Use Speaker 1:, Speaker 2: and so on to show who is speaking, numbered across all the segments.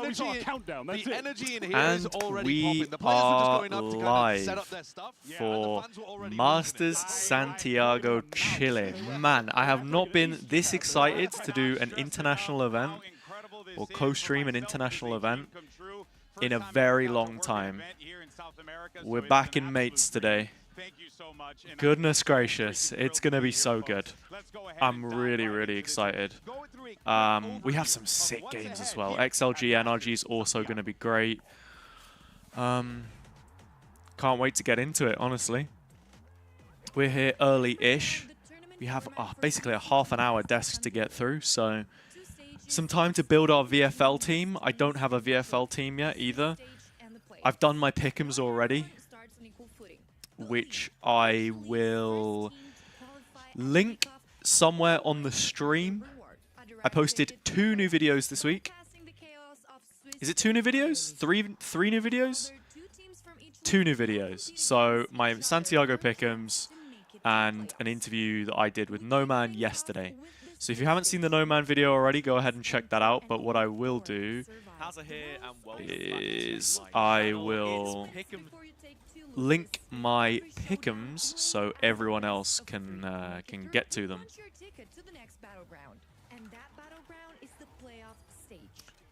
Speaker 1: energy in here is already popping. The players are just going up to kind of set up their stuff.
Speaker 2: For Masters Santiago, Chile. Man, I have not been this excited to do an international event or co-stream an international event in a very long time. We're back in mates today. Goodness gracious, it's going to be so good. I'm really, really excited. We have some sick games as well. XLG, NRG is also going to be great. Can't wait to get into it, honestly. We're here early-ish. We have basically a half an hour desk to get through, so some time to build our VFL team. I don't have a VFL team yet either. I've done my pick'ems already, which I will link somewhere on the stream. I posted 2 new videos this week. Is it 2 new videos? Three new videos? 2 new videos. So my Santiago pick'ems and an interview that I did with No Man yesterday. So if you haven't seen the No Man video already, go ahead and check that out. But what I will do is I will link my pick'ems so everyone else can get to them.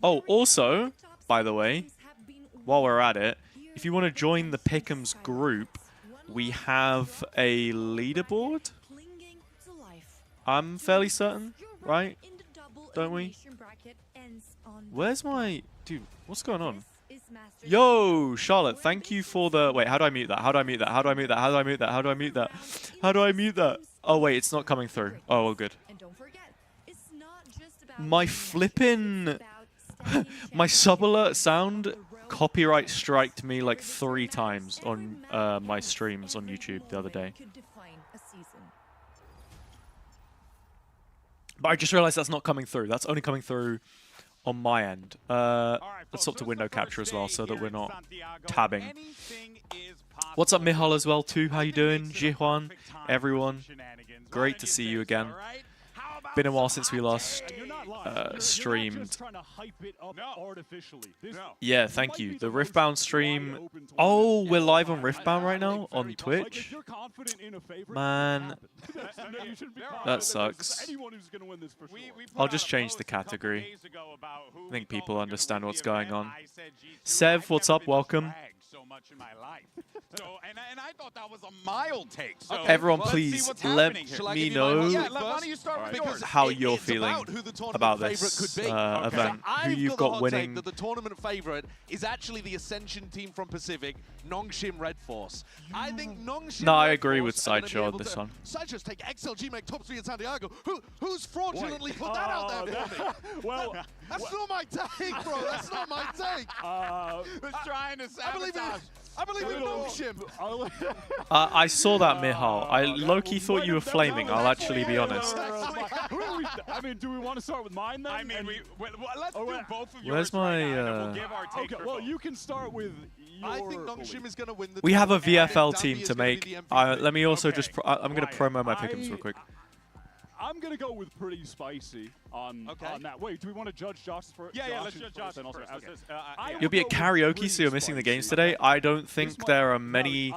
Speaker 2: Oh, also, by the way, while we're at it, if you want to join the pick'ems group, we have a leaderboard. I'm fairly certain, right? Don't we? Where's my... Dude, what's going on? Yo, Charlotte, thank you for the... Wait, how do I mute that? How do I mute that? How do I mute that? How do I mute that? How do I mute that? How do I mute that? Oh, wait, it's not coming through. Oh, well, good. My flippin'... my sub-alert sound copyright striked me like 3 times on my streams on YouTube the other day. But I just realized that's not coming through. That's only coming through on my end. Let's swap to window capture as well so that we're not tabbing. What's up, Mihal, as well, too? How you doing? Jihuan, everyone. Great to see you again. Been a while since we last streamed. Yeah, thank you. The Riftbound stream. Oh, we're live on Riftbound right now on Twitch. Man, that sucks. I'll just change the category. I think people understand what's going on. Sev, what's up? Welcome.
Speaker 3: And I thought that was a mild take. So
Speaker 2: everyone, please let me know how you're feeling about this event. Who you've got winning.
Speaker 1: The tournament favorite is actually the Ascension team from Pacific, Nongshim Red Force. I think Nongshim.
Speaker 2: No, I agree with Sideshow on this one.
Speaker 1: Sideshow's take XLG, make top 3 in Santiago. Who's fraudulently put that out there?
Speaker 3: Well,
Speaker 1: that's not my take, bro. That's not my take.
Speaker 3: was trying to sabotage.
Speaker 1: I believe in Nongshim.
Speaker 2: I saw that, Mihal. I low-key thought you were flaming, I'll actually be honest.
Speaker 4: I mean, do we want to start with mine then?
Speaker 3: I mean, let's do both of yours.
Speaker 2: Where's my...
Speaker 3: We'll give our take.
Speaker 4: Okay, well, you can start with your...
Speaker 1: I think Nongshim is going to win the
Speaker 2: We have a VFL team to make. Let me also just... I'm going to promo my pick'ems real quick.
Speaker 4: I'm going to go with pretty spicy on that. Wait, do we want to judge Josh first?
Speaker 3: Yeah, let's judge Josh first.
Speaker 2: You'll be at karaoke, so you're missing the games today. I don't think there are many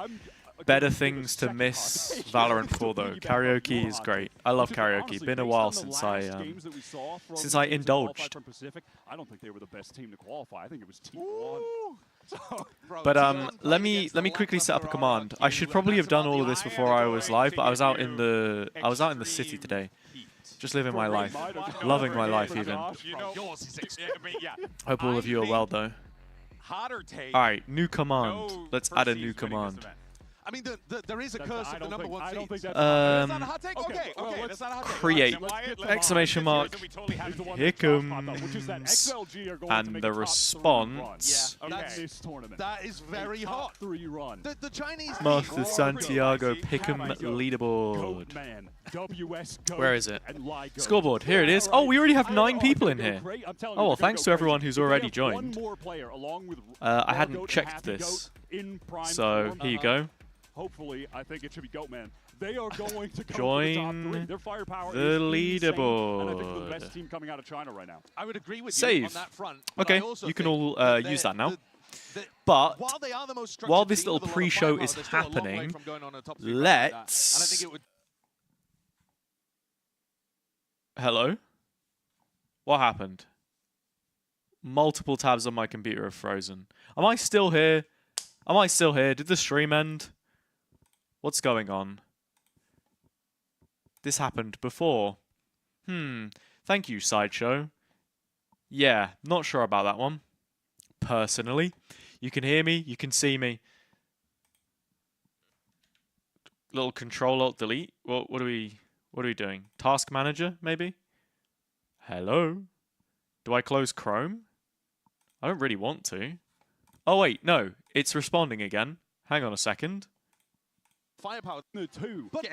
Speaker 2: better things to miss Valorant for, though. Karaoke is great. I love karaoke. Been a while since I indulged.
Speaker 4: I don't think they were the best team to qualify. I think it was Team 1.
Speaker 2: But let me quickly set up a command. I should probably have done all of this before I was live, but I was out in the city today, just living my life, loving my life even. Hope all of you are well though. All right, new command. Let's add a new command.
Speaker 1: I mean, there is a curse of the number 1 seed.
Speaker 3: That's not a hot take? Okay, that's not a hot take.
Speaker 2: Create, exclamation mark, pick'ems, and the response.
Speaker 1: That is very hot. The Chinese
Speaker 2: Masters Santiago pick'em leaderboard. Where is it? Scoreboard, here it is. Oh, we already have 9 people in here. Oh, well, thanks to everyone who's already joined. I hadn't checked this, so here you go.
Speaker 4: Hopefully, I think it should be Goatman. They are going to go
Speaker 2: join
Speaker 4: for the top 3. Their firepower
Speaker 2: the
Speaker 4: is
Speaker 2: leaderboard.
Speaker 4: insane, and I think they're the best team coming out of China right now.
Speaker 1: I would agree with
Speaker 2: Save.
Speaker 1: you on that front. But
Speaker 2: Okay,
Speaker 1: I also
Speaker 2: you can
Speaker 1: think
Speaker 2: all use that now. But
Speaker 1: while they are the most
Speaker 2: while
Speaker 1: structured
Speaker 2: this
Speaker 1: team
Speaker 2: little
Speaker 1: with a lot of
Speaker 2: pre-show
Speaker 1: firepower,
Speaker 2: is
Speaker 1: they're still a long way
Speaker 2: happening,
Speaker 1: from going on a top 3 rank like that. And I
Speaker 2: let's...
Speaker 1: think it would...
Speaker 2: Hello? What happened? Multiple tabs on my computer are frozen. Am I still here? Am I still here? Did the stream end? What's going on? This happened before. Thank you, Sideshow. Yeah, not sure about that one. Personally. You can hear me, you can see me. Little Control-Alt-Delete. What are we doing? Task Manager, maybe? Hello? Do I close Chrome? I don't really want to. Oh wait, no. It's responding again. Hang on a second.
Speaker 1: Firepower.
Speaker 4: The 2.
Speaker 1: But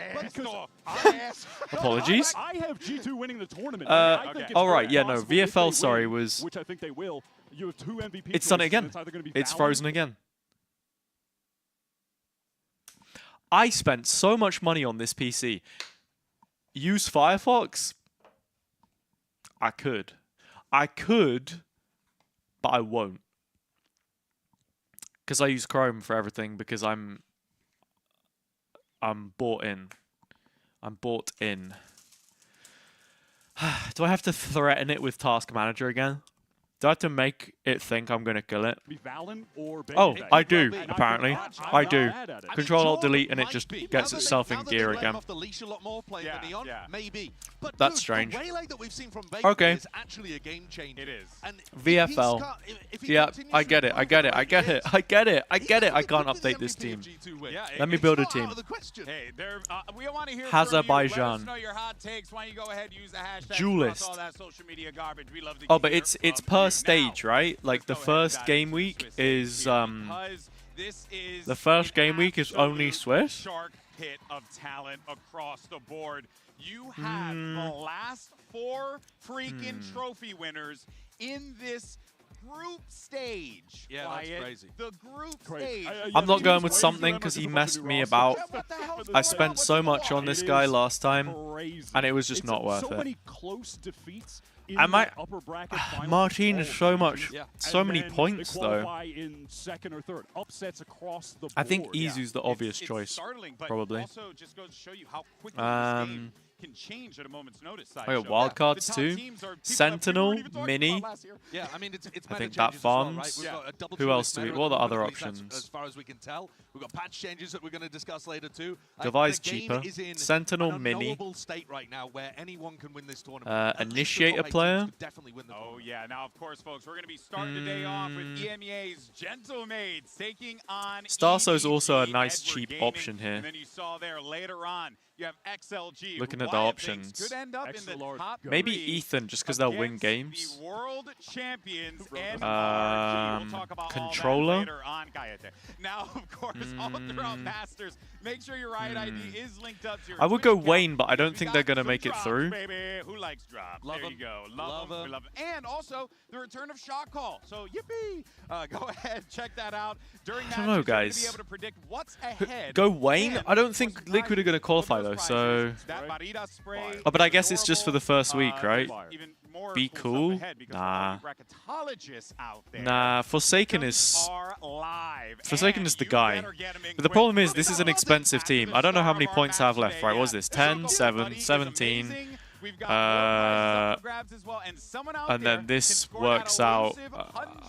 Speaker 2: Apologies.
Speaker 4: I have G2 winning the tournament.
Speaker 2: All right, yeah, no. VFL, sorry, was...
Speaker 4: Which I think they will. You have 2 MVP
Speaker 2: It's done it again.
Speaker 4: It's either going to be
Speaker 2: It's
Speaker 4: VALORANT.
Speaker 2: frozen again. I spent so much money on this PC. Use Firefox? I could. I could, but I won't. Because I use Chrome for everything because I'm bought in. I'm bought in. Do I have to threaten it with Task Manager again? Do I have to make it think I'm going to kill it?
Speaker 4: Be Valen or
Speaker 2: Oh,
Speaker 4: Bang.
Speaker 2: I do,
Speaker 4: And
Speaker 2: apparently.
Speaker 4: I'm
Speaker 2: I
Speaker 4: not
Speaker 2: do.
Speaker 4: mad at it.
Speaker 2: Control-Alt-Delete and it just gets itself in gear again.
Speaker 1: Off the leash a lot more playing than Neon, maybe. But
Speaker 2: That's
Speaker 1: dude,
Speaker 2: strange.
Speaker 1: The waylay that we've seen from Baker
Speaker 2: Okay.
Speaker 1: is actually a game changer.
Speaker 3: It is.
Speaker 1: And
Speaker 2: VFL. Yeah, I get it. I get it. I get it. I get it. I get it. I can't update this team.
Speaker 3: Yeah,
Speaker 2: Let me build a team.
Speaker 3: Hey, we want to hear from you. Let us
Speaker 2: HazzaJC.
Speaker 3: know your hot takes. Why don't you go ahead and use the hashtag
Speaker 2: Duelist.
Speaker 3: across all that social media garbage. We love to
Speaker 2: Oh, but
Speaker 3: hear
Speaker 2: it's
Speaker 3: from
Speaker 2: per
Speaker 3: you.
Speaker 2: stage,
Speaker 3: Now,
Speaker 2: right? Like the
Speaker 3: let's go ahead and
Speaker 2: first
Speaker 3: dive
Speaker 2: game
Speaker 3: into
Speaker 2: week
Speaker 3: Swiss
Speaker 2: is
Speaker 3: here because this is
Speaker 2: the first
Speaker 3: an
Speaker 2: game week is only
Speaker 3: absolute
Speaker 2: Swiss.
Speaker 3: Shark pit of talent across the board. You have the last 4 freaking trophy winners in this group stage.
Speaker 1: Yeah, that's
Speaker 3: Wyatt.
Speaker 1: crazy.
Speaker 3: The group
Speaker 4: Crazy.
Speaker 3: stage.
Speaker 2: I'm not going with
Speaker 4: Way to
Speaker 2: something
Speaker 4: remember
Speaker 2: because he
Speaker 4: to look
Speaker 2: messed
Speaker 4: at the
Speaker 2: me
Speaker 4: roster.
Speaker 2: about.
Speaker 1: What the hell's
Speaker 2: I
Speaker 1: going
Speaker 2: spent
Speaker 1: on?
Speaker 2: so much on this guy last time,
Speaker 4: Crazy.
Speaker 2: and it was just
Speaker 4: It's
Speaker 2: not worth
Speaker 4: so
Speaker 2: it.
Speaker 4: many close defeats in
Speaker 2: And my
Speaker 4: that upper bracket final.
Speaker 2: Martin is so much,
Speaker 1: Yeah.
Speaker 2: so
Speaker 4: And
Speaker 2: many
Speaker 4: then
Speaker 2: points
Speaker 4: they
Speaker 2: though.
Speaker 4: qualify in second or third. Upsets across the board.
Speaker 2: I think Izu's the obvious
Speaker 3: It's
Speaker 2: choice,
Speaker 3: startling, but
Speaker 2: probably.
Speaker 3: Also just goes to show you how quickly this game can change at a moment's notice.
Speaker 2: I got wildcards too. Sentinel, Mini.
Speaker 1: Yeah, I mean, it's
Speaker 2: I
Speaker 1: meta
Speaker 2: think that
Speaker 1: changes as well, right?
Speaker 2: farms.
Speaker 1: We've got a double
Speaker 2: Who
Speaker 1: duelist
Speaker 2: else do we-
Speaker 1: meta
Speaker 2: what are the
Speaker 1: at the
Speaker 2: other
Speaker 1: moment, at least that's
Speaker 2: options?
Speaker 1: As far as we can tell, we've got patch changes that we're going to discuss later too.
Speaker 2: Device
Speaker 1: The game
Speaker 2: cheaper.
Speaker 1: is in
Speaker 2: Sentinel,
Speaker 1: an
Speaker 2: Mini.
Speaker 1: unknowable state right now where anyone can win this tournament. At least the
Speaker 2: Initiator
Speaker 1: top 8 teams
Speaker 2: player.
Speaker 1: could definitely win the
Speaker 3: Oh
Speaker 1: tournament.
Speaker 3: yeah, now of course, folks, we're going to be starting the day off with EMEA's Gentlemaids taking on
Speaker 2: Starso's
Speaker 3: EDG,
Speaker 2: also a nice
Speaker 3: Edward
Speaker 2: cheap
Speaker 3: Gaming,
Speaker 2: option here.
Speaker 3: And then you saw there later on, you have XLG.
Speaker 2: Looking
Speaker 3: who
Speaker 2: at the
Speaker 3: Wyatt thinks
Speaker 2: options.
Speaker 3: Could end up in the
Speaker 4: XLR
Speaker 3: top
Speaker 2: Maybe
Speaker 3: 3
Speaker 2: Ethan, just because they'll win
Speaker 3: against
Speaker 2: games.
Speaker 3: The world champions NRG. We'll talk about
Speaker 2: Controller?
Speaker 3: all that later on, Kayate. Now, of course, all throughout Masters, make sure your Riot ID is linked up to your
Speaker 2: I would
Speaker 3: Twitch
Speaker 2: go
Speaker 3: account,
Speaker 2: Wayne, but I don't
Speaker 3: because
Speaker 2: think
Speaker 3: we
Speaker 2: they're
Speaker 3: got
Speaker 2: gonna
Speaker 3: some
Speaker 2: make it
Speaker 3: drops,
Speaker 2: through.
Speaker 3: Baby. Who likes drops?
Speaker 1: Love
Speaker 3: there
Speaker 1: 'em.
Speaker 3: you go.
Speaker 1: Love 'em.
Speaker 3: We love 'em. And also the return of Shot Call. So yippee! Go ahead, check that out. During
Speaker 2: I don't know,
Speaker 3: matches, you're gonna
Speaker 2: guys.
Speaker 3: be able to predict what's ahead.
Speaker 2: Go Wayne?
Speaker 3: And
Speaker 2: I don't
Speaker 3: more
Speaker 2: think Liquid are going to qualify though,
Speaker 3: surprises.
Speaker 2: so...
Speaker 3: That Barita spray
Speaker 2: Oh, but I
Speaker 3: is
Speaker 2: guess it's just for the first week, right?
Speaker 3: Even more
Speaker 2: Be
Speaker 3: cool stuff
Speaker 2: cool?
Speaker 3: ahead because
Speaker 2: Nah.
Speaker 3: we're bracketologists out there.
Speaker 2: Nah, Forsaken is...
Speaker 3: Are live,
Speaker 2: Forsaken
Speaker 3: and
Speaker 2: is the
Speaker 3: you
Speaker 2: guy.
Speaker 3: better get 'em in
Speaker 2: But the
Speaker 3: quick.
Speaker 2: problem is,
Speaker 3: We're
Speaker 2: this is
Speaker 3: gonna
Speaker 2: an expensive
Speaker 3: add
Speaker 2: team.
Speaker 3: the
Speaker 2: I don't know how
Speaker 3: star
Speaker 2: many
Speaker 3: of our
Speaker 2: points I have
Speaker 3: match
Speaker 2: left,
Speaker 3: today.
Speaker 2: right? What was
Speaker 3: Yeah.
Speaker 2: this? 10,
Speaker 3: Shoko
Speaker 2: 7,
Speaker 3: Buddy is
Speaker 2: 17.
Speaker 3: amazing. We've got more prizes up for grabs as well, and someone out
Speaker 2: And
Speaker 3: there
Speaker 2: then this
Speaker 3: can score
Speaker 2: works
Speaker 3: that
Speaker 2: out...
Speaker 3: elusive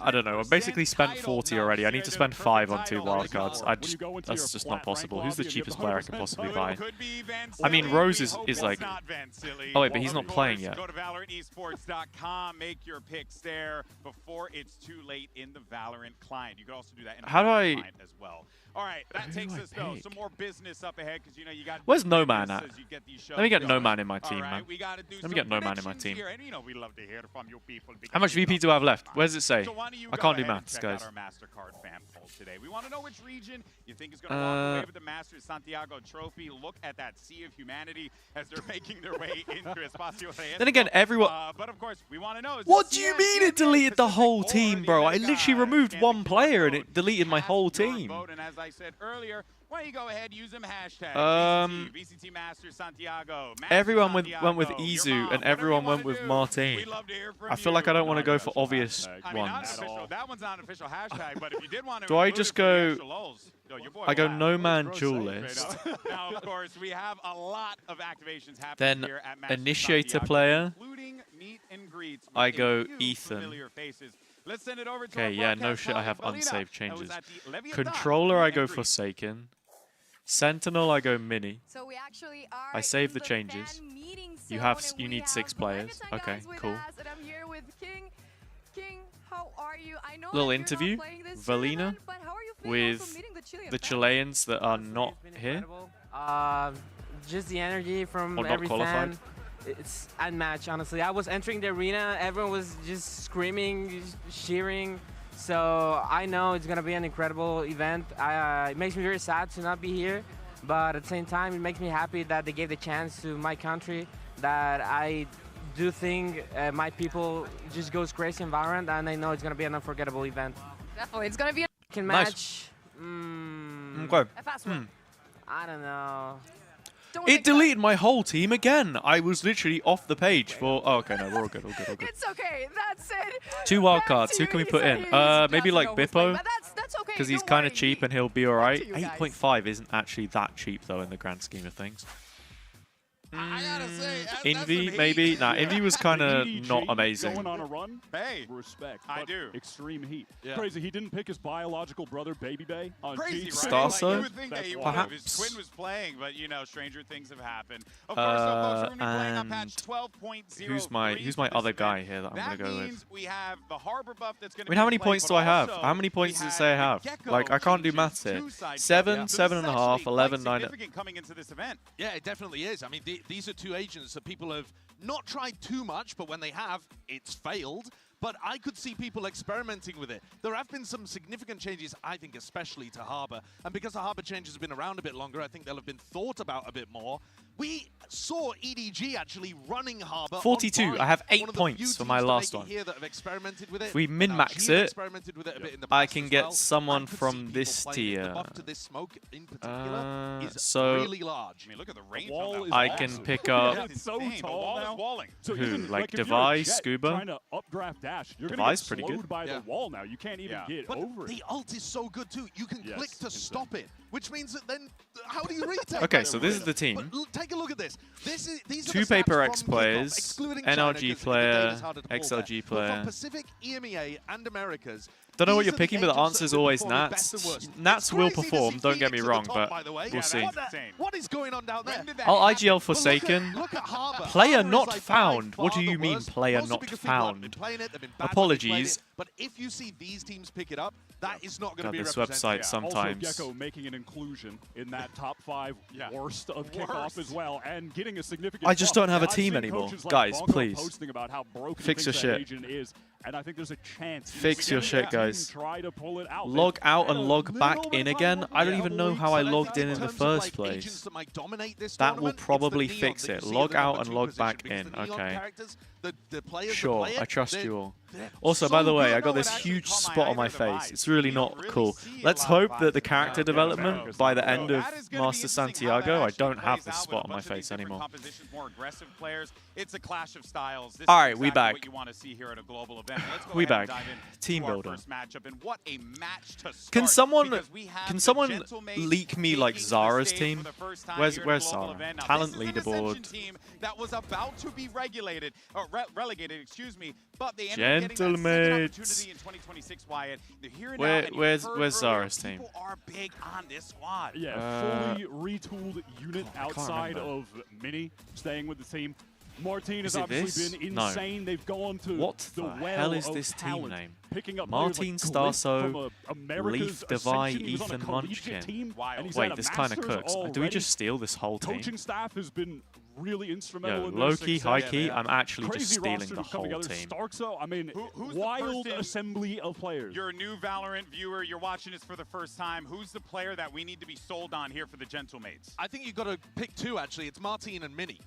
Speaker 2: I don't know. I basically spent
Speaker 3: 100%
Speaker 2: 40
Speaker 3: title.
Speaker 2: already. I
Speaker 3: Now,
Speaker 2: need to
Speaker 3: they're
Speaker 2: spend
Speaker 3: the
Speaker 2: 5 on
Speaker 3: perfect
Speaker 2: 2
Speaker 3: title.
Speaker 2: wildcards.
Speaker 4: When you go into
Speaker 2: That's
Speaker 4: your
Speaker 2: just not
Speaker 4: flat rank
Speaker 2: possible. Who's the
Speaker 4: lobby and you have
Speaker 2: cheapest player I could
Speaker 4: 100%
Speaker 2: possibly
Speaker 4: title,
Speaker 2: buy?
Speaker 3: Could be Van
Speaker 2: I mean,
Speaker 3: Silly.
Speaker 2: Rose
Speaker 3: We
Speaker 2: is
Speaker 3: hope
Speaker 2: like...
Speaker 3: it's not Van Silly.
Speaker 2: Oh wait, but he's
Speaker 3: Of
Speaker 2: not
Speaker 3: course,
Speaker 2: playing yet.
Speaker 3: Go to ValorantEsports.com, make your picks there before it's too late in the Valorant client. You can also do that in the
Speaker 2: How do
Speaker 3: Valorant
Speaker 2: I-
Speaker 3: client as well. All right, that
Speaker 2: Who
Speaker 3: takes
Speaker 2: do I
Speaker 3: us though
Speaker 2: pick?
Speaker 3: some more business up ahead because you know you got.
Speaker 2: Where's No Man
Speaker 3: business
Speaker 2: at?
Speaker 3: as you get these
Speaker 2: Let me get
Speaker 3: shows
Speaker 2: No
Speaker 3: going.
Speaker 2: Man in my team,
Speaker 3: All right,
Speaker 2: man.
Speaker 3: we gotta do
Speaker 2: Let me
Speaker 3: some
Speaker 2: get No Man in my
Speaker 3: predictions
Speaker 2: team.
Speaker 3: here, and you know we love to hear from you people.
Speaker 2: How much
Speaker 3: because
Speaker 2: VP do I have left? Where does it say?
Speaker 3: so why don't you
Speaker 2: I
Speaker 3: go
Speaker 2: can't do
Speaker 3: ahead and
Speaker 2: maths,
Speaker 3: check
Speaker 2: guys.
Speaker 3: out our MasterCard fan poll today. We want to know which region you think is going to walk away with the Masters Santiago trophy. Look at that sea of humanity as they're making their way into Espacio Reyes.
Speaker 2: Then again, everyone...
Speaker 3: But of course, we want to know. Is
Speaker 2: What
Speaker 3: the
Speaker 2: do you
Speaker 3: CN
Speaker 2: mean it
Speaker 3: team
Speaker 2: deleted the
Speaker 3: Pacific
Speaker 2: whole
Speaker 3: or
Speaker 2: team,
Speaker 3: the
Speaker 2: bro? I
Speaker 3: America?
Speaker 2: literally removed
Speaker 3: Can
Speaker 2: one
Speaker 3: the
Speaker 2: player and
Speaker 3: vote?
Speaker 2: it deleted my
Speaker 3: Cast
Speaker 2: whole
Speaker 3: your
Speaker 2: team.
Speaker 3: vote, and as I said earlier, Why don't you go ahead, use them hashtag VCT Masters Santiago.
Speaker 2: Everyone went with Izu and everyone went with Martin. I feel like I don't want to go for obvious ones.
Speaker 3: That one's not an official hashtag, but if you did want to,
Speaker 2: do I just go? I go no man
Speaker 3: Duelist.
Speaker 2: duelist.
Speaker 3: Now, of course, we have a lot of activations happening
Speaker 2: Then
Speaker 3: here at Masters
Speaker 2: initiator
Speaker 3: Santiago,
Speaker 2: player.
Speaker 3: including meet and greets with
Speaker 2: I
Speaker 3: a
Speaker 2: go
Speaker 3: few
Speaker 2: Ethan.
Speaker 3: familiar faces. Let's send it over to
Speaker 2: Okay,
Speaker 3: our
Speaker 2: yeah, no
Speaker 3: broadcast
Speaker 2: shit. I have
Speaker 3: colleague, Paulina.
Speaker 2: unsaved
Speaker 3: That was
Speaker 2: changes.
Speaker 3: at the Leviathan
Speaker 2: Controller, I
Speaker 3: meet
Speaker 2: go
Speaker 3: and greet.
Speaker 2: Forsaken. Sentinel, I go Mini.
Speaker 5: So we actually are
Speaker 2: I save
Speaker 5: in
Speaker 2: the changes.
Speaker 5: fan meeting
Speaker 2: You
Speaker 5: zone,
Speaker 2: have
Speaker 5: and
Speaker 2: you
Speaker 5: we
Speaker 2: need
Speaker 5: have
Speaker 2: 6 players.
Speaker 5: Leviathan
Speaker 2: Okay,
Speaker 5: guys with
Speaker 2: cool.
Speaker 5: us, and I'm here with King. King, how are you? I know
Speaker 2: Little
Speaker 5: that you're
Speaker 2: interview,
Speaker 5: not playing this
Speaker 2: Valina,
Speaker 5: tournament, but how are you feeling also
Speaker 2: with
Speaker 5: meeting the Chilean
Speaker 2: the
Speaker 5: fans?
Speaker 2: Chileans that are
Speaker 6: Honestly,
Speaker 2: not
Speaker 6: it's been
Speaker 2: here.
Speaker 6: incredible. Just the energy from
Speaker 2: Or not
Speaker 6: every
Speaker 2: qualified.
Speaker 6: fan. It's unmatched, honestly. I was entering the arena, everyone was just screaming, cheering. So I know it's gonna be an incredible event. It makes me very sad to not be here, but at the same time, it makes me happy that they gave the chance to my country. That I do think my people just goes crazy in Valorant, and I know it's gonna be an unforgettable event.
Speaker 5: Definitely, it's gonna be
Speaker 6: Can
Speaker 2: Nice.
Speaker 6: match.
Speaker 2: Okay.
Speaker 5: a fast one.
Speaker 6: I don't know.
Speaker 5: Don't
Speaker 2: It
Speaker 5: think that.
Speaker 2: deleted my whole team again. I was literally off the page for. Oh, okay, no, we're all good, all good, all good.
Speaker 5: It's okay. That's it.
Speaker 2: 2 wildcards. Who can we put in? Maybe like Bippo,
Speaker 5: That's okay.
Speaker 2: because he's
Speaker 5: don't
Speaker 2: kind of
Speaker 5: worry.
Speaker 2: cheap and he'll be alright.
Speaker 5: to you guys.
Speaker 2: 8.5 isn't actually that cheap though in the grand scheme of things.
Speaker 3: I gotta say, that's
Speaker 2: Envy,
Speaker 3: some
Speaker 2: maybe.
Speaker 3: heat.
Speaker 2: Nah, Envy was kind of
Speaker 4: EDG
Speaker 2: not amazing.
Speaker 4: Going on a run.
Speaker 3: Hey,
Speaker 4: Respect.
Speaker 3: I
Speaker 4: but
Speaker 3: do.
Speaker 4: Extreme heat.
Speaker 1: Yeah.
Speaker 4: Crazy. He didn't pick his biological brother, Baby Bay, on
Speaker 3: crazy,
Speaker 4: G2.
Speaker 3: right?
Speaker 2: Starso?
Speaker 3: Like, you would think that
Speaker 4: That's
Speaker 3: he
Speaker 4: wild.
Speaker 3: would have. His
Speaker 2: Perhaps.
Speaker 3: twin was playing, but you know, stranger things have happened. Of course, so folks, we're gonna be playing on patch
Speaker 2: and
Speaker 3: 12.03.
Speaker 2: Who's my
Speaker 3: for
Speaker 2: other
Speaker 3: this
Speaker 2: guy
Speaker 3: event.
Speaker 2: here that I'm
Speaker 3: That
Speaker 2: gonna go with?
Speaker 3: means we have the Harbor buff that's gonna
Speaker 2: I mean,
Speaker 3: be
Speaker 2: how many
Speaker 3: played,
Speaker 2: points
Speaker 3: but
Speaker 2: do I have?
Speaker 3: also
Speaker 2: How many points
Speaker 3: we
Speaker 2: does it say I have?
Speaker 3: the Gecko
Speaker 2: Like, I can't do
Speaker 3: changing
Speaker 2: maths here.
Speaker 3: two side
Speaker 2: 7,
Speaker 3: stuff. So
Speaker 2: 7.5,
Speaker 3: this is actually
Speaker 2: 11,
Speaker 3: quite
Speaker 2: 9.
Speaker 3: significant coming into this event.
Speaker 1: Yeah, it definitely is. I mean, these are 2 agents that people have not tried too much, but when they have, it's failed. But I could see people experimenting with it. There have been some significant changes, I think, especially to Harbor. And because the Harbor changes have been around a bit longer, I think they'll have been thought about a bit more. We saw EDG actually running Harbor.
Speaker 2: 42. I have 8
Speaker 1: One of the
Speaker 2: points
Speaker 1: few
Speaker 2: for my
Speaker 1: teams to
Speaker 2: last
Speaker 1: make it
Speaker 2: one.
Speaker 1: Here that have experimented with it.
Speaker 2: If we min-max
Speaker 1: NRG have
Speaker 2: it,
Speaker 1: experimented with it a bit in the
Speaker 2: I
Speaker 1: past
Speaker 2: can
Speaker 1: as
Speaker 2: get
Speaker 1: well.
Speaker 2: someone
Speaker 1: I could see
Speaker 2: from
Speaker 1: people
Speaker 2: this
Speaker 1: playing it. The
Speaker 2: tier.
Speaker 1: buff to this smoke in particular is
Speaker 2: so
Speaker 1: really large.
Speaker 3: I mean, look at the range
Speaker 4: wall
Speaker 3: on that
Speaker 4: is
Speaker 2: I
Speaker 3: wall.
Speaker 2: can
Speaker 4: awesome.
Speaker 2: pick up.
Speaker 4: Yeah, it's so
Speaker 3: insane. The
Speaker 4: tall
Speaker 3: wall
Speaker 4: now.
Speaker 3: is walling.
Speaker 4: So
Speaker 2: Who,
Speaker 4: even,
Speaker 2: like
Speaker 4: if you're a
Speaker 2: Device,
Speaker 4: Jet
Speaker 2: Scuba?
Speaker 4: trying to updraft dash, you're
Speaker 2: Device
Speaker 4: gonna
Speaker 2: pretty
Speaker 4: get slowed
Speaker 2: good.
Speaker 4: by
Speaker 1: Yeah.
Speaker 4: the wall now. You can't even get
Speaker 1: But
Speaker 4: over
Speaker 1: the
Speaker 4: it.
Speaker 1: ult is so good too. You can
Speaker 4: Yes,
Speaker 1: click to
Speaker 4: insane.
Speaker 1: stop it, which means that then how do you retake?
Speaker 2: Okay,
Speaker 1: that
Speaker 2: so this is
Speaker 1: freedom?
Speaker 2: the team.
Speaker 1: But take a look at this. These are
Speaker 2: 2
Speaker 1: the stats
Speaker 2: Paper
Speaker 1: from
Speaker 2: X
Speaker 1: kickoff,
Speaker 2: players,
Speaker 1: excluding
Speaker 2: NRG
Speaker 1: China, 'cause the
Speaker 2: player,
Speaker 1: data's harder to pull
Speaker 2: XLG
Speaker 1: there. But
Speaker 2: player.
Speaker 1: from Pacific, EMEA, and Americas.
Speaker 2: Don't know what
Speaker 1: these
Speaker 2: you're
Speaker 1: are
Speaker 2: picking, but the
Speaker 1: agents that
Speaker 2: answer's
Speaker 1: have been
Speaker 2: always
Speaker 1: performing
Speaker 2: Nats.
Speaker 1: best and worst.
Speaker 2: Nats
Speaker 1: It's
Speaker 2: will
Speaker 1: crazy to
Speaker 2: perform,
Speaker 1: see
Speaker 2: don't get me
Speaker 1: Phoenix at the
Speaker 2: wrong,
Speaker 1: top,
Speaker 2: but
Speaker 1: by the way.
Speaker 2: we'll see.
Speaker 1: What is going on down there?
Speaker 3: When did that
Speaker 2: Oh,
Speaker 3: happen?
Speaker 2: IGL
Speaker 1: But
Speaker 2: Forsaken.
Speaker 1: Look at Harbor.
Speaker 2: Player
Speaker 1: Harbor is
Speaker 2: not
Speaker 1: like by
Speaker 2: found. What
Speaker 1: far
Speaker 2: do you
Speaker 1: the
Speaker 2: mean
Speaker 1: worst,
Speaker 2: player
Speaker 1: mostly
Speaker 2: not
Speaker 1: because people haven't
Speaker 2: found?
Speaker 1: been playing it, they've been bad when they played
Speaker 2: Apologies.
Speaker 1: it. But if you see these teams pick it up, that is not going to
Speaker 2: God,
Speaker 1: be
Speaker 2: this
Speaker 1: represented.
Speaker 2: website sometimes.
Speaker 4: Also, Gecko making an inclusion in that top 5
Speaker 3: Yeah.
Speaker 4: worst of
Speaker 3: Worst.
Speaker 4: kickoff as well, and getting a significant.
Speaker 2: I just
Speaker 4: buff.
Speaker 2: don't have a
Speaker 4: I've
Speaker 2: team
Speaker 4: seen
Speaker 2: anymore.
Speaker 4: coaches like
Speaker 2: Guys,
Speaker 4: Bongo
Speaker 2: please.
Speaker 4: posting about how broken
Speaker 2: Fix
Speaker 4: he
Speaker 2: your
Speaker 4: thinks that
Speaker 2: shit.
Speaker 4: agent is, and I think there's a chance.
Speaker 2: Fix your shit, guys.
Speaker 4: Try to pull it out.
Speaker 2: Log
Speaker 4: They've
Speaker 2: out
Speaker 4: had
Speaker 2: and
Speaker 4: a
Speaker 2: log back
Speaker 4: little bit
Speaker 2: in
Speaker 4: of time
Speaker 2: again.
Speaker 4: working
Speaker 2: I don't
Speaker 4: a
Speaker 2: even
Speaker 4: couple
Speaker 2: know
Speaker 4: weeks,
Speaker 2: how I
Speaker 4: and
Speaker 2: logged in
Speaker 1: terms
Speaker 2: the
Speaker 1: of,
Speaker 2: first
Speaker 1: like, agents
Speaker 2: place.
Speaker 1: that might dominate this
Speaker 2: That will
Speaker 1: tournament, it's the
Speaker 2: probably
Speaker 1: Neon
Speaker 2: fix
Speaker 1: that you
Speaker 2: it.
Speaker 1: see
Speaker 2: Log
Speaker 1: at the
Speaker 2: out
Speaker 1: number
Speaker 2: and
Speaker 1: 2
Speaker 2: log
Speaker 1: position,
Speaker 2: back
Speaker 1: because
Speaker 2: in.
Speaker 1: the Neon
Speaker 2: Okay.
Speaker 1: characters, the players that
Speaker 2: Sure,
Speaker 1: play it,
Speaker 2: I trust
Speaker 1: they're-
Speaker 2: you all.
Speaker 1: they're
Speaker 2: Also,
Speaker 1: so
Speaker 2: by the way,
Speaker 1: good.
Speaker 2: I got
Speaker 3: know
Speaker 2: this
Speaker 3: what actually
Speaker 2: huge
Speaker 3: caught my
Speaker 2: spot
Speaker 3: eye
Speaker 2: on my
Speaker 3: for the
Speaker 2: face.
Speaker 3: Vice.
Speaker 2: It's really
Speaker 3: You
Speaker 2: not
Speaker 3: don't really
Speaker 2: cool.
Speaker 3: see a
Speaker 2: Let's
Speaker 3: lot of
Speaker 2: hope that the
Speaker 3: Vices
Speaker 2: character
Speaker 3: out there.
Speaker 2: development by the end of
Speaker 3: That is gonna be
Speaker 2: Master
Speaker 3: interesting how that
Speaker 2: Santiago, I
Speaker 3: actually
Speaker 2: don't have
Speaker 3: plays
Speaker 2: this
Speaker 3: out with
Speaker 2: spot
Speaker 3: a
Speaker 2: on my
Speaker 3: bunch of these
Speaker 2: face
Speaker 3: different
Speaker 2: anymore.
Speaker 3: compositions, more aggressive players. It's a clash of styles. This
Speaker 2: All
Speaker 3: is
Speaker 2: right, we
Speaker 3: exactly
Speaker 2: back.
Speaker 3: what you want to see here at a global event. Let's go
Speaker 2: We
Speaker 3: ahead and
Speaker 2: back.
Speaker 3: dive in
Speaker 2: Team
Speaker 3: to our
Speaker 2: builder.
Speaker 3: first matchup, and what a match to start.
Speaker 2: Can someone
Speaker 3: because we have
Speaker 2: can
Speaker 3: the
Speaker 2: someone
Speaker 3: Gentlemates
Speaker 2: leak me like
Speaker 3: taking the
Speaker 2: Zara's
Speaker 3: stage
Speaker 2: team?
Speaker 3: for the first time
Speaker 2: Where's
Speaker 3: here at a global
Speaker 2: Zara?
Speaker 3: event. Now,
Speaker 2: Talent
Speaker 3: this is an
Speaker 2: leaderboard.
Speaker 3: Ascension team that was about to be regulated or relegated, excuse me, but they ended up getting that second
Speaker 2: Gentlemates.
Speaker 3: opportunity in 2026. Wyatt, they're here now,
Speaker 2: Where-
Speaker 3: and you
Speaker 2: where's-
Speaker 3: heard
Speaker 2: where's
Speaker 3: earlier,
Speaker 2: Zara's team?
Speaker 3: People are big on this squad.
Speaker 4: Yeah, fully retooled unit
Speaker 2: I can't
Speaker 4: outside
Speaker 2: remember.
Speaker 4: of Mini, staying with the team. Martin has
Speaker 2: Is it
Speaker 4: obviously
Speaker 2: this?
Speaker 4: been
Speaker 2: No.
Speaker 4: insane. They've gone to
Speaker 2: What
Speaker 4: the
Speaker 2: the
Speaker 4: well
Speaker 2: hell is
Speaker 4: of
Speaker 2: this team
Speaker 4: talent,
Speaker 2: name?
Speaker 4: picking up
Speaker 2: Martin
Speaker 4: players like
Speaker 2: Starso,
Speaker 4: Glyph from America's
Speaker 2: Leaf, Devi,
Speaker 4: Ascension. He was on a
Speaker 2: Ethan
Speaker 4: collegiate
Speaker 2: Munchkin.
Speaker 4: team,
Speaker 3: Wild.
Speaker 4: and he's
Speaker 2: Wait,
Speaker 4: at a
Speaker 2: this kind of
Speaker 4: Masters
Speaker 2: cooks. Do we
Speaker 4: already.
Speaker 2: just steal this whole team?
Speaker 4: Coaching staff has been really instrumental
Speaker 2: Yo,
Speaker 4: in their
Speaker 2: low key,
Speaker 4: success.
Speaker 2: high key,
Speaker 3: yeah.
Speaker 2: I'm actually just
Speaker 4: Crazy
Speaker 2: stealing
Speaker 4: roster
Speaker 2: the
Speaker 4: to come
Speaker 2: whole
Speaker 4: together.
Speaker 2: team.
Speaker 4: Starkso, I mean,
Speaker 3: Who's the
Speaker 4: wild
Speaker 3: person-
Speaker 4: assembly of players.
Speaker 3: You're a new Valorant viewer. You're watching this for the first time. Who's the player that we need to be sold on here for the Gentlemates?
Speaker 1: I think you've got to pick 2, actually. It's Martin and Mini.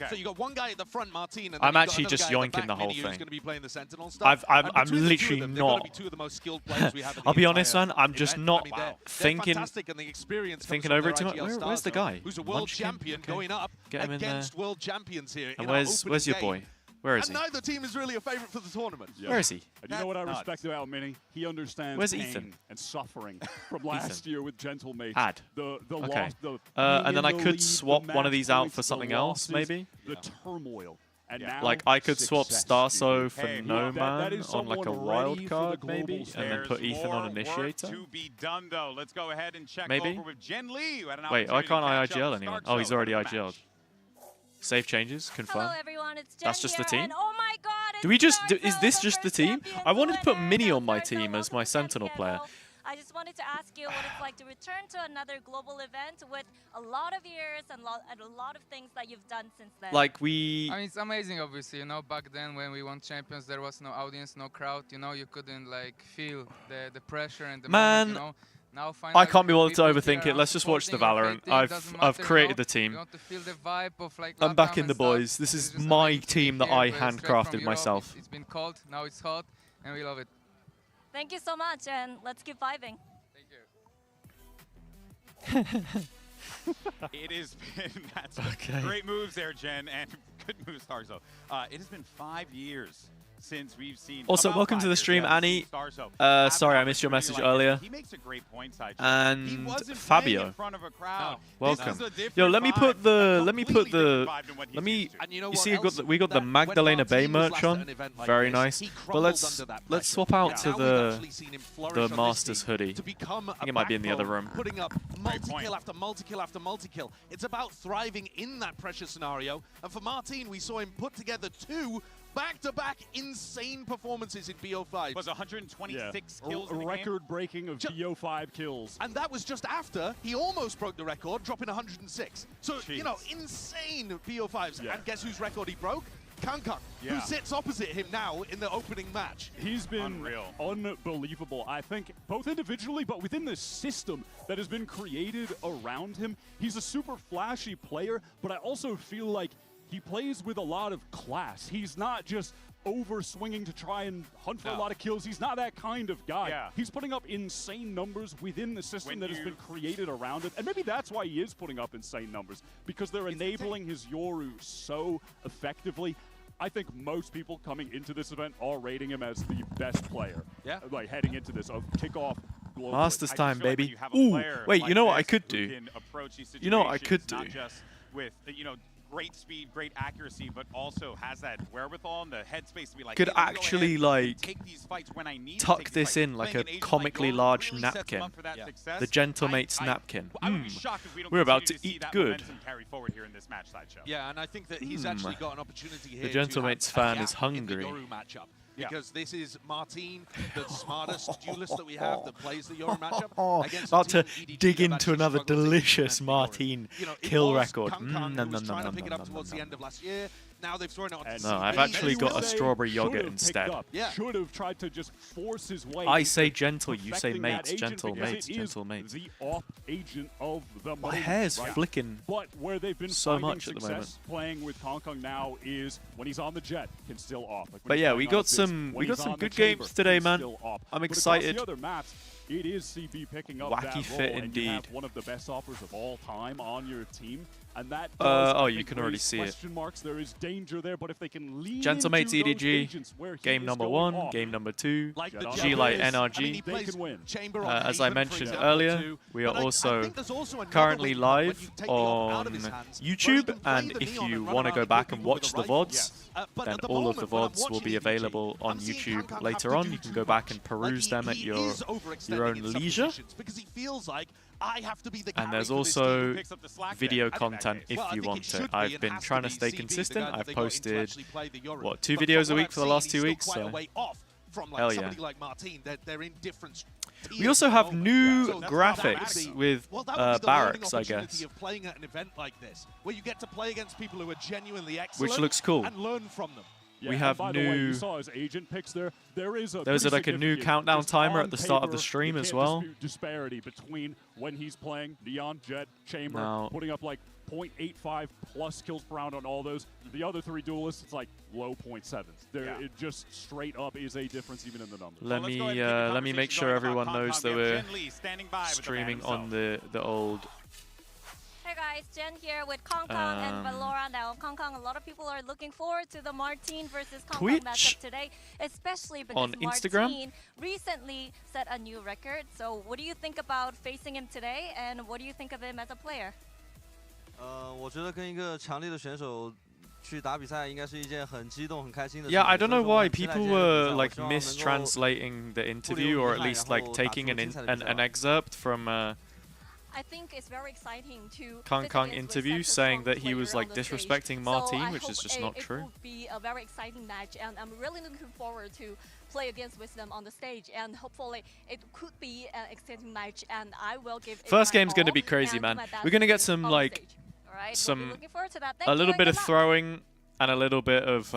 Speaker 1: So you got one guy at the front, Martin, and
Speaker 2: I'm
Speaker 1: then
Speaker 2: actually just yoinking the whole
Speaker 1: who's
Speaker 2: thing.
Speaker 1: going to be playing the Sentinel stuff.
Speaker 2: I'm
Speaker 1: between the two
Speaker 2: literally
Speaker 1: of them,
Speaker 2: not.
Speaker 1: Be two of the most skilled players we have in the
Speaker 2: I'll be honest,
Speaker 1: entire
Speaker 2: man. I'm just
Speaker 1: event.
Speaker 2: not
Speaker 1: I mean, they're
Speaker 2: thinking.
Speaker 1: fantastic, and the experience
Speaker 2: Thinking
Speaker 1: comes
Speaker 2: over
Speaker 1: from
Speaker 2: it too
Speaker 1: their
Speaker 2: much.
Speaker 1: IGL
Speaker 2: Where's the
Speaker 1: stars,
Speaker 2: guy?
Speaker 1: who's a world
Speaker 2: Munchkin?
Speaker 1: champion
Speaker 2: Okay.
Speaker 1: going up
Speaker 2: Get him in there.
Speaker 1: against world champions here.
Speaker 2: And
Speaker 1: in our
Speaker 2: where's your
Speaker 1: opening
Speaker 2: boy?
Speaker 1: game.
Speaker 2: Where is
Speaker 1: And
Speaker 2: he?
Speaker 1: neither team is really a favorite for the tournament.
Speaker 4: Yeah.
Speaker 2: Where is he?
Speaker 4: And you know what I
Speaker 3: Nuts.
Speaker 4: respect about Mini? He understands
Speaker 2: Where's
Speaker 4: pain
Speaker 2: Ethan?
Speaker 4: and suffering from last year with Gentlemates.
Speaker 2: Ad.
Speaker 4: The
Speaker 2: Okay.
Speaker 4: loss, the
Speaker 2: And then I
Speaker 4: being in the
Speaker 2: could
Speaker 4: lead,
Speaker 2: swap
Speaker 4: the
Speaker 2: one of
Speaker 4: match
Speaker 2: these out
Speaker 4: points,
Speaker 2: for
Speaker 4: the
Speaker 2: something else,
Speaker 4: losses,
Speaker 2: maybe.
Speaker 4: The turmoil. And now
Speaker 2: Like I could swap
Speaker 4: success,
Speaker 2: Starso
Speaker 4: dude.
Speaker 2: for
Speaker 3: Hey,
Speaker 2: No
Speaker 4: that
Speaker 2: Man
Speaker 4: is
Speaker 2: on like a
Speaker 4: someone
Speaker 2: wild
Speaker 4: ready for
Speaker 2: card
Speaker 4: the
Speaker 2: maybe,
Speaker 4: global
Speaker 2: and then
Speaker 3: There's
Speaker 2: put Ethan on
Speaker 3: more
Speaker 2: Initiator.
Speaker 3: work to be done, though. Let's go ahead and check
Speaker 2: Maybe.
Speaker 3: over with Jen Lee. Who had an
Speaker 2: Wait, why
Speaker 3: opportunity
Speaker 2: can't
Speaker 3: to
Speaker 2: I
Speaker 3: catch up
Speaker 2: IGL
Speaker 3: with
Speaker 2: anyone?
Speaker 3: Stark
Speaker 2: Oh, he's
Speaker 3: Show
Speaker 2: already
Speaker 3: for the
Speaker 2: IGL'd.
Speaker 3: match.
Speaker 2: Save changes, confirm.
Speaker 7: Hello everyone, it's Jen
Speaker 2: That's just the
Speaker 7: here,
Speaker 2: team?
Speaker 7: and oh my God,
Speaker 2: Do we just?
Speaker 7: it's
Speaker 2: Is
Speaker 7: Starso,
Speaker 2: this
Speaker 7: the
Speaker 2: just the
Speaker 7: first
Speaker 2: team?
Speaker 7: champion
Speaker 2: I wanted to put
Speaker 7: winner.
Speaker 2: Mini on my
Speaker 7: Starso,
Speaker 2: team as
Speaker 7: welcome
Speaker 2: my
Speaker 7: to
Speaker 2: Sentinel player.
Speaker 7: Santiago. I just wanted to ask you what it's like to return to another global event with a lot of years and a lot of things that you've done since then.
Speaker 2: Like we.
Speaker 8: I mean, it's amazing, obviously. You know, back then when we won champions, there was no audience, no crowd. You know, you couldn't like feel the pressure and the
Speaker 2: Man,
Speaker 8: moment, you know. Now
Speaker 2: I
Speaker 8: finally
Speaker 2: can't be bothered to
Speaker 8: people
Speaker 2: overthink
Speaker 8: here
Speaker 2: it.
Speaker 8: are
Speaker 2: Let's just watch the
Speaker 8: supporting your
Speaker 2: Valorant.
Speaker 8: team, doesn't
Speaker 2: I've
Speaker 8: matter,
Speaker 2: created
Speaker 8: you
Speaker 2: the
Speaker 8: know.
Speaker 2: team.
Speaker 8: You want to feel the vibe of like
Speaker 2: I'm back
Speaker 8: LATAM
Speaker 2: in the
Speaker 8: and stuff.
Speaker 2: boys. This
Speaker 8: It's
Speaker 2: is
Speaker 8: just
Speaker 2: my
Speaker 8: amazing to
Speaker 2: team
Speaker 8: be
Speaker 2: that
Speaker 8: here,
Speaker 2: I
Speaker 8: straight from
Speaker 2: handcrafted
Speaker 8: Europe.
Speaker 2: myself.
Speaker 8: It's been cold, now it's hot, and we love it.
Speaker 7: Thank you so much, and let's keep vibing.
Speaker 8: Thank you.
Speaker 3: It has been that's
Speaker 2: Okay.
Speaker 3: great moves there, Jen, and good moves, Starzo. It has been 5 years since we've seen.
Speaker 2: Also,
Speaker 3: about
Speaker 2: welcome
Speaker 3: 5
Speaker 2: to the
Speaker 3: years,
Speaker 2: stream,
Speaker 3: yeah,
Speaker 2: Annie.
Speaker 3: Starzo have
Speaker 2: Sorry,
Speaker 3: an
Speaker 2: I missed your message
Speaker 3: opportunity like
Speaker 2: earlier.
Speaker 3: this. He makes a great point, side. He
Speaker 2: And
Speaker 3: wasn't
Speaker 2: Fabio.
Speaker 3: playing in front of a crowd.
Speaker 2: Welcome.
Speaker 3: This is a different
Speaker 2: Yo, let me put
Speaker 3: vibe,
Speaker 2: the.
Speaker 3: a
Speaker 2: Let me
Speaker 3: completely
Speaker 2: put the.
Speaker 3: different vibe than what he's
Speaker 2: Let me.
Speaker 3: used to.
Speaker 1: And you know
Speaker 2: You
Speaker 1: what
Speaker 2: see,
Speaker 1: else?
Speaker 2: we got the
Speaker 1: That when
Speaker 2: Magdalena Bay
Speaker 1: Martin was
Speaker 2: merch
Speaker 1: last
Speaker 2: on.
Speaker 1: at an event like
Speaker 2: Very
Speaker 1: this,
Speaker 2: nice.
Speaker 1: he
Speaker 2: But
Speaker 1: crumbled
Speaker 2: let's
Speaker 1: under that
Speaker 2: let's
Speaker 1: pressure.
Speaker 2: swap out
Speaker 1: Now
Speaker 2: to
Speaker 1: we've
Speaker 2: the
Speaker 1: actually seen him flourish
Speaker 2: the
Speaker 1: on this
Speaker 2: Masters
Speaker 1: team
Speaker 2: hoodie.
Speaker 1: to become
Speaker 2: I think it might be in the other
Speaker 1: backbone,
Speaker 2: room.
Speaker 1: Putting up
Speaker 3: point.
Speaker 1: multi-kill after multi-kill after multi-kill. It's about thriving in that pressure scenario. And for Martin, we saw him put together 2 back-to-back insane performances in BO5.
Speaker 3: Was 126 kills
Speaker 4: A
Speaker 3: in the game.
Speaker 4: record-breaking of BO5 kills.
Speaker 1: And that was just after he almost broke the record, dropping 106. So, you know, insane BO5s.
Speaker 4: Yeah.
Speaker 1: And guess whose record he broke? Kankang,
Speaker 3: Yeah.
Speaker 1: who sits opposite him now in the opening match.
Speaker 4: He's been
Speaker 3: Unreal.
Speaker 4: unbelievable, I think, both individually, but within the system that has been created around him. He's a super flashy player, but I also feel like he plays with a lot of class. He's not just over-swinging to try and hunt for a lot of kills. He's not that kind of guy.
Speaker 3: Yeah.
Speaker 4: He's putting up insane numbers within the system
Speaker 3: When
Speaker 4: that has
Speaker 3: you-
Speaker 4: been created around it. And maybe that's why he is putting up insane numbers, because they're enabling his Yoru so effectively. I think most people coming into this event are rating him as the best player.
Speaker 1: Yeah.
Speaker 4: Like heading into this of kickoff globally.
Speaker 2: Masters
Speaker 3: I just
Speaker 2: time,
Speaker 3: feel like when
Speaker 2: baby.
Speaker 3: you have a
Speaker 2: Ooh,
Speaker 3: player
Speaker 2: wait,
Speaker 3: like
Speaker 2: you know what I
Speaker 3: this
Speaker 2: could
Speaker 3: who
Speaker 2: do?
Speaker 3: can approach these
Speaker 2: You know what I could
Speaker 3: situations,
Speaker 2: do?
Speaker 3: Not just with, you know, great speed, great accuracy, but also has that wherewithal and the headspace to be like,
Speaker 2: Could
Speaker 3: hey, let me go
Speaker 2: actually,
Speaker 3: ahead and
Speaker 2: like,
Speaker 3: take these fights when I need to
Speaker 2: tuck
Speaker 3: take these
Speaker 2: this
Speaker 3: fights.
Speaker 2: in like
Speaker 3: Playing
Speaker 2: a
Speaker 3: an agent
Speaker 2: comically
Speaker 3: yours
Speaker 2: large
Speaker 3: really sets them
Speaker 2: napkin.
Speaker 3: up for that success.
Speaker 2: The Gentlemate's napkin.
Speaker 3: I would be shocked if we don't
Speaker 2: We're about
Speaker 3: continue
Speaker 2: to
Speaker 3: see
Speaker 2: eat
Speaker 3: that
Speaker 2: good.
Speaker 3: momentum carry forward here in this match, Sideshow.
Speaker 1: Yeah, and I think that he's actually got an opportunity here.
Speaker 2: Gentlemate's
Speaker 1: to have
Speaker 2: fan
Speaker 1: a
Speaker 2: is
Speaker 1: gap in the
Speaker 2: hungry.
Speaker 1: Yoru matchup.
Speaker 3: Yeah.
Speaker 1: Because this is Martin, the smartest duelist that we have that plays the Yoru matchup. against
Speaker 2: About
Speaker 1: a
Speaker 2: to
Speaker 1: team, EDG,
Speaker 2: dig
Speaker 1: that
Speaker 2: into
Speaker 1: actually
Speaker 2: another
Speaker 1: struggled to
Speaker 2: delicious
Speaker 1: implement Yoru.
Speaker 2: Martin
Speaker 1: You know, it
Speaker 2: kill
Speaker 1: was
Speaker 2: record.
Speaker 1: Kankang
Speaker 2: Nom,
Speaker 1: who was
Speaker 2: nom,
Speaker 1: trying
Speaker 2: nom,
Speaker 1: to pick it
Speaker 2: nom,
Speaker 1: up
Speaker 2: nom,
Speaker 1: towards
Speaker 2: nom,
Speaker 1: the end
Speaker 2: nom.
Speaker 1: of last year. Now they've thrown it on
Speaker 4: And
Speaker 2: No, I've actually got a
Speaker 4: say
Speaker 2: strawberry
Speaker 4: should
Speaker 2: yogurt
Speaker 4: have
Speaker 2: instead.
Speaker 4: picked up,
Speaker 1: Yeah.
Speaker 4: Should have tried to just force his way.
Speaker 2: I
Speaker 4: into
Speaker 2: say gentle, you say
Speaker 4: perfecting that
Speaker 2: mates,
Speaker 4: agent
Speaker 2: gentle
Speaker 4: because
Speaker 2: mates,
Speaker 4: it is
Speaker 2: gentle mates.
Speaker 4: The off agent of the
Speaker 2: My
Speaker 4: moment,
Speaker 2: hair's
Speaker 4: right?
Speaker 2: flicking.
Speaker 4: But where they've been
Speaker 2: so
Speaker 4: finding
Speaker 2: much at the
Speaker 4: success playing with Hong Kong now is when he's on the jet, can still off. Like when
Speaker 2: But
Speaker 4: he's
Speaker 2: yeah,
Speaker 4: playing
Speaker 2: we
Speaker 4: on
Speaker 2: got
Speaker 4: assist,
Speaker 2: some-
Speaker 4: when
Speaker 2: we got
Speaker 4: he's
Speaker 2: some
Speaker 4: on the
Speaker 2: good games
Speaker 4: chamber,
Speaker 2: today,
Speaker 4: he's
Speaker 2: man.
Speaker 4: still off.
Speaker 2: I'm
Speaker 4: But across
Speaker 2: excited.
Speaker 4: the other maps, it is CB picking up
Speaker 2: Wacky
Speaker 4: that role,
Speaker 2: fit
Speaker 4: and you have
Speaker 2: indeed.
Speaker 4: one of the best offers of all time on your team. And that
Speaker 2: oh, you can already see it.
Speaker 4: question marks. There is danger there, but if they can lean
Speaker 2: Gentlemates
Speaker 4: into those
Speaker 2: EDG,
Speaker 4: agents where he
Speaker 2: game
Speaker 4: is
Speaker 2: number
Speaker 4: going
Speaker 2: 1,
Speaker 4: off,
Speaker 2: game number 2.
Speaker 1: Like the
Speaker 4: G
Speaker 2: G-Light
Speaker 1: Generals.
Speaker 2: NRG.
Speaker 1: I mean, he
Speaker 4: They
Speaker 1: plays
Speaker 4: can win.
Speaker 1: Chamber on
Speaker 2: As I
Speaker 1: Haven, for
Speaker 2: mentioned
Speaker 1: example,
Speaker 2: earlier,
Speaker 1: too.
Speaker 2: we are
Speaker 1: But I
Speaker 2: also
Speaker 1: think there's also another
Speaker 2: currently
Speaker 1: way when you
Speaker 2: live
Speaker 1: take the art out
Speaker 2: on
Speaker 1: of his hands, where he
Speaker 2: YouTube,
Speaker 1: can play
Speaker 2: and
Speaker 1: the
Speaker 2: if
Speaker 1: neon
Speaker 2: you
Speaker 1: and run
Speaker 2: want to
Speaker 1: around
Speaker 2: go
Speaker 1: and
Speaker 2: back
Speaker 1: kill
Speaker 2: and
Speaker 1: people with
Speaker 2: watch
Speaker 1: a
Speaker 2: the
Speaker 1: rifle.
Speaker 2: VODs,
Speaker 1: But
Speaker 2: then
Speaker 1: at the
Speaker 2: all of the
Speaker 1: moment, when I'm
Speaker 2: VODs will
Speaker 1: watching
Speaker 2: be
Speaker 1: EDG,
Speaker 2: available on
Speaker 1: I'm seeing
Speaker 2: YouTube
Speaker 1: Kankang have
Speaker 2: later
Speaker 1: to
Speaker 2: on.
Speaker 1: do
Speaker 2: You can
Speaker 1: too
Speaker 2: go back
Speaker 1: much.
Speaker 2: and peruse them at
Speaker 1: he
Speaker 2: your
Speaker 1: is overextending
Speaker 2: own
Speaker 1: in some
Speaker 2: leisure.
Speaker 1: positions because he feels like I have to be the
Speaker 2: And
Speaker 1: carry
Speaker 2: there's
Speaker 1: for this
Speaker 2: also
Speaker 1: team.
Speaker 3: Picks up the slack
Speaker 2: video
Speaker 3: there. I think that
Speaker 2: content
Speaker 3: case.
Speaker 2: if
Speaker 1: Well, I
Speaker 2: you
Speaker 1: think
Speaker 2: want
Speaker 1: it should
Speaker 2: it.
Speaker 1: be
Speaker 2: I've
Speaker 1: and
Speaker 2: been
Speaker 1: has
Speaker 2: trying to
Speaker 1: be
Speaker 2: stay
Speaker 1: CB, the
Speaker 2: consistent.
Speaker 1: guy that
Speaker 2: I've
Speaker 1: they got in to
Speaker 2: posted,
Speaker 1: actually play the Yoru.
Speaker 2: what, 2
Speaker 1: But
Speaker 2: videos
Speaker 1: from
Speaker 2: a
Speaker 1: what
Speaker 2: week
Speaker 1: I've
Speaker 2: for the
Speaker 1: seen,
Speaker 2: last
Speaker 1: he's
Speaker 2: 2
Speaker 1: still
Speaker 2: weeks,
Speaker 1: quite a
Speaker 2: so
Speaker 1: way off from like
Speaker 2: hell yeah.
Speaker 1: somebody like Martin. They're in different
Speaker 2: we
Speaker 1: tiers
Speaker 2: also
Speaker 1: at the
Speaker 2: have
Speaker 1: moment.
Speaker 2: new
Speaker 1: So that's
Speaker 2: graphics
Speaker 1: not bad.
Speaker 2: with
Speaker 1: Well, that would be the learning
Speaker 2: barracks, I
Speaker 1: opportunity
Speaker 2: guess,
Speaker 1: of playing at an event like this, where you get to play against people who are genuinely excellent
Speaker 2: which looks cool.
Speaker 1: and learn from them.
Speaker 4: Yeah,
Speaker 2: we have
Speaker 4: by the way, you
Speaker 2: new.
Speaker 4: saw his agent picks there. There is a
Speaker 2: There's like a new
Speaker 4: significant,
Speaker 2: countdown
Speaker 4: just
Speaker 2: timer
Speaker 4: on
Speaker 2: at the start of the
Speaker 4: paper,
Speaker 2: stream
Speaker 4: you
Speaker 2: as
Speaker 4: can't
Speaker 2: well.
Speaker 4: dispute disparity between when he's playing Neon, Jet, Chamber,
Speaker 2: Now-
Speaker 4: putting up like 0.85 plus kills per round on all those. The other 3 duelists, it's like low 0.7s. It just straight up is a difference even in the numbers.
Speaker 2: Let me make sure everyone knows that we're streaming on the old.
Speaker 7: Hey guys, Jen here with Kong Kong and VALORANT. Now, Kong Kong, a lot of people are looking forward to the Martine versus Kong Kong matchup today, especially because
Speaker 2: on Instagram?
Speaker 7: Martine recently set a new record. So, what do you think about facing him today, and what do you think of him as a player?
Speaker 9: 我觉得跟一个强力的选手去打比赛，应该是一件很激动、很开心的事
Speaker 2: Yeah,
Speaker 9: 情。
Speaker 2: I don't know
Speaker 9: 所以
Speaker 2: why
Speaker 9: 说我很期待
Speaker 2: people
Speaker 9: 今天的比
Speaker 2: were
Speaker 9: 赛，我
Speaker 2: like
Speaker 9: 希望能够
Speaker 2: mistranslating the interview, or at least like taking an excerpt from
Speaker 5: I think it's very exciting to
Speaker 2: Kong
Speaker 5: fit
Speaker 2: Kong
Speaker 5: against with
Speaker 2: interview,
Speaker 5: such a
Speaker 2: saying
Speaker 5: strong
Speaker 2: that he was
Speaker 5: player
Speaker 2: like
Speaker 5: on the stage.
Speaker 2: disrespecting
Speaker 5: So
Speaker 2: Martine,
Speaker 5: I
Speaker 2: which is
Speaker 5: hope
Speaker 2: just not
Speaker 5: it
Speaker 2: true.
Speaker 5: will be a very exciting match, and I'm really looking forward to play against with them on the stage, and hopefully it could be an exciting match, and I will give it
Speaker 2: First
Speaker 5: my
Speaker 2: game's gonna
Speaker 5: all
Speaker 2: be crazy,
Speaker 5: and do
Speaker 2: man.
Speaker 5: my best
Speaker 2: We're gonna
Speaker 5: to
Speaker 2: get
Speaker 5: do
Speaker 2: some
Speaker 5: on the
Speaker 2: like
Speaker 5: stage. All right, we'll be
Speaker 2: some
Speaker 5: looking forward to that. Thank
Speaker 2: a
Speaker 5: you
Speaker 2: little
Speaker 5: and
Speaker 2: bit
Speaker 5: good
Speaker 2: of
Speaker 5: luck.
Speaker 2: throwing and a little bit of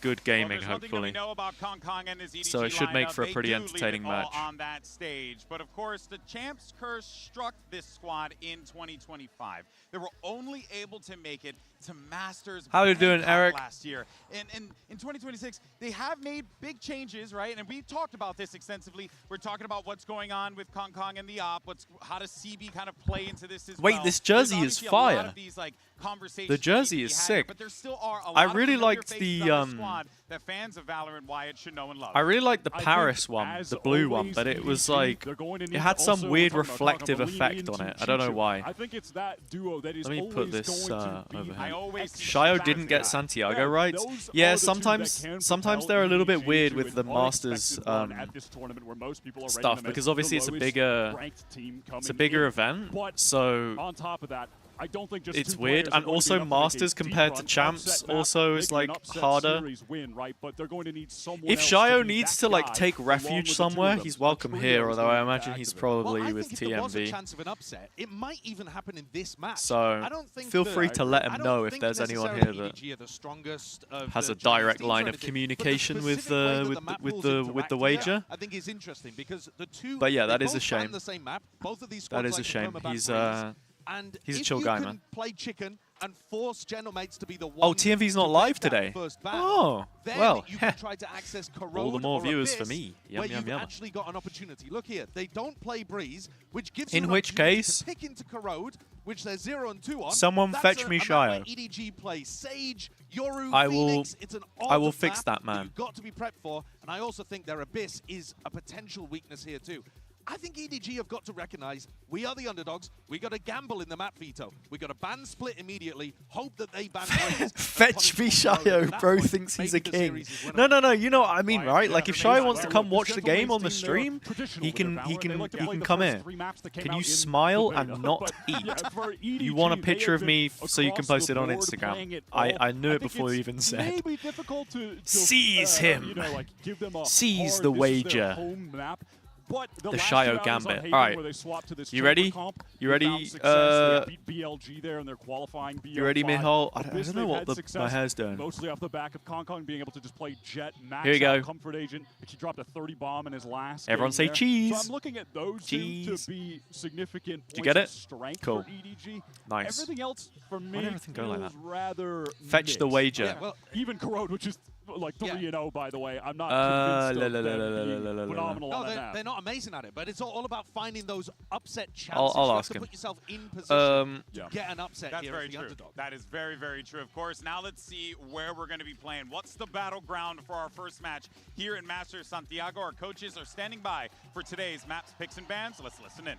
Speaker 2: good gaming,
Speaker 3: Well,
Speaker 2: hopefully.
Speaker 3: we know about Kong Kong and his EDG
Speaker 2: So it should make
Speaker 3: lineup.
Speaker 2: for a
Speaker 3: They
Speaker 2: pretty
Speaker 3: do leave
Speaker 2: entertaining
Speaker 3: it all
Speaker 2: match.
Speaker 3: on that stage. But of course, the Champs curse struck this squad in 2025. They were only able to make it to Masters.
Speaker 2: How you doing,
Speaker 3: Bangkok
Speaker 2: Eric?
Speaker 3: Last year, and in 2026, they have made big changes, right? And we talked about this extensively. We're talking about what's going on with Kong Kong and the op. How does CB kind of play into this as well?
Speaker 2: Wait, this jersey
Speaker 3: There's
Speaker 2: is
Speaker 3: obviously a lot
Speaker 2: fire.
Speaker 3: of these, like, conversations
Speaker 2: The jersey
Speaker 3: to be
Speaker 2: is
Speaker 3: had,
Speaker 2: sick.
Speaker 3: but there still are a lot
Speaker 2: I
Speaker 3: of
Speaker 2: really
Speaker 3: familiar
Speaker 2: liked
Speaker 3: faces
Speaker 2: the
Speaker 3: on this squad that fans of VALORANT Wyatt should know and love.
Speaker 2: I really liked the
Speaker 4: I think,
Speaker 2: Paris one,
Speaker 4: as
Speaker 2: the blue one,
Speaker 4: always,
Speaker 2: but it was
Speaker 4: EDG,
Speaker 2: like
Speaker 4: they're going to
Speaker 2: it
Speaker 4: need
Speaker 2: had
Speaker 4: to
Speaker 2: some
Speaker 4: also,
Speaker 2: weird
Speaker 4: we're talking about
Speaker 2: reflective
Speaker 4: lean
Speaker 2: effect on
Speaker 4: into
Speaker 2: it. I don't know
Speaker 4: Chichu.
Speaker 2: why.
Speaker 4: I think it's that duo that is
Speaker 2: Let me
Speaker 4: always
Speaker 2: put this
Speaker 4: going to be
Speaker 2: over
Speaker 3: I
Speaker 2: here.
Speaker 3: always see
Speaker 2: Shayo
Speaker 3: fans
Speaker 2: didn't get
Speaker 3: that.
Speaker 2: Santiago
Speaker 4: Yeah,
Speaker 2: right.
Speaker 4: those
Speaker 2: Yeah,
Speaker 4: are the two that
Speaker 2: sometimes
Speaker 4: can
Speaker 2: sometimes
Speaker 4: propel
Speaker 2: they're a little bit
Speaker 4: EDG
Speaker 2: weird
Speaker 4: to
Speaker 2: with
Speaker 4: an
Speaker 2: the Masters
Speaker 4: unexpected run at this tournament where most people are rating
Speaker 2: stuff
Speaker 4: them as
Speaker 2: because
Speaker 4: the
Speaker 2: obviously it's a
Speaker 4: lowest
Speaker 2: bigger
Speaker 4: ranked team
Speaker 2: it's a
Speaker 4: coming
Speaker 2: bigger
Speaker 4: in.
Speaker 2: event,
Speaker 4: But
Speaker 2: so
Speaker 4: on top of that, I don't think just
Speaker 2: it's
Speaker 4: two
Speaker 2: weird.
Speaker 4: players are
Speaker 2: And
Speaker 4: going to be
Speaker 2: also
Speaker 4: enough to make a
Speaker 2: Masters
Speaker 4: deep
Speaker 2: compared to
Speaker 4: run,
Speaker 2: Champs
Speaker 4: upset map,
Speaker 2: also is
Speaker 4: maybe an
Speaker 2: like
Speaker 4: upset
Speaker 2: harder.
Speaker 4: series win, right? But they're going to need someone
Speaker 2: If
Speaker 4: else to
Speaker 2: Shayo
Speaker 4: be
Speaker 2: needs
Speaker 4: that
Speaker 2: to like
Speaker 4: guy
Speaker 2: take
Speaker 4: along
Speaker 2: refuge
Speaker 4: with the two
Speaker 2: somewhere,
Speaker 4: of them.
Speaker 2: he's
Speaker 4: A
Speaker 2: welcome
Speaker 4: trio
Speaker 2: here,
Speaker 4: is
Speaker 2: although
Speaker 4: gonna
Speaker 2: I
Speaker 4: need to
Speaker 2: imagine he's
Speaker 4: activate.
Speaker 2: probably
Speaker 1: Well, I
Speaker 2: with
Speaker 1: think if there was a
Speaker 2: TMV.
Speaker 1: chance of an upset, it might even happen in this match.
Speaker 2: So
Speaker 1: I don't think
Speaker 2: feel
Speaker 1: that-
Speaker 2: free to let
Speaker 1: I
Speaker 2: him
Speaker 1: don't
Speaker 2: know if
Speaker 1: think
Speaker 2: there's anyone here
Speaker 1: necessarily
Speaker 2: that
Speaker 1: EDG are the strongest of
Speaker 2: has
Speaker 1: the
Speaker 2: a
Speaker 1: Chinese
Speaker 2: direct
Speaker 1: teams or
Speaker 2: line of
Speaker 1: anything, but the
Speaker 2: communication with
Speaker 1: specific way that
Speaker 2: the
Speaker 1: map
Speaker 2: with
Speaker 1: pools
Speaker 2: the
Speaker 1: interact here,
Speaker 2: wager.
Speaker 1: I think is interesting because the two.
Speaker 2: But yeah, that
Speaker 1: they
Speaker 2: is a
Speaker 1: both ban
Speaker 2: shame.
Speaker 1: The same map. Both of these
Speaker 2: That
Speaker 1: squads
Speaker 2: is a
Speaker 1: like to
Speaker 2: shame.
Speaker 1: permaban
Speaker 2: He's
Speaker 1: freeze. And
Speaker 2: he's a
Speaker 1: if
Speaker 2: chill
Speaker 1: you
Speaker 2: guy,
Speaker 1: can
Speaker 2: man.
Speaker 1: play chicken and force Genomates to be the one.
Speaker 2: Oh, TMV's not
Speaker 1: to
Speaker 2: live
Speaker 1: make that
Speaker 2: today.
Speaker 1: First ban,
Speaker 2: Oh,
Speaker 1: then
Speaker 2: well,
Speaker 1: you can try to access Corrode
Speaker 2: all the more
Speaker 1: or
Speaker 2: viewers
Speaker 1: Abyss,
Speaker 2: for me. Yum,
Speaker 1: where
Speaker 2: yum,
Speaker 1: you've
Speaker 2: yum.
Speaker 1: actually got an opportunity. Look here, they don't play Breeze, which gives you
Speaker 2: In
Speaker 1: an
Speaker 2: which
Speaker 1: opportunity
Speaker 2: case,
Speaker 1: to pick into Corrode, which they're 0 and 2 on.
Speaker 2: someone
Speaker 1: That's
Speaker 2: fetch
Speaker 1: a
Speaker 2: me
Speaker 1: map where
Speaker 2: Shayo.
Speaker 1: EDG plays Sage, Yoru,
Speaker 2: I will-
Speaker 1: Phoenix. It's an
Speaker 2: I will
Speaker 1: odd
Speaker 2: fix
Speaker 1: map
Speaker 2: that, man.
Speaker 1: You've got to be prepped for, and I also think their Abyss is a potential weakness here too. I think EDG have got to recognize we are the underdogs. We got to gamble in the map veto. We got to ban split immediately. Hope that they ban Breeze.
Speaker 2: Fetch me Shayo,
Speaker 1: At
Speaker 2: bro
Speaker 1: that point,
Speaker 2: thinks he's a
Speaker 1: maybe the
Speaker 2: king.
Speaker 1: series is winnable.
Speaker 2: No, no, no, you know what I mean,
Speaker 4: Right,
Speaker 2: right?
Speaker 4: yeah,
Speaker 2: Like if
Speaker 4: remains
Speaker 2: Shayo wants to
Speaker 4: well.
Speaker 2: come watch
Speaker 4: This
Speaker 2: the game on the
Speaker 4: gentleman's team,
Speaker 2: stream,
Speaker 4: they're traditional
Speaker 2: he
Speaker 4: with
Speaker 2: can
Speaker 4: their
Speaker 2: he
Speaker 4: Valorant. They
Speaker 2: can
Speaker 4: like to
Speaker 2: he
Speaker 4: play
Speaker 2: can
Speaker 4: the
Speaker 2: come
Speaker 4: first
Speaker 2: here.
Speaker 4: 3 maps that came
Speaker 2: Can
Speaker 4: out
Speaker 2: you
Speaker 4: in
Speaker 2: smile
Speaker 4: the
Speaker 2: and
Speaker 4: beta.
Speaker 2: not
Speaker 4: But,
Speaker 2: eat?
Speaker 4: yeah, for
Speaker 2: You
Speaker 4: EDG,
Speaker 2: want a
Speaker 4: they
Speaker 2: picture
Speaker 4: have
Speaker 2: of me
Speaker 4: been
Speaker 2: so you can
Speaker 4: across
Speaker 2: post
Speaker 4: the
Speaker 2: it on
Speaker 4: board
Speaker 2: Instagram.
Speaker 4: playing it
Speaker 2: I
Speaker 4: all.
Speaker 2: knew it
Speaker 4: think
Speaker 2: before you
Speaker 4: it's
Speaker 2: even said.
Speaker 4: maybe difficult to
Speaker 2: Seize him.
Speaker 4: You know, like give them a
Speaker 2: Seize
Speaker 4: hard,
Speaker 2: the
Speaker 4: this is their
Speaker 2: wager.
Speaker 4: home map. But
Speaker 2: The
Speaker 4: last
Speaker 2: Shayo
Speaker 4: 2 hours on
Speaker 2: Gambit.
Speaker 4: Haven,
Speaker 2: Alright.
Speaker 4: where they swapped to this
Speaker 2: You
Speaker 4: chamber
Speaker 2: ready?
Speaker 4: comp,
Speaker 2: You
Speaker 4: they
Speaker 2: ready?
Speaker 4: found success. They beat BLG there in their qualifying BL5.
Speaker 2: You ready, Michal? I
Speaker 4: Abyss,
Speaker 2: don't know
Speaker 4: they've
Speaker 2: what
Speaker 4: had
Speaker 2: my
Speaker 4: success
Speaker 2: hair's doing.
Speaker 4: Mostly off the back of Kong Kong being able to just play Jet, max
Speaker 2: Here you
Speaker 4: out
Speaker 2: go.
Speaker 4: Comfort Agent. He dropped a 30 bomb in his last
Speaker 2: Everyone
Speaker 4: game
Speaker 2: say
Speaker 4: there.
Speaker 2: cheese.
Speaker 4: So I'm looking at those
Speaker 2: Cheese.
Speaker 4: two to be significant
Speaker 2: Did you
Speaker 4: points
Speaker 2: get
Speaker 4: of
Speaker 2: it?
Speaker 4: strength
Speaker 2: Cool.
Speaker 4: for EDG.
Speaker 2: Nice.
Speaker 4: Everything else for me
Speaker 2: Why did everything go like
Speaker 4: feels
Speaker 2: that?
Speaker 4: rather
Speaker 2: Fetch the
Speaker 4: mixed.
Speaker 2: wager.
Speaker 1: Yeah, well,
Speaker 4: Even Corrode, which is like 3-0, by the way. I'm not
Speaker 2: La,
Speaker 4: convinced
Speaker 2: la,
Speaker 4: of
Speaker 2: la,
Speaker 4: them
Speaker 2: la, la,
Speaker 4: being
Speaker 2: la, la, la, la.
Speaker 4: phenomenal
Speaker 1: no,
Speaker 4: on that map.
Speaker 1: they're not amazing at it, but it's all about finding those upset chances.
Speaker 2: I'll
Speaker 1: You have
Speaker 2: ask
Speaker 1: to
Speaker 2: him.
Speaker 1: put yourself in position
Speaker 4: Yeah.
Speaker 1: to get an upset
Speaker 3: That's
Speaker 1: here
Speaker 3: very
Speaker 1: as the
Speaker 3: true.
Speaker 1: underdog.
Speaker 3: That is very, very true. Of course, now let's see where we're going to be playing. What's the battleground for our first match here in Masters Santiago? Our coaches are standing by for today's maps, picks, and bans. Let's listen in.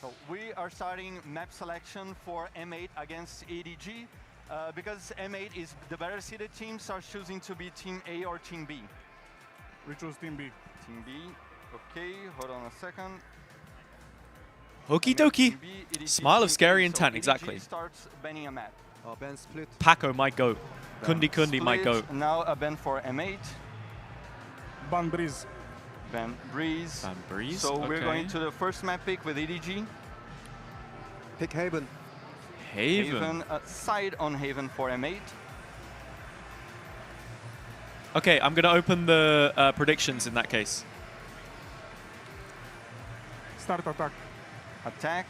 Speaker 10: So we are starting map selection for M8 against EDG. Because M8 is the better seeded teams are choosing to be Team A or Team B.
Speaker 4: We chose Team B.
Speaker 10: Team B, okay, hold on a second.
Speaker 2: Okie dokie.
Speaker 10: Team B, EDG,
Speaker 2: Smile of
Speaker 10: Team
Speaker 2: scary
Speaker 10: A.
Speaker 2: intent,
Speaker 10: So
Speaker 2: exactly.
Speaker 10: EDG starts banning a map.
Speaker 9: ban split.
Speaker 2: Paco might go. Kundi
Speaker 10: Split,
Speaker 2: might go.
Speaker 10: Now a ban for M8,
Speaker 4: Ban Breeze.
Speaker 10: ban Breeze.
Speaker 2: Van Breeze.
Speaker 10: So we're
Speaker 2: okay.
Speaker 10: going to the first map pick with EDG.
Speaker 9: Pick Haven.
Speaker 2: Haven.
Speaker 10: Haven, side on Haven for M8.
Speaker 2: Okay, I'm going to open the predictions in that case.
Speaker 10: Start attack. Attack.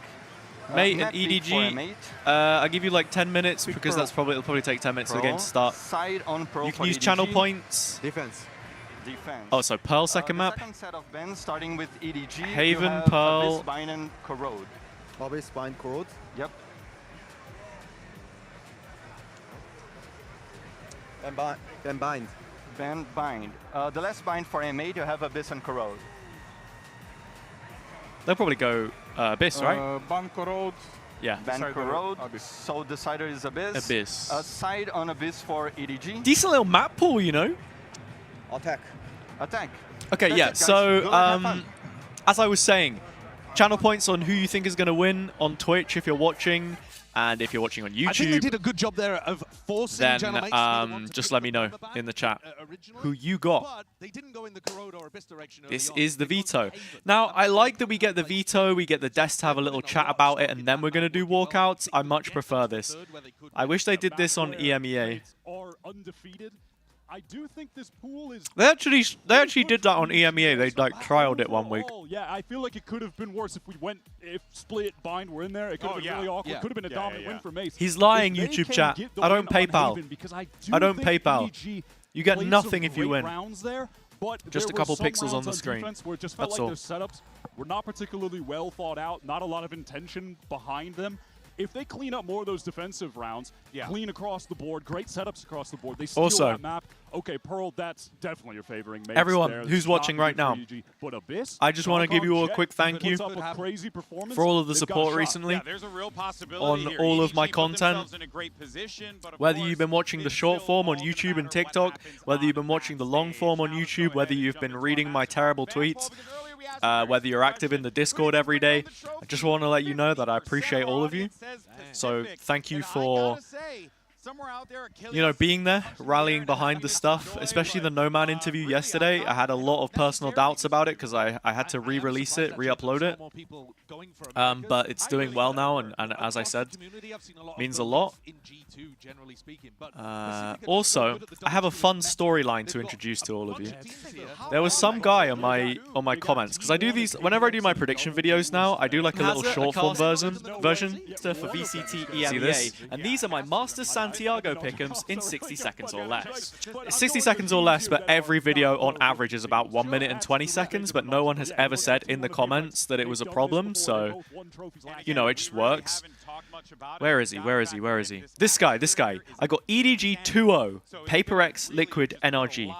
Speaker 2: Mate and EDG, I'll give you like 10 minutes because
Speaker 10: Pearl.
Speaker 2: it'll probably take 10 minutes for the
Speaker 10: Pearl.
Speaker 2: game to start.
Speaker 10: Side on Pearl
Speaker 2: You can
Speaker 10: for
Speaker 2: use
Speaker 10: EDG.
Speaker 2: channel points.
Speaker 9: Defense.
Speaker 10: Defense.
Speaker 2: Oh, so Pearl second
Speaker 10: the
Speaker 2: map.
Speaker 10: Second set of bans starting with EDG.
Speaker 2: Haven,
Speaker 10: you have
Speaker 2: Pearl.
Speaker 10: Abyss, Bind, and Corrode.
Speaker 9: Abyss, Bind, Corrode.
Speaker 10: Yep.
Speaker 9: And Bind.
Speaker 10: Ban, Bind. The last bind for M8, you have Abyss and Corrode.
Speaker 2: They'll probably go Abyss, right?
Speaker 4: Ban Corrode.
Speaker 2: Yeah.
Speaker 10: Ban,
Speaker 4: Decider,
Speaker 10: Corrode.
Speaker 4: Abyss.
Speaker 10: So Decider is Abyss.
Speaker 2: Abyss.
Speaker 10: Side on Abyss for EDG.
Speaker 2: Decent little map pool, you know?
Speaker 9: Attack.
Speaker 10: Attack.
Speaker 2: Okay,
Speaker 10: That's
Speaker 2: yeah,
Speaker 10: it, guys.
Speaker 2: so
Speaker 10: Go and have fun.
Speaker 2: as I was saying, channel points on who you think is going to win on Twitch if you're watching, and if you're watching on YouTube.
Speaker 1: I think they did a good job there of forcing
Speaker 2: then
Speaker 1: channel mates to be the ones to
Speaker 2: just
Speaker 1: pick
Speaker 2: let me
Speaker 1: the
Speaker 2: know
Speaker 1: ban
Speaker 2: in the chat
Speaker 1: originally,
Speaker 2: who you got.
Speaker 1: but they didn't go in the Corrode or Abyss direction early
Speaker 2: This
Speaker 1: on.
Speaker 2: is the
Speaker 1: They
Speaker 2: veto.
Speaker 1: went for Haven.
Speaker 2: Now,
Speaker 1: That
Speaker 2: I
Speaker 1: was
Speaker 2: like that
Speaker 1: something
Speaker 2: we get the
Speaker 1: like
Speaker 2: veto, we get the desk to have a little chat about it, and then we're going to do walkouts. I much prefer this. I wish they did this on EMEA.
Speaker 4: Are undefeated. I do think this pool is.
Speaker 2: They actually did that on EMEA. They like trialed it one week.
Speaker 4: Yeah, I feel like it could have been worse if Split, Bind were in there. It could have been really awkward.
Speaker 1: Yeah.
Speaker 4: Could have been a dominant win for Mace.
Speaker 2: He's lying,
Speaker 4: If they
Speaker 2: YouTube
Speaker 4: can
Speaker 2: chat.
Speaker 4: get the
Speaker 2: I don't
Speaker 4: win on
Speaker 2: PayPal.
Speaker 4: Haven, because I
Speaker 2: I don't
Speaker 4: think
Speaker 2: PayPal.
Speaker 4: EDG
Speaker 2: You get
Speaker 4: played
Speaker 2: nothing
Speaker 4: some
Speaker 2: if you
Speaker 4: great
Speaker 2: win.
Speaker 4: rounds there, but
Speaker 2: Just
Speaker 4: there
Speaker 2: a couple
Speaker 4: were some
Speaker 2: pixels on
Speaker 4: rounds
Speaker 2: the screen.
Speaker 4: defense where it just felt
Speaker 2: That's
Speaker 4: like
Speaker 2: all.
Speaker 4: their setups were not particularly well thought out, not a lot of intention behind them. If they clean up more of those defensive rounds, clean across the board, great setups across the board, they steal
Speaker 2: Also-
Speaker 4: that map. Okay, Pearl, that's definitely your favoring Mace
Speaker 2: Everyone
Speaker 4: there.
Speaker 2: who's
Speaker 4: It's not
Speaker 2: watching right
Speaker 4: good for
Speaker 2: now,
Speaker 4: EDG, but Abyss,
Speaker 2: I just want to give you all a
Speaker 4: Jet,
Speaker 2: quick thank you
Speaker 4: puts up a crazy performance,
Speaker 2: for all of the
Speaker 4: they've got a
Speaker 2: support
Speaker 4: shot.
Speaker 2: recently
Speaker 3: Yeah, there's a real possibility
Speaker 2: on
Speaker 3: here.
Speaker 2: all of my
Speaker 3: EDG put
Speaker 2: content.
Speaker 3: themselves in a great position, but of
Speaker 2: Whether
Speaker 3: course,
Speaker 2: you've been watching the
Speaker 3: it's
Speaker 2: short
Speaker 3: still
Speaker 2: form on
Speaker 3: all gonna
Speaker 2: YouTube and
Speaker 3: matter what
Speaker 2: TikTok,
Speaker 3: happens
Speaker 2: whether you've
Speaker 3: on
Speaker 2: been watching the
Speaker 3: that
Speaker 2: long
Speaker 3: stage.
Speaker 2: form on
Speaker 3: Now let's
Speaker 2: YouTube,
Speaker 3: go
Speaker 2: whether
Speaker 3: ahead and
Speaker 2: you've
Speaker 3: jump
Speaker 2: been
Speaker 3: into
Speaker 2: reading
Speaker 3: our
Speaker 2: my
Speaker 3: match
Speaker 2: terrible
Speaker 3: basketball,
Speaker 2: tweets,
Speaker 3: because earlier we asked a
Speaker 2: whether you're active in the Discord every day.
Speaker 3: trophy.
Speaker 2: I just want to let you know that I appreciate all of you. So thank you for, you know, being there, rallying behind the stuff, especially the No Man interview yesterday. I had a lot of personal doubts about it because I had to re-release it, re-upload it. But it's doing well now, and as I said, means a lot. Also, I have a fun storyline to introduce to all of you. There was some guy on my comments, because I do these, whenever I do my prediction videos now, I do like a little short form version.
Speaker 11: For VCT
Speaker 2: See this?
Speaker 11: EMEA, and these are my Masters Santiago pick'ems in 60 seconds or less.
Speaker 2: It's 60 seconds or less, but every video on average is about 1 minute and 20 seconds, but no one has ever said in the comments that it was a problem, so, you know, it just works. Where is he? Where is he? Where is he? This guy, this guy. I got EDG 2-0, Paper X, Liquid, NRG.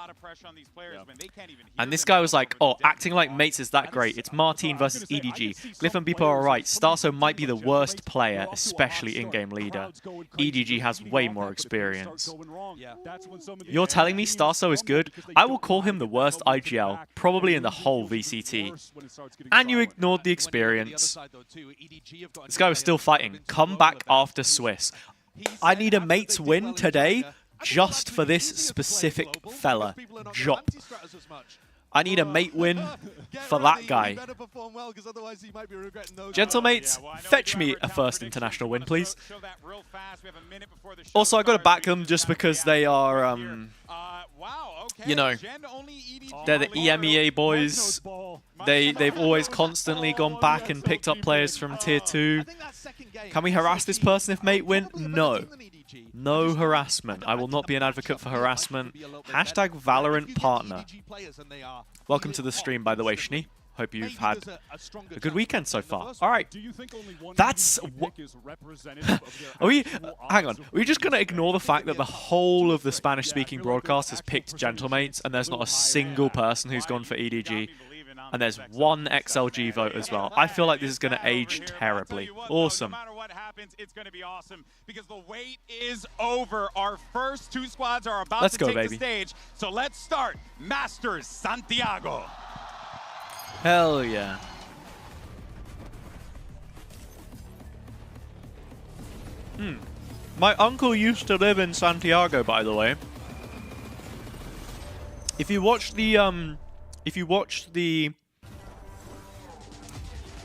Speaker 2: And this guy was like, oh, acting like mates is that great. It's Martin versus EDG. Glyph and Beepo are right. Starso might be the worst player, especially in-game leader. EDG has way more experience. You're telling me Starso is good? I will call him the worst IGL, probably in the whole VCT. And you ignored the experience. This guy was still fighting. Come back after Swiss. I need a mates win today just for this specific fella, Jop. I need a mate win for that guy. Gentlemates, fetch me a first international win, please. Also, I got to back them just because they are, you know, they're the EMEA boys. They've always constantly gone back and picked up players from Tier 2. Can we harass this person if mate win? No. No harassment. I will not be an advocate for harassment. Hashtag Valorant partner. Welcome to the stream, by the way, Shni. Hope you've had a good weekend so far. All right. That's... Are we... Hang on. Are we just going to ignore the fact that the whole of the Spanish-speaking broadcast has picked Gentlemates and there's not a single person who's gone for EDG? And there's one XLG vote as well. I feel like this is going to age terribly. Awesome.
Speaker 3: No matter what happens, it's going to be awesome because the wait is over. Our first two squads are about to take the stage. So let's start Masters Santiago.
Speaker 2: Hell yeah. My uncle used to live in Santiago, by the way. If you watch the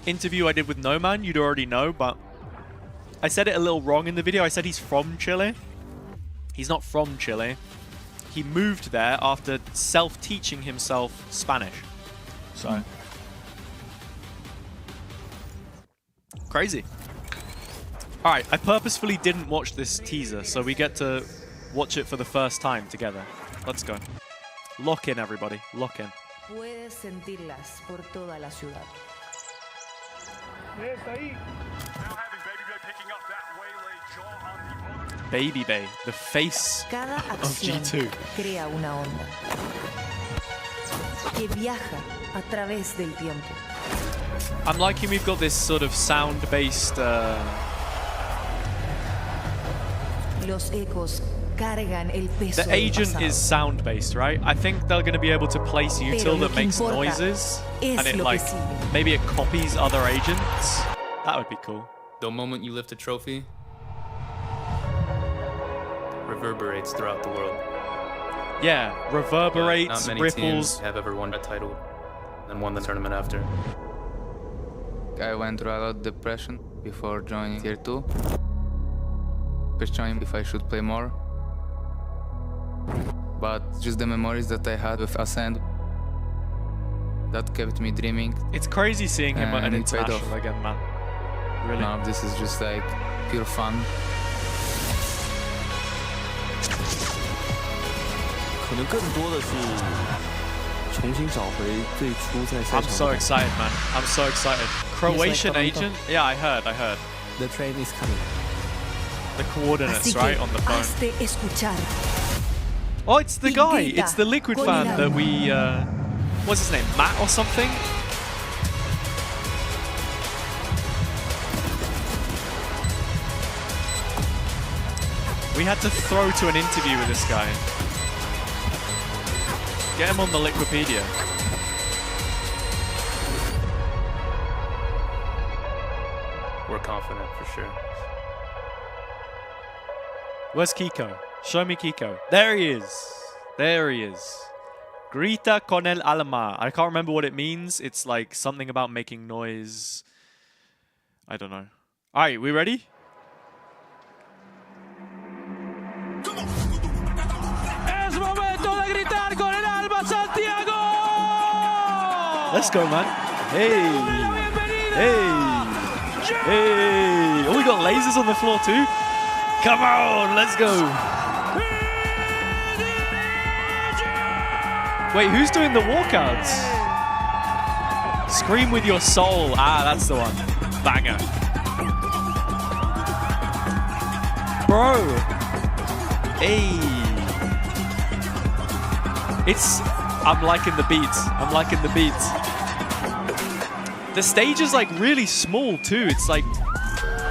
Speaker 2: interview I did with No Man, you'd already know, but I said it a little wrong in the video. I said he's from Chile. He's not from Chile. he moved there after self-teaching himself Spanish. So crazy. All right, I purposefully didn't watch this teaser, so we get to watch it for the first time together. Let's go. Lock in, everybody. Lock in.
Speaker 12: Puedes sentirlas por toda la ciudad.
Speaker 2: Baby Bay, the face
Speaker 12: Cada
Speaker 2: of
Speaker 12: acción
Speaker 2: G2.
Speaker 12: crea una onda que viaja a través del tiempo.
Speaker 2: I'm liking we've got this sort of sound-based...
Speaker 12: Los ecos cargan el peso
Speaker 2: The
Speaker 12: del
Speaker 2: agent
Speaker 12: pasado.
Speaker 2: is sound-based, right? I think they're going to be able to place util that makes noises, and it like, maybe it copies other agents. That would be cool.
Speaker 13: The moment you lift a trophy, reverberates throughout the world.
Speaker 2: Yeah, reverberates,
Speaker 13: Not many
Speaker 2: ripples.
Speaker 13: teams have ever won a title and won the tournament after.
Speaker 8: I went through a lot of depression before joining Tier 2. Questioning if I should play more. But just the memories that I had with Ascend, that kept me dreaming.
Speaker 2: It's crazy seeing him at an
Speaker 8: And it paid
Speaker 2: international
Speaker 8: off.
Speaker 2: again, man. Really.
Speaker 8: Now this is just like pure fun.
Speaker 9: 可能更多的是重新找回最初在赛
Speaker 2: I'm
Speaker 9: 场
Speaker 2: so
Speaker 9: 的
Speaker 2: excited, man. I'm so excited. Croatian agent? Yeah, I heard.
Speaker 9: The train is coming.
Speaker 2: The coordinates,
Speaker 12: Así
Speaker 2: right,
Speaker 12: que
Speaker 2: on the phone.
Speaker 12: hazte escuchar.
Speaker 2: Oh, it's the guy.
Speaker 12: Grita
Speaker 2: It's the Liquid
Speaker 12: con
Speaker 2: fan
Speaker 12: el
Speaker 2: that
Speaker 12: alma.
Speaker 2: we... what's his name? Matt or something? We had to throw to an interview with this guy. Get him on the Liquipedia.
Speaker 13: We're confident for sure.
Speaker 2: Where's Kiko? Show me Kiko. There he is. There he is. Grita con el alma. I can't remember what it means. It's like something about making noise. I don't know. All right, we ready?
Speaker 14: Es momento de gritar con el alma, Santiago.
Speaker 2: Let's go, man. Hey. Hey. Hey. Oh, we got lasers on the floor too. Come on, let's go. Wait, who's doing the walkouts? Scream with your soul. Ah, that's the one. Banger. Bro. Hey. I'm liking the beats. I'm liking the beats. The stage is like really small too. It's like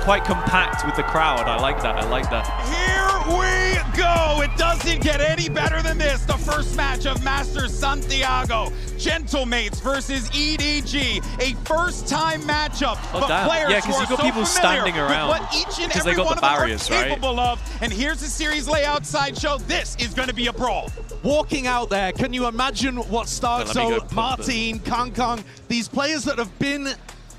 Speaker 2: quite compact with the crowd. I like that. I like that.
Speaker 3: Here we go. It doesn't get any better than this. The first match of Masters Santiago. Gentlemates versus EDG. A first-time matchup.
Speaker 2: Oh,
Speaker 3: but
Speaker 2: damn.
Speaker 3: players
Speaker 2: Yeah, 'cause
Speaker 3: who
Speaker 2: you
Speaker 3: are
Speaker 2: got
Speaker 3: so
Speaker 2: people
Speaker 3: familiar
Speaker 2: standing
Speaker 3: with
Speaker 2: around.
Speaker 3: what each and
Speaker 2: 'Cause they
Speaker 3: every
Speaker 2: got
Speaker 3: one
Speaker 2: the
Speaker 3: of them
Speaker 2: barriers,
Speaker 3: are
Speaker 2: right?
Speaker 3: capable of. And here's the series layout sideshow. This is going to be a brawl.
Speaker 1: Walking out there, can you imagine what
Speaker 2: Let me go
Speaker 1: Starkso,
Speaker 2: put
Speaker 1: Martin, Kong, these players that have been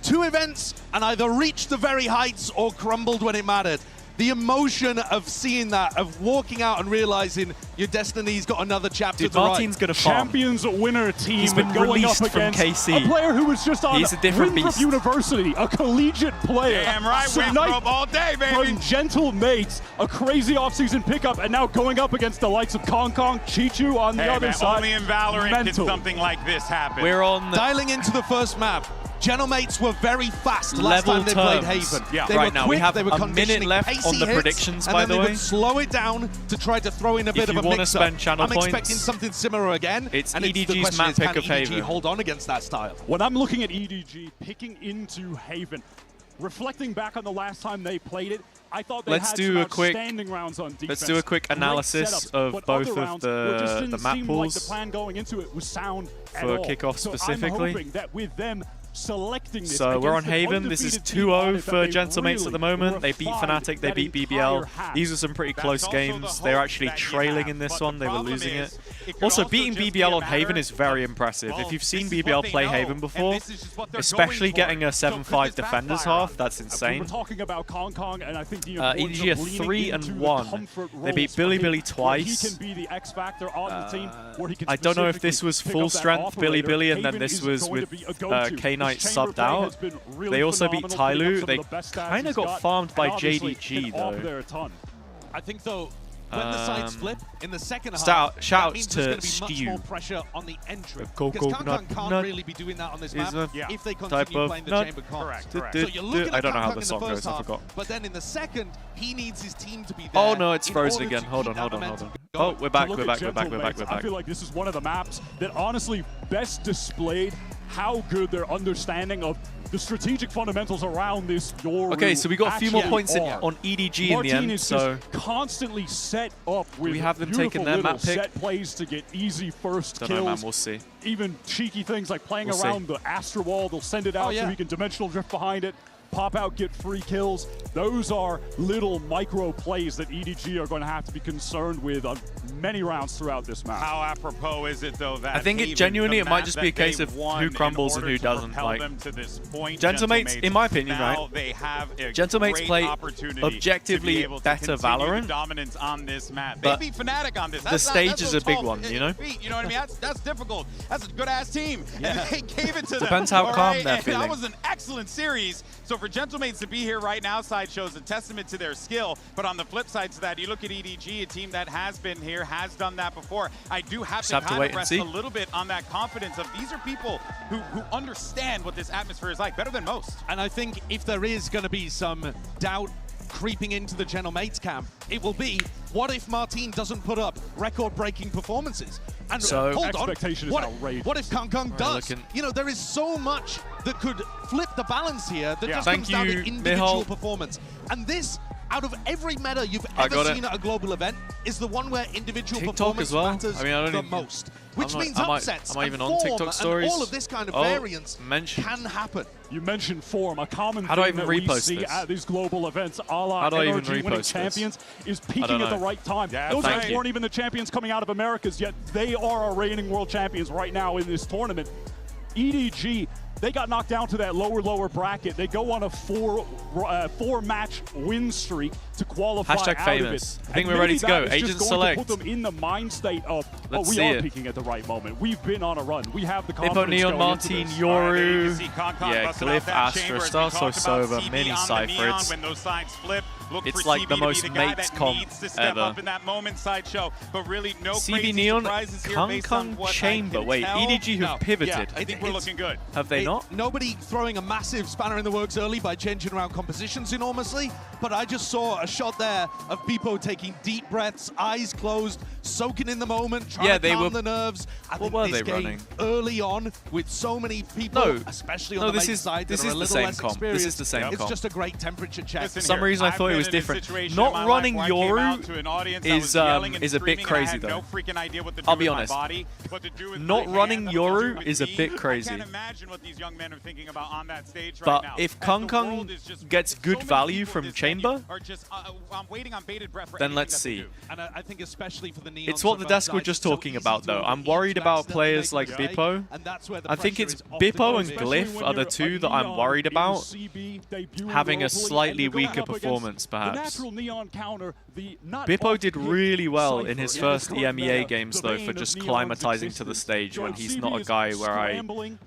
Speaker 1: to events and either reached the very heights or crumbled when it mattered. The emotion of seeing that, of walking out and realizing your destiny's got another chapter
Speaker 2: Dude,
Speaker 1: to write.
Speaker 2: Martin's gonna farm.
Speaker 4: Champions winner team.
Speaker 2: He's been
Speaker 4: going
Speaker 2: released
Speaker 4: up
Speaker 2: from
Speaker 4: against
Speaker 2: KC.
Speaker 4: a player who was just on
Speaker 2: He's a different
Speaker 4: Winthrop
Speaker 2: beast.
Speaker 4: University, a collegiate player.
Speaker 3: Damn right, Winthrop all day, baby.
Speaker 4: From Gentle Mates, a crazy offseason pickup, and now going up against the likes of Kong, Chichu on the other
Speaker 3: Man,
Speaker 4: side.
Speaker 3: only in Valorant did
Speaker 4: Mental.
Speaker 3: something like this happen.
Speaker 2: We're on
Speaker 1: Dialing into the first map. Gentlemates were very fast last
Speaker 2: level
Speaker 1: time they played
Speaker 2: terms.
Speaker 1: Haven.
Speaker 2: Yeah.
Speaker 1: They
Speaker 2: Right
Speaker 1: were
Speaker 2: now,
Speaker 1: quick,
Speaker 2: we have
Speaker 1: they were
Speaker 2: a minute
Speaker 1: conditioning
Speaker 2: left
Speaker 1: pacey
Speaker 2: on the
Speaker 1: hits,
Speaker 2: predictions,
Speaker 1: and
Speaker 2: by
Speaker 1: then
Speaker 2: the
Speaker 1: they
Speaker 2: way.
Speaker 1: would slow it down to try to throw in a bit
Speaker 2: If
Speaker 1: of
Speaker 2: you
Speaker 1: a
Speaker 2: wanna
Speaker 1: mix-up.
Speaker 2: spend channel
Speaker 1: I'm
Speaker 2: points,
Speaker 1: expecting something similar again.
Speaker 2: it's
Speaker 1: and the
Speaker 2: EDG's
Speaker 1: question
Speaker 2: map
Speaker 1: is, can
Speaker 2: pick of
Speaker 1: EDG
Speaker 2: Haven.
Speaker 1: hold on against that style?
Speaker 4: When I'm looking at EDG picking into Haven, reflecting back on the last time they played it, I thought they
Speaker 2: Let's
Speaker 4: had
Speaker 2: do
Speaker 4: some
Speaker 2: a quick-
Speaker 4: outstanding rounds on defense.
Speaker 2: let's do a quick
Speaker 4: Great
Speaker 2: analysis
Speaker 4: setups,
Speaker 2: of
Speaker 4: but
Speaker 2: both
Speaker 4: other
Speaker 2: of
Speaker 4: rounds,
Speaker 2: the-
Speaker 4: it just didn't
Speaker 2: the map
Speaker 4: seem
Speaker 2: pools
Speaker 4: like the plan going into it was sound
Speaker 2: for
Speaker 4: at all.
Speaker 2: kickoff
Speaker 4: So
Speaker 2: specifically.
Speaker 4: I'm hoping that with them selecting this.
Speaker 2: So we're on
Speaker 4: against an
Speaker 2: Haven. This is
Speaker 4: undefeated team on
Speaker 2: 2-0
Speaker 4: it that
Speaker 2: for
Speaker 4: they
Speaker 2: Gentlemates
Speaker 4: really
Speaker 2: at the moment. They beat
Speaker 4: refined
Speaker 2: Fnatic, they
Speaker 4: that
Speaker 2: beat
Speaker 4: entire
Speaker 2: BBL.
Speaker 4: half.
Speaker 2: These are some pretty close games. They're actually trailing in this one. They were losing it. Also, beating BBL on Haven is very impressive. If you've seen BBL play Haven before, especially getting a 7-5 defenders half, that's insane.
Speaker 4: We're talking about Kong, and I think the
Speaker 2: EDG are 3-1. They beat Billy twice.
Speaker 4: He can be the X factor on the team where he can
Speaker 2: I don't know if this was full strength Billy and then this was with K-Knight subbed out. They also beat Tyloo. They kind of got farmed by JDG though.
Speaker 1: I think though, when the sides flip in the second half,
Speaker 2: shout
Speaker 1: that means
Speaker 2: outs
Speaker 1: there's going
Speaker 2: to
Speaker 1: to be
Speaker 2: Stew.
Speaker 1: much more pressure on the entry.
Speaker 2: Because
Speaker 1: can't really be doing that on this map if they continue playing the chamber comps. So you're looking at
Speaker 2: I don't know how
Speaker 1: Kankan
Speaker 2: the
Speaker 1: in
Speaker 2: song
Speaker 1: the
Speaker 2: goes,
Speaker 1: first
Speaker 2: I
Speaker 1: half,
Speaker 2: forgot.
Speaker 1: but then in the second, he needs his team to be there.
Speaker 2: Oh no, it's frozen
Speaker 1: in order
Speaker 2: again.
Speaker 1: to
Speaker 2: Hold
Speaker 1: keep
Speaker 2: on.
Speaker 1: that momentum going.
Speaker 2: Oh, we're back.
Speaker 4: I feel like this is one of the maps that honestly best displayed how good their understanding of the strategic fundamentals around this Yoru.
Speaker 2: Okay, so we got a few more points
Speaker 4: are.
Speaker 2: on EDG in the end.
Speaker 4: Is
Speaker 2: so
Speaker 4: just constantly set up with
Speaker 2: we have them taking their map pick.
Speaker 4: set plays to get easy first
Speaker 2: Don't
Speaker 4: kills.
Speaker 2: know, man, we'll see.
Speaker 4: Even cheeky things like playing around the Astra Wall. They'll send it out so he can dimensional drift behind it. Pop out, get free kills. Those are little micro plays that EDG are going to have to be concerned with on many rounds throughout this map.
Speaker 3: How apropos is it though that
Speaker 2: I think it genuinely it might just be a case of who crumbles and who doesn't. Like Gentlemates, in my opinion, right? Gentlemates play objectively better Valorant,
Speaker 3: dominance on this map.
Speaker 2: but
Speaker 3: they beat Fnatic on this.
Speaker 2: the stage is a big one, you know.
Speaker 3: You know what I mean? That's difficult. That's a good ass team, and they gave it to them.
Speaker 2: Depends how calm they're
Speaker 3: and
Speaker 2: feeling.
Speaker 3: That was an excellent series. So for Gentlemates to be here right now, Sideshow's a testament to their skill. But on the flip side to that, you look at EDG, a team that has been here, has done that before. I do have to kind of rest a little bit on that confidence of these are people who understand what this atmosphere is like better than most.
Speaker 1: And I think if there is going to be some doubt creeping into the Gentlemates camp, it will be, what if Martin doesn't put up record-breaking performances? And
Speaker 2: so
Speaker 1: hold on,
Speaker 4: expectation is outrageous.
Speaker 1: What if Kong does? You know, there is so much that could flip the balance here that just comes down to individual performance. And this, out of every meta you've ever seen at a global event, is the one where individual performance matters the most. Which means upsets and form and all of this kind of variance can happen.
Speaker 4: You mentioned form, a common
Speaker 2: How do I
Speaker 4: thing
Speaker 2: even
Speaker 4: that we
Speaker 2: repost
Speaker 4: see
Speaker 2: this?
Speaker 4: at these global events, a la NRG winning champions, is peaking at the right time. Those guys weren't even the champions coming out of Americas, yet they are our reigning world champions right now in this tournament. EDG, they got knocked down to that lower bracket. They go on a four-match win streak to qualify out
Speaker 2: #famous.
Speaker 4: of it.
Speaker 2: I think we're ready to go. Agent select.
Speaker 4: Put them in the mind state of, we are peaking at the right moment. We've been on a run. We have the confidence.
Speaker 2: Neon, Martin, Yoru, Glyph, Astra, Star Sova, Mini Cypher. It's like the most mates comp ever.
Speaker 3: In that moment, Sideshow, but really no
Speaker 2: CB Neon, Kong Chamber. Wait, EDG have pivoted.
Speaker 3: I think we're looking good.
Speaker 2: Have they not?
Speaker 1: Nobody throwing a massive spanner in the works early by changing around compositions enormously, but I just saw a shot there of Beepo taking deep breaths, eyes closed, soaking in the moment, trying to calm the nerves. I think this game early on with so many people, especially on the main side, that are a little less experienced.
Speaker 2: This is the same comp.
Speaker 1: It's just a great temperature check.
Speaker 2: For some reason, I thought it was different. Not running Yoru is a bit crazy, though. I'll be honest. Not running Yoru is a bit crazy. But if Kong gets good value from Chamber, then let's see.
Speaker 1: And I think especially for the Neons,
Speaker 2: it's what the desk were just talking about, though. I'm worried about players like Bippo. I think it's Bippo and Glyph are the two that I'm worried about having a slightly weaker performance, perhaps. Bippo did really well in his first EMEA games, though, for just climatizing to the stage when he's not a guy where I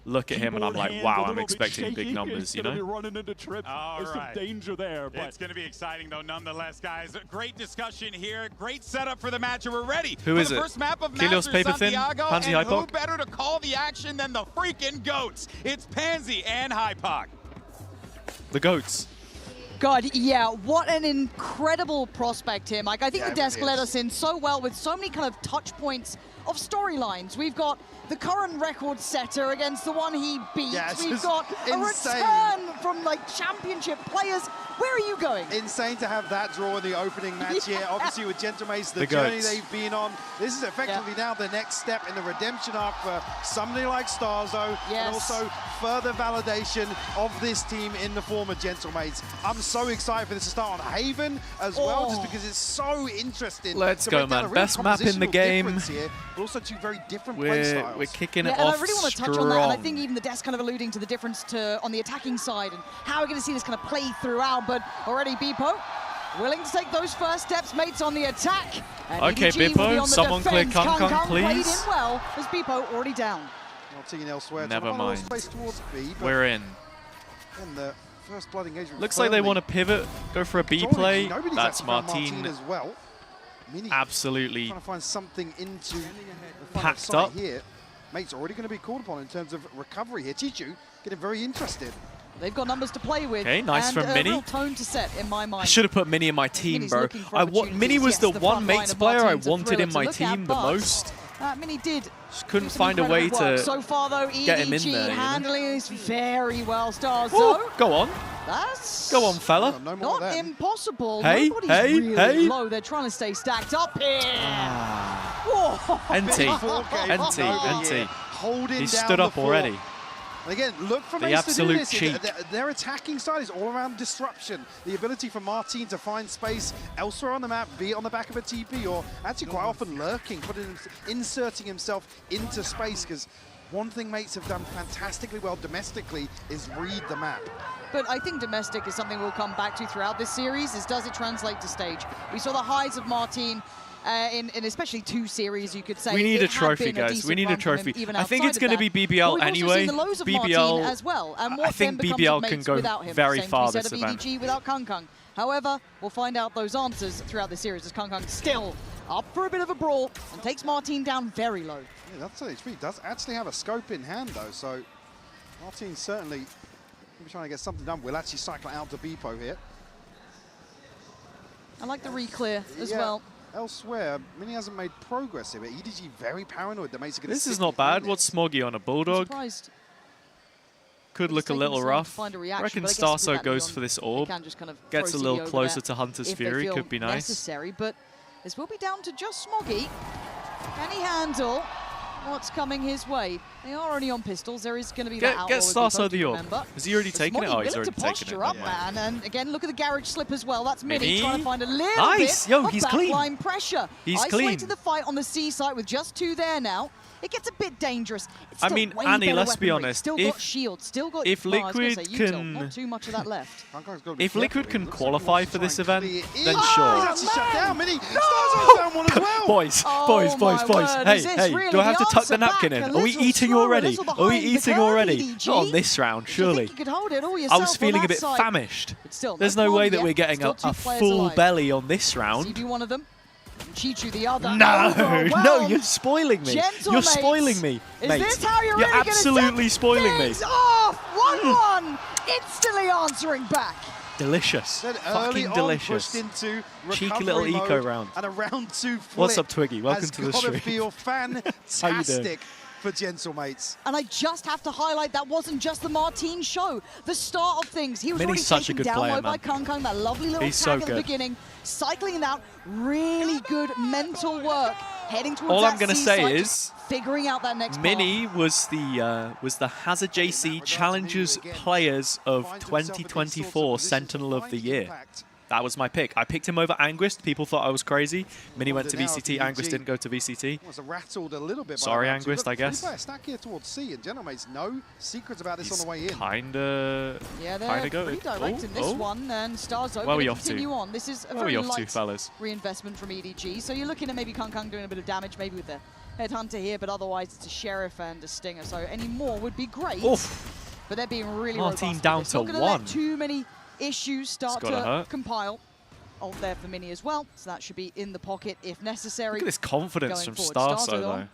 Speaker 2: look at him and I'm like, wow, I'm expecting big numbers, you know?
Speaker 4: There's some danger there.
Speaker 3: It's going to be exciting, though, nonetheless, guys. Great discussion here. Great setup for the match, and we're ready
Speaker 2: for
Speaker 3: the first map of Masters Santiago. And who better to call the action than the freaking GOATs? It's Pansy and Hypoc.
Speaker 2: The GOATs.
Speaker 15: God, yeah, what an incredible prospect here, Mike. I think the desk led us in so well with so many kind of touch points of storylines. We've got the current record setter against the one he beat.
Speaker 16: Yes,
Speaker 15: we've got a return from like championship players. Where are you going?
Speaker 16: Insane to have that draw in the opening match here. Obviously with Gentlemates, the journey they've been on. This is effectively now the next step in the redemption arc for somebody like Starzo, and also further validation of this team in the form of Gentlemates. I'm so excited for this to start on Haven as well, just because it's so interesting.
Speaker 2: Let's go, man. Best map in the game.
Speaker 16: Here, but also two very different play styles.
Speaker 2: We're kicking it off
Speaker 15: and I really want to touch on that, and I
Speaker 2: strong.
Speaker 15: think even the desk kind of alluding to the difference on the attacking side and how we're going to see this kind of play throughout, but already Beepo willing to take those first steps, mates on the attack. And
Speaker 2: Okay,
Speaker 15: EDG will be
Speaker 2: Beepo,
Speaker 15: on the
Speaker 2: someone clear
Speaker 15: defense.
Speaker 2: Kung,
Speaker 15: played in
Speaker 2: please.
Speaker 15: well as Beepo already down.
Speaker 16: Not taking elsewhere.
Speaker 2: Never mind.
Speaker 16: Space towards B, but
Speaker 2: We're in.
Speaker 16: and the first blood engagement
Speaker 2: Looks like they want to pivot, go for a B play.
Speaker 16: Nobody's
Speaker 2: That's
Speaker 16: actually found
Speaker 2: Martin
Speaker 16: as well. Mini
Speaker 2: absolutely
Speaker 16: trying to find something into the
Speaker 2: packed
Speaker 16: site
Speaker 2: up.
Speaker 16: here. Mate's already going to be called upon in terms of recovery here. Chichu getting very interested.
Speaker 15: They've got numbers to play with.
Speaker 2: Okay, nice
Speaker 15: and
Speaker 2: from Mini.
Speaker 15: A real tone to set in my mind.
Speaker 2: I should have put Mini in my team,
Speaker 15: Mini's
Speaker 2: bro.
Speaker 15: looking for
Speaker 2: Mini was
Speaker 15: opportunities.
Speaker 2: the
Speaker 15: Yes,
Speaker 2: one
Speaker 15: front line
Speaker 2: mates
Speaker 15: of
Speaker 2: player I
Speaker 15: Martin's a
Speaker 2: wanted
Speaker 15: thriller
Speaker 2: in
Speaker 15: to
Speaker 2: my
Speaker 15: look at,
Speaker 2: team the
Speaker 15: but
Speaker 2: most.
Speaker 15: Mini did.
Speaker 2: Just couldn't
Speaker 15: do some
Speaker 2: find a way
Speaker 15: incredible work.
Speaker 2: to
Speaker 15: So far, though,
Speaker 2: get him in
Speaker 15: EDG
Speaker 2: there. You know?
Speaker 15: handling this very well. Stars,
Speaker 2: Ooh, go on.
Speaker 15: That's
Speaker 2: Go on, fella.
Speaker 15: not impossible.
Speaker 2: Hey,
Speaker 15: Nobody's
Speaker 2: hey,
Speaker 15: really
Speaker 2: hey.
Speaker 15: low. They're trying to stay stacked up here.
Speaker 2: NT.
Speaker 16: Holding
Speaker 2: He
Speaker 16: down
Speaker 2: stood
Speaker 16: the
Speaker 2: up
Speaker 16: fort.
Speaker 2: already.
Speaker 16: And again, look for
Speaker 2: The
Speaker 16: Mace to do
Speaker 2: absolute
Speaker 16: this.
Speaker 2: cheek.
Speaker 16: Their attacking side is all around disruption. The ability for Martin to find space elsewhere on the map, be it on the back of a TP or actually quite often lurking, inserting himself into space, because one thing mates have done fantastically well domestically is read the map.
Speaker 15: But I think domestic is something we'll come back to throughout this series, is does it translate to stage? We saw the highs of Martin in especially 2 series, you could say.
Speaker 2: We need
Speaker 15: It
Speaker 2: a trophy,
Speaker 15: had been
Speaker 2: guys. We need a
Speaker 15: decent run from
Speaker 2: trophy.
Speaker 15: him, even
Speaker 2: I think
Speaker 15: outside
Speaker 2: it's
Speaker 15: of
Speaker 2: going to
Speaker 15: that.
Speaker 2: be
Speaker 15: But
Speaker 2: BBL
Speaker 15: we've also
Speaker 2: anyway.
Speaker 15: seen the lows of Martin
Speaker 2: BBL,
Speaker 15: as well, and
Speaker 2: I
Speaker 15: what
Speaker 2: think
Speaker 15: then becomes
Speaker 2: BBL
Speaker 15: of
Speaker 2: can
Speaker 15: mates
Speaker 2: go
Speaker 15: without him.
Speaker 2: very
Speaker 15: Same
Speaker 2: far
Speaker 15: to be said
Speaker 2: this
Speaker 15: of
Speaker 2: event.
Speaker 15: EDG without Kung. However, we'll find out those answers throughout the series as Kung still up for a bit of a brawl and takes Martin down very low.
Speaker 16: Yeah, that's HP. Does actually have a scope in hand though, so Martin certainly be trying to get something done. We'll actually cycle out to Beepo here.
Speaker 15: I like the re-clear as well.
Speaker 16: Elsewhere, Mini hasn't made progress here, but EDG very paranoid that makes it.
Speaker 2: This is not bad. What's Smoggy on a Bulldog?
Speaker 15: Surprised.
Speaker 2: Could look a little rough. I reckon Starso goes for this orb. Gets a little closer to Hunter's Fury. Could be nice.
Speaker 15: Necessary, but this will be down to just Smoggy. Can he handle what's coming his way? They are only on pistols. There is going to be that outlaw.
Speaker 2: Get Starso the orb. Has he already taken it? Oh, he's already taken it.
Speaker 15: Up, man. And again, look at the garage slip as well. That's Mini trying to find a little
Speaker 2: nice.
Speaker 15: bit
Speaker 2: Yo,
Speaker 15: of
Speaker 2: he's clean.
Speaker 15: backline pressure.
Speaker 2: He's
Speaker 15: Isolated
Speaker 2: clean.
Speaker 15: the fight on the C site with just 2 there now. It gets a bit dangerous. It's
Speaker 2: I
Speaker 15: still
Speaker 2: mean,
Speaker 15: way
Speaker 2: Annie,
Speaker 15: better
Speaker 2: let's be
Speaker 15: weaponry.
Speaker 2: honest.
Speaker 15: Still got shield, still got.
Speaker 2: If
Speaker 15: well, I was gonna
Speaker 2: Liquid
Speaker 15: say util,
Speaker 2: can,
Speaker 15: not too much of that left.
Speaker 2: if Liquid can qualify for this event, then
Speaker 16: He's
Speaker 2: sure.
Speaker 16: actually shut down. Mini Starzo's down one as well.
Speaker 2: Boys. Hey, do I have to tuck the napkin in? Are we eating already? Are we eating already? Not on this round, surely. I was feeling a bit famished. There's no way that we're getting a full belly on this round.
Speaker 15: CB one of them. Chichu the other.
Speaker 2: No, you're spoiling me. You're spoiling me, mate.
Speaker 15: Is this how you're
Speaker 2: You're
Speaker 15: really
Speaker 2: absolutely spoiling me.
Speaker 15: Off 1-1, instantly answering back.
Speaker 2: Delicious. Fucking delicious.
Speaker 16: Into
Speaker 2: cheeky little eco round.
Speaker 16: And a round 2 flip.
Speaker 2: What's up, Twiggy? Welcome to the stream.
Speaker 16: Has got to feel fantastic for Gentlemates.
Speaker 15: And I just have to highlight that wasn't just the Martin show. The start of things, he was
Speaker 2: Mini's
Speaker 15: already
Speaker 2: such a
Speaker 15: taken
Speaker 2: good
Speaker 15: down
Speaker 2: player,
Speaker 15: low by
Speaker 2: man.
Speaker 15: Kung, that lovely little
Speaker 2: He's
Speaker 15: tag
Speaker 2: so
Speaker 15: at the
Speaker 2: good.
Speaker 15: beginning, cycling out, really good mental work, heading towards
Speaker 2: All
Speaker 15: that
Speaker 2: I'm going to
Speaker 15: C
Speaker 2: say
Speaker 15: site,
Speaker 2: is
Speaker 15: figuring out that next
Speaker 2: Mini was the HazzaJC Challengers Players of 2024 Sentinel of the Year. That was my pick. I picked him over Anguist. People thought I was crazy. Mini went to VCT. Anguist didn't go to VCT.
Speaker 16: Was rattled a little bit.
Speaker 2: Sorry,
Speaker 16: by
Speaker 2: Anguist, I guess.
Speaker 16: A stack here towards C, and Gentlemates, no secrets about this on the way in.
Speaker 2: Kinda
Speaker 15: they're pretty direct in this one, and Starzo
Speaker 2: Where are we
Speaker 15: going
Speaker 2: off
Speaker 15: to continue
Speaker 2: to?
Speaker 15: on. This is a
Speaker 2: Where are we
Speaker 15: very
Speaker 2: off to,
Speaker 15: light
Speaker 2: fellas?
Speaker 15: reinvestment from EDG. So you're looking at maybe Kung doing a bit of damage, maybe with the Headhunter here, but otherwise it's a Sheriff and a Stinger. So any more would be great.
Speaker 2: Oof.
Speaker 15: But they're being really
Speaker 2: Martin
Speaker 15: robust.
Speaker 2: down
Speaker 15: It's
Speaker 2: to
Speaker 15: not gonna
Speaker 2: 1.
Speaker 15: let too many issues start
Speaker 2: It's gotta
Speaker 15: to
Speaker 2: hurt.
Speaker 15: compile. Ult there for Mini as well, so that should be in the pocket if necessary.
Speaker 2: Look at this confidence
Speaker 15: Going
Speaker 2: from
Speaker 15: forward.
Speaker 2: Starso, though.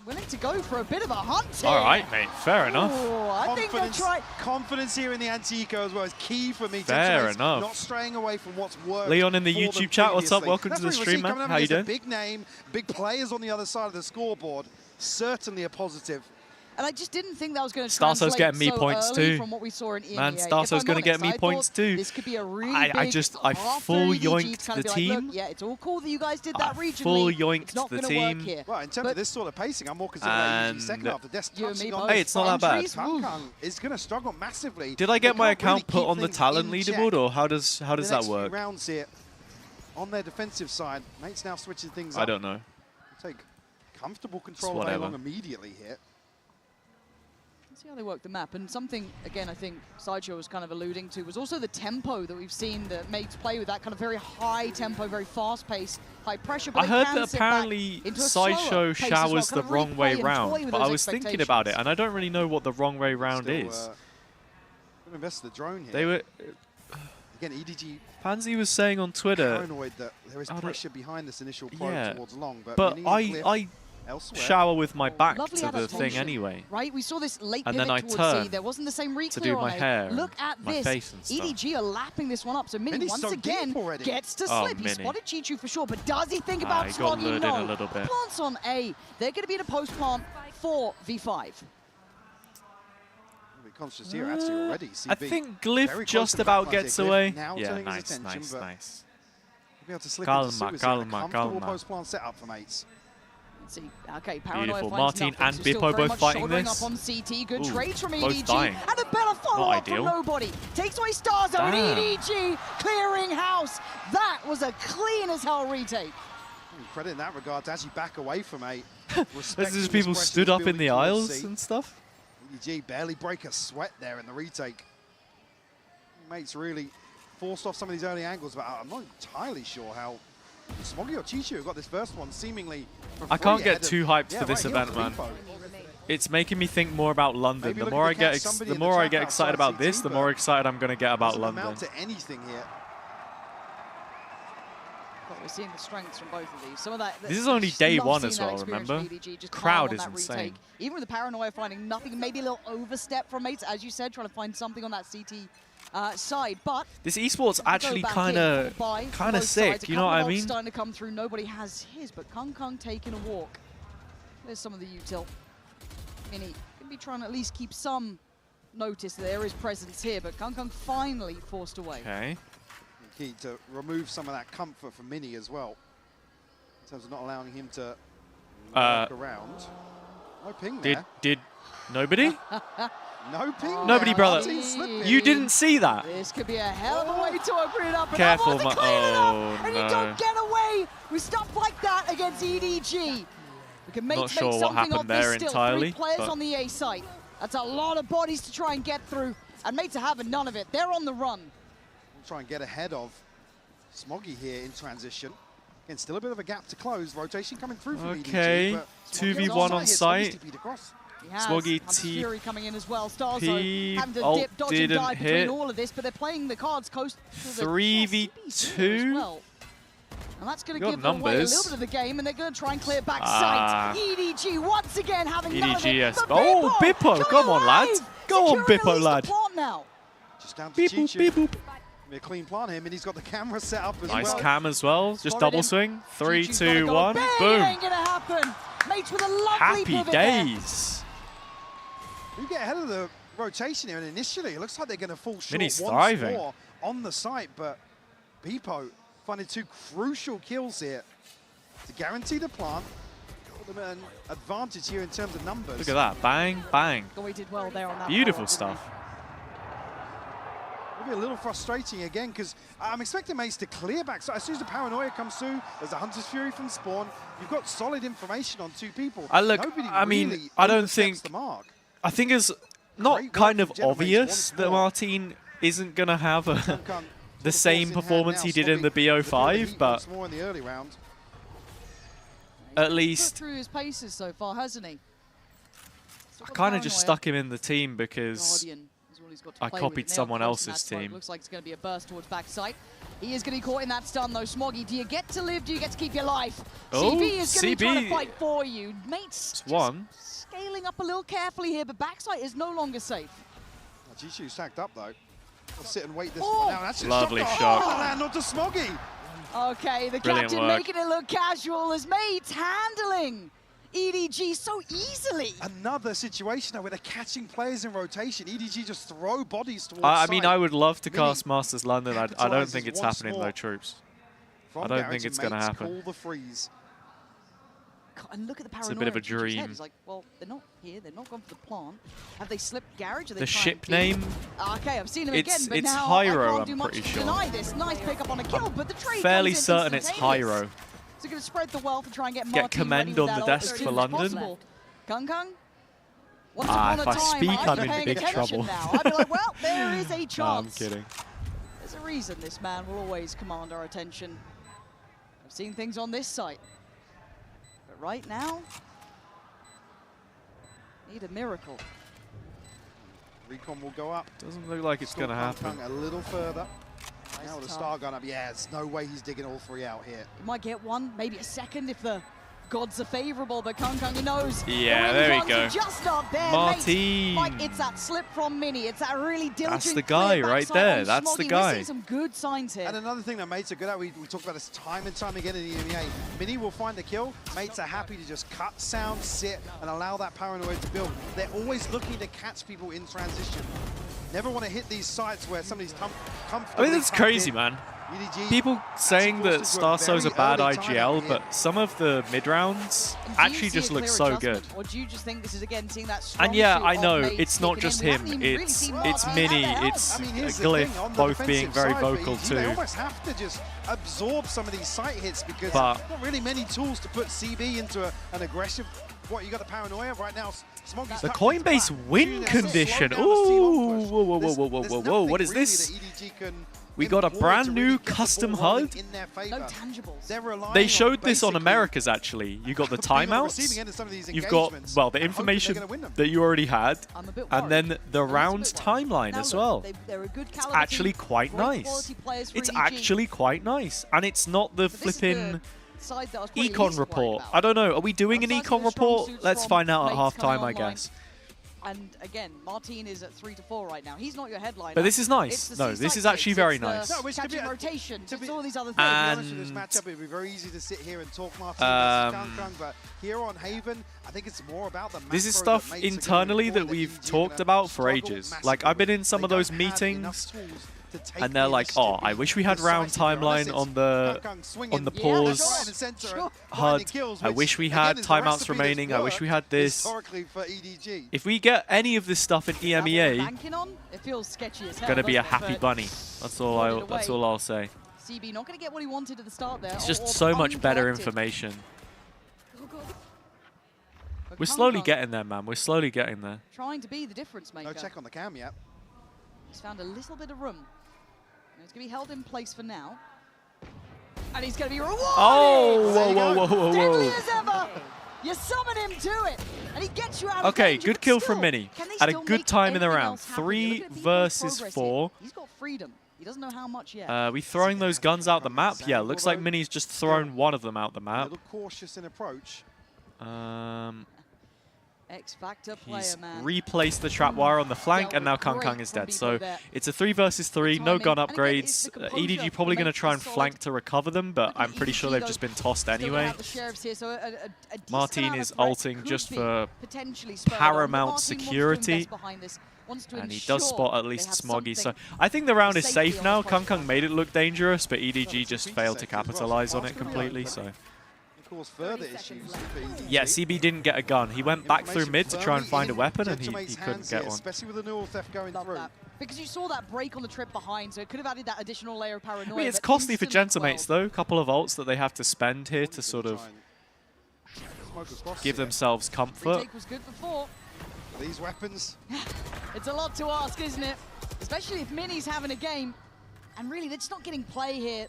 Speaker 15: willing to go for a bit of a hunt here.
Speaker 2: All right, mate. Fair enough.
Speaker 15: Ooh, I think they'll try.
Speaker 16: Confidence here in the anti-eco as well is key for me.
Speaker 2: Fair enough.
Speaker 16: Not straying away from what's worked.
Speaker 2: Leon in the YouTube chat, what's up? Welcome to the stream, man. How you doing?
Speaker 16: Big name, big players on the other side of the scoreboard. Certainly a positive.
Speaker 15: And I just didn't think that was going to
Speaker 2: Starso's
Speaker 15: translate
Speaker 2: getting me
Speaker 15: so
Speaker 2: points
Speaker 15: early
Speaker 2: too.
Speaker 15: from what we saw in EMEA.
Speaker 2: Man, Starso's going to get me points too.
Speaker 15: This could be a really
Speaker 2: I full yoinked the team.
Speaker 15: Like, yeah, it's all cool that you guys did that regionally.
Speaker 2: Full yoinked
Speaker 15: the
Speaker 2: team.
Speaker 15: Here.
Speaker 16: Well, in terms of this sort of pacing, I'm more concerned about EDG second half. The desk touching on
Speaker 2: hey, it's not that bad.
Speaker 16: Kangkang is going to struggle massively.
Speaker 2: Did I get my account put on the talent leaderboard, or how does that work?
Speaker 16: Rounds here on their defensive side, mates now switching things up.
Speaker 2: I don't know.
Speaker 16: Take comfortable control of A-Long immediately here.
Speaker 15: See how they work the map, and something again I think Sideshow was kind of alluding to was also the tempo that we've seen that mates play with, that kind of very high tempo, very fast pace, high pressure. But
Speaker 2: I heard that apparently Sideshow showers the wrong way round, but I was thinking about it and I don't really know what the wrong way round is.
Speaker 16: Invest the drone here.
Speaker 2: They were
Speaker 16: again EDG.
Speaker 2: Pansy was saying on Twitter
Speaker 16: paranoid that there is pressure behind this initial probe towards Long,
Speaker 2: but I shower with my back to the thing anyway.
Speaker 15: Right, we saw this late
Speaker 2: and
Speaker 15: pivot
Speaker 2: then I
Speaker 15: towards
Speaker 2: turn
Speaker 15: C. There wasn't the same
Speaker 2: to do my hair,
Speaker 15: Look at
Speaker 2: my
Speaker 15: this.
Speaker 2: face and stuff.
Speaker 15: EDG are lapping this one up, so Mini once again gets to slip. He spotted Chichu for sure, but does he think about Smoggy? No.
Speaker 2: A little bit.
Speaker 15: Plants on A. They're going to be in a post plant for V5.
Speaker 16: Conscious here actually already. CB
Speaker 2: I think Glyph just about gets away. Yeah, nice.
Speaker 16: Calma. Post plant setup for mates.
Speaker 15: See, okay, Paranoia
Speaker 2: beautiful.
Speaker 15: finds
Speaker 2: Martin
Speaker 15: nothing,
Speaker 2: and
Speaker 15: so
Speaker 2: Bippo both fighting this.
Speaker 15: Up on CT. Good trades from
Speaker 2: both
Speaker 15: EDG.
Speaker 2: dying.
Speaker 15: And a better follow-up from nobody. Takes away Starzo and EDG clearing house. That was a clean as hell retake.
Speaker 16: Credit in that regard to actually back away from A.
Speaker 2: This is people stood up in the aisles and stuff.
Speaker 16: EDG barely break a sweat there in the retake. Mates really forced off some of these early angles, but I'm not entirely sure how Smoggy or Chichu got this first one seemingly.
Speaker 2: I can't get too hyped for this event, man. It's making me think more about London. The more I get excited about this, the more excited I'm going to get about London.
Speaker 16: To anything here.
Speaker 15: But we're seeing the strengths from both of these. Some of that.
Speaker 2: This is only day one as well, remember? Crowd is insane.
Speaker 15: Retake. Even with the Paranoia finding nothing, maybe a little overstep from mates, as you said, trying to find something on that CT side. But
Speaker 2: this esports actually kind of sick. You know what I mean?
Speaker 15: Starting to come through. Nobody has his, but Kangkang taking a walk. There's some of the util. Mini can be trying to at least keep some notice that there is presence here, but Kangkang finally forced away.
Speaker 2: Okay.
Speaker 16: Key to remove some of that comfort from Mini as well, in terms of not allowing him to walk around. No ping there.
Speaker 2: Did nobody?
Speaker 16: No ping.
Speaker 2: Nobody, brother. You didn't see that.
Speaker 15: This could be a hell of a way to open it up.
Speaker 2: Careful,
Speaker 15: and you don't get away with stuff like that against EDG. We can make
Speaker 2: sure what happened there entirely.
Speaker 15: 3 players on the A site. That's a lot of bodies to try and get through, and mates are having none of it. They're on the run.
Speaker 16: We'll try and get ahead of Smoggy here in transition. Again, still a bit of a gap to close. Rotation coming through from
Speaker 2: EDG, 2v1 on site. Smoggy T.
Speaker 15: Fury coming in as well. Starzo having to dip, dodge and dive between all of this, but they're playing the cards close to the
Speaker 2: 3v2.
Speaker 15: Well. And that's going to give them away a little bit of the game, and they're going to try and clear back sight. EDG once again having none of it.
Speaker 2: Yes. Oh, Bippo, come on, lad. Go on, Bippo, lad.
Speaker 16: Just down to Chichu. A clean plant here, and he's got the camera set up as well.
Speaker 2: Nice cam as well. Just double swing. 3, 2, 1. Boom.
Speaker 15: Ain't gonna happen. Mates with a lovely
Speaker 2: happy days.
Speaker 16: We get ahead of the rotation here, and initially it looks like they're going to fall short
Speaker 2: Mini's
Speaker 16: once
Speaker 2: thriving.
Speaker 16: more on the site, but Bippo finding 2 crucial kills here to guarantee the plant. Put them an advantage here in terms of numbers.
Speaker 2: Look at that. Bang, bang.
Speaker 15: We did well there on that.
Speaker 2: Beautiful stuff.
Speaker 16: A little frustrating again, because I'm expecting mates to clear back. So as soon as the Paranoia comes through, there's a Hunter's Fury from spawn. You've got solid information on 2 people.
Speaker 2: I mean, I don't think. I think it's not kind of obvious that Martin isn't going to have the same performance he did in the BO5, but at least
Speaker 15: through his paces so far, hasn't he?
Speaker 2: I kind of just stuck him in the team because
Speaker 15: he's got to
Speaker 2: I
Speaker 15: play
Speaker 2: copied
Speaker 15: with.
Speaker 2: someone
Speaker 15: Nailed close in
Speaker 2: else's
Speaker 15: that smoke.
Speaker 2: team.
Speaker 15: Looks like it's going to be a burst towards backside. He is going to be caught in that stun, though. Smoggy, do you get to live? Do you get to keep your life?
Speaker 2: Oh,
Speaker 15: CB is going to be trying to
Speaker 2: CB.
Speaker 15: fight for you. Mates
Speaker 2: One.
Speaker 15: scaling up a little carefully here, but backside is no longer safe.
Speaker 16: Jishu's tagged up, though. We'll sit and wait this
Speaker 15: Oh.
Speaker 16: one out. That's just
Speaker 2: Lovely
Speaker 16: shot.
Speaker 2: shot.
Speaker 16: Oh, land onto Smoggy.
Speaker 15: Okay, the
Speaker 2: Brilliant
Speaker 15: captain
Speaker 2: work.
Speaker 15: making it look casual as Mates handling EDG so easily.
Speaker 16: Another situation now where they're catching players in rotation. EDG just throw bodies towards
Speaker 2: I mean,
Speaker 16: side.
Speaker 2: I would love to
Speaker 16: Mini
Speaker 2: cast Masters London. I don't
Speaker 16: capitalizes
Speaker 2: think it's
Speaker 16: once
Speaker 2: happening,
Speaker 16: more
Speaker 2: though, troops.
Speaker 16: From
Speaker 2: I don't
Speaker 16: Garrett
Speaker 2: think it's
Speaker 16: and
Speaker 2: going to
Speaker 16: Mates
Speaker 2: happen.
Speaker 16: call the freeze.
Speaker 15: God, and look at the paranoia.
Speaker 2: It's a bit of a
Speaker 15: in Gigi's head.
Speaker 2: dream.
Speaker 15: He's like, well, they're not here. They're not gone for the plant. Have they slipped garage? Are they
Speaker 2: The
Speaker 15: trying
Speaker 2: ship
Speaker 15: to
Speaker 2: name?
Speaker 15: Okay, I've seen him
Speaker 2: It's-
Speaker 15: again, but
Speaker 2: it's
Speaker 15: now
Speaker 2: Hyro,
Speaker 15: I can't
Speaker 2: I'm
Speaker 15: do much
Speaker 2: pretty
Speaker 15: to
Speaker 2: sure.
Speaker 15: deny this. Nice pickup on a kill, but the trade
Speaker 2: Fairly
Speaker 15: comes in
Speaker 2: certain it's
Speaker 15: instantaneous.
Speaker 2: Hyro.
Speaker 15: So going to spread the wealth and try and get
Speaker 2: Get
Speaker 15: Martin
Speaker 2: Commend
Speaker 15: ready with
Speaker 2: on the
Speaker 15: that ult
Speaker 2: desk
Speaker 15: as
Speaker 2: for
Speaker 15: soon as
Speaker 2: London.
Speaker 15: possible. Kung Kung? Once
Speaker 2: Ah,
Speaker 15: upon
Speaker 2: if
Speaker 15: a
Speaker 2: I
Speaker 15: time,
Speaker 2: speak,
Speaker 15: I'd
Speaker 2: I'm
Speaker 15: be
Speaker 2: in
Speaker 15: paying
Speaker 2: big
Speaker 15: attention
Speaker 2: trouble.
Speaker 15: Now. I'd be like, well, there is a chance.
Speaker 2: No, I'm kidding.
Speaker 15: There's a reason this man will always command our attention. I've seen things on this site. But right now, need a miracle.
Speaker 16: Recon will go up.
Speaker 2: Doesn't look like it's going to happen.
Speaker 16: A little further.
Speaker 15: Nice
Speaker 16: Now with the
Speaker 15: time.
Speaker 16: star gun up. Yeah, there's no way he's digging all three out here.
Speaker 15: He might get one, maybe a second if the gods are favourable, but Kung Kung, he knows.
Speaker 2: Yeah,
Speaker 15: the
Speaker 2: there we
Speaker 15: wins
Speaker 2: go.
Speaker 15: are just not there,
Speaker 2: Martin.
Speaker 15: mate. Like, it's that slip from Mini. It's that really diligent
Speaker 2: That's the guy
Speaker 15: clear
Speaker 2: right
Speaker 15: backside
Speaker 2: there.
Speaker 15: on
Speaker 2: That's the
Speaker 15: Smoggy.
Speaker 2: guy.
Speaker 15: We're seeing some good signs here.
Speaker 16: And another thing that mates are good at, we talk about this time and time again in the EMEA, Mini will find the kill, mates are happy to just cut sound, sit, and allow that paranoia to build. They're always looking to catch people in transition. Never want to hit these sites where somebody's comfortable.
Speaker 2: I mean, that's crazy, man. People saying that Starso's a bad IGL, but some of the mid-rounds actually just look so good.
Speaker 15: Or do you just think this is, again, seeing that strong
Speaker 2: And yeah,
Speaker 15: suit
Speaker 2: I
Speaker 15: of
Speaker 2: know,
Speaker 15: Mates
Speaker 2: it's not
Speaker 15: kicking
Speaker 2: just
Speaker 15: in? We
Speaker 2: him,
Speaker 15: haven't even really
Speaker 2: it's
Speaker 15: seen
Speaker 2: Mini,
Speaker 15: Martin
Speaker 2: it's
Speaker 16: I mean, here's the
Speaker 2: Glyph,
Speaker 16: thing, on the
Speaker 2: both being
Speaker 16: defensive
Speaker 2: very
Speaker 16: side for
Speaker 2: vocal
Speaker 16: EDG, They
Speaker 2: too.
Speaker 16: almost have to just absorb some of these site hits because
Speaker 2: But-
Speaker 16: there's not really many tools to put CB into an aggressive. What, you got the paranoia right now? Smoggy's
Speaker 2: The
Speaker 16: tucked
Speaker 2: Coinbase
Speaker 16: into
Speaker 2: win
Speaker 16: flat.
Speaker 2: condition.
Speaker 16: Slow down the team
Speaker 2: Ooh,
Speaker 16: on push.
Speaker 2: whoa, whoa, whoa,
Speaker 16: There's-
Speaker 2: whoa, whoa,
Speaker 16: there's
Speaker 2: whoa, whoa.
Speaker 16: nothing
Speaker 2: What is
Speaker 16: really
Speaker 2: this?
Speaker 16: that EDG can
Speaker 2: We got a
Speaker 16: employ
Speaker 2: brand
Speaker 16: to
Speaker 2: new
Speaker 16: really get the
Speaker 2: custom
Speaker 16: ball rolling
Speaker 2: HUD.
Speaker 16: in their favor.
Speaker 15: No tangibles.
Speaker 16: They're relying
Speaker 2: They
Speaker 16: on
Speaker 2: showed this on
Speaker 16: basically
Speaker 2: Americas, actually. You got the
Speaker 16: being on the receiving
Speaker 2: timeouts,
Speaker 16: end of some of these
Speaker 2: you've got,
Speaker 16: engagements,
Speaker 2: well, the
Speaker 16: hoping they're
Speaker 2: information
Speaker 16: gonna win them.
Speaker 2: that you already had,
Speaker 15: I'm a bit
Speaker 2: and
Speaker 15: worried.
Speaker 2: then the rounds timeline
Speaker 15: Now
Speaker 2: as
Speaker 15: look,
Speaker 2: well.
Speaker 15: they're a good
Speaker 2: It's
Speaker 15: caliber
Speaker 2: actually
Speaker 15: team,
Speaker 2: quite
Speaker 15: great
Speaker 2: nice.
Speaker 15: quality players for
Speaker 2: It's
Speaker 15: EDG.
Speaker 2: actually quite nice. And it's not the
Speaker 15: But this is
Speaker 2: flipping
Speaker 15: the side that I was probably
Speaker 2: econ
Speaker 15: least worried
Speaker 2: report.
Speaker 15: about.
Speaker 2: I don't know. Are we doing an
Speaker 15: Aside
Speaker 2: econ
Speaker 15: from the strong
Speaker 2: report?
Speaker 15: suits
Speaker 2: Let's
Speaker 15: from
Speaker 2: find out at
Speaker 15: Mates
Speaker 2: half-time,
Speaker 15: coming
Speaker 2: I
Speaker 15: online.
Speaker 2: guess.
Speaker 15: And again, Martin is at 3-4 right now. He's not your headliner.
Speaker 2: But this is nice.
Speaker 15: It's the
Speaker 2: No,
Speaker 15: C
Speaker 2: this
Speaker 15: side
Speaker 2: is actually
Speaker 15: kicks,
Speaker 2: very
Speaker 15: it's the
Speaker 2: nice.
Speaker 16: No, which could be
Speaker 15: catching
Speaker 16: a-
Speaker 15: rotations,
Speaker 16: to be-
Speaker 15: it's all these other things.
Speaker 16: To be honest with this
Speaker 2: And-
Speaker 16: matchup, it'd be very easy to sit here and talk Martin versus Kung
Speaker 2: Um,
Speaker 16: Kung, but here on Haven, I think it's more about the
Speaker 2: This is
Speaker 16: macro
Speaker 2: stuff
Speaker 16: that Mates are gonna
Speaker 2: internally
Speaker 16: employ
Speaker 2: that we've
Speaker 16: EDG are
Speaker 2: talked
Speaker 16: gonna
Speaker 2: about for
Speaker 16: struggle
Speaker 2: ages.
Speaker 16: massively
Speaker 2: Like, I've been
Speaker 16: with.
Speaker 2: in some
Speaker 16: They
Speaker 2: of those
Speaker 16: don't have enough
Speaker 2: meetings,
Speaker 16: tools to take
Speaker 2: and they're
Speaker 16: the
Speaker 2: like,
Speaker 16: initiative
Speaker 2: oh,
Speaker 16: to
Speaker 2: I
Speaker 16: be
Speaker 2: wish we had round
Speaker 16: decisive here, unless
Speaker 2: timeline
Speaker 16: it's
Speaker 2: on the
Speaker 16: Kung Kung swinging
Speaker 2: on the
Speaker 16: right
Speaker 2: pause
Speaker 16: and center and
Speaker 2: HUD.
Speaker 16: finding kills,
Speaker 2: I
Speaker 16: which,
Speaker 2: wish we
Speaker 16: again,
Speaker 2: had
Speaker 16: is the
Speaker 2: timeouts
Speaker 16: recipe that's
Speaker 2: remaining. I wish we had
Speaker 16: worked
Speaker 2: this.
Speaker 16: historically for EDG.
Speaker 2: If we get any of this stuff in
Speaker 15: Is that what we're
Speaker 2: EMEA,
Speaker 15: banking on? It feels sketchy as hell.
Speaker 2: gonna be a
Speaker 15: doesn't it?
Speaker 2: happy
Speaker 15: But
Speaker 2: bunny. That's all I'll say.
Speaker 15: CB not going to get what he wanted at the start there.
Speaker 2: It's
Speaker 15: or-
Speaker 2: just
Speaker 15: or
Speaker 2: so much better
Speaker 15: uncollected.
Speaker 2: information.
Speaker 15: But
Speaker 2: We're
Speaker 15: Kung
Speaker 2: slowly
Speaker 15: Kung
Speaker 2: getting there, man. We're slowly getting there.
Speaker 15: trying to be the difference maker.
Speaker 16: No check on the cam yet.
Speaker 15: He's found a little bit of room. And it's going to be held in place for now. And he's going to be rewarded!
Speaker 2: Oh, whoa, whoa, whoa, whoa,
Speaker 15: Deadly
Speaker 2: whoa.
Speaker 15: as ever! You summon him to it, and he gets you out of
Speaker 2: Okay,
Speaker 15: danger,
Speaker 2: good
Speaker 15: but
Speaker 2: kill
Speaker 15: still,
Speaker 2: from Mini.
Speaker 15: can they
Speaker 2: At a
Speaker 15: still
Speaker 2: good
Speaker 15: make
Speaker 2: time in the
Speaker 15: anything
Speaker 2: round.
Speaker 15: else happen?
Speaker 2: 3
Speaker 15: Look at Beatboy's
Speaker 2: versus
Speaker 15: progress
Speaker 2: 4.
Speaker 15: here. He's got freedom. He doesn't know how much yet.
Speaker 2: We throwing those guns out the map? Yeah, looks like Mini's just thrown one of them out the
Speaker 16: A
Speaker 2: map.
Speaker 16: little cautious in approach.
Speaker 15: X-Factor player,
Speaker 2: He's
Speaker 15: man.
Speaker 2: replaced the trap wire on the flank, and now Kung Kung is dead. So it's a 3 versus 3, no gun upgrades. EDG probably going to try and flank to recover them, but I'm pretty sure they've just been tossed anyway. Martin is ulting just for paramount security, and he does spot at least Smoggy. So I think the round is safe now. Kung Kung made it look dangerous, but EDG just failed to capitalize on it completely. So.
Speaker 16: Cause further issues for EDG.
Speaker 2: Yeah, CB didn't get a gun. He went back through mid to try and find a weapon, and he
Speaker 16: Gentlemate's
Speaker 2: couldn't
Speaker 16: hands
Speaker 2: get
Speaker 16: here,
Speaker 2: one.
Speaker 16: especially with the neural theft going through.
Speaker 15: Because you saw that break on the trip behind, so it could have added that additional layer of paranoia.
Speaker 2: I mean, it's
Speaker 15: but
Speaker 2: costly for
Speaker 15: instantly
Speaker 2: Gentlemates, though. A couple of ults that they have to spend here to sort of give themselves comfort.
Speaker 15: Retake was good before.
Speaker 16: These weapons.
Speaker 15: It's a lot to ask, isn't it? Especially if Mini's having a game. And really, they're just not getting play here.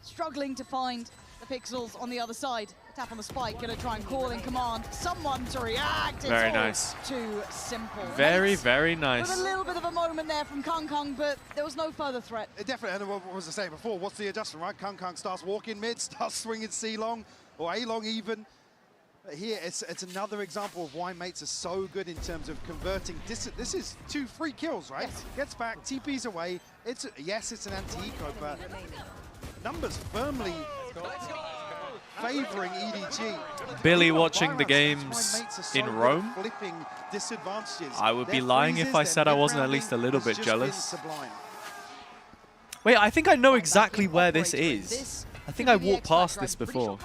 Speaker 15: Struggling to find the pixels on the other side. Tap on the spike, gonna try and call in command. Someone to react.
Speaker 2: Very
Speaker 15: it's all
Speaker 2: nice.
Speaker 15: Too simple.
Speaker 2: Very, very nice.
Speaker 15: With a little bit of a moment there from Kung, but there was no further threat.
Speaker 16: Definitely, and what was I saying before? What's the adjustment, right? Kung starts walking mid, starts swinging C-long, or A-long even. But here, it's another example of why mates are so good in terms of converting. This is 2 free kills, right? Yes. Gets back, TP's away. Yes, it's an anti-eco, but numbers firmly favoring EDG.
Speaker 2: Billy watching the games in Rome. I would be lying if I said I wasn't at least a little bit jealous. Wait, I think I know exactly where this is. I think I walked past this before.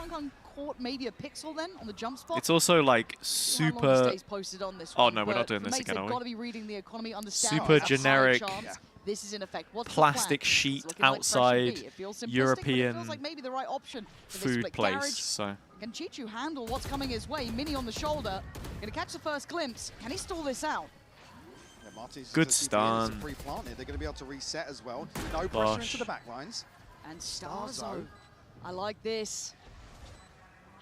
Speaker 15: Maybe a pixel then on the jump spot.
Speaker 2: It's also like super. Oh no, we're not doing this
Speaker 15: mates
Speaker 2: again, are
Speaker 15: got to be reading the economy,
Speaker 2: super generic.
Speaker 15: This is in effect. What's
Speaker 2: plastic sheet outside European
Speaker 15: it feels like maybe the right option for
Speaker 2: food
Speaker 15: this
Speaker 2: place.
Speaker 15: Garage.
Speaker 2: So
Speaker 15: can Chichu handle what's coming his way? Mini on the shoulder, gonna catch the first glimpse. Can he stall this out?
Speaker 2: Good stun.
Speaker 16: They're gonna be able to reset as well. No pressure into the back lines.
Speaker 15: And Starzo, I like this.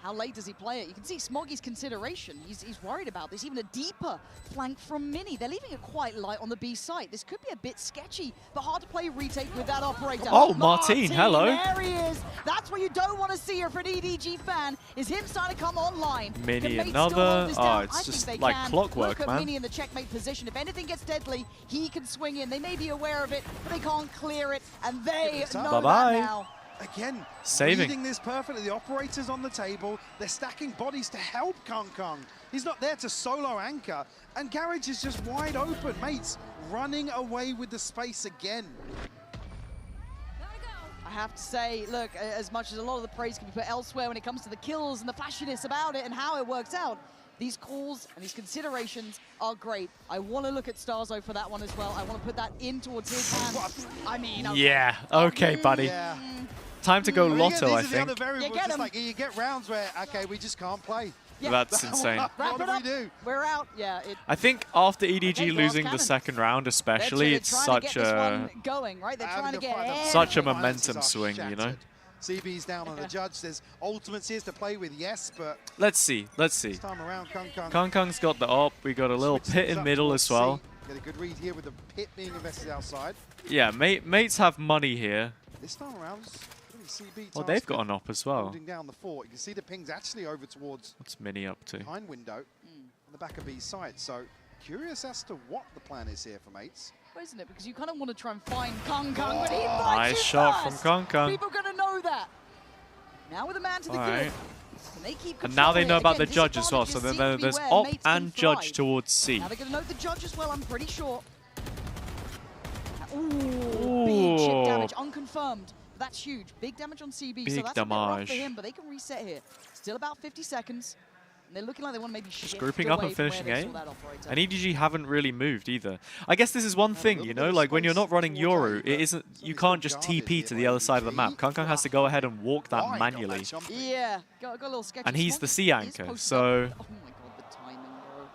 Speaker 15: How late does he play it? You can see Smoggy's consideration. He's worried about this. Even a deeper flank from Mini. They're leaving it quite light on the B site. This could be a bit sketchy, but hard to play retake with that operator.
Speaker 2: Oh, Martin, hello.
Speaker 15: There he is. That's what you don't want to see here for an EDG fan, is him starting to come online.
Speaker 2: Mini another. Oh, it's just like clockwork,
Speaker 15: Look at
Speaker 2: man.
Speaker 15: Mini in the checkmate position. If anything gets deadly, he can swing in. They may be aware of it, but they can't clear it, and they know that now.
Speaker 16: Again,
Speaker 2: saving.
Speaker 16: Reading this perfectly. The operator's on the table. They're stacking bodies to help Kung. He's not there to solo anchor. And Garage is just wide open. Mates running away with the space again.
Speaker 15: I have to say, look, as much as a lot of the praise can be put elsewhere when it comes to the kills and the flashiness about it and how it works out, these calls and these considerations are great. I want to look at Starzo for that one as well. I want to put that in towards his hands. I mean, okay.
Speaker 2: Yeah, okay, buddy.
Speaker 16: Yeah.
Speaker 2: Time to go Lotto, I
Speaker 16: these
Speaker 2: think.
Speaker 16: are the other variables. It's like you get rounds where, okay, we just can't play.
Speaker 15: Yeah.
Speaker 2: That's insane.
Speaker 16: What do we do?
Speaker 15: We're out. Yeah.
Speaker 2: I think after EDG losing the second round, especially, it's such a
Speaker 15: going, right? They're trying to get
Speaker 2: such a momentum swing, you know.
Speaker 16: CB's down on the judge. There's ultimates here to play with, yes, but
Speaker 2: let's see.
Speaker 16: This time around,
Speaker 2: Kung's got the op. We got a little pit in middle as well.
Speaker 16: Get a good read here with the pit being invested outside.
Speaker 2: Yeah, mates have money here.
Speaker 16: This time around, CB.
Speaker 2: Oh, they've got an op as well.
Speaker 16: Holding down the fort. You can see the ping's actually over towards.
Speaker 2: What's Mini up to?
Speaker 16: Behind window, on the back of B's side. So curious as to what the plan is here for mates.
Speaker 15: Isn't it? Because you kind of want to try and find Kung, but he
Speaker 2: nice shot
Speaker 15: first.
Speaker 2: from Kung.
Speaker 15: People are going to know that. Now with a man to the good. Can they keep
Speaker 2: and now they know about
Speaker 15: again,
Speaker 2: the judge as well, so then there's op and judge towards C.
Speaker 15: Now they're going to note the judge as well, I'm pretty sure. Ooh, big chip damage, unconfirmed. That's huge. Big damage on CB,
Speaker 2: big
Speaker 15: so that's a bit rough for him,
Speaker 2: damage.
Speaker 15: but they can reset here. Still about 50 seconds. And they're looking like they want to maybe shift
Speaker 2: grouping up and finishing A. And EDG haven't really moved either. I guess this is one thing, you know, like when you're not running Yoru, it isn't, you can't just TP to the other side of the map. Kung has to go ahead and walk that manually.
Speaker 15: Yeah, got a little sketchy.
Speaker 2: And he's the C anchor, so...
Speaker 15: Oh my god, the timing, bro.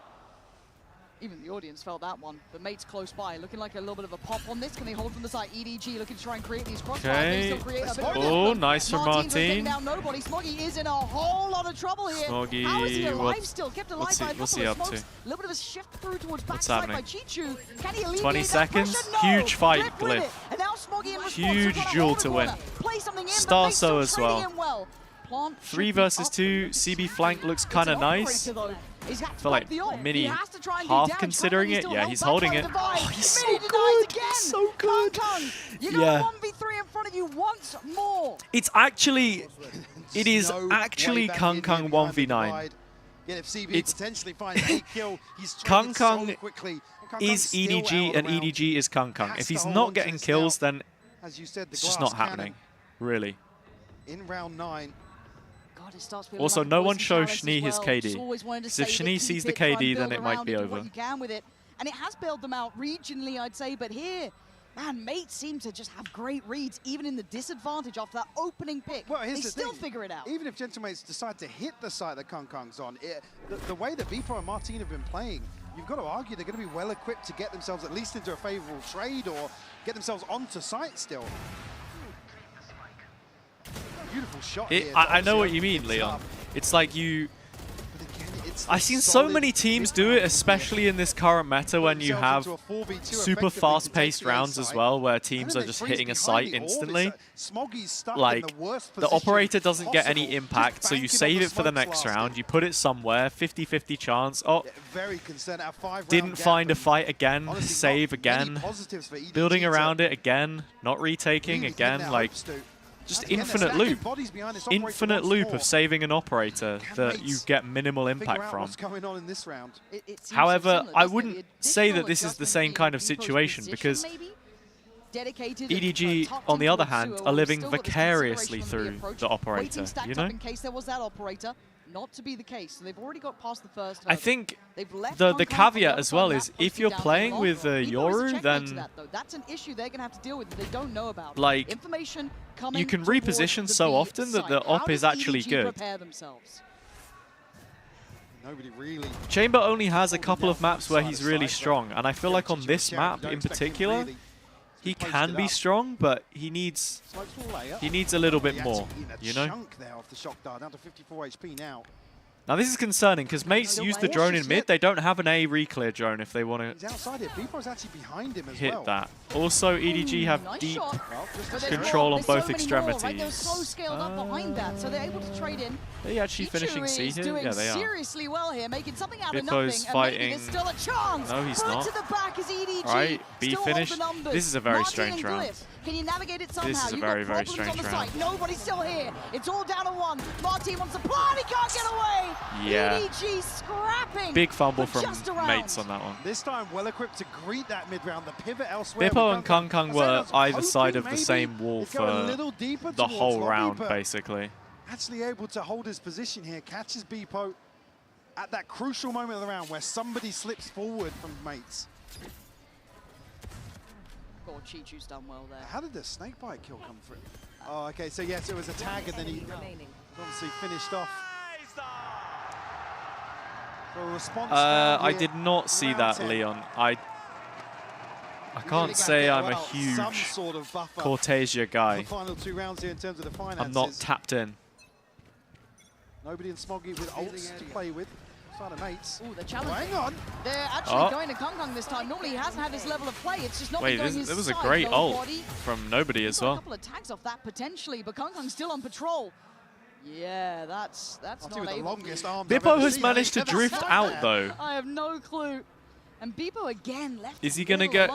Speaker 15: Even the audience felt that one. The mates close by, looking like a little bit of a pop on this. Can they hold from the side? EDG looking to try and create these crossfires.
Speaker 2: Okay. Oh, nice from Martin.
Speaker 15: Down nobody. Smoggy is in a whole lot of trouble here.
Speaker 2: Smoggy,
Speaker 15: how is he alive still? Kept alive by a
Speaker 2: what's
Speaker 15: couple
Speaker 2: he
Speaker 15: of
Speaker 2: up
Speaker 15: smokes.
Speaker 2: to?
Speaker 15: A little bit of a shift through towards
Speaker 2: What's
Speaker 15: backside by
Speaker 2: happening?
Speaker 15: Chichu. Can he alleviate
Speaker 2: 20 seconds.
Speaker 15: That pressure? No.
Speaker 2: Huge fight to win.
Speaker 15: And now Smoggy in response.
Speaker 2: Huge duel to win.
Speaker 15: Play something in,
Speaker 2: Starso as well.
Speaker 15: Plant
Speaker 2: 3 versus 2. CB flank looks kind of nice. I feel like Mini half considering it. Yeah, he's holding it. Oh, he's so good. He's so good.
Speaker 15: Yeah. 1v3 in front of you once more.
Speaker 2: It's actually, it is actually Kung 1v9.
Speaker 16: It's potentially finds a kill. He's
Speaker 2: Kung
Speaker 16: so quickly.
Speaker 2: is EDG and EDG is Kung. If he's not getting kills, then
Speaker 16: as you said,
Speaker 2: it's just not happening, really.
Speaker 16: In round 9.
Speaker 2: Also, no one shows Schnee his KD. Because if Schnee sees the KD, then it might be over.
Speaker 15: And it has bailed them out regionally, I'd say, but here, man, mates seem to just have great reads, even in the disadvantage after that opening pick.
Speaker 16: Well,
Speaker 15: they still figure it out.
Speaker 16: Even if Gentlemates decide to hit the site that Kung's on, the way that Vipo and Martin have been playing, you've got to argue they're going to be well equipped to get themselves at least into a favorable trade or get themselves onto site still. beautiful shot
Speaker 2: I know what you mean, Leon. It's like you... I've seen so many teams do it, especially in this current meta when you have super fast-paced rounds as well, where teams are just hitting a site instantly. Like, the operator doesn't get any impact, so you save it for the next round, you put it somewhere, 50-50 chance. Oh, didn't find a fight again, save again, building around it again, not retaking again, like... Just infinite loop of saving an operator that you get minimal impact from. However, I wouldn't say that this is the same kind of situation because EDG, on the other hand, are living vicariously through the operator, you know?
Speaker 15: Not to be the case, so they've already got past the first
Speaker 2: hurdle. I think the caveat as well is if you're playing with Yoru, then
Speaker 15: that's an issue they're gonna have to deal with that they don't know about.
Speaker 2: Like, you can reposition so often that the op is actually good. Chamber only has a couple of maps where he's really strong, and I feel like on this map in particular, he can be strong, but he needs a little bit more, you know? Now this is concerning because mates use the drone in mid. They don't have an A re-clear drone if they want to hit that. Also, EDG have deep control on both extremities.
Speaker 15: They're so scaled up behind that, so they're able to trade in.
Speaker 2: Are they actually finishing C here? Yeah, they are.
Speaker 15: Seriously well here, making something out of
Speaker 2: Bippo's
Speaker 15: nothing.
Speaker 2: fighting.
Speaker 15: There's still a chance.
Speaker 2: No, he's not.
Speaker 15: To the back is EDG.
Speaker 2: Right, B finish. This is a very strange round.
Speaker 15: Can you navigate it somehow?
Speaker 2: This is a very, very strange round.
Speaker 15: Nobody's still here. It's all down to one. Martin wants to plan. He can't get away.
Speaker 2: Yeah.
Speaker 15: EDG scrapping.
Speaker 2: Big fumble from mates on that one.
Speaker 16: This time, well equipped to greet that mid round. The pivot elsewhere.
Speaker 2: Bippo and Kung Kung were either side of the same wall for the whole round, basically.
Speaker 16: Actually able to hold his position here, catches Bippo at that crucial moment of the round where somebody slips forward from mates.
Speaker 15: Chichu's done well there.
Speaker 16: How did the snakebite kill come through? Oh, okay, so yes, it was a tag and then he obviously finished off. For a response
Speaker 2: I did not see that, Leon. I can't say I'm a huge Cortesia guy. I'm not tapped in.
Speaker 16: Nobody in Smoggy with ults to play with. Mates.
Speaker 15: Ooh, the challenge.
Speaker 16: Hang on.
Speaker 15: They're actually going to Kung Kung this time. Normally he hasn't had this level of play. It's just not
Speaker 2: Wait,
Speaker 15: going
Speaker 2: there was a great ult from Nobody as well.
Speaker 15: A couple of tags off that potentially, but Kung Kung's still on patrol. Yeah, that's not
Speaker 16: the longest arm.
Speaker 2: Bippo has managed to drift out though.
Speaker 15: I have no clue. And Bippo again left.
Speaker 2: Is he going to get...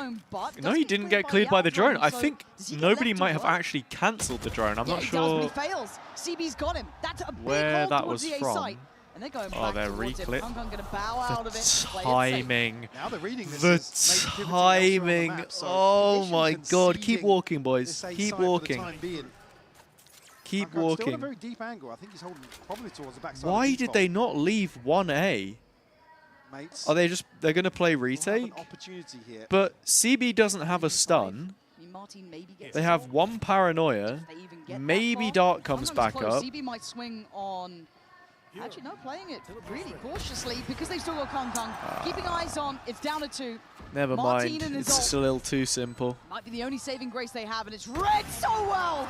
Speaker 2: No, he didn't get cleared by the drone. I think Nobody might have actually cancelled the drone. I'm not sure
Speaker 15: he fails. CB's got him. That's a big
Speaker 2: where that was from.
Speaker 15: And they're going
Speaker 2: back towards
Speaker 15: it. Kung Kung gonna bow out of it.
Speaker 2: Timing.
Speaker 16: Now they're reading this
Speaker 2: the timing. Oh my god. Keep walking, boys. Keep walking. Keep walking.
Speaker 16: Still a very deep angle. I think he's holding probably towards the backside.
Speaker 2: Why did they not leave 1A?
Speaker 16: Mates.
Speaker 2: Are they just... They're going to play retake? But CB doesn't have a stun. They have one paranoia. Maybe Dark comes back up.
Speaker 15: CB might swing on... Actually, no, playing it really cautiously because they've still got Kung Kung. Keeping eyes on, it's down to 2.
Speaker 2: Never mind, it's just a little too simple.
Speaker 15: Might be the only saving grace they have, and it's read so well!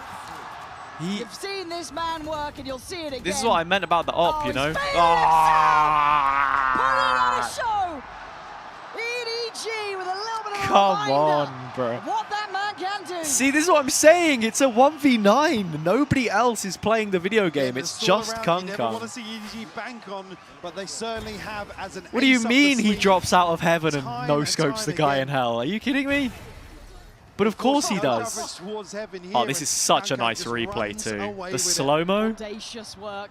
Speaker 15: You've seen this man work, and you'll see it again.
Speaker 2: This is what I meant about the op, you know?
Speaker 15: Put it on a show! EDG with a little bit of a
Speaker 2: Come on, bro.
Speaker 15: What that man can do.
Speaker 2: See, this is what I'm saying. It's a 1v9. Nobody else is playing the video game. It's just Kung Kung.
Speaker 16: Want to see EDG bank on, but they certainly have as an
Speaker 2: What do you mean he drops out of heaven and no-scopes the guy in hell? Are you kidding me? But of course he does. Oh, this is such a nice replay too. The slow-mo.
Speaker 15: Audacious work.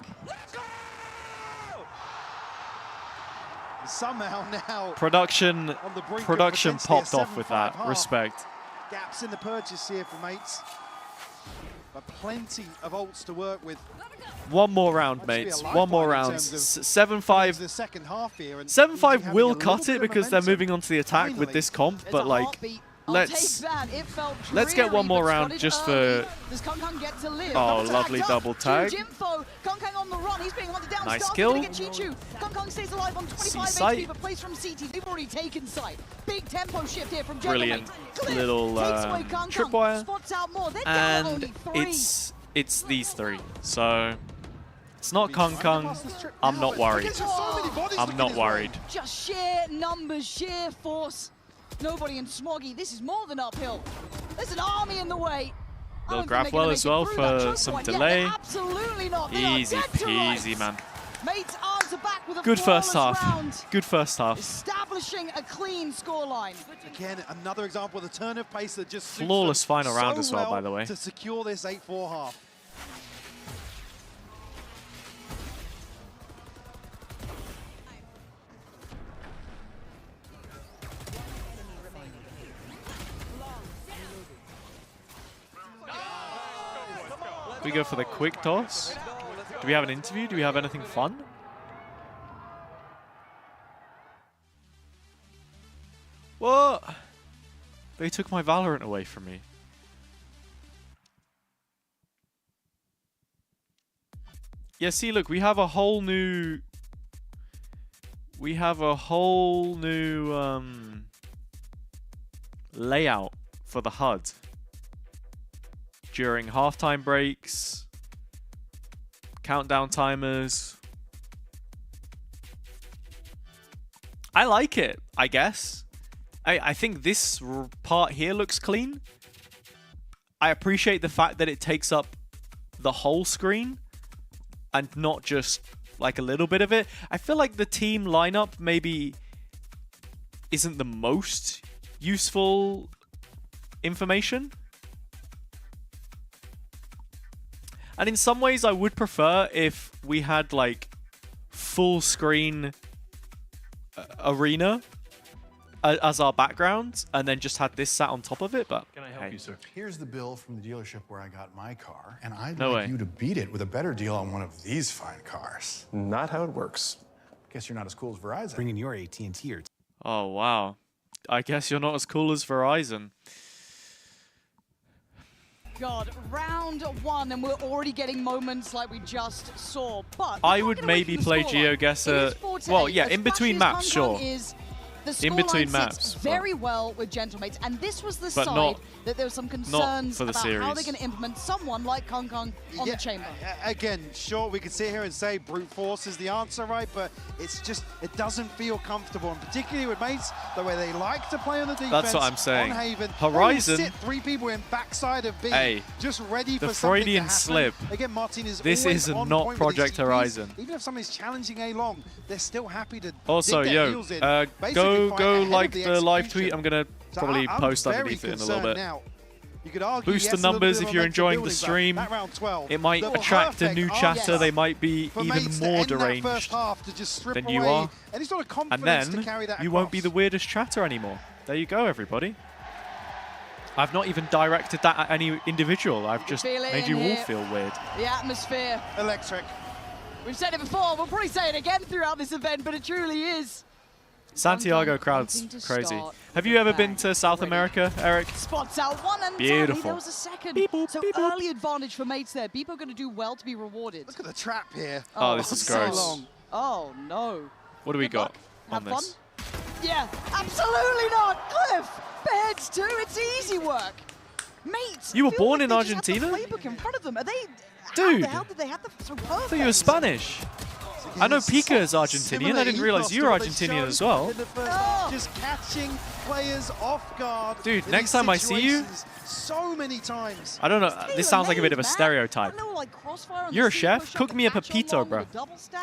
Speaker 16: Somehow now
Speaker 2: production popped off with that. Respect.
Speaker 16: Gaps in the purchase here for mates, but plenty of ults to work with.
Speaker 2: One more round, mates. One more round. 7-5.
Speaker 16: The second half here.
Speaker 2: 7-5 will cut it because they're moving on to the attack with this comp, but like, let's get one more round just for... Oh, lovely double tag. Nice kill.
Speaker 15: Kung Kung stays alive on 25 HP, but plays from CT. They've already taken site. Big tempo shift here from
Speaker 2: brilliant little tripwire. And it's it's these three. So it's not Kung Kung. I'm not worried. I'm not worried.
Speaker 15: Just sheer numbers, sheer force. Nobody in Smoggy. This is more than uphill. There's an army in the way.
Speaker 2: They'll grab well as well for some delay.
Speaker 15: Yeah, absolutely not.
Speaker 2: Easy peasy, man.
Speaker 15: Mates answer back with a
Speaker 2: good first half.
Speaker 15: Round.
Speaker 2: Good first half.
Speaker 15: Establishing a clean scoreline.
Speaker 16: Again, another example of the turn of pace that just
Speaker 2: flawless final round as well, by the way.
Speaker 16: To secure this 8-4 half.
Speaker 2: We go for the quick toss. Do we have an interview? Do we have anything fun? What? They took my Valorant away from me. Yeah, see, look, we have a whole new... layout for the HUD. During halftime breaks, countdown timers. I like it, I guess. I think this part here looks clean. I appreciate the fact that it takes up the whole screen and not just like a little bit of it. I feel like the team lineup maybe isn't the most useful information. And in some ways, I would prefer if we had like full screen arena as our background, and then just had this sat on top of it. But
Speaker 17: can I help you, sir? Here's the bill from the dealership where I got my car, and I'd
Speaker 2: no
Speaker 17: like
Speaker 2: way.
Speaker 17: you to beat it with a better deal on one of these fine cars. Not how it works. Guess you're not as cool as Verizon. Bringing your AT&T or...
Speaker 2: Oh wow, I guess you're not as cool as Verizon.
Speaker 15: God, round one, and we're already getting moments like we just saw. But
Speaker 2: I would maybe play GeoGuessr. Well, yeah, in between maps, sure.
Speaker 15: In between maps, very well with Gentlemates, and this was the side that there were some concerns about how they're going to implement someone like Kung Kung on the chamber.
Speaker 16: Again, sure, we could sit here and say brute force is the answer, right? But it's just, it doesn't feel comfortable, and particularly with mates, the way they like to play on the defense.
Speaker 2: That's what I'm saying.
Speaker 16: On Haven,
Speaker 2: Horizon.
Speaker 16: Sit three people in backside of B, just ready for
Speaker 2: the Freudian
Speaker 16: something to
Speaker 2: slip.
Speaker 16: Again, Martin is
Speaker 2: this is not Project Horizon.
Speaker 16: Even if somebody's challenging A long, they're still happy to.
Speaker 2: Also, yo, go like the live tweet. I'm gonna probably post underneath it in a little bit. Boost the numbers if you're enjoying the stream. It might attract a new chatter. They might be even more deranged than you are. And then you won't be the weirdest chatter anymore. There you go, everybody. I've not even directed that at any individual. I've just made you all feel weird.
Speaker 15: The atmosphere.
Speaker 16: Electric.
Speaker 15: We've said it before. We'll probably say it again throughout this event, but it truly is.
Speaker 2: Santiago crowd's crazy. Have you ever been to South America, Eric?
Speaker 15: Spots out one, and
Speaker 2: beautiful.
Speaker 15: There was a second. So early advantage for mates there. Beepo going to do well to be rewarded.
Speaker 16: Look at the trap here.
Speaker 2: Oh, this is gross.
Speaker 15: Oh no.
Speaker 2: What do we got on this?
Speaker 15: Yeah, absolutely not. Cliff, beheads too. It's easy work. Mates.
Speaker 2: You were born in Argentina?
Speaker 15: Have the playbook in front of them. Are they?
Speaker 2: Dude.
Speaker 15: How the hell did they have the so perfect?
Speaker 2: I thought you were Spanish. I know Pika is Argentinian. I didn't realize you were Argentinian as well.
Speaker 16: Just catching players off guard.
Speaker 2: Dude, next time I see you,
Speaker 16: so many times.
Speaker 2: I don't know. This sounds like a bit of a stereotype. You're a chef. Cook me a pepito, bro.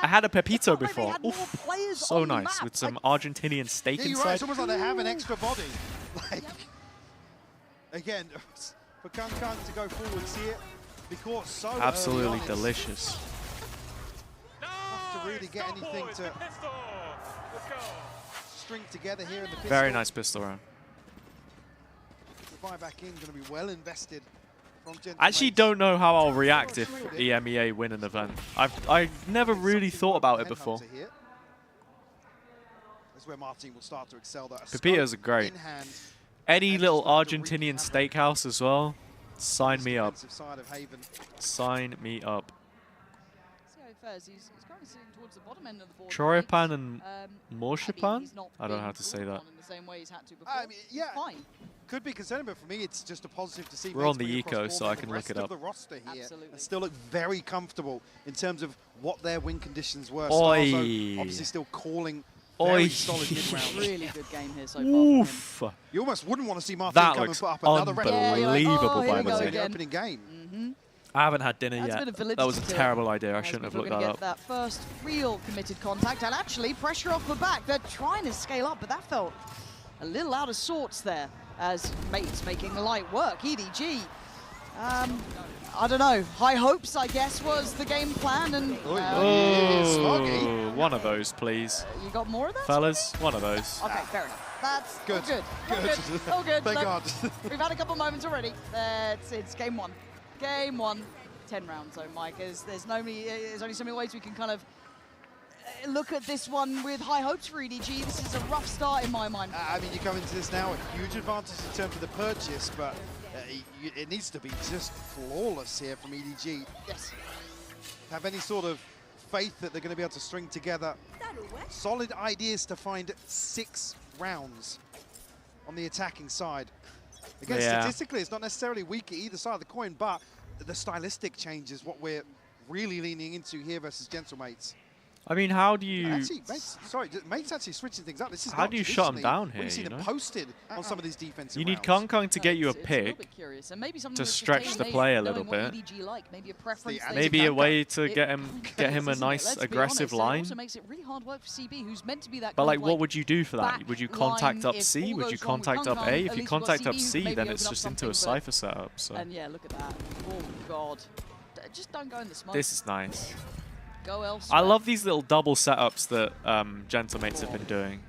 Speaker 2: I had a pepito before. Oof, so nice with some Argentinian steak inside.
Speaker 16: Right. It's almost like they have an extra body. Like, again, for Kung Kung to go forwards here, because so
Speaker 2: absolutely delicious.
Speaker 16: To really get anything to string together here in the pistol.
Speaker 2: Very nice pistol round.
Speaker 16: The buyback in going to be well invested from Gentlemates.
Speaker 2: I actually don't know how I'll react if EMEA win an event. I've never really thought about it before.
Speaker 16: That's where Martin will start to excel.
Speaker 2: Pepitos are great. Any little Argentinian steakhouse as well. Sign me up. Sign me up.
Speaker 15: He's currently sitting towards the bottom end of the board.
Speaker 2: Choripan and Morshipan? I don't know how to say that.
Speaker 16: Yeah, could be concerning, but for me, it's just a positive to see.
Speaker 2: We're on the eco, so I can look it up.
Speaker 16: The roster here and still look very comfortable in terms of what their win conditions were.
Speaker 2: Oi.
Speaker 16: Starzo obviously still calling very solid mid-round.
Speaker 15: Really good game here so far.
Speaker 2: Oof.
Speaker 16: You almost wouldn't want to see Martin come and put up another record.
Speaker 2: Unbelievable by
Speaker 16: the
Speaker 2: way.
Speaker 16: opening game.
Speaker 2: I haven't had dinner yet. That was a terrible idea. I shouldn't have looked that up.
Speaker 15: That first real committed contact and actually pressure off the back. They're trying to scale up, but that felt a little out of sorts there as Mates making the light work. EDG, I don't know. High hopes, I guess, was the game plan. And
Speaker 2: one of those, please.
Speaker 15: You got more of that?
Speaker 2: Fellas, one of those.
Speaker 15: Okay, fair enough. That's
Speaker 16: good.
Speaker 15: All good.
Speaker 16: Thank God.
Speaker 15: We've had a couple moments already. It's game one. Game one. 10 rounds though, Mike. There's only so many ways we can kind of look at this one with high hopes for EDG. This is a rough start in my mind.
Speaker 16: I mean, you come into this now a huge advantage in terms of the purchase, but it needs to be just flawless here from EDG.
Speaker 15: Yes.
Speaker 16: Have any sort of faith that they're going to be able to string together solid ideas to find 6 rounds on the attacking side. Again, statistically, it's not necessarily weak at either side of the coin, but the stylistic change is what we're really leaning into here versus Gentlemates.
Speaker 2: I mean, how do you...
Speaker 16: Actually, Mates actually switching things up. This is
Speaker 2: how do you shut them down here,
Speaker 16: you see them posted on some of these defensive
Speaker 2: You need
Speaker 16: rounds.
Speaker 2: Kong to get you a pick to stretch the play a little bit. Maybe a way to get him a nice aggressive line. But like, what would you do for that? Would you contact up C? Would you contact up A? If you contact up C, then it's just into a Cypher setup. So.
Speaker 15: And yeah, look at that. Oh God. Just don't go in the smoke.
Speaker 2: This is nice.
Speaker 15: Go elsewhere.
Speaker 2: I love these little double setups that Gentlemates have been doing.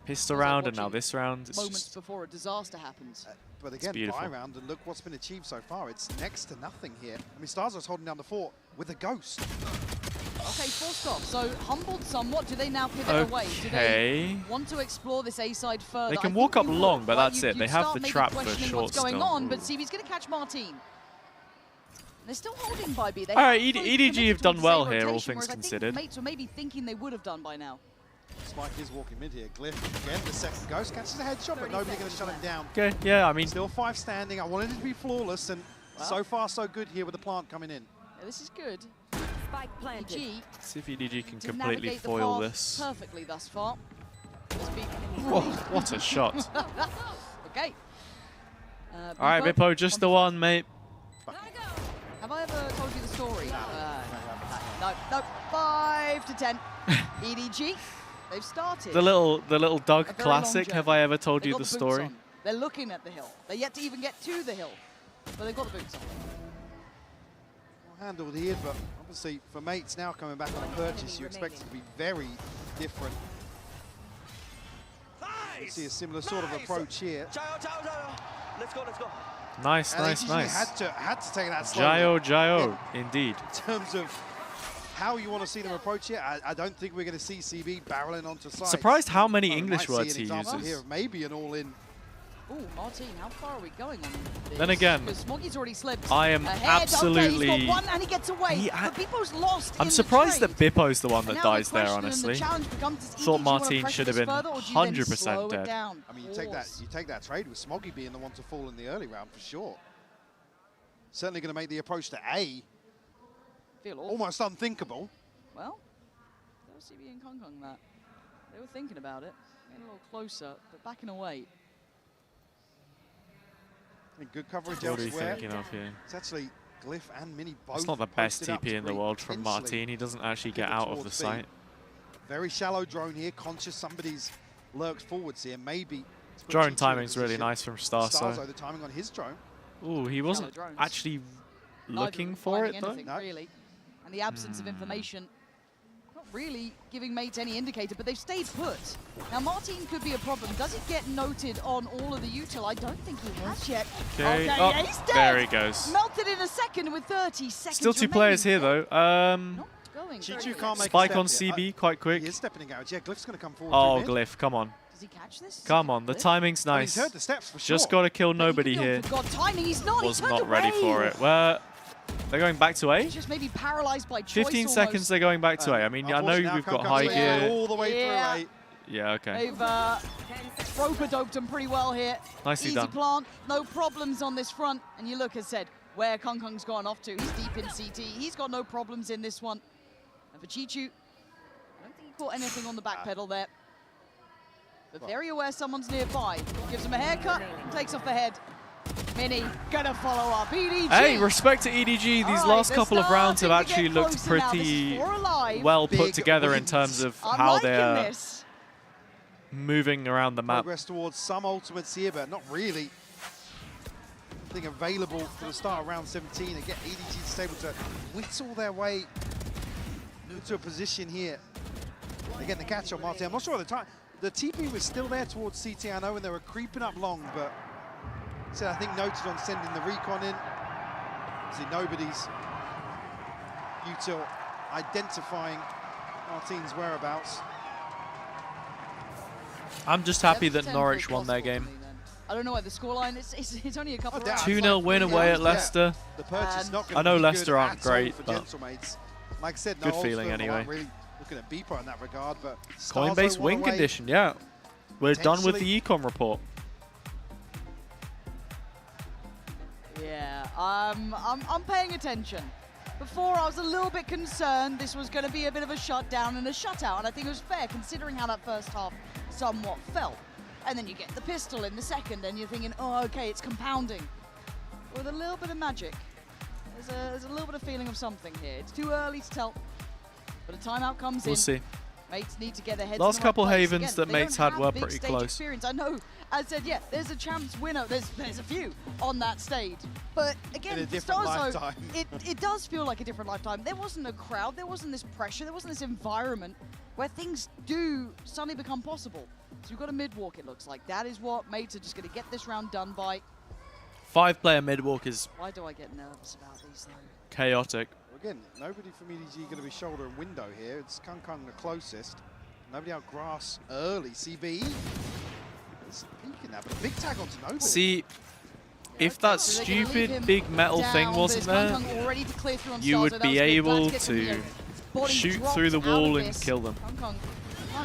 Speaker 2: Pistol round and now this round. It's
Speaker 15: moments
Speaker 2: just
Speaker 15: before a disaster happens.
Speaker 16: But again, buy round, and look what's been achieved so far. It's next to nothing here. I mean, Starzo's holding down the fort with a ghost.
Speaker 15: Okay, forced off. So humbled somewhat. Do they now pivot away? Do they want to explore this A side further?
Speaker 2: They can walk up long, but that's it. They have the trap for short
Speaker 15: what's going
Speaker 2: still.
Speaker 15: on, but CB's going to catch Martin. They're still holding by B.
Speaker 2: All right, EDG have done well here, all things considered.
Speaker 15: Mates were maybe thinking they would have done by now.
Speaker 16: Spike is walking mid here. Glyph again, the second ghost catches a headshot, but nobody going to shut him down.
Speaker 2: Okay, yeah, I mean...
Speaker 16: Still 5 standing. I wanted it to be flawless, and so far so good here with the plant coming in.
Speaker 15: Yeah, this is good. Spike planted. EDG
Speaker 2: see if EDG can completely foil this.
Speaker 15: Perfectly thus far.
Speaker 2: Whoa, what a shot.
Speaker 15: Okay.
Speaker 2: All right, Bippo, just the one, mate.
Speaker 15: Have I ever told you the story? No. 5 to 10. EDG, they've started.
Speaker 2: The little Doug classic. Have I ever told you the story?
Speaker 15: They're looking at the hill. They're yet to even get to the hill, but they've got the boots on.
Speaker 16: Well handled here, but obviously for Mates now coming back on a purchase, you expect it to be very different. You see a similar sort of approach here.
Speaker 10: Let's go.
Speaker 2: Nice.
Speaker 16: Had to take that slowly.
Speaker 2: Jayo, indeed.
Speaker 16: In terms of how you want to see them approach here, I don't think we're going to see CB barreling onto side.
Speaker 2: Surprised how many English words he uses.
Speaker 16: Here, maybe an all-in.
Speaker 15: Oh, Martin, how far are we going on this?
Speaker 2: Then again,
Speaker 15: Smoggy's already slipped.
Speaker 2: I am absolutely...
Speaker 15: Okay, he's got one and he gets away, but Bippo's lost.
Speaker 2: I'm surprised that Bippo's the one that dies there, honestly. Thought Martin should have been 100% dead.
Speaker 16: I mean, you take that trade with Smoggy being the one to fall in the early round for sure. Certainly going to make the approach to A almost unthinkable.
Speaker 15: Well, that was CB and Kong that. They were thinking about it, getting a little closer, but backing away.
Speaker 16: Good coverage
Speaker 2: what are you
Speaker 16: elsewhere.
Speaker 2: thinking of here?
Speaker 16: It's actually Glyph and Mini both.
Speaker 2: It's not the best TP in the world from Martin. He doesn't actually get out of the site.
Speaker 16: Very shallow drone here, conscious somebody's lurked forwards here. Maybe.
Speaker 2: Drone timing's really nice from Starzo.
Speaker 16: The timing on his drone.
Speaker 2: Ooh, he wasn't actually looking for it though.
Speaker 15: No. Really. And the absence of information, not really giving Mates any indicator, but they've stayed put. Now Martin could be a problem. Does it get noted on all of the util? I don't think he has yet.
Speaker 2: Okay,
Speaker 15: yeah, he's dead.
Speaker 2: There he goes.
Speaker 15: Melted in a second with 30 seconds
Speaker 2: Still 2 players here though. Spike on CB, quite quick.
Speaker 16: He is stepping out. Yeah, Glyph's going to come forward.
Speaker 2: Oh, Glyph, come on.
Speaker 15: Does he catch this?
Speaker 2: Come on, the timing's nice.
Speaker 16: He's heard the steps for
Speaker 2: Just
Speaker 16: sure.
Speaker 2: got to kill nobody here.
Speaker 15: God, timing, he's not.
Speaker 2: Was not ready for it. Well, they're going back to A.
Speaker 15: He's just maybe paralyzed by choice
Speaker 2: 15 seconds, they're going back to A. I mean, I know we've got high gear.
Speaker 16: All the way through A.
Speaker 2: Yeah, okay.
Speaker 15: They've rope-a-doped him pretty well here.
Speaker 2: Nicely
Speaker 15: Easy
Speaker 2: done.
Speaker 15: plant, no problems on this front. And you look, as said, where Kong's gone off to. He's deep in CT. He's got no problems in this one. And for Chichu, I don't think he caught anything on the back pedal there. But very aware someone's nearby. Gives him a haircut, takes off the head. Mini gonna follow up. EDG.
Speaker 2: Hey, respect to EDG. These last couple of rounds have actually looked pretty well put together in terms of how they're moving around the map.
Speaker 16: Progress towards some ultimates here, but not really. Thing available for the start of round 17 and get EDG to be able to whittle their way into a position here. They're getting the catch on Martin. I'm not sure at the time. The TP was still there towards CT, I know, and they were creeping up long, but so I think noted on sending the recon in. See, nobody's util identifying Martin's whereabouts.
Speaker 2: I'm just happy that Norwich won their game.
Speaker 15: I don't know what the scoreline is. It's only a couple of rounds.
Speaker 2: 2-0 win away at Leicester.
Speaker 16: The purchase not going
Speaker 2: I know
Speaker 16: to be
Speaker 2: Leicester
Speaker 16: good
Speaker 2: aren't great,
Speaker 16: for
Speaker 2: but
Speaker 16: Gentlemates. Like I said, no
Speaker 2: good feeling anyway.
Speaker 16: Really looking at Beeper in that regard, but
Speaker 2: Coinbase win condition, yeah. We're done with the econ report.
Speaker 15: Yeah, I'm paying attention. Before, I was a little bit concerned this was going to be a bit of a shutdown and a shutout, and I think it was fair considering how that first half somewhat felt. And then you get the pistol in the second, and you're thinking, oh, okay, it's compounding. With a little bit of magic. There's a little bit of feeling of something here. It's too early to tell, but a timeout comes in.
Speaker 2: We'll see.
Speaker 15: Mates need to get their heads
Speaker 2: Last
Speaker 15: in the
Speaker 2: couple
Speaker 15: right place.
Speaker 2: havens
Speaker 15: Again,
Speaker 2: that Mates had were pretty close.
Speaker 15: Experience. I know, as I said, yeah, there's a champs winner. There's a few on that stage. But again,
Speaker 16: in a different lifetime.
Speaker 15: it does feel like a different lifetime. There wasn't a crowd, there wasn't this pressure, there wasn't this environment where things do suddenly become possible. So you've got a mid-walk, it looks like. That is what Mates are just going to get this round done by.
Speaker 2: 5-player mid-walk is
Speaker 15: Why do I get nervous about these, though?
Speaker 2: chaotic.
Speaker 16: Again, nobody from EDG going to be shoulder and window here. It's Kong the closest. Nobody out grass early. CBE is peeking that, but a big tag onto nobody.
Speaker 2: See, if that stupid big metal thing wasn't there, you would be able to shoot through the wall and kill them.
Speaker 15: Kong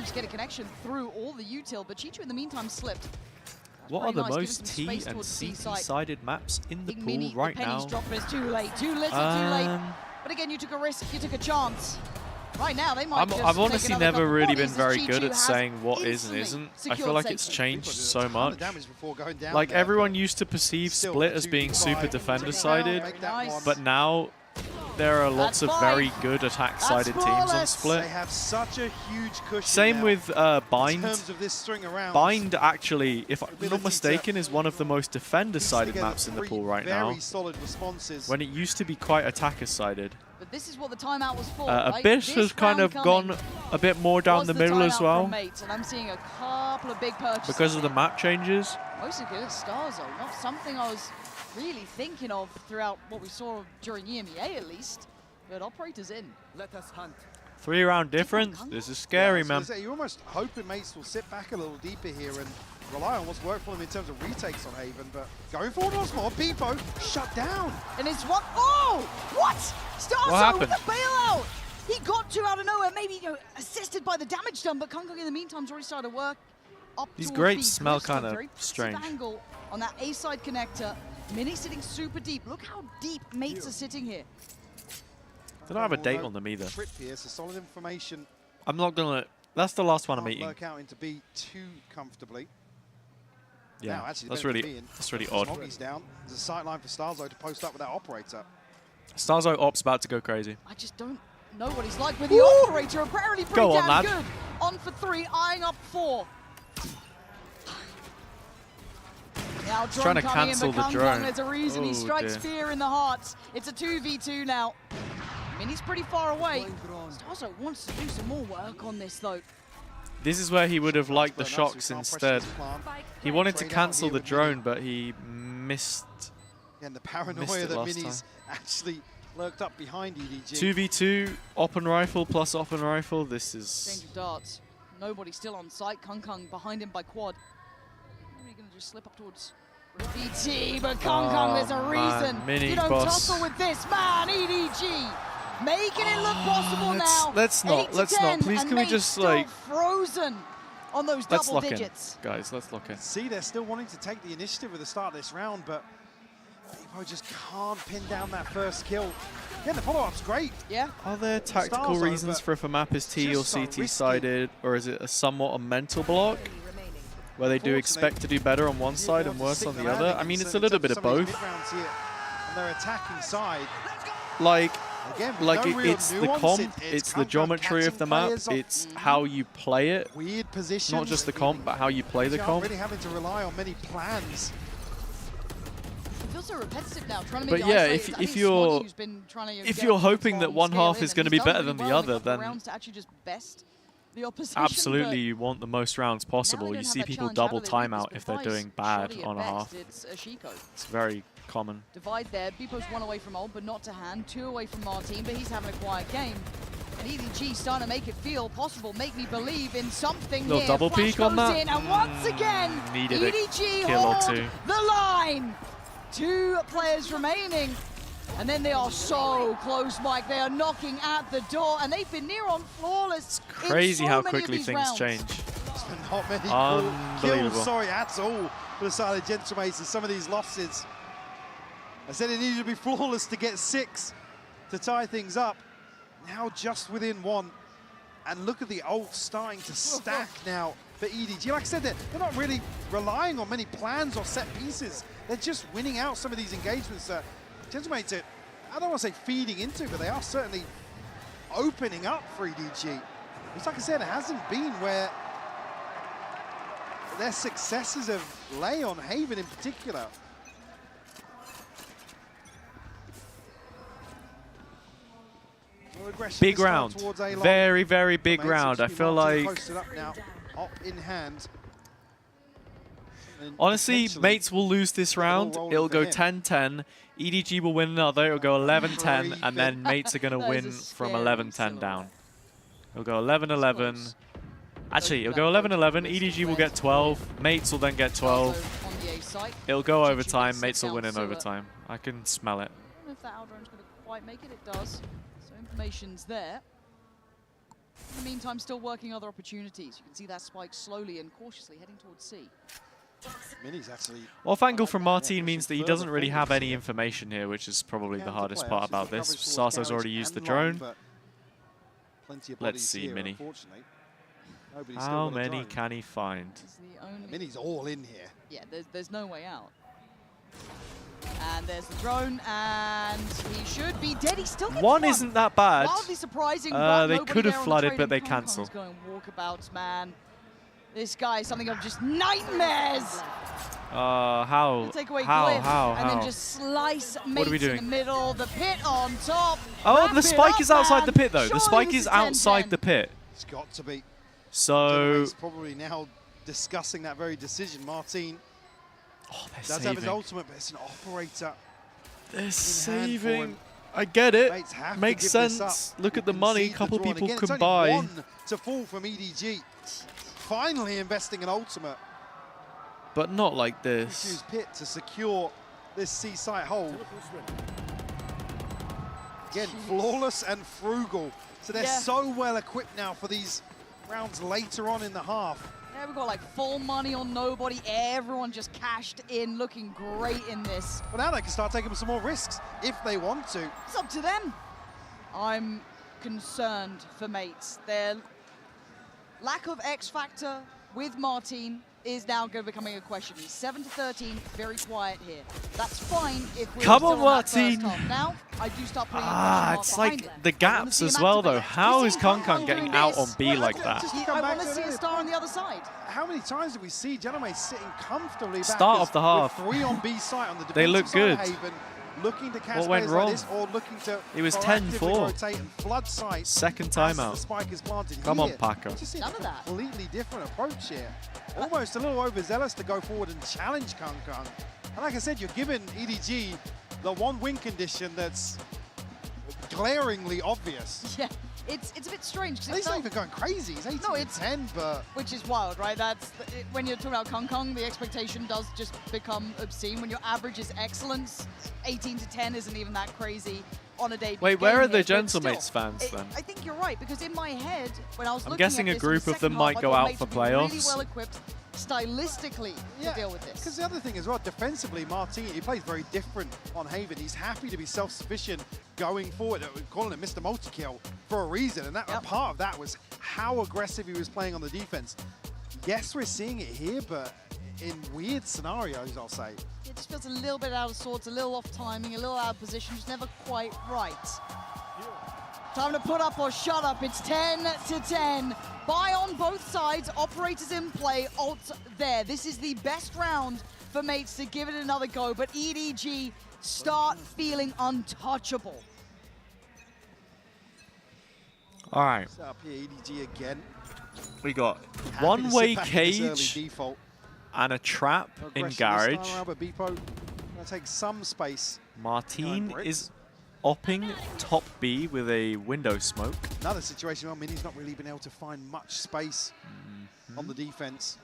Speaker 15: just get a connection through all the util, but Chichu in the meantime slipped.
Speaker 2: What are the most T and CT-sided maps in the pool right now?
Speaker 15: It's too late, too little, too late. But again, you took a risk, you took a chance. Right now, they might
Speaker 2: I've honestly never really been very good at saying what is and isn't. I feel like it's changed so much. Like, everyone used to perceive Split as being super defender-sided, but now there are lots of very good attack-sided teams on Split.
Speaker 16: They have such a huge cushion.
Speaker 2: Same with Bind.
Speaker 16: In terms of this string around.
Speaker 2: Bind, actually, if I'm not mistaken, is one of the most defender-sided maps in the pool right now.
Speaker 16: Very solid responses.
Speaker 2: When it used to be quite attacker-sided.
Speaker 15: But this is what the timeout was for.
Speaker 2: Abyss has kind of gone a bit more down the middle as well.
Speaker 15: Mates, and I'm seeing a couple of big purchases.
Speaker 2: Because of the map changes.
Speaker 15: Mostly good at Starzo, not something I was really thinking of throughout what we saw during EMEA at least. But Operator's in. Let us hunt.
Speaker 2: 3-round difference. This is scary, man.
Speaker 16: You're almost hoping Mates will sit back a little deeper here and rely on what's worked for them in terms of retakes on Haven, but going forward once more, Pipo shut down.
Speaker 15: And it's one. Oh! What? Starzo with the bailout! He got two out of nowhere, maybe assisted by the damage done, but Kong in the meantime's already started to work up.
Speaker 2: These grapes smell kind of strange.
Speaker 15: Angle on that A-side connector. Mini sitting super deep. Look how deep Mates are sitting here.
Speaker 2: They don't have a date on them either.
Speaker 16: Trip here, so solid information.
Speaker 2: I'm not gonna. That's the last one I'm eating.
Speaker 16: Work out into B too comfortably.
Speaker 2: Yeah,
Speaker 16: now, actually,
Speaker 2: that's really odd.
Speaker 16: Smoggy's down. There's a sight line for Starzo to post up with that Operator.
Speaker 2: Starzo Op's about to go crazy.
Speaker 15: I just don't know what he's like with the Operator. Apparently pretty damn good. On for 3, eyeing up 4. Now
Speaker 2: trying to cancel the drone.
Speaker 15: There's a reason he strikes fear in the hearts. It's a 2v2 now. Mini's pretty far away. Starzo wants to do some more work on this though.
Speaker 2: This is where he would have liked the shocks instead. He wanted to cancel the drone, but he missed.
Speaker 16: And the paranoia that Mini's actually lurked up behind EDG.
Speaker 2: 2v2, Op and Rifle plus Op and Rifle. This is.
Speaker 15: Change of darts. Nobody still on site. Kong behind him by quad. Maybe going to just slip up towards BT, but Kong, there's a reason.
Speaker 2: Mini
Speaker 15: you don't
Speaker 2: boss.
Speaker 15: tussle with this man, EDG. Making it look possible now.
Speaker 2: Let's not. Please, can we just like
Speaker 15: frozen. on those double digits.
Speaker 2: Guys, let's lock in.
Speaker 16: See, they're still wanting to take the initiative at the start of this round, but Bebo just can't pin down that first kill. Yeah, the follow-up's great.
Speaker 15: Yeah.
Speaker 2: Are there tactical reasons for if a map is T or CT sided, or is it somewhat a mental block where they do expect to do better on one side and worse on the other? I mean, it's a little bit of both.
Speaker 16: Their attacking side.
Speaker 2: Like
Speaker 16: no
Speaker 2: it's the comp, it's the geometry of the map, it's how you play it.
Speaker 16: Weird positions.
Speaker 2: Not just the comp, but how you play the comp.
Speaker 16: Really having to rely on many plans.
Speaker 15: It feels so repetitive now, trying to
Speaker 2: but
Speaker 15: make
Speaker 2: yeah, if you're hoping that one half is going to be better than the other, then absolutely you want the most rounds possible. You see people double timeout if they're doing bad on a half. It's very common.
Speaker 15: Divide there. Bebo's 1 away from ult, but not to hand. 2 away from Martin, but he's having a quiet game. And EDG starting to make it feel possible, make me believe in something
Speaker 2: little
Speaker 15: here.
Speaker 2: Double
Speaker 15: Flash
Speaker 2: peek on
Speaker 15: goes
Speaker 2: that.
Speaker 15: in, and once again, EDG hold the line. 2 players remaining. And then they are so close, Mike. They are knocking at the door, and they've been near on flawless.
Speaker 2: It's crazy how quickly things change.
Speaker 16: Not many kills, sorry, at all for the side of Gentlemates in some of these losses. I said it needed to be flawless to get 6 to tie things up. Now just within 1. And look at the ult starting to stack now for EDG. Like I said, they're not really relying on many plans or set pieces. They're just winning out some of these engagements that Gentlemates are, I don't want to say feeding into, but they are certainly opening up for EDG. It's like I said, it hasn't been where their successes have lay on Haven in particular.
Speaker 2: Big round, very, very big round. I feel like, honestly, Mates will lose this round. It'll go 10-10. EDG will win another. It'll go 11-10, and then Mates are going to win from 11-10 down. It'll go 11-11. Actually, it'll go 11-11. EDG will get 12. Mates will then get 12. It'll go overtime. Mates will win in overtime. I can smell it.
Speaker 15: I don't know if that Aldron's going to quite make it. It does. Information's there. In the meantime, still working other opportunities. You can see that spike slowly and cautiously heading towards C.
Speaker 2: Off angle from Martin means that he doesn't really have any information here, which is probably the hardest part about this. Sarso's already used the drone. Let's see Mini. How many can he find?
Speaker 16: Mini's all in here.
Speaker 15: Yeah, there's no way out. And there's the drone, and he should be dead. He still gets
Speaker 2: one. Isn't that bad?
Speaker 15: Wildly surprising, but
Speaker 2: they could have flooded, but they cancel.
Speaker 15: Going walkabouts, man. This guy is something of just nightmares.
Speaker 2: How?
Speaker 15: Take away
Speaker 2: Glyph,
Speaker 15: and then just slice Mates in the middle. The pit on top.
Speaker 2: Oh, the spike is outside the pit, though. The spike is outside the pit.
Speaker 16: It's got to be.
Speaker 2: So
Speaker 16: he's probably now discussing that very decision. Martin.
Speaker 2: Oh, they're
Speaker 16: does
Speaker 2: saving.
Speaker 16: have his ultimate, but it's an operator.
Speaker 2: They're saving. I get it. Makes sense. Look at the money. A couple people can buy.
Speaker 16: 1 to fall from EDG. Finally investing in ultimate.
Speaker 2: But not like this.
Speaker 16: Use pit to secure this C site hold. Again, flawless and frugal. So they're so well equipped now for these rounds later on in the half.
Speaker 15: Yeah, we've got like full money on nobody. Everyone just cashed in, looking great in this.
Speaker 16: Well, now they can start taking some more risks if they want to.
Speaker 15: It's up to them. I'm concerned for Mates. Their lack of X factor with Martin is now going to becoming a question. He's 7-13, very quiet here. That's fine if we're
Speaker 2: Come
Speaker 15: still
Speaker 2: on, Martin.
Speaker 15: Now, I do start putting
Speaker 2: it's like the gaps as well, though. How is Kankan getting out on B like that?
Speaker 15: I want to see a star on the other side.
Speaker 16: How many times did we see Gentlemates sitting comfortably back?
Speaker 2: Start of the half.
Speaker 16: 3 on B site on the
Speaker 2: they look good.
Speaker 16: Haven, looking to catch
Speaker 2: what went wrong?
Speaker 16: Like this, or looking to
Speaker 2: it was 10-4. Second timeout.
Speaker 16: Spike is planted
Speaker 2: Come
Speaker 16: here.
Speaker 2: on, Paco.
Speaker 15: None of that.
Speaker 16: Completely different approach here. Almost a little overzealous to go forward and challenge Kankan. And like I said, you're giving EDG the 1 win condition that's glaringly obvious.
Speaker 15: Yeah. It's a bit strange.
Speaker 16: He's not even going crazy. He's 18 to 10, but...
Speaker 15: Which is wild, right? When you're talking about Kong, the expectation does just become obscene. When your average is excellence, 18 to 10 isn't even that crazy on a day.
Speaker 2: Wait, where are the Gentlemates fans then?
Speaker 15: I think you're right, because in my head, when I was
Speaker 2: I'm guessing a group of them might go out for playoffs.
Speaker 15: Really well equipped stylistically to deal with this.
Speaker 16: Because the other thing as well, defensively, Martin, he plays very different on Haven. He's happy to be self-sufficient going forward. We're calling him Mr. Multi-Kill for a reason, and that part of that was how aggressive he was playing on the defense. Yes, we're seeing it here, but in weird scenarios, I'll say.
Speaker 15: It just feels a little bit out of sorts, a little off timing, a little out of position, just never quite right. Time to put up or shut up. It's 10 to 10. Buy on both sides. Operators in play. Ult there. This is the best round for mates to give it another go. But EDG start feeling untouchable.
Speaker 2: All right.
Speaker 16: Set up here, EDG again.
Speaker 2: We got one-way cage and a trap in garage.
Speaker 16: But Beepo going to take some space.
Speaker 2: Martin is opping top B with a window smoke.
Speaker 16: Another situation where Mini's not really been able to find much space on the defense.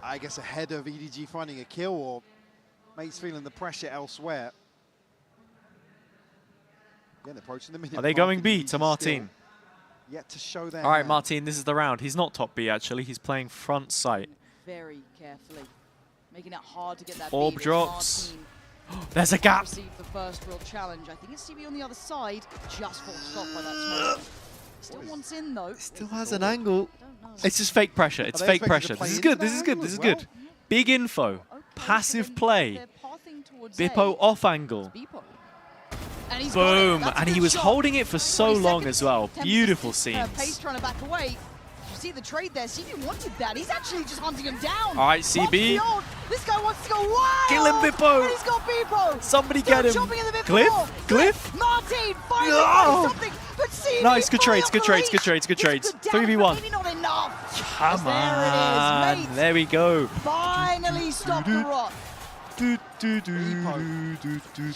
Speaker 16: I guess ahead of EDG finding a kill, or mates feeling the pressure elsewhere. Again, approaching the minute.
Speaker 2: Are they going B to Martin?
Speaker 16: Yet to show their
Speaker 2: All right,
Speaker 16: hand.
Speaker 2: Martin, this is the round. He's not top B, actually. He's playing front site.
Speaker 15: Very carefully, making it hard to get that
Speaker 2: Orb
Speaker 15: beat.
Speaker 2: drops. There's a gap.
Speaker 15: Received the first real challenge. I think it's CB on the other side. Just got stopped by that smoke. Still wants in though.
Speaker 2: Still has an angle. It's just fake pressure. It's fake pressure. This is good. This is good. This is good. Big info. Passive play. Bippo off angle.
Speaker 15: And
Speaker 2: boom. And he was holding it for so long as well. Beautiful scenes.
Speaker 15: Pace trying to back away. You see the trade there. CB wanted that. He's actually just hunting him down.
Speaker 2: All right, CB.
Speaker 15: This guy wants to go wild.
Speaker 2: Kill him, Bippo.
Speaker 15: He's got Bippo.
Speaker 2: Somebody get him. Glyph.
Speaker 15: Martin finally something. But CB
Speaker 2: nice. Good trades. Good trades. Good trades. Good trades. 3v1.
Speaker 15: Maybe not enough.
Speaker 2: Come on. There we go.
Speaker 15: Finally stopped the rot.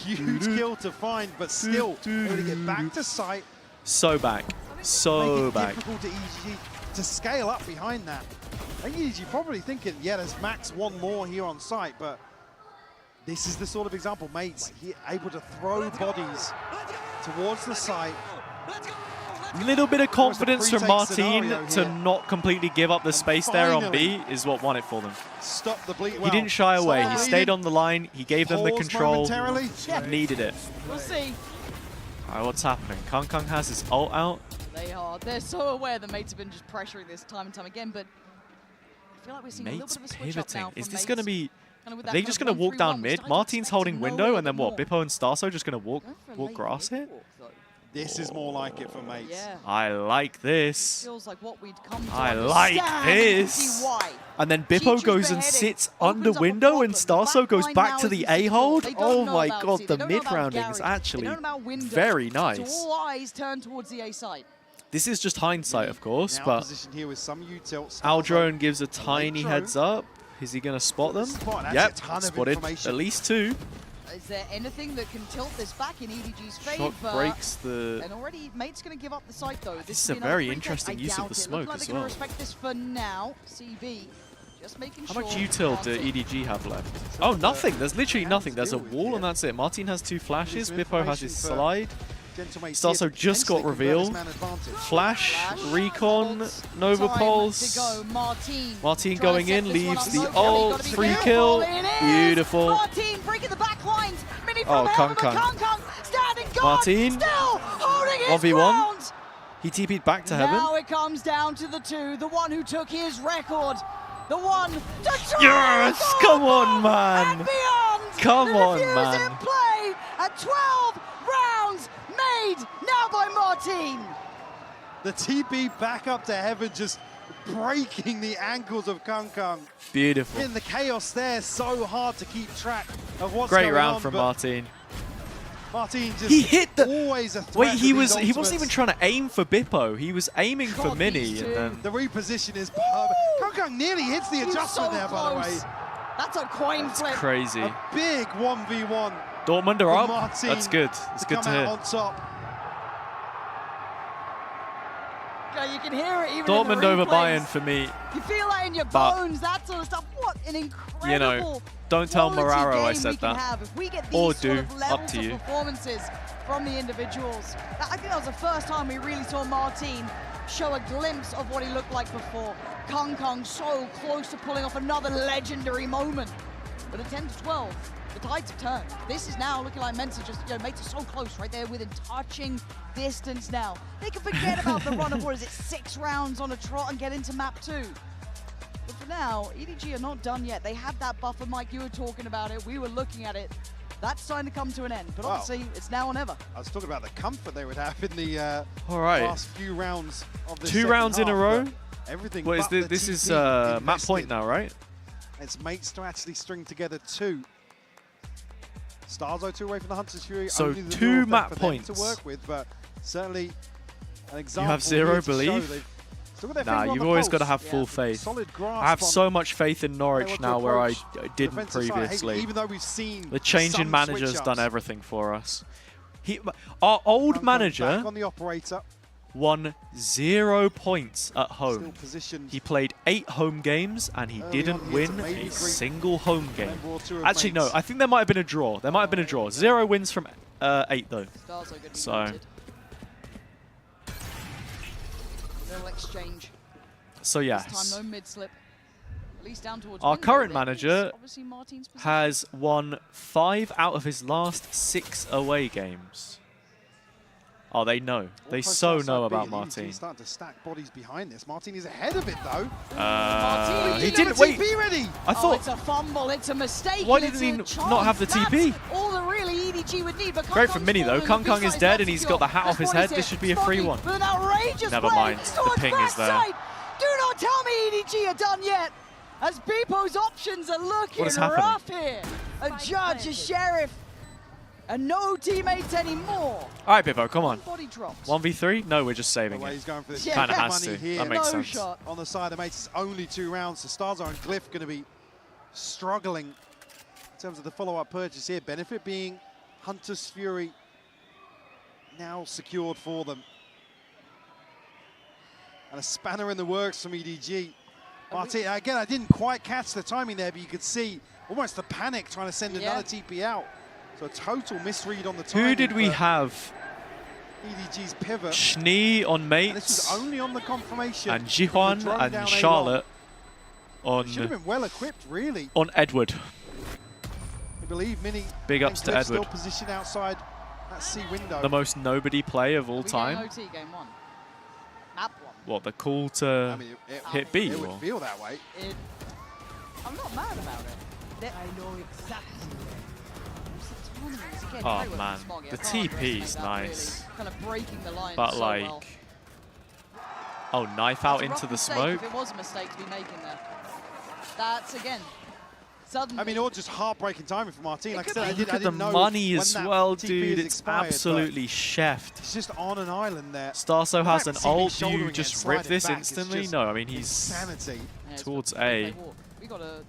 Speaker 16: Huge kill to find, but still able to get back to sight.
Speaker 2: So back. So back.
Speaker 16: Difficult to EDG to scale up behind that. I think EDG probably thinking, yeah, there's max one more here on site, but this is the sort of example, mates, able to throw bodies towards the site.
Speaker 2: A little bit of confidence from Martin to not completely give up the space there on B is what won it for them.
Speaker 16: Stop the bleed.
Speaker 2: He didn't shy away. He stayed on the line. He gave them the control. Needed it.
Speaker 15: We'll see.
Speaker 2: All right, what's happening? Kong has his ult out.
Speaker 15: They are. They're so aware the mates have been just pressuring this time and time again, but I feel like we're seeing a little bit of a switch up now.
Speaker 2: Is this going to be... Are they just going to walk down mid? Martin's holding window, and then what? Bippo and Starso just going to walk grass here?
Speaker 16: This is more like it for mates.
Speaker 15: Yeah.
Speaker 2: I like this.
Speaker 15: Feels like what we'd come to
Speaker 2: I like this. And then Bippo goes and sits under window, and Starso goes back to the A hold. Oh my god, the mid rounding is actually very nice.
Speaker 15: So all eyes turn towards the A side.
Speaker 2: This is just hindsight, of course,
Speaker 16: now
Speaker 2: but
Speaker 16: here with some
Speaker 2: Aldrone gives a tiny heads up. Is he going to spot them? Yep, spotted at least two.
Speaker 15: Is there anything that can tilt this back in EDG's favor?
Speaker 2: Shot breaks the...
Speaker 15: And already, mate's going to give up the site, though.
Speaker 2: This is a very interesting use of the smoke as well.
Speaker 15: Respect this for now. CB, just making
Speaker 2: sure... How much util do EDG have left? Oh, nothing. There's literally nothing. There's a wall, and that's it. Martin has two flashes. Bippo has his slide. Starso just got revealed. Flash, Recon, Nova Pulse. Martin going in, leaves the ult. Free kill. Beautiful.
Speaker 15: Martin breaking the back lines.
Speaker 2: Oh, Kong. Martin. 1v1. He TP'd back to heaven.
Speaker 15: Now it comes down to the two. The one who took his record. The one to
Speaker 2: yes! Come on, man.
Speaker 15: And beyond.
Speaker 2: Come on, man.
Speaker 15: In play at 12 rounds. Made now by Martin.
Speaker 16: The TP back up to heaven, just breaking the ankles of Kong.
Speaker 2: Beautiful.
Speaker 16: In the chaos there, so hard to keep track of what's going on.
Speaker 2: Great round from Martin.
Speaker 16: Martin just
Speaker 2: he hit the...
Speaker 16: always a threat.
Speaker 2: Wait, he wasn't even trying to aim for Bippo. He was aiming for Mini. And then...
Speaker 16: The reposition is perfect. Kong nearly hits the adjustment there, by the way.
Speaker 15: That's a coin flip.
Speaker 2: That's crazy.
Speaker 16: A big 1v1.
Speaker 2: Dortmund are up.
Speaker 16: Martin
Speaker 2: That's good. It's good to hear.
Speaker 16: On top.
Speaker 15: You can hear it even
Speaker 2: Dortmund
Speaker 15: in the
Speaker 2: over
Speaker 15: replays.
Speaker 2: Bayern for me.
Speaker 15: You feel that in your bones, that sort of stuff. What an incredible,
Speaker 2: you know, don't tell Moraro I said that.
Speaker 15: If we get these
Speaker 2: Or
Speaker 15: sort
Speaker 2: do,
Speaker 15: of levels
Speaker 2: up to you.
Speaker 15: of performances from the individuals, I think that was the first time we really saw Martin show a glimpse of what he looked like before. Kong so close to pulling off another legendary moment. But at 10-12, the tides have turned. This is now looking like Mensa just, mates are so close right there within touching distance now. They can forget about the run of, what is it, 6 rounds on a trot and get into map 2. But for now, EDG are not done yet. They had that buffer, Mike, you were talking about it. We were looking at it. That's starting to come to an end. But obviously, it's now or never.
Speaker 16: I was talking about the comfort they would have in the
Speaker 2: right.
Speaker 16: last few rounds of this
Speaker 2: 2 rounds in a row?
Speaker 16: Everything
Speaker 2: What is
Speaker 16: but
Speaker 2: this
Speaker 16: the
Speaker 2: is
Speaker 16: TP
Speaker 2: map point now, right?
Speaker 16: It's mates to actually string together 2. Starzo 2 away from the Hunter's Fury.
Speaker 2: So
Speaker 16: only the
Speaker 2: 2
Speaker 16: Lure
Speaker 2: map
Speaker 16: for them
Speaker 2: points.
Speaker 16: to work with, but certainly an example.
Speaker 2: You have 0
Speaker 16: here to show
Speaker 2: belief?
Speaker 16: they've still got their
Speaker 2: Nah,
Speaker 16: finger on
Speaker 2: you've
Speaker 16: the
Speaker 2: always
Speaker 16: pulse.
Speaker 2: got to have full faith.
Speaker 16: Solid grasp
Speaker 2: I have
Speaker 16: on
Speaker 2: so much faith in Norwich
Speaker 16: what to
Speaker 2: now where I
Speaker 16: approach
Speaker 2: didn't
Speaker 16: defensive side.
Speaker 2: previously.
Speaker 16: Hey, even though we've seen
Speaker 2: The change in
Speaker 16: some
Speaker 2: manager's
Speaker 16: switch-ups.
Speaker 2: done everything for us. Our old manager
Speaker 16: Back on the operator.
Speaker 2: won 0 points at
Speaker 16: Still
Speaker 2: home.
Speaker 16: positioned
Speaker 2: He played 8 home games and he
Speaker 16: early
Speaker 2: didn't
Speaker 16: on here to
Speaker 2: win
Speaker 16: maybe
Speaker 2: a
Speaker 16: bring
Speaker 2: single home game.
Speaker 16: Raw 2 of
Speaker 2: Actually, no,
Speaker 16: mates.
Speaker 2: I think there might have been a draw. There might have been a draw. 0 wins from 8 though.
Speaker 15: Stars are good.
Speaker 2: So,
Speaker 15: Little exchange.
Speaker 2: so
Speaker 15: This
Speaker 2: yes.
Speaker 15: time no mid-slip. At least down towards
Speaker 2: Our
Speaker 15: window.
Speaker 2: current
Speaker 15: There is
Speaker 2: manager
Speaker 15: obviously Martin's position.
Speaker 2: has won 5 out of his last 6 away games. Oh, they know. They so know about Martin.
Speaker 16: He's starting to stack bodies behind this. Martin is ahead of it though.
Speaker 2: He didn't wait.
Speaker 16: TP ready.
Speaker 2: I thought.
Speaker 15: It's a fumble. It's a mistake.
Speaker 2: Why
Speaker 15: It's
Speaker 2: didn't
Speaker 15: a
Speaker 2: he not have the
Speaker 15: chance.
Speaker 2: TP?
Speaker 15: That's all that really EDG would need. But
Speaker 2: Great for
Speaker 15: Kong's
Speaker 2: Mini though.
Speaker 15: falling.
Speaker 2: Kong is
Speaker 15: B-side's
Speaker 2: dead
Speaker 15: left
Speaker 2: and he's
Speaker 15: secure.
Speaker 2: got the hat off his
Speaker 15: What
Speaker 2: head.
Speaker 15: is
Speaker 2: This
Speaker 15: it?
Speaker 2: should be a
Speaker 15: Smoggy
Speaker 2: 3-1.
Speaker 15: with an outrageous
Speaker 2: Never
Speaker 15: play
Speaker 2: mind. The
Speaker 15: towards
Speaker 2: ping is there.
Speaker 15: backside. Do not tell me EDG are done yet. As Beepo's options are looking
Speaker 2: is happening?
Speaker 15: rough here. A judge, a sheriff, and no teammates anymore.
Speaker 2: All right, Bippo, come on.
Speaker 15: Body drops.
Speaker 2: 1v3? No, we're just saving
Speaker 16: He's
Speaker 2: it.
Speaker 16: going for this
Speaker 2: Kind of has
Speaker 16: money
Speaker 2: to.
Speaker 16: here.
Speaker 2: That makes
Speaker 15: No
Speaker 2: sense.
Speaker 15: shot.
Speaker 16: On the side of mates, it's only 2 rounds. So Starzo and Glyph going to be struggling in terms of the follow-up purchase here. Benefit being Hunter's Fury now secured for them. And a spanner in the works from EDG. Martin, again, I didn't quite catch the timing there, but you could see almost the panic trying to send another TP out. So a total misread on the timing.
Speaker 2: Who did we have?
Speaker 16: EDG's pivot.
Speaker 2: Schnee on
Speaker 16: And
Speaker 2: mates.
Speaker 16: this was only on the confirmation.
Speaker 2: And
Speaker 16: of the
Speaker 2: Jihuan
Speaker 16: drone
Speaker 2: and
Speaker 16: down
Speaker 2: Charlotte
Speaker 16: A-long. Should have
Speaker 2: on
Speaker 16: been well equipped, really.
Speaker 2: Edward.
Speaker 16: I believe Mini.
Speaker 2: Big ups
Speaker 16: and
Speaker 2: to
Speaker 16: Cliff
Speaker 2: Edward.
Speaker 16: Still positioned outside that C window.
Speaker 2: The most nobody play of all time.
Speaker 15: OT game 1. Map 1.
Speaker 2: What, the call to
Speaker 16: I mean,
Speaker 2: hit B?
Speaker 16: It would
Speaker 2: or?
Speaker 16: feel that way.
Speaker 15: I'm not mad about it. I know exactly.
Speaker 2: Oh man, the TP is nice.
Speaker 15: Really. Kind of breaking the line
Speaker 2: But
Speaker 15: so
Speaker 2: like,
Speaker 15: well.
Speaker 2: oh, knife out
Speaker 15: That's a
Speaker 2: into
Speaker 15: rough
Speaker 2: the
Speaker 15: mistake
Speaker 2: smoke.
Speaker 15: If it was a mistake to be making there. That's again. Suddenly.
Speaker 16: I mean, all just heartbreaking timing for Martin. Like I said, I
Speaker 2: Look
Speaker 16: didn't
Speaker 2: at the
Speaker 16: know
Speaker 2: money
Speaker 16: when
Speaker 2: as
Speaker 16: that
Speaker 2: well,
Speaker 16: TP
Speaker 2: dude.
Speaker 16: is
Speaker 2: It's
Speaker 16: expired, but
Speaker 2: absolutely chefed.
Speaker 16: He's just on an island there.
Speaker 2: Starso
Speaker 16: The
Speaker 2: has
Speaker 16: fact
Speaker 2: an
Speaker 16: to see me
Speaker 2: ult. Do
Speaker 16: shouldering
Speaker 2: you
Speaker 16: it
Speaker 2: just
Speaker 16: and slide
Speaker 2: rip
Speaker 16: it
Speaker 2: this
Speaker 16: back is
Speaker 2: instantly?
Speaker 16: just
Speaker 2: No, I mean, he's
Speaker 16: insanity.
Speaker 2: towards A.
Speaker 15: We got a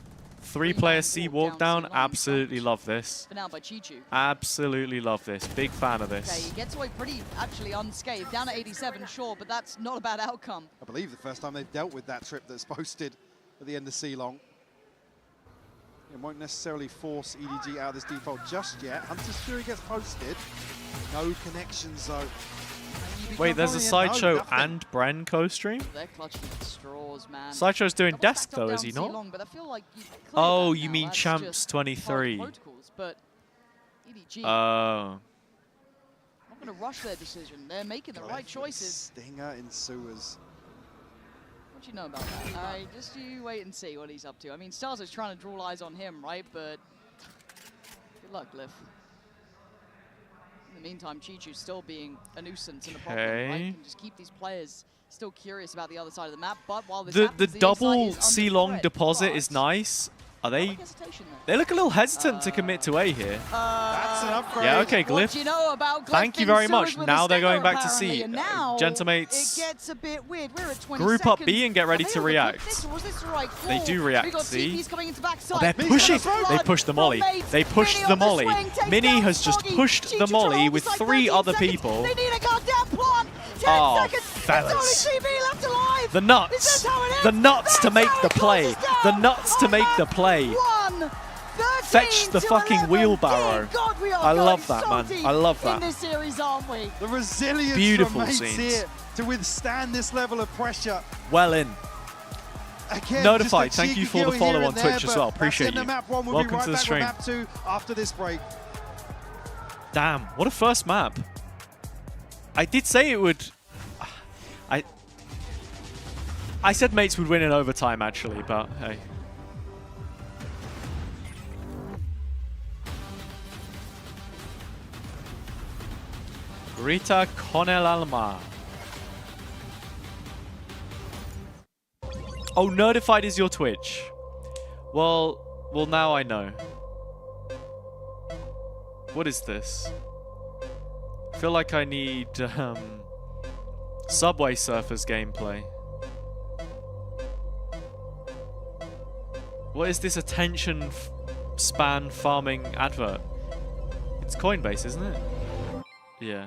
Speaker 2: 3-player C walk down. Absolutely love this.
Speaker 15: for now by Chichu.
Speaker 2: Absolutely love this. Big fan of
Speaker 15: Okay,
Speaker 2: this.
Speaker 15: he gets away pretty actually unscathed. Down at 87, sure, but that's not a bad outcome.
Speaker 16: I believe the first time they've dealt with that trip that's posted at the end of C-Long. It won't necessarily force EDG out of this default just yet. Hunter's Fury gets posted. No connections though.
Speaker 2: Wait, there's a Sideshow and Bren co-stream?
Speaker 15: They're clutching at straws, man.
Speaker 2: Sideshow's doing
Speaker 15: Double
Speaker 2: desk
Speaker 15: stacked up
Speaker 2: though,
Speaker 15: down
Speaker 2: is he
Speaker 15: C
Speaker 2: not?
Speaker 15: long, but I feel like you cleared
Speaker 2: Oh,
Speaker 15: that
Speaker 2: you
Speaker 15: now.
Speaker 2: mean
Speaker 15: That's
Speaker 2: Champs
Speaker 15: just
Speaker 2: 23.
Speaker 15: part of the protocols, but EDG
Speaker 2: Oh.
Speaker 15: not going to rush their decision. They're making the right choices.
Speaker 16: Stinger in sewers.
Speaker 15: What do you know about that? Just you wait and see what he's up to. I mean, Starzo's trying to draw eyes on him, right? But good luck, Glyph. In the meantime, Chichu's still being a nuisance and a problem, right? You can just keep these players still curious about the other side of the map, but while this
Speaker 2: The
Speaker 15: happens, A
Speaker 2: double
Speaker 15: site is under
Speaker 2: C-long
Speaker 15: threat,
Speaker 2: deposit
Speaker 15: but
Speaker 2: is nice. Are they?
Speaker 15: hesitation there.
Speaker 2: They look a little hesitant to commit to A here.
Speaker 16: That's an upgrade.
Speaker 2: Yeah, okay,
Speaker 15: What
Speaker 2: Glyph.
Speaker 15: do you know about Glyph
Speaker 2: Thank you
Speaker 15: in
Speaker 2: very
Speaker 15: sewers
Speaker 2: much.
Speaker 15: with
Speaker 2: Now
Speaker 15: a
Speaker 2: they're going
Speaker 15: stinger,
Speaker 2: back to
Speaker 15: apparently,
Speaker 2: C.
Speaker 15: and now
Speaker 2: Gentlemen-mates.
Speaker 15: it gets a bit weird. We're at 20
Speaker 2: Group
Speaker 15: seconds.
Speaker 2: up B and get ready
Speaker 15: Are
Speaker 2: to
Speaker 15: they able
Speaker 2: react.
Speaker 15: put this, or was this the right
Speaker 2: They
Speaker 15: call?
Speaker 2: do react,
Speaker 15: We got
Speaker 2: see?
Speaker 15: TPs coming into backside.
Speaker 2: Oh, they're
Speaker 15: Mini's
Speaker 2: pushing.
Speaker 15: got the
Speaker 2: They
Speaker 15: flood
Speaker 2: pushed the
Speaker 15: from
Speaker 2: molly.
Speaker 15: mates.
Speaker 2: They pushed
Speaker 15: Mini
Speaker 2: the
Speaker 15: on the
Speaker 2: molly.
Speaker 15: swing, takes
Speaker 2: Mini
Speaker 15: down
Speaker 2: has just
Speaker 15: Smoggy.
Speaker 2: pushed the
Speaker 15: Chichu
Speaker 2: molly
Speaker 15: trying
Speaker 2: with
Speaker 15: to hold
Speaker 2: 3
Speaker 15: inside
Speaker 2: other
Speaker 15: 13
Speaker 2: people.
Speaker 15: seconds. They need a goddamn plant. 10
Speaker 2: Oh,
Speaker 15: seconds.
Speaker 2: fellas.
Speaker 15: It's only 3v
Speaker 2: The nuts. The nuts to make the play. The nuts to make the play. Fetch the fucking wheelbarrow.
Speaker 15: God, we are
Speaker 2: I love
Speaker 15: so
Speaker 2: that, man. I love that.
Speaker 15: In this series, aren't we?
Speaker 16: The resilience
Speaker 2: Beautiful
Speaker 16: from mates
Speaker 2: scenes.
Speaker 16: here to withstand this level of pressure.
Speaker 2: Well in.
Speaker 16: Again,
Speaker 2: Notified,
Speaker 16: just a
Speaker 2: thank you
Speaker 16: cheeky
Speaker 2: for the
Speaker 16: kill
Speaker 2: follow
Speaker 16: here
Speaker 2: on
Speaker 16: and
Speaker 2: Twitch
Speaker 16: there,
Speaker 2: as well.
Speaker 16: but
Speaker 2: Appreciate
Speaker 16: that's
Speaker 2: you.
Speaker 16: in the map one. We'll
Speaker 2: Welcome
Speaker 16: be right
Speaker 2: to the
Speaker 16: back
Speaker 2: stream.
Speaker 16: with map 2 after this break.
Speaker 2: Damn, what a first map. I did say it would... I said mates would win in overtime, actually, but hey. Rita con el alma. Oh, Nerdified is your Twitch. Well, now I know. What is this? I feel like I need Subway Surfers gameplay. What is this attention span farming advert? It's Coinbase, isn't it? Yeah.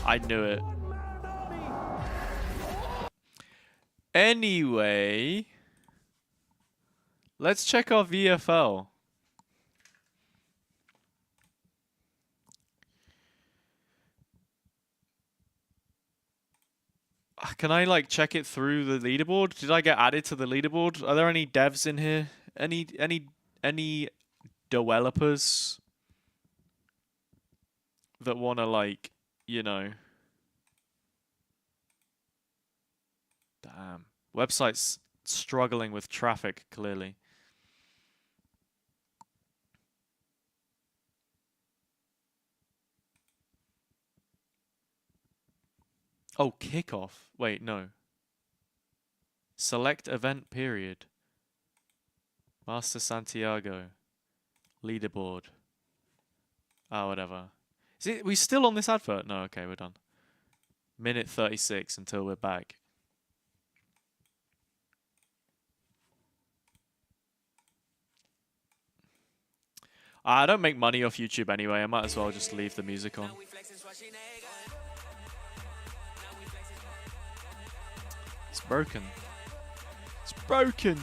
Speaker 2: I knew it. Anyway, let's check our VFL. Can I like check it through the leaderboard? Did I get added to the leaderboard? Are there any devs in here? Any developers that want to, like, you know... Damn. Website's struggling with traffic, clearly. Oh, kickoff. Wait, no. Select event period. Masters Santiago. Leaderboard. Oh, whatever. Is it, we still on this advert? No, okay, we're done. Minute 36 until we're back. I don't make money off YouTube anyway. I might as well just leave the music on. It's broken. It's broken.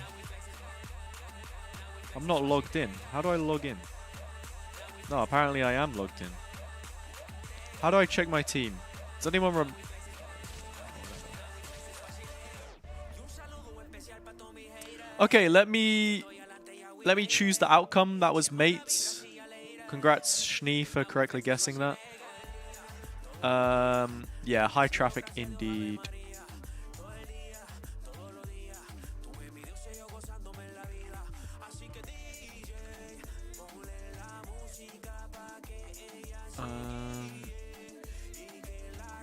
Speaker 2: I'm not logged in. How do I log in? No, apparently I am logged in. How do I check my team? Does anyone Okay, let me choose the outcome. That was mates. Congrats, Schnee, for correctly guessing that. Yeah, high traffic indeed.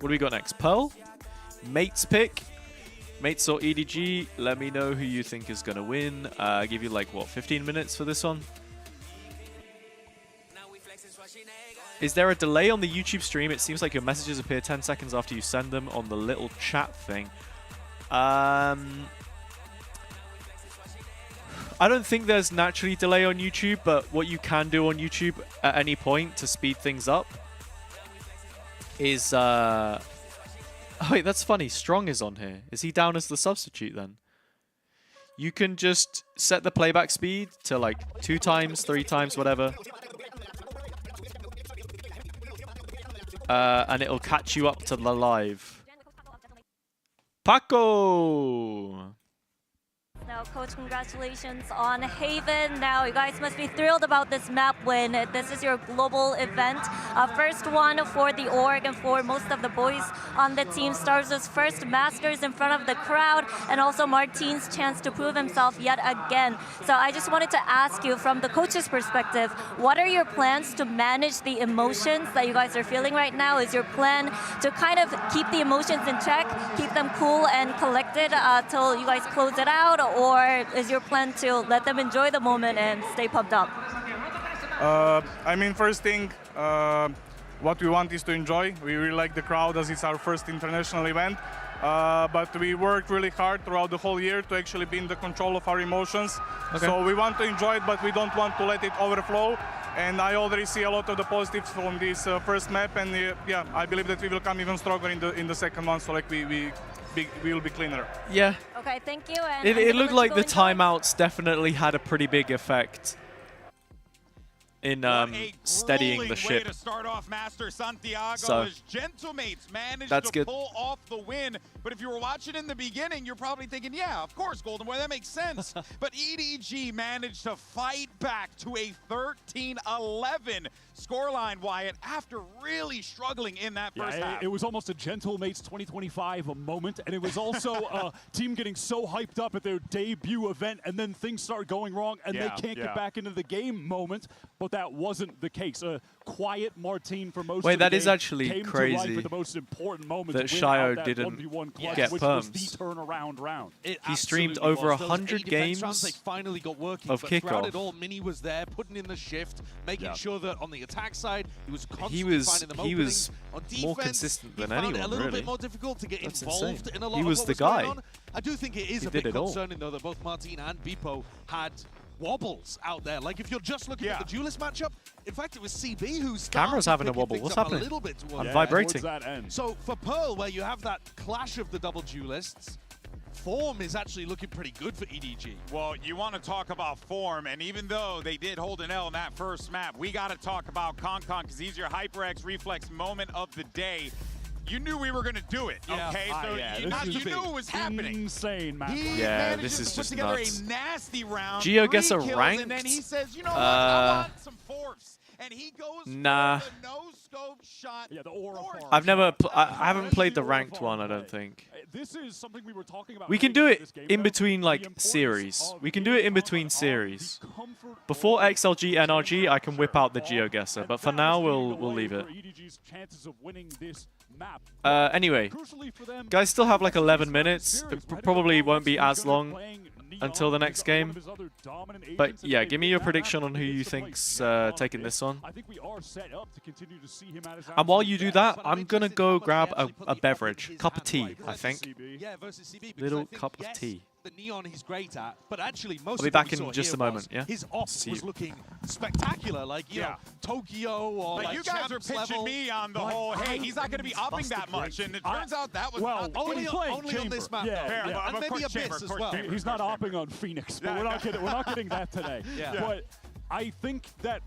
Speaker 2: What do we got next? Pearl? Mates pick. Mates or EDG, let me know who you think is going to win. I give you like, what, 15 minutes for this one? Is there a delay on the YouTube stream? It seems like your messages appear 10 seconds after you send them on the little chat thing. I don't think there's naturally delay on YouTube, but what you can do on YouTube at any point to speed things up is... Oh, wait, that's funny. Strong is on here. Is he down as the substitute then? You can just set the playback speed to like 2 times, 3 times, whatever. And it'll catch you up to the live. Paco!
Speaker 7: Now, Coach, congratulations on Haven. Now, you guys must be thrilled about this map win. This is your global event. First one for the org and for most of the boys on the team. Stars' first Masters in front of the crowd, and also Martin's chance to prove himself yet again. So I just wanted to ask you, from the coach's perspective, what are your plans to manage the emotions that you guys are feeling right now? Is your plan to kind of keep the emotions in check, keep them cool and collected till you guys close it out? Or is your plan to let them enjoy the moment and stay pumped up?
Speaker 18: I mean, first thing, what we want is to enjoy. We really like the crowd as it's our first international event. But we worked really hard throughout the whole year to actually be in the control of our emotions. Okay. So we want to enjoy it, but we don't want to let it overflow. And I already see a lot of the positives from this first map, and yeah, I believe that we will come even stronger in the second one. So like we will be cleaner.
Speaker 2: Yeah.
Speaker 7: Okay, thank you. And
Speaker 2: it looked like the timeouts definitely had a pretty big effect in steadying the ship.
Speaker 3: Way to start off Masters Santiago
Speaker 2: So,
Speaker 3: as Gentlemates managed
Speaker 2: that's
Speaker 3: to
Speaker 2: good.
Speaker 3: pull off the win. But if you were watching in the beginning, you're probably thinking, yeah, of course, Golden Boy, that makes sense. But EDG managed to fight back to a 13-11 scoreline, Wyatt, after really struggling in that first half.
Speaker 4: It was almost a Gentlemates 2025 moment, and it was also a team getting so hyped up at their debut event, and then things start going wrong, and they can't get back into the game moment. But that wasn't the case. A quiet Martine for most of the game.
Speaker 2: Wait, that is actually
Speaker 4: came
Speaker 2: crazy
Speaker 4: to life at the most important moment
Speaker 2: that
Speaker 4: to win
Speaker 2: Shio
Speaker 4: out that
Speaker 2: didn't
Speaker 4: 1v1 clutch,
Speaker 2: get
Speaker 4: which
Speaker 2: perms.
Speaker 4: was the turnaround round.
Speaker 2: He streamed over 100 games
Speaker 1: They finally got working,
Speaker 2: of
Speaker 1: but throughout
Speaker 2: kickoff.
Speaker 1: it all, Mini was there, putting in the shift, making sure that on the attack side, he was constantly
Speaker 2: He was
Speaker 1: finding them
Speaker 2: he
Speaker 1: openings.
Speaker 2: was
Speaker 1: On defense,
Speaker 2: more consistent than
Speaker 1: he found
Speaker 2: anyone,
Speaker 1: it a little
Speaker 2: really.
Speaker 1: bit more difficult to get
Speaker 2: That's
Speaker 1: involved
Speaker 2: insane.
Speaker 1: in a lot
Speaker 2: He
Speaker 1: of
Speaker 2: was
Speaker 1: what
Speaker 2: the
Speaker 1: was going
Speaker 2: guy.
Speaker 1: on. I do think it is
Speaker 2: He
Speaker 1: a
Speaker 2: did
Speaker 1: bit
Speaker 2: it all.
Speaker 1: concerning, though, that both Martine and Bipo had wobbles out there. Like, if you're just looking at the duelist matchup, in fact, it was CB who's
Speaker 2: Camera's having a wobble. What's happening?
Speaker 1: A little bit towards
Speaker 2: I'm vibrating.
Speaker 1: So for Pearl, where you have that clash of the double duelists, form is actually looking pretty good for EDG.
Speaker 3: Well, you want to talk about form, and even though they did hold an L in that first map, we got to talk about Concon because he's your HyperX Reflex moment of the day. You knew we were going to do it, okay? So you knew it was happening.
Speaker 4: Insane, man.
Speaker 2: Yeah, this is
Speaker 3: put
Speaker 2: just
Speaker 3: together
Speaker 2: nuts.
Speaker 3: a nasty round.
Speaker 2: Gio gets a
Speaker 3: 3 kills,
Speaker 2: ranked.
Speaker 3: and then he says, you know what? I want some fourths. And he goes
Speaker 2: Nah.
Speaker 3: for the no-scope shot.
Speaker 4: Yeah, the aura farm.
Speaker 2: I've never, I haven't played the ranked one, I don't think.
Speaker 4: This is something we were talking about.
Speaker 2: We can do it in between, like, series. We can do it in between series. Before XLG NRG, I can whip out the GeoGuessr, but for now, we'll leave it. Anyway, guys still have like 11 minutes. It probably won't be as long until the next game. But yeah, give me your prediction on who you think's taking this on. And while you do that, I'm gonna go grab a beverage, cup of tea, I think.
Speaker 1: Yeah, versus CB.
Speaker 2: Little cup of tea.
Speaker 1: The Neon he's great at, but actually most
Speaker 2: I'll be
Speaker 1: of
Speaker 2: back
Speaker 1: what we
Speaker 2: in
Speaker 1: saw
Speaker 2: just
Speaker 1: here
Speaker 2: a moment,
Speaker 1: was
Speaker 2: yeah?
Speaker 1: his off was looking spectacular, like, you know, Tokyo or
Speaker 3: Like, you guys are pitching
Speaker 1: level.
Speaker 3: me on the whole, hey, he's not going to be upping that much, and it turns out that was not the
Speaker 1: only
Speaker 3: case.
Speaker 1: on this map, though. And maybe Abyss as well.
Speaker 4: He's not opping on Phoenix, but we're not getting that today. But I think that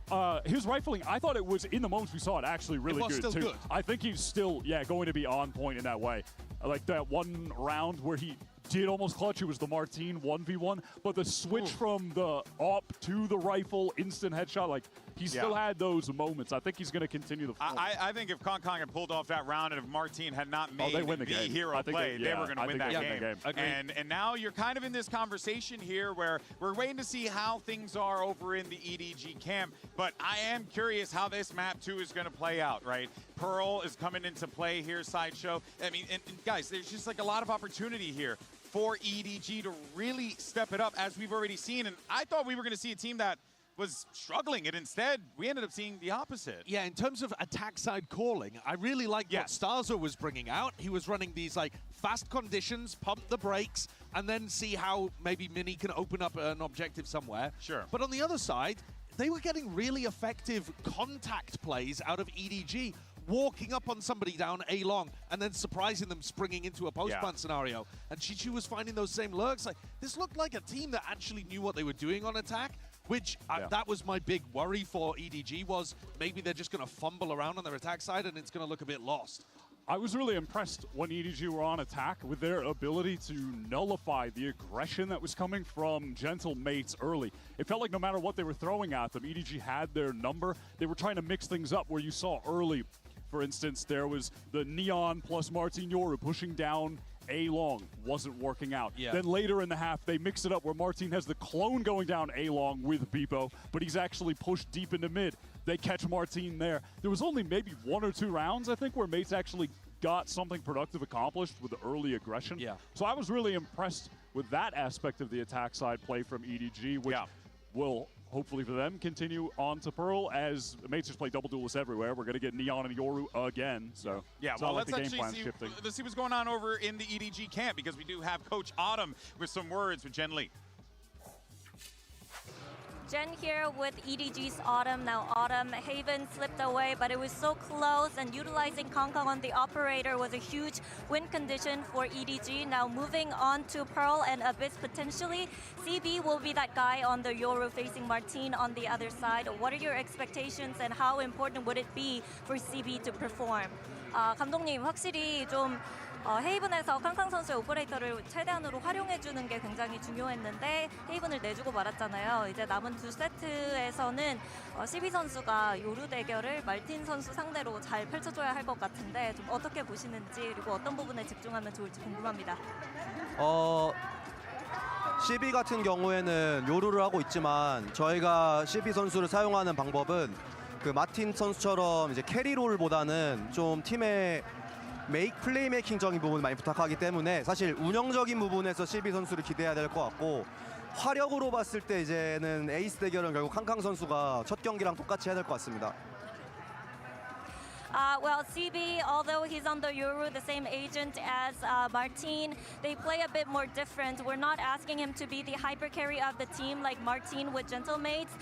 Speaker 4: his rifling, I thought it was, in the moments we saw it, actually really good,
Speaker 1: still
Speaker 4: too.
Speaker 1: good.
Speaker 4: I think he's still, going to be on point in that way. Like that one round where he did almost clutch, it was the Martine 1v1, but the switch from the AWP to the rifle, instant headshot, like, he still had those moments. I think he's going to continue the form.
Speaker 3: I think if Concon had pulled off that round and if Martine had not made
Speaker 4: they win the
Speaker 3: the
Speaker 4: game.
Speaker 3: hero play, they were going to win that game.
Speaker 1: Agreed.
Speaker 3: And now you're kind of in this conversation here where we're waiting to see how things are over in the EDG camp, but I am curious how this map 2 is going to play out, right? Pearl is coming into play here, Sideshow. I mean, and guys, there's just like a lot of opportunity here for EDG to really step it up, as we've already seen. And I thought we were going to see a team that was struggling, and instead we ended up seeing the opposite.
Speaker 1: Yeah, in terms of attack side calling, I really liked what Starzo was bringing out. He was running these like fast conditions, pump the brakes, and then see how maybe Mini can open up an objective somewhere.
Speaker 3: Sure.
Speaker 1: But on the other side, they were getting really effective contact plays out of EDG, walking up on somebody down A long and then surprising them springing into a post-plant scenario. And Chichu was finding those same lurks. Like, this looked like a team that actually knew what they were doing on attack, which that was my big worry for EDG, was maybe they're just going to fumble around on their attack side and it's going to look a bit lost.
Speaker 4: I was really impressed when EDG were on attack with their ability to nullify the aggression that was coming from Gentlemates early. It felt like no matter what they were throwing at them, EDG had their number. They were trying to mix things up where you saw early, for instance, there was the Neon plus Martin Yoru pushing down A long, wasn't working out. Then later in the half, they mix it up where Martin has the clone going down A long with Bipo, but he's actually pushed deep into mid. They catch Martin there. There was only maybe 1 or 2 rounds, I think, where Mates actually got something productive accomplished with the early aggression. So I was really impressed with that aspect of the attack side play from EDG, which will hopefully for them continue on to Pearl, as Mates just play double duelists everywhere. We're going to get Neon and Yoru again. So
Speaker 3: well,
Speaker 4: like
Speaker 3: let's actually see what's going on over in the EDG camp, because we do have Coach Autumn with some words with Jen Lee.
Speaker 7: Jen here with EDG's Autumn. Now Autumn, Haven slipped away, but it was so close, and utilizing Kongkong on the operator was a huge win condition for EDG. Now moving on to Pearl and Abyss potentially. CB will be that guy on the Yoru facing Martine on the other side. What are your expectations and how important would it be for CB to perform? 감독님, 확실히 좀 헤이븐에서 캉캉 선수의 오퍼레이터를 최대한으로 활용해주는 게 굉장히 중요했는데 헤이븐을 내주고 말았잖아요. 이제 남은 두 세트에서는 CB 선수가 요루 대결을 말틴 선수 상대로 잘 펼쳐줘야 할 것 같은데 좀 어떻게 보시는지 그리고 어떤 부분에 집중하면 좋을지 궁금합니다.
Speaker 9: CB 같은 경우에는 요루를 하고 있지만 저희가 CB 선수를 사용하는 방법은 그 마틴 선수처럼 이제 캐리롤보다는 좀 팀의 플레이메이킹적인 부분을 많이 부탁하기 때문에 사실 운영적인 부분에서 CB 선수를 기대해야 될 것 같고 화력으로 봤을 때 이제는 에이스 대결은 결국 캉캉 선수가 첫 경기랑 똑같이 해야 될 것 같습니다.
Speaker 7: Well, CB, although he's on the Yoru, the same agent as Martine, they play a bit more different. We're not asking him to be the hyper carry of the team like Martine with Gentlemates.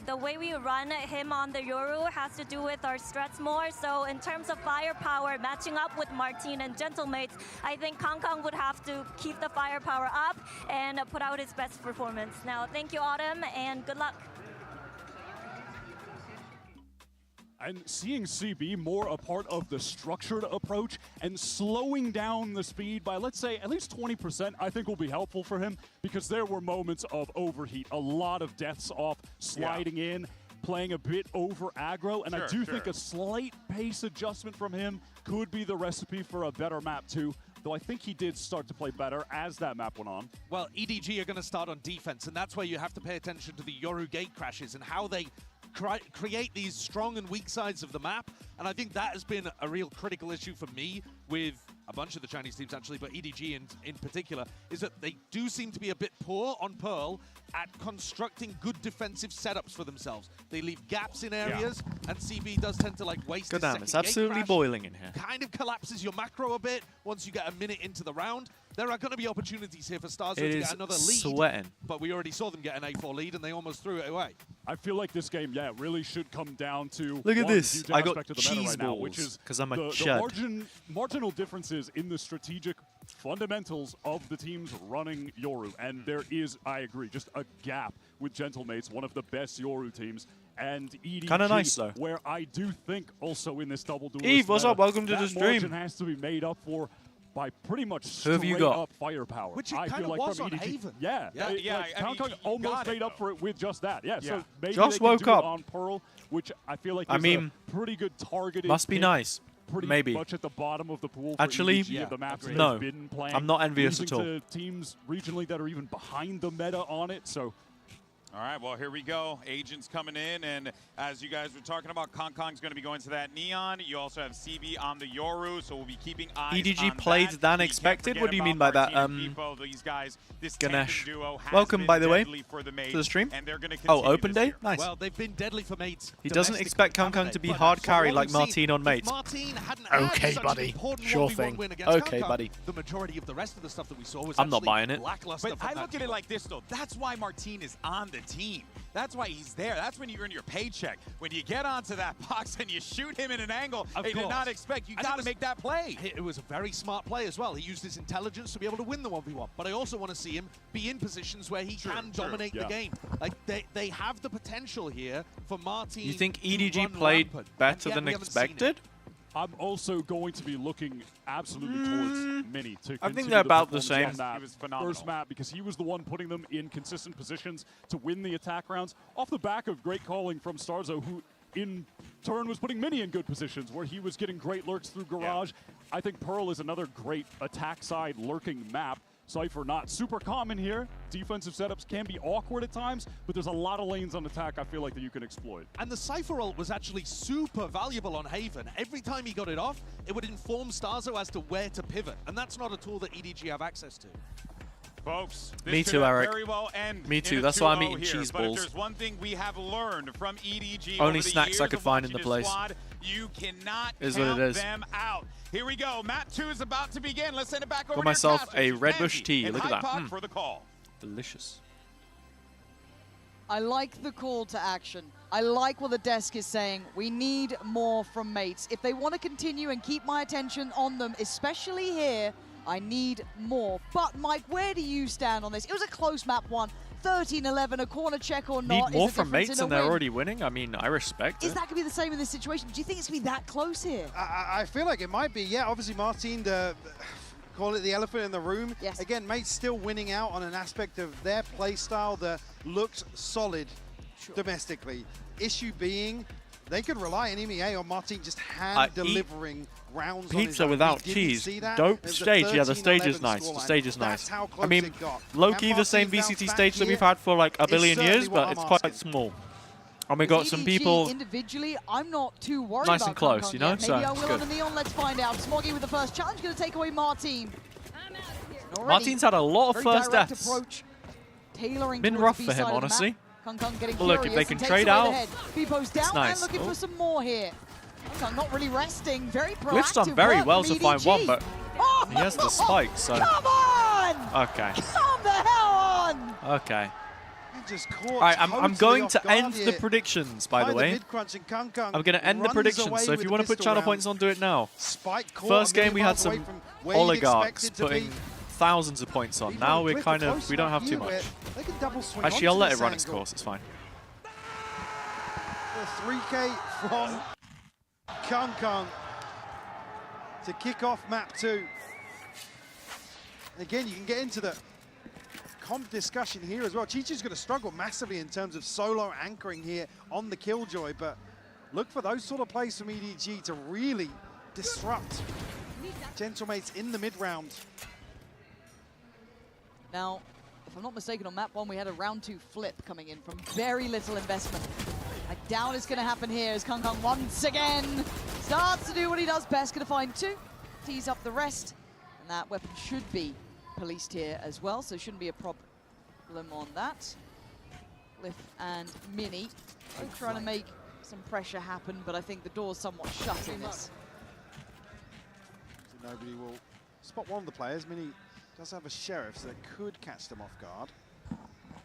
Speaker 7: The way we run him on the Yoru has to do with our strats more. So in terms of firepower, matching up with Martine and Gentlemates, I think Kongkong would have to keep the firepower up and put out his best performance. Now, thank you, Autumn, and good luck.
Speaker 4: And seeing CB more a part of the structured approach and slowing down the speed by, let's say, at least 20%, I think will be helpful for him because there were moments of overheat, a lot of deaths off, sliding in, playing a bit over aggro, and I do think a slight pace adjustment from him could be the recipe for a better map too. Though I think he did start to play better as that map went on.
Speaker 1: Well, EDG are going to start on defense, and that's where you have to pay attention to the Yoru gate crashes and how they create these strong and weak sides of the map. And I think that has been a real critical issue for me with a bunch of the Chinese teams actually, but EDG in particular, is that they do seem to be a bit poor on Pearl at constructing good defensive setups for themselves. They leave gaps in areas, and CB does tend to like waste his second
Speaker 2: it's absolutely boiling in here.
Speaker 1: Kind of collapses your macro a bit once you get a minute into the round. There are going to be opportunities here for Starzo to get another lead.
Speaker 2: Sweating.
Speaker 1: But we already saw them get an A4 lead, and they almost threw it away.
Speaker 4: I feel like this game, really should come down to
Speaker 2: look at this. I got
Speaker 4: cheese balls
Speaker 2: because I'm a
Speaker 4: chud. Marginal differences in the strategic fundamentals of the teams running Yoru, and there is, I agree, just a gap with Gentlemates, one of the best Yoru teams, and EDG,
Speaker 2: kind of nice though.
Speaker 4: Where I do think also in this double duelist
Speaker 2: Eve, what's up? Welcome to the stream.
Speaker 4: Margin has to be made up for by pretty much
Speaker 2: straight
Speaker 4: up firepower.
Speaker 1: Which it
Speaker 4: I
Speaker 1: kind
Speaker 4: feel
Speaker 1: of
Speaker 4: like
Speaker 1: was
Speaker 4: from
Speaker 1: on
Speaker 4: EDG.
Speaker 1: Haven.
Speaker 4: Kongkong almost made up for it with just that. So maybe
Speaker 2: Josh
Speaker 4: they can
Speaker 2: woke
Speaker 4: do
Speaker 2: up
Speaker 4: it on Pearl, which I feel like is a pretty good targeted
Speaker 2: must be nice.
Speaker 4: Pretty much at the bottom of the pool for
Speaker 2: actually,
Speaker 4: EDG of the maps that
Speaker 2: no,
Speaker 4: they've been playing.
Speaker 2: I'm not envious at all.
Speaker 4: To teams regionally that are even behind the meta on it, so.
Speaker 3: All right, well, here we go. Agents coming in, and as you guys were talking about, Kongkong's going to be going to that Neon. You also have CB on the Yoru, so we'll be keeping eyes
Speaker 2: EDG
Speaker 3: on
Speaker 2: played
Speaker 3: that.
Speaker 2: than expected? What do you mean by that?
Speaker 3: These guys, this
Speaker 2: Ganesh.
Speaker 3: duo has
Speaker 2: Welcome, by the way,
Speaker 3: to
Speaker 2: the stream.
Speaker 3: And they're gonna
Speaker 2: open day? Nice.
Speaker 1: Well, they've been deadly for mates.
Speaker 2: He doesn't expect Kongkong to be hard carry like Martine on mates.
Speaker 1: Okay,
Speaker 2: buddy. Sure thing. Okay, buddy.
Speaker 1: The majority of the rest of the stuff that we saw was
Speaker 2: I'm not buying it.
Speaker 3: But I look at it like this, though. That's why Martine is on the team. That's why he's there. That's when you earn your paycheck. When you get onto that box and you shoot him in an angle they did not expect, you got to make that play.
Speaker 1: It was a very smart play as well. He used his intelligence to be able to win the 1v1. But I also want to see him be in positions where he can dominate the game. Like they have the potential here for Martine.
Speaker 2: You think EDG played better than expected?
Speaker 4: I'm also going to be looking absolutely towards Mini to
Speaker 2: I think they're about the same.
Speaker 3: He was phenomenal.
Speaker 4: First map, because he was the one putting them in consistent positions to win the attack rounds off the back of great calling from Starzo, who in turn was putting Mini in good positions where he was getting great lurks through Garage. I think Pearl is another great attack side lurking map. Cypher not super common here. Defensive setups can be awkward at times, but there's a lot of lanes on attack I feel like that you can exploit.
Speaker 1: And the Cypher ult was actually super valuable on Haven. Every time he got it off, it would inform Starzo as to where to pivot. And that's not a tool that EDG have access to.
Speaker 3: Folks, this
Speaker 2: me too, Eric.
Speaker 3: Very well end
Speaker 2: me too. That's why I'm eating
Speaker 3: here.
Speaker 2: cheese
Speaker 3: balls.
Speaker 2: balls.
Speaker 3: But if there's one thing we have learned from EDG
Speaker 2: only
Speaker 3: over the
Speaker 2: snacks
Speaker 3: years
Speaker 2: I could find in the place.
Speaker 3: Squad, you cannot
Speaker 2: is
Speaker 3: count
Speaker 2: what it is.
Speaker 3: them out. Here we go. Map 2 is about to begin. Let's send it back over
Speaker 2: got
Speaker 3: to
Speaker 2: myself
Speaker 3: your
Speaker 2: a Red Bush tea.
Speaker 3: and
Speaker 2: Look at that.
Speaker 3: for the call.
Speaker 2: Delicious.
Speaker 15: I like the call to action. I like what the desk is saying. We need more from mates. If they want to continue and keep my attention on them, especially here, I need more. But Mike, where do you stand on this? It was a close map one. 13-11, a corner check or not.
Speaker 2: Need more from mates and they're already winning? I mean, I respect it.
Speaker 15: Is that going to be the same in this situation? Do you think it's going to be that close here?
Speaker 16: I feel like it might be. Yeah, obviously Martin, call it the elephant in the room.
Speaker 15: Yes.
Speaker 16: Again, mates still winning out on an aspect of their play style that looked solid domestically. Issue being, they could rely on MEA or Martin just hand-delivering rounds on his
Speaker 2: pizza
Speaker 16: own.
Speaker 2: without cheese. Dope stage. Yeah, the stage is nice. The stage is nice. I mean, low-key the same VCT stage that we've had for like a billion years, but it's quite small. And we got some people
Speaker 15: individually. I'm not too worried
Speaker 2: nice
Speaker 15: about
Speaker 2: and close,
Speaker 15: Kong
Speaker 2: you know.
Speaker 15: Maybe
Speaker 2: So
Speaker 15: I will on the Neon. Let's find out. Smoggy with the first challenge, going to take away Martin.
Speaker 2: Martin's had a lot of first deaths.
Speaker 15: Approach, tailoring
Speaker 2: been rough for him, honestly.
Speaker 15: But
Speaker 2: look, if they can trade out,
Speaker 15: Beepo's down
Speaker 2: it's nice.
Speaker 15: and looking for some more here. Kong not really resting, very proactive.
Speaker 2: Glyph's done very well to find one, but he has the spike, so.
Speaker 15: Come on!
Speaker 2: Okay.
Speaker 15: Come the hell on!
Speaker 2: Okay. Alright, I'm going to end the predictions, by the way. I'm going to end the predictions, so if you want to put channel points on, do it now. First game, we had some oligarchs putting thousands of points on. Now we don't have too much. Actually, I'll let it run its course, it's fine.
Speaker 16: The 3K from Kong to kick off map 2. Again, you can get into the comp discussion here as well. Chichi's going to struggle massively in terms of solo anchoring here on the Killjoy, but look for those sort of plays from EDG to really disrupt Gentlemates in the mid-round.
Speaker 15: Now, if I'm not mistaken, on map 1 we had a round 2 flip coming in from very little investment. I doubt it's going to happen here as Kong once again starts to do what he does best. Going to find 2, tease up the rest, and that weapon should be policed here as well, so shouldn't be a problem on that. Glyph and Mini both trying to make some pressure happen, but I think the door's somewhat shut in this.
Speaker 16: So nobody will spot one of the players. Mini does have a sheriff, so that could catch them off guard. We're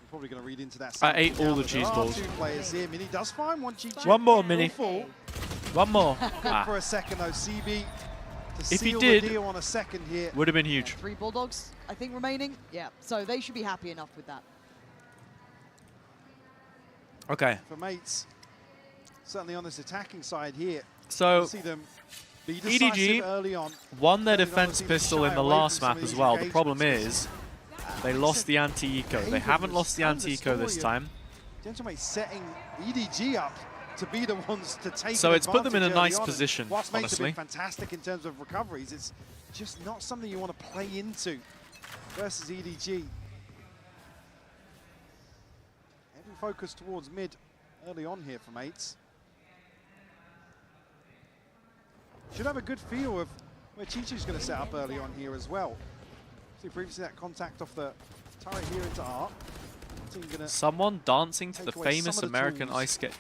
Speaker 16: probably going to read into that.
Speaker 2: I ate all the cheese balls.
Speaker 16: 2 players here. Mini does find one.
Speaker 2: One more, Mini. One more.
Speaker 16: For a second, though. CB to
Speaker 2: if he
Speaker 16: seal
Speaker 2: did,
Speaker 16: the deal on a second here.
Speaker 2: Would have been huge.
Speaker 15: 3 Bulldogs, I think, remaining. Yeah, so they should be happy enough with that.
Speaker 2: Okay.
Speaker 16: For mates, certainly on this attacking side here.
Speaker 2: So,
Speaker 16: see them
Speaker 2: EDG won their defense pistol in the last map as well. The problem is, they lost the anti-eco. They haven't lost the anti-eco this time.
Speaker 16: Gentlemates setting EDG up to be the ones to take.
Speaker 2: So it's put them in a nice position,
Speaker 16: honestly.
Speaker 2: honestly.
Speaker 16: Fantastic in terms of recoveries. It's just not something you want to play into versus EDG. Heavy focus towards mid early on here for mates. Should have a good feel of where Chichi's going to set up early on here as well. See previously that contact off the turret here into Art.
Speaker 2: Someone dancing to the famous American ice skate.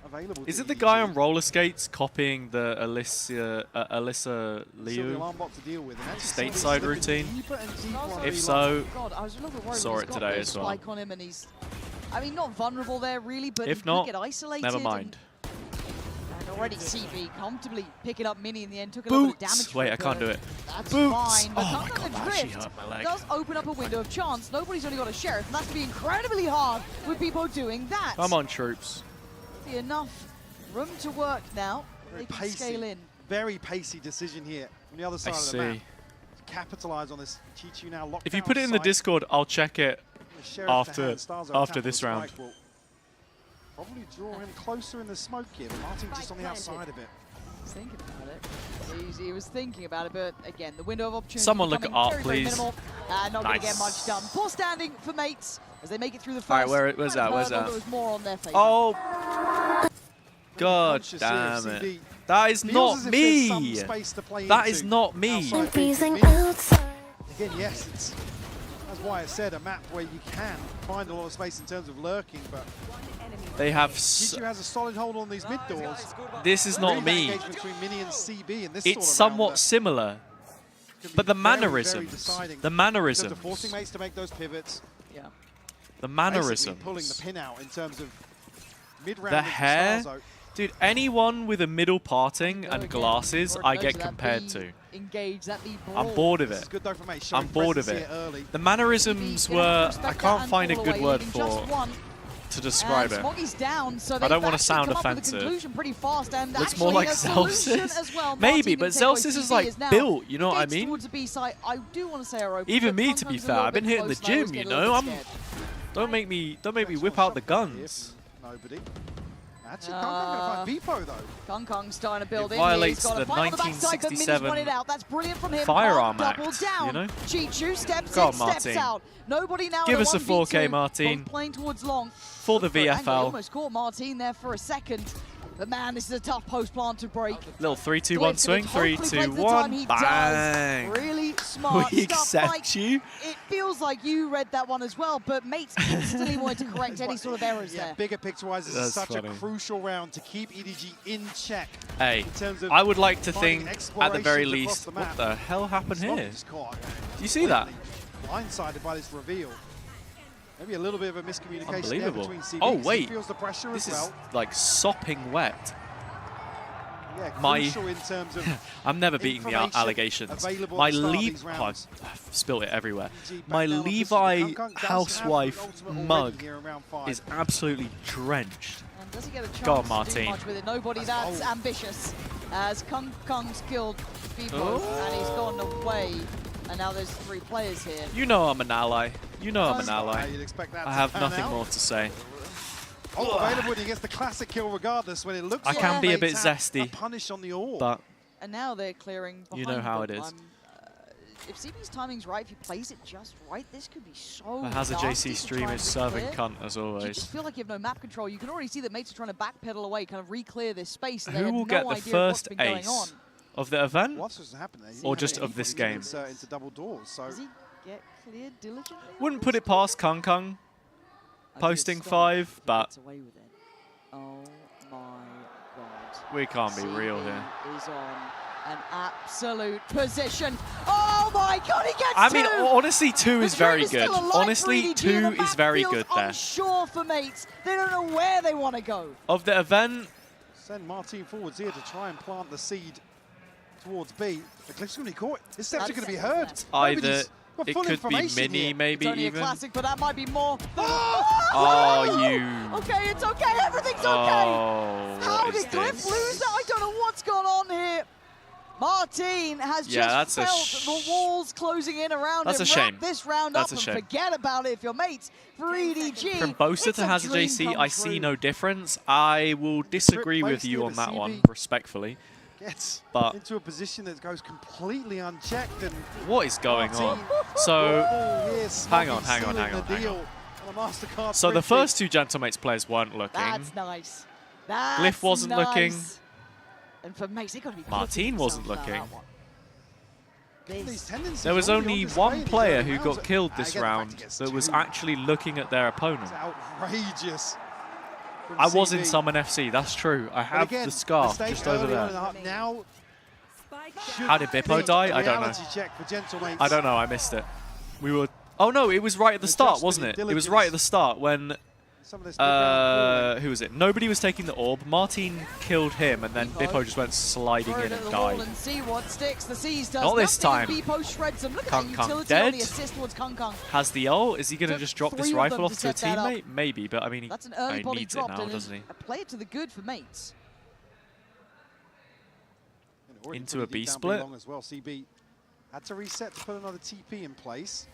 Speaker 16: Available
Speaker 2: Is it the guy on roller skates copying the Alyssa Liu stateside routine? If so, saw it today as well.
Speaker 15: On him and he's, I mean, not vulnerable there really, but
Speaker 2: if
Speaker 15: he
Speaker 2: not,
Speaker 15: could get isolated.
Speaker 2: never mind.
Speaker 15: And already CB comfortably picking up Mini in the end, took a little bit of damage.
Speaker 2: Wait, I can't do it.
Speaker 15: That's
Speaker 2: Boots.
Speaker 15: fine, but
Speaker 2: Oh my god, that actually hurt my leg.
Speaker 15: Does open up a window of chance. Nobody's only got a sheriff, and that's going to be incredibly hard with people doing that.
Speaker 2: Come on, troops.
Speaker 15: See enough room to work now. They can scale in.
Speaker 16: Very pacey decision here on the other side of the map. To capitalize on this. Chichi now locked.
Speaker 2: If you put it in the Discord, I'll check it after this round.
Speaker 16: Probably draw him closer in the smoke here, but Martin just on the outside of it.
Speaker 15: He's thinking about it. He was thinking about it, but again, the window of opportunity.
Speaker 2: Someone look at Art,
Speaker 15: very
Speaker 2: please.
Speaker 15: Not going to get much done. Poor standing for mates as they make it through the first.
Speaker 2: All right, where's that? Where's that?
Speaker 15: There was more on their favor.
Speaker 2: Oh, god damn it! That is not me. That is not me.
Speaker 16: Again, yes, it's. That's why I said a map where you can find a lot of space in terms of lurking, but
Speaker 2: they have.
Speaker 16: Chichi has a solid hold on these mid doors.
Speaker 2: This is not me.
Speaker 16: Mini and CB in this
Speaker 2: it's somewhat similar, but the mannerisms,
Speaker 16: forcing mates to make those pivots.
Speaker 15: Yeah.
Speaker 2: The mannerisms.
Speaker 16: Pulling the pin out in terms of mid-round.
Speaker 2: The hair. Dude, anyone with a middle parting and glasses, I get compared to. I'm bored of it. I'm bored of it. The mannerisms were, I can't find a good word to describe it.
Speaker 15: Down, so
Speaker 2: I don't want to sound offensive. It's more like Zelsis. Well. Maybe, but Zelsis is like built, you know what I mean? Even me, to be fair, I've been hitting the gym, you know. Don't make me whip out the guns.
Speaker 16: Nobody. Actually, Kong going to find Vipo, though.
Speaker 15: Kong's starting to build in.
Speaker 2: Violates the 1967
Speaker 15: That's brilliant from him.
Speaker 2: Firearm Act, you know?
Speaker 15: Chichu steps in, steps out. Nobody now.
Speaker 2: Give us a 4K, Martin.
Speaker 15: Playing towards long.
Speaker 2: For the VFL.
Speaker 15: Almost caught Martin there for a second. But man, this is a tough post plant to break.
Speaker 2: Little 3-2-1 swing. 3-2-1. Bang.
Speaker 15: Really smart
Speaker 2: we
Speaker 15: stuff.
Speaker 2: accept
Speaker 15: Mike,
Speaker 2: you.
Speaker 15: It feels like you read that one as well, but Mates instantly wanted to correct any sort of errors there.
Speaker 16: Bigger picture-wise, this is such a crucial round to keep EDG in check.
Speaker 2: Hey, I would like to think, at the very least, what the hell happened here? Do you see that?
Speaker 16: Blindsided by this reveal. Maybe a little bit of a miscommunication
Speaker 2: Unbelievable.
Speaker 16: between CB.
Speaker 2: Oh, wait.
Speaker 16: Feels the pressure
Speaker 2: this
Speaker 16: as well.
Speaker 2: is like sopping wet.
Speaker 16: Yeah, crucial in terms of
Speaker 2: I'm never beating the allegations. My I've spilled it everywhere. My Levi housewife mug is absolutely drenched.
Speaker 15: And does he get a chance
Speaker 2: Go on,
Speaker 15: to
Speaker 2: Martin.
Speaker 15: do much with it? Nobody that's ambitious. As Kong's killed Vipo and he's gone away. And now there's 3 players here.
Speaker 2: You know I'm an ally. You know I'm an ally. I have nothing
Speaker 16: out.
Speaker 2: more to say.
Speaker 16: Oh, available, he gets the classic kill regardless when it looks
Speaker 2: I can be a bit zesty,
Speaker 16: a punish on the orb.
Speaker 2: But
Speaker 15: and now they're clearing behind
Speaker 2: you know how
Speaker 15: them.
Speaker 2: it is.
Speaker 15: If CB's timing's right, if he plays it just right, this could be so
Speaker 2: the HazzaJC stream is serving cunt as always.
Speaker 15: You just feel like you have no map control. You can already see that Mates are trying to backpedal away, kind of re-clear this space. And
Speaker 2: who will get the first ace of the event, or just of this game?
Speaker 16: Into double doors, so
Speaker 15: does he get cleared diligently?
Speaker 2: Wouldn't put it past Kong posting 5, but
Speaker 15: oh my god,
Speaker 2: we can't be real here.
Speaker 15: Is on an absolute position. Oh my god, he gets 2!
Speaker 2: I mean, honestly, 2 is very good. Honestly, 2 is very good there.
Speaker 15: Unsure for Mates. They don't know where they want to go.
Speaker 2: Of the event,
Speaker 16: send Martin forwards here to try and plant the seed towards B. The Cliff's going to be caught. His steps are going to be heard.
Speaker 2: Either it could be mini,
Speaker 16: here.
Speaker 2: maybe
Speaker 15: it's only
Speaker 2: even.
Speaker 15: A classic, but that might be more.
Speaker 2: Oh, you.
Speaker 15: Okay, it's okay. Everything's okay.
Speaker 2: Oh,
Speaker 15: how did Cliff lose that? I don't know what's gone on here. Martin has just felt the walls closing in around him.
Speaker 2: That's a shame.
Speaker 15: Wrap this round up and forget about it if you're Mates. For EDG,
Speaker 2: from Boaster to HazzaJC, I see no difference. I will disagree with you on that one, respectfully.
Speaker 16: Gets
Speaker 2: but
Speaker 16: into a position that goes completely unchecked. And
Speaker 2: what is going on? So, hang on. So the first 2 Gentlemates players weren't looking.
Speaker 15: That's nice. That's
Speaker 2: Glyph wasn't looking.
Speaker 15: And for Mates, got to be
Speaker 2: Martin wasn't looking. There was only 1 player who got killed this round that was actually looking at their opponent.
Speaker 16: Outrageous.
Speaker 2: I was in Summon FC, that's true. I have the scarf just over there. How did Bippo die? I don't know. I don't know, I missed it. We were... Oh no, it was right at the start, wasn't it? It was right at the start when... who was it? Nobody was taking the orb. Martin killed him, and then Bippo just went sliding in and died. Not this time. Kong dead. Has the ult. Is he going to just drop this rifle off to a teammate? Maybe, but I mean, he needs it now, doesn't he?
Speaker 15: Play it to the good for Mates.
Speaker 2: Into a B split.
Speaker 16: CB had to reset to put another TP in place.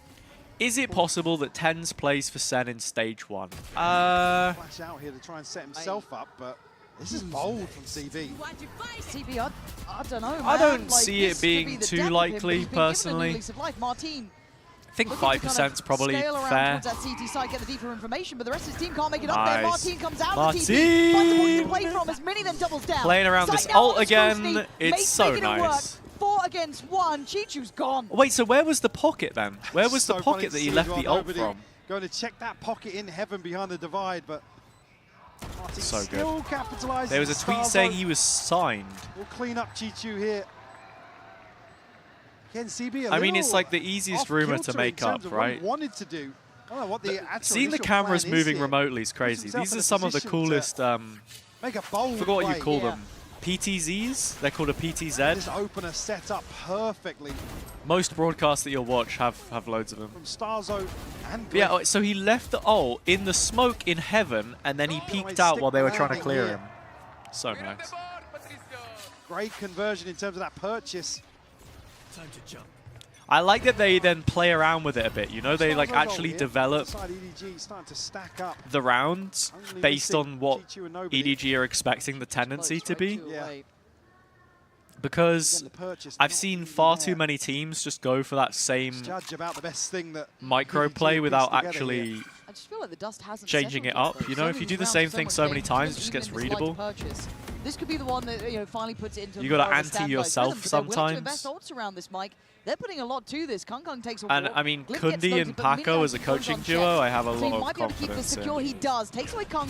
Speaker 2: Is it possible that Tens plays for Sen in stage 1?
Speaker 16: Flash out here to try and set himself up, but this is bold from CB.
Speaker 15: CB, I don't know, man.
Speaker 2: I don't see it being too likely, personally. I think 5% is probably fair.
Speaker 15: CT side, get the deeper information, but the rest of his team can't make it up
Speaker 2: nice.
Speaker 15: there. Martin comes out of the TP, finds the point to play from as Mini then doubles down.
Speaker 2: Playing around this ult again, it's so nice.
Speaker 15: 4 against 1, Chichu's gone.
Speaker 2: Wait, so where was the pocket then? Where was the pocket that he left the ult from?
Speaker 16: Going to check that pocket in heaven behind the divide, but Martin
Speaker 2: so
Speaker 16: still
Speaker 2: good.
Speaker 16: Capitalizes.
Speaker 2: There was a tweet saying he was signed.
Speaker 16: We'll clean up Chichu here. Again, CB
Speaker 2: I mean, it's like the easiest rumor to make up, right?
Speaker 16: Wanted to do.
Speaker 2: Seeing the cameras moving remotely is crazy. These are some of the coolest.
Speaker 16: Make a bold
Speaker 2: I forgot what you call
Speaker 16: play.
Speaker 2: them. PTZs? They're called a PTZ.
Speaker 16: This opener set up perfectly.
Speaker 2: Most broadcasts that you'll watch have loads of them.
Speaker 16: From Starzo and
Speaker 2: Yeah, so he left the ult in the smoke in heaven, and then he peeked out while they were trying to clear him. So nice.
Speaker 16: Great conversion in terms of that purchase.
Speaker 11: Time to jump.
Speaker 2: I like that they then play around with it a bit. You know, they like actually develop
Speaker 16: EDG starting to stack up.
Speaker 2: the rounds based on what EDG are expecting the tendency to be. Because I've seen far too many teams just go for that same micro play without actually
Speaker 15: I just feel like the dust hasn't
Speaker 2: changing it up. You know, if you do the same thing so many times, it just gets readable.
Speaker 15: This could be the one that finally puts it into.
Speaker 2: You got to anti yourself sometimes.
Speaker 15: They're willing to invest ults around this, Mike. They're putting a lot to this. Kung takes a walk.
Speaker 2: And I mean, Kundi and Paco as a coaching duo, I have a lot of confidence in.
Speaker 15: He does. Takes away Kung.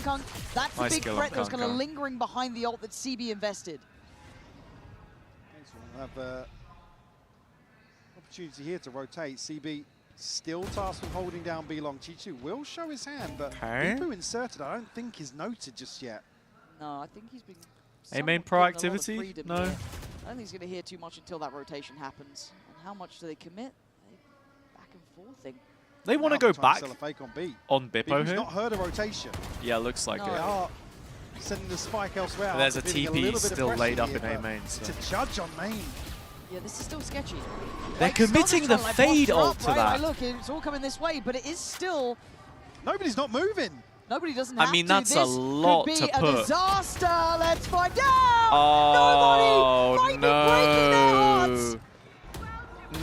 Speaker 15: That's the big threat that was kind of lingering behind the ult that CB invested.
Speaker 16: We'll have opportunity here to rotate. CB still tasked with holding down B long. Chichu will show his hand, but Ibu inserted I don't think is noted just yet.
Speaker 15: No, I think he's been
Speaker 2: main proactivity? No.
Speaker 15: I don't think he's going to hear too much until that rotation happens. And how much do they commit? Back and forthing.
Speaker 2: They want to go back
Speaker 16: on
Speaker 2: Bippo here.
Speaker 16: Not heard a rotation.
Speaker 2: Yeah, looks like
Speaker 16: They are sending the spike elsewhere.
Speaker 2: There's a TP still laid up in A main. So.
Speaker 16: To judge on main.
Speaker 15: Yeah, this is still sketchy.
Speaker 2: They're committing the fade ult to that.
Speaker 15: Look, it's all coming this way, but it is still.
Speaker 16: Nobody's not moving.
Speaker 15: Nobody doesn't have to.
Speaker 2: I mean, that's a lot to put.
Speaker 15: Could be a disaster. Let's find out.
Speaker 2: Oh,
Speaker 15: Nobody breaking their hearts.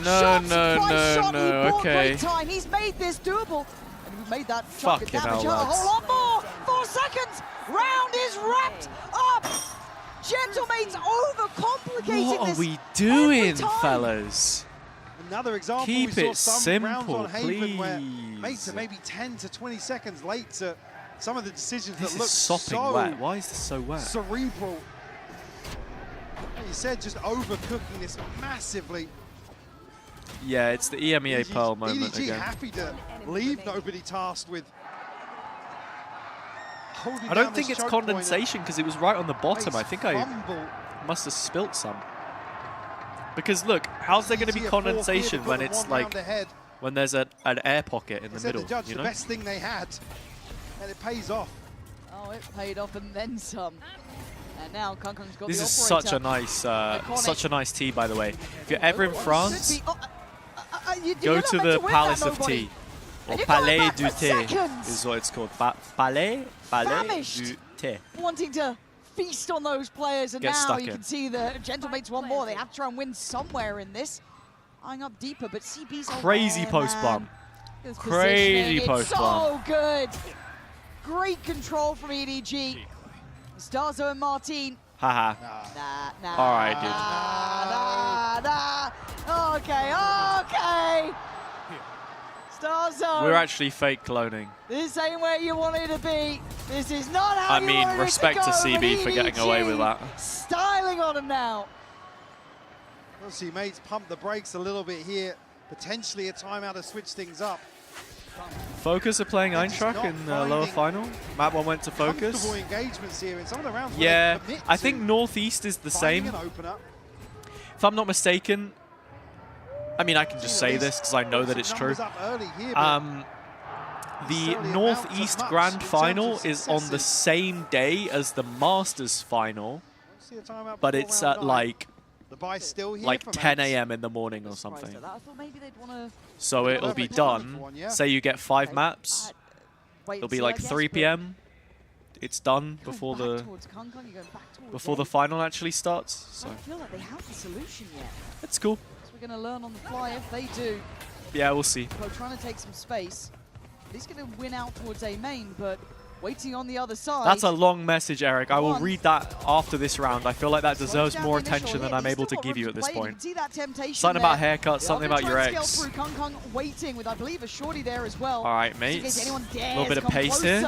Speaker 2: No. Okay.
Speaker 15: Great time. He's made this doable. And we've made that chunk of
Speaker 2: Fucking
Speaker 15: damage.
Speaker 2: hell,
Speaker 15: A whole lot more. 4 seconds. Round is wrapped up. Gentlemate's overcomplicating
Speaker 2: What
Speaker 15: this.
Speaker 2: are we doing, fellas?
Speaker 16: Another example.
Speaker 2: Keep
Speaker 16: we
Speaker 2: it
Speaker 16: saw some
Speaker 2: simple,
Speaker 16: rounds on Haven
Speaker 2: please.
Speaker 16: where mates are maybe 10 to 20 seconds late to some of the decisions
Speaker 2: This
Speaker 16: that look
Speaker 2: is sopping
Speaker 16: so
Speaker 2: wet. Why is this so wet?
Speaker 16: cerebral. Like you said, just overcooking this massively.
Speaker 2: Yeah, it's the EMEA Pearl moment
Speaker 16: EDG
Speaker 2: again.
Speaker 16: happy to leave nobody tasked with holding
Speaker 2: I don't
Speaker 16: down
Speaker 2: think
Speaker 16: this
Speaker 2: it's
Speaker 16: choke point.
Speaker 2: condensation because it was right on the bottom.
Speaker 16: Nice
Speaker 2: I think I
Speaker 16: fumble.
Speaker 2: must have spilt some. Because look, how's there going to be condensation when it's like when there's an air pocket in the middle?
Speaker 16: The judge,
Speaker 2: you know?
Speaker 16: the best thing they had, and it pays off.
Speaker 15: Oh, it paid off and then some. And now Kung's got
Speaker 2: This
Speaker 15: the
Speaker 2: is
Speaker 15: operator.
Speaker 2: such a nice tea, by the way. If you're ever in France,
Speaker 15: you're
Speaker 2: go
Speaker 15: not
Speaker 2: to
Speaker 15: meant
Speaker 2: the
Speaker 15: win
Speaker 2: Palace
Speaker 15: that,
Speaker 2: of
Speaker 15: nobody.
Speaker 2: Tea, or
Speaker 15: And you're going
Speaker 2: Palais
Speaker 15: back
Speaker 2: du
Speaker 15: for
Speaker 2: Thé
Speaker 15: seconds.
Speaker 2: is what it's called. Palais
Speaker 15: Famished.
Speaker 2: du Thé.
Speaker 15: Wanting to feast on those players, and
Speaker 2: Get
Speaker 15: now
Speaker 2: stuck
Speaker 15: you
Speaker 2: in.
Speaker 15: can see the Gentlemates want more. They have to try and win somewhere in this. Eyeing up deeper, but CB's
Speaker 2: Crazy
Speaker 15: aware,
Speaker 2: post
Speaker 15: man.
Speaker 2: bump.
Speaker 15: This
Speaker 2: Crazy
Speaker 15: positioning,
Speaker 2: post
Speaker 15: it's
Speaker 2: bump.
Speaker 15: so good. Great control from EDG. Starzo and Martin.
Speaker 2: Haha.
Speaker 15: Nah.
Speaker 2: All right, dude.
Speaker 15: Nah. Okay. Starzo.
Speaker 2: We're actually fake cloning.
Speaker 15: This ain't where you wanted to be. This is not how
Speaker 2: I
Speaker 15: you
Speaker 2: mean,
Speaker 15: wanted
Speaker 2: respect
Speaker 15: it
Speaker 2: to
Speaker 15: to go,
Speaker 2: CB
Speaker 15: but
Speaker 2: for getting away with that.
Speaker 15: Styling on him now.
Speaker 16: We'll see mates pump the brakes a little bit here. Potentially a timeout to switch things up.
Speaker 2: Focus are playing Eintracht in the lower final. Map 1 went to Focus.
Speaker 16: Comfortable engagements here in some of the rounds.
Speaker 2: Yeah, I think Northeast is the same. If I'm not mistaken, I mean, I can just say this because I know that it's true. The Northeast Grand Final is on the same day as the Masters Final, but it's at like 10 a.m. in the morning or something. So it'll be done. Say you get 5 maps, it'll be like 3 p.m. It's done before the final actually starts. So
Speaker 15: I don't feel like they have the solution yet.
Speaker 2: it's cool.
Speaker 15: So we're going to learn on the fly if they do.
Speaker 2: Yeah, we'll see.
Speaker 15: So trying to take some space. He's going to win out towards A main, but waiting on the other side.
Speaker 2: That's a long message, Eric. I will read that after this round. I feel like that deserves more attention than I'm able to give you at this point. Something about haircuts, something about your ex.
Speaker 15: Kung waiting with, I believe, a shorty there as well.
Speaker 2: All right, mates. A little bit of pace here.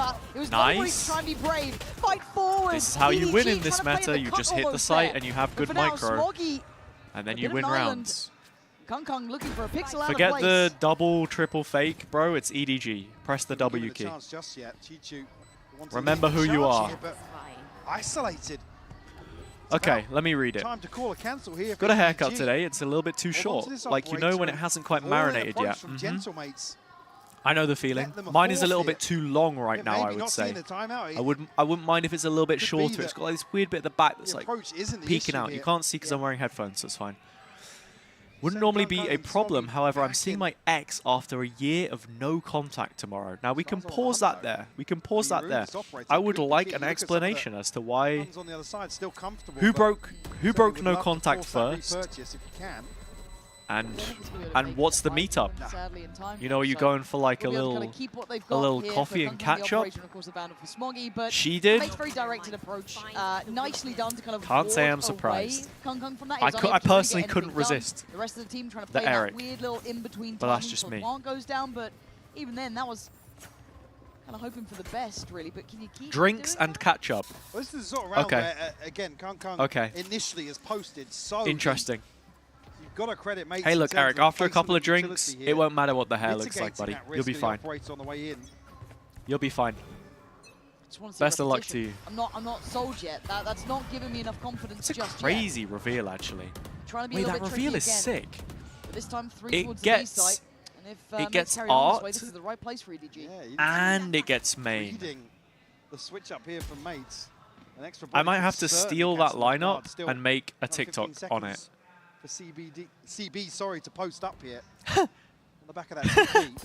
Speaker 2: Nice.
Speaker 15: Fight forward.
Speaker 2: This is how you win in this meta. You just hit the site and you have good micro. And then you win rounds.
Speaker 15: Kung looking for a pixel out
Speaker 2: Forget
Speaker 15: of place.
Speaker 2: the double, triple fake, bro. It's EDG. Press the W key. Remember who you are.
Speaker 16: Isolated.
Speaker 2: Okay, let me read it.
Speaker 16: Time to call a cancel here.
Speaker 2: Got a haircut today. It's a little bit too short. Like, you know when it hasn't quite marinated yet. I know the feeling. Mine is a little bit too long right now, I would say. I wouldn't mind if it's a little bit shorter. It's got like this weird bit at the back that's like peeking out. You can't see because I'm wearing headphones, so it's fine. Wouldn't normally be a problem. However, I'm seeing my ex after a year of no contact tomorrow. Now, we can pause that there. We can pause that there. I would like an explanation as to why... Who broke no contact first? And what's the meetup? You know, are you going for like a little coffee and catch up? She did.
Speaker 15: Very directed approach. Nicely done to kind of
Speaker 2: can't say I'm surprised.
Speaker 15: From that.
Speaker 2: I personally couldn't resist.
Speaker 15: The rest of the team trying to play that weird little in-between.
Speaker 2: But that's just me.
Speaker 15: One goes down, but even then, that was kind of hoping for the best, really. But can you keep
Speaker 2: drinks and catch up?
Speaker 16: Well, this is the sort of round where, again, Kung initially has posted so
Speaker 2: interesting.
Speaker 16: Got to credit mates.
Speaker 2: Hey, look, Eric, after a couple of drinks, it won't matter what the hair looks like, buddy. You'll be fine. You'll be fine. Best of luck to you.
Speaker 15: I'm not sold yet. That's not giving me enough confidence just yet.
Speaker 2: It's a crazy reveal, actually. Wait, that reveal is sick.
Speaker 15: But this time, towards the B site. And if
Speaker 2: it gets
Speaker 15: art,
Speaker 2: this
Speaker 15: is the right place for EDG.
Speaker 2: And it gets main.
Speaker 16: The switch up here from mates.
Speaker 2: I might have to steal that lineup and make a TikTok on it.
Speaker 16: For CB, sorry, to post up here on the back of that CB.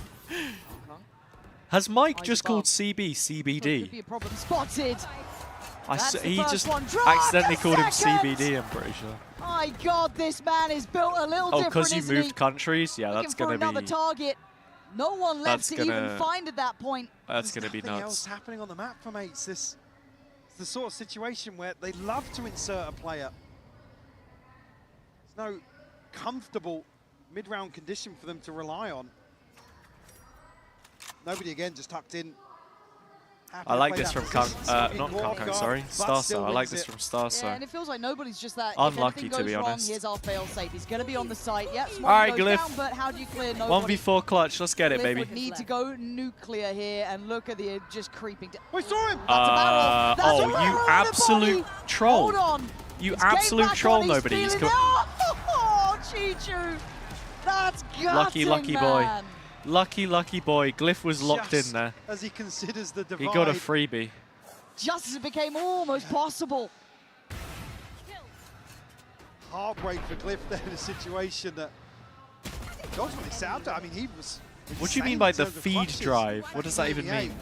Speaker 2: Has Mike just called CB CBD?
Speaker 15: Could be a problem. Spotted.
Speaker 2: He just accidentally called him CBD, I'm pretty sure.
Speaker 15: My God, this man is built a little different,
Speaker 2: because you moved countries? Yeah, that's going to be...
Speaker 15: another target. No one left to even find at that point.
Speaker 2: That's going to be nuts.
Speaker 16: Nothing else happening on the map for mates. This is the sort of situation where they love to insert a player. No comfortable mid-round condition for them to rely on. Nobody again, just tucked in.
Speaker 2: I like this from sorry, Starso. I like this from Starso.
Speaker 15: Yeah, and it feels like nobody's just that.
Speaker 2: Unlucky, to be honest.
Speaker 15: Here's our fail-safe. He's going to be on the site. Yep,
Speaker 2: all right, Glyph.
Speaker 15: Down, but how do you clear nobody?
Speaker 2: 1v4 clutch. Let's get it,
Speaker 15: Glyph
Speaker 2: baby.
Speaker 15: Would need to go nuclear here, and look at the just creeping.
Speaker 16: We saw him.
Speaker 15: That's a barrel. That's a barrel,
Speaker 2: you absolute troll!
Speaker 15: Hold on.
Speaker 2: You absolute troll! Nobody.
Speaker 15: Oh, Chichu. That's gutting,
Speaker 2: lucky boy. Lucky boy. Glyph was locked in there.
Speaker 16: As he considers the divide.
Speaker 2: He got a freebie.
Speaker 15: Just as it became almost possible.
Speaker 16: Heartbreak for Glyph there in a situation that ultimately sounded. I mean, he was.
Speaker 2: What do you mean by the feed drive? What does that even mean?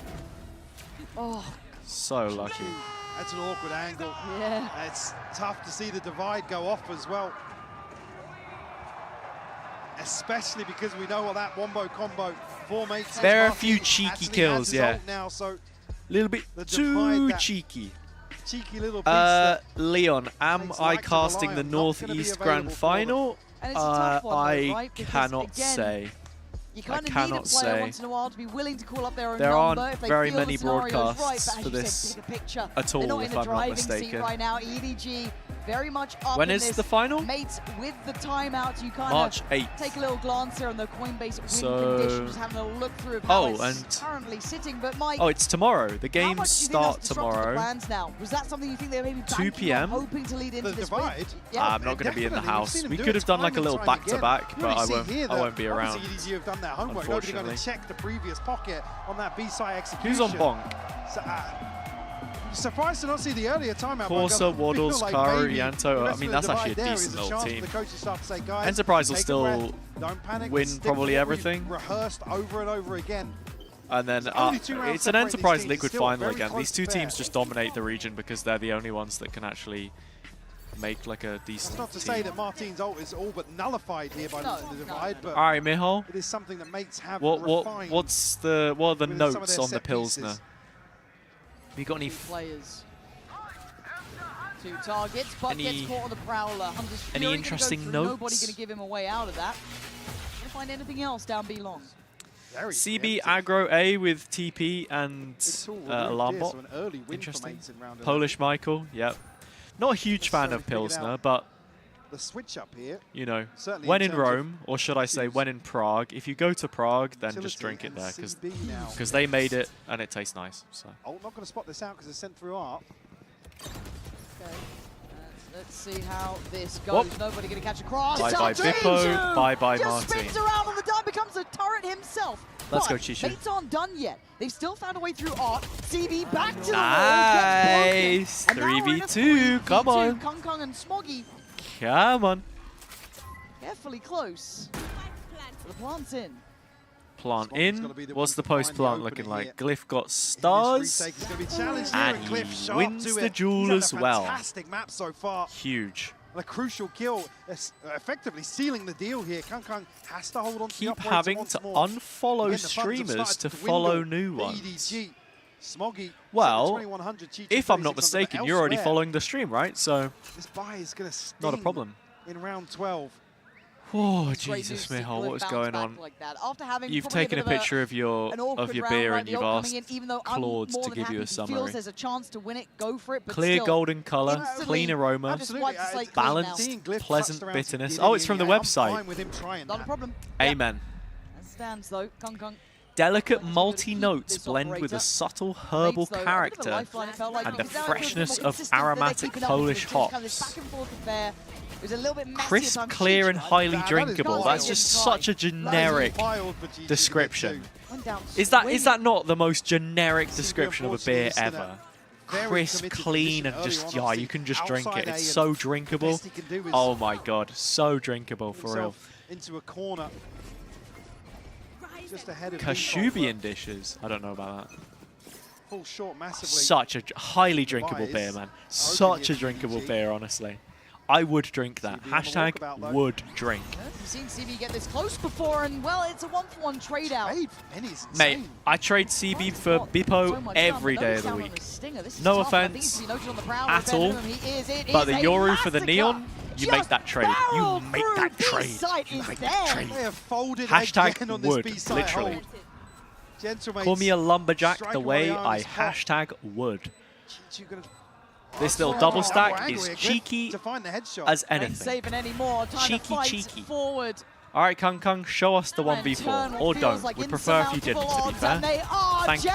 Speaker 15: Oh,
Speaker 2: so lucky.
Speaker 16: That's an awkward angle.
Speaker 15: Yeah.
Speaker 16: It's tough to see the divide go off as well. Especially because we know what that wombo combo for mates.
Speaker 2: There are a few cheeky kills, yeah.
Speaker 16: Now, so
Speaker 2: little bit too cheeky.
Speaker 16: Cheeky little piece
Speaker 2: Leon, am I casting the Northeast Grand Final? I cannot say.
Speaker 15: You kind of need a player once in a while to be willing to call up their own
Speaker 2: there
Speaker 15: number
Speaker 2: aren't
Speaker 15: if they
Speaker 2: very
Speaker 15: feel
Speaker 2: many
Speaker 15: the scenario's
Speaker 2: broadcasts
Speaker 15: right,
Speaker 2: for this
Speaker 15: at all,
Speaker 2: if I'm not mistaken.
Speaker 15: Seat right now. EDG very much up
Speaker 2: when
Speaker 15: in
Speaker 2: is
Speaker 15: this.
Speaker 2: the final?
Speaker 15: Mates, with the timeout, you kind
Speaker 2: March
Speaker 15: of
Speaker 2: 8th.
Speaker 15: take a little glance here on the Coinbase win
Speaker 2: So,
Speaker 15: conditions, having a look through of how it's currently sitting. But Mike,
Speaker 2: it's tomorrow. The games start tomorrow.
Speaker 15: Now? Was that something you think they were maybe
Speaker 2: 2 p.m.
Speaker 15: hoping to lead into
Speaker 16: the
Speaker 15: this
Speaker 16: divide?
Speaker 15: Yeah.
Speaker 2: I'm not going to be in the house. We could have done like a little back-to-back, but I won't be around.
Speaker 16: EDG have done their homework. Nobody's going to check the previous pocket on that B-side execution.
Speaker 2: Who's on bonk?
Speaker 16: So, surprised to not see the earlier timeout.
Speaker 2: Corsa, Waddles,
Speaker 16: like
Speaker 2: Karu, Yanto. I mean, that's actually a decent little team. Enterprise will still win probably everything.
Speaker 16: Rehearsed over and over again.
Speaker 2: And then it's an Enterprise Liquid final again. These two teams just dominate the region because they're the only ones that can actually make like a decent
Speaker 16: That's not to
Speaker 2: team.
Speaker 16: say that Martin's ult is all but nullified here by the divide, but
Speaker 2: all right, Mihal.
Speaker 16: it is something that mates have
Speaker 2: what are the notes on the Pilsner? You got any
Speaker 15: players? 2 targets, but gets caught on the Prowler. Hunter's
Speaker 2: any interesting notes?
Speaker 15: Nobody going to give him a way out of that. Gonna find anything else down B long.
Speaker 2: CB aggro A with TP and alarm bot. Interesting. Polish Michael, yep. Not a huge fan of Pilsner, but
Speaker 16: the switch up here.
Speaker 2: You know,
Speaker 16: Certainly
Speaker 2: when in Rome, or should I say when in Prague, if you go to Prague, then
Speaker 16: Utility
Speaker 2: just drink it
Speaker 16: and
Speaker 2: there
Speaker 16: CB
Speaker 2: because they made it and it tastes nice. So.
Speaker 16: Oh, not going to spot this out because it's sent through Art.
Speaker 15: Okay. Let's see how this goes.
Speaker 2: Whoop.
Speaker 15: Nobody going to catch a cross.
Speaker 2: Bye-bye Bippo, bye-bye
Speaker 15: Just
Speaker 2: Martin.
Speaker 15: spins around on the dime, becomes a turret himself.
Speaker 2: Let's
Speaker 15: but
Speaker 2: go, Chishu.
Speaker 15: Mates aren't done yet. They've still found a way through Art. CB back to the
Speaker 2: Nice.
Speaker 15: wall.
Speaker 2: 3v2. Come on.
Speaker 15: Kung Kung and Smoggy
Speaker 2: Come on.
Speaker 15: carefully close. The plant's in.
Speaker 2: Plant in. What's the post plant looking like? Glyph got stars. And he wins the duel as well.
Speaker 16: Fantastic map so far.
Speaker 2: Huge.
Speaker 16: A crucial kill, effectively sealing the deal here. Kung Kung has to hold on to the
Speaker 2: Keep
Speaker 16: operator
Speaker 2: having
Speaker 16: once
Speaker 2: to
Speaker 16: more.
Speaker 2: unfollow
Speaker 16: Again, the funds have
Speaker 2: streamers
Speaker 16: started
Speaker 2: to
Speaker 16: dwindle.
Speaker 2: follow new ones.
Speaker 16: EDG, Smoggy,
Speaker 2: Well,
Speaker 16: 2100, Chi-Chi
Speaker 2: if I'm
Speaker 16: 3600,
Speaker 2: not
Speaker 16: but
Speaker 2: mistaken, you're already
Speaker 16: elsewhere,
Speaker 2: following the stream, right? So
Speaker 16: this buy is going to sting
Speaker 2: not a problem.
Speaker 16: in round 12.
Speaker 2: Oh, Jesus, Michal, what is going on?
Speaker 15: Like that. After having
Speaker 2: You've taken a picture of your beer and you've asked Claude to give you a summary.
Speaker 15: Feels there's a chance to win it, go for it, but
Speaker 2: Clear
Speaker 15: still,
Speaker 2: golden colour, clean aroma, balanced, pleasant bitterness. Oh, it's from the website.
Speaker 15: Not a problem.
Speaker 2: Amen.
Speaker 15: That stands though. Kung Kung.
Speaker 2: Delicate malty notes blend with a subtle herbal character and the freshness of aromatic Polish hops. Crisp, clear, and highly drinkable. That's just such a generic description. Is that not the most generic description of a beer ever? Crisp, clean, and just, yeah, you can just drink it. It's so drinkable. Oh my god, so drinkable for real.
Speaker 16: Into a corner. Just ahead of
Speaker 2: Kashubian dishes. I don't know about that.
Speaker 16: Full short massively.
Speaker 2: Such a highly drinkable beer, man. Such a drinkable beer, honestly. I would drink that. Hashtag would drink.
Speaker 15: You've seen CB get this close before, and well, it's a 1-for-1 trade out.
Speaker 2: Mate, I trade CB for Bippo every day of the week. No offense at all, but the Yoru for the Neon, you make that trade. You make that trade. You make that trade. Hashtag would, literally. Call me a lumberjack the way I hashtag would. This little double stack is cheeky as anything. Cheeky.
Speaker 15: Forward.
Speaker 2: All right, Kung Kung, show us the 1v4, or don't. We'd prefer if you didn't, to be fair. Thank you.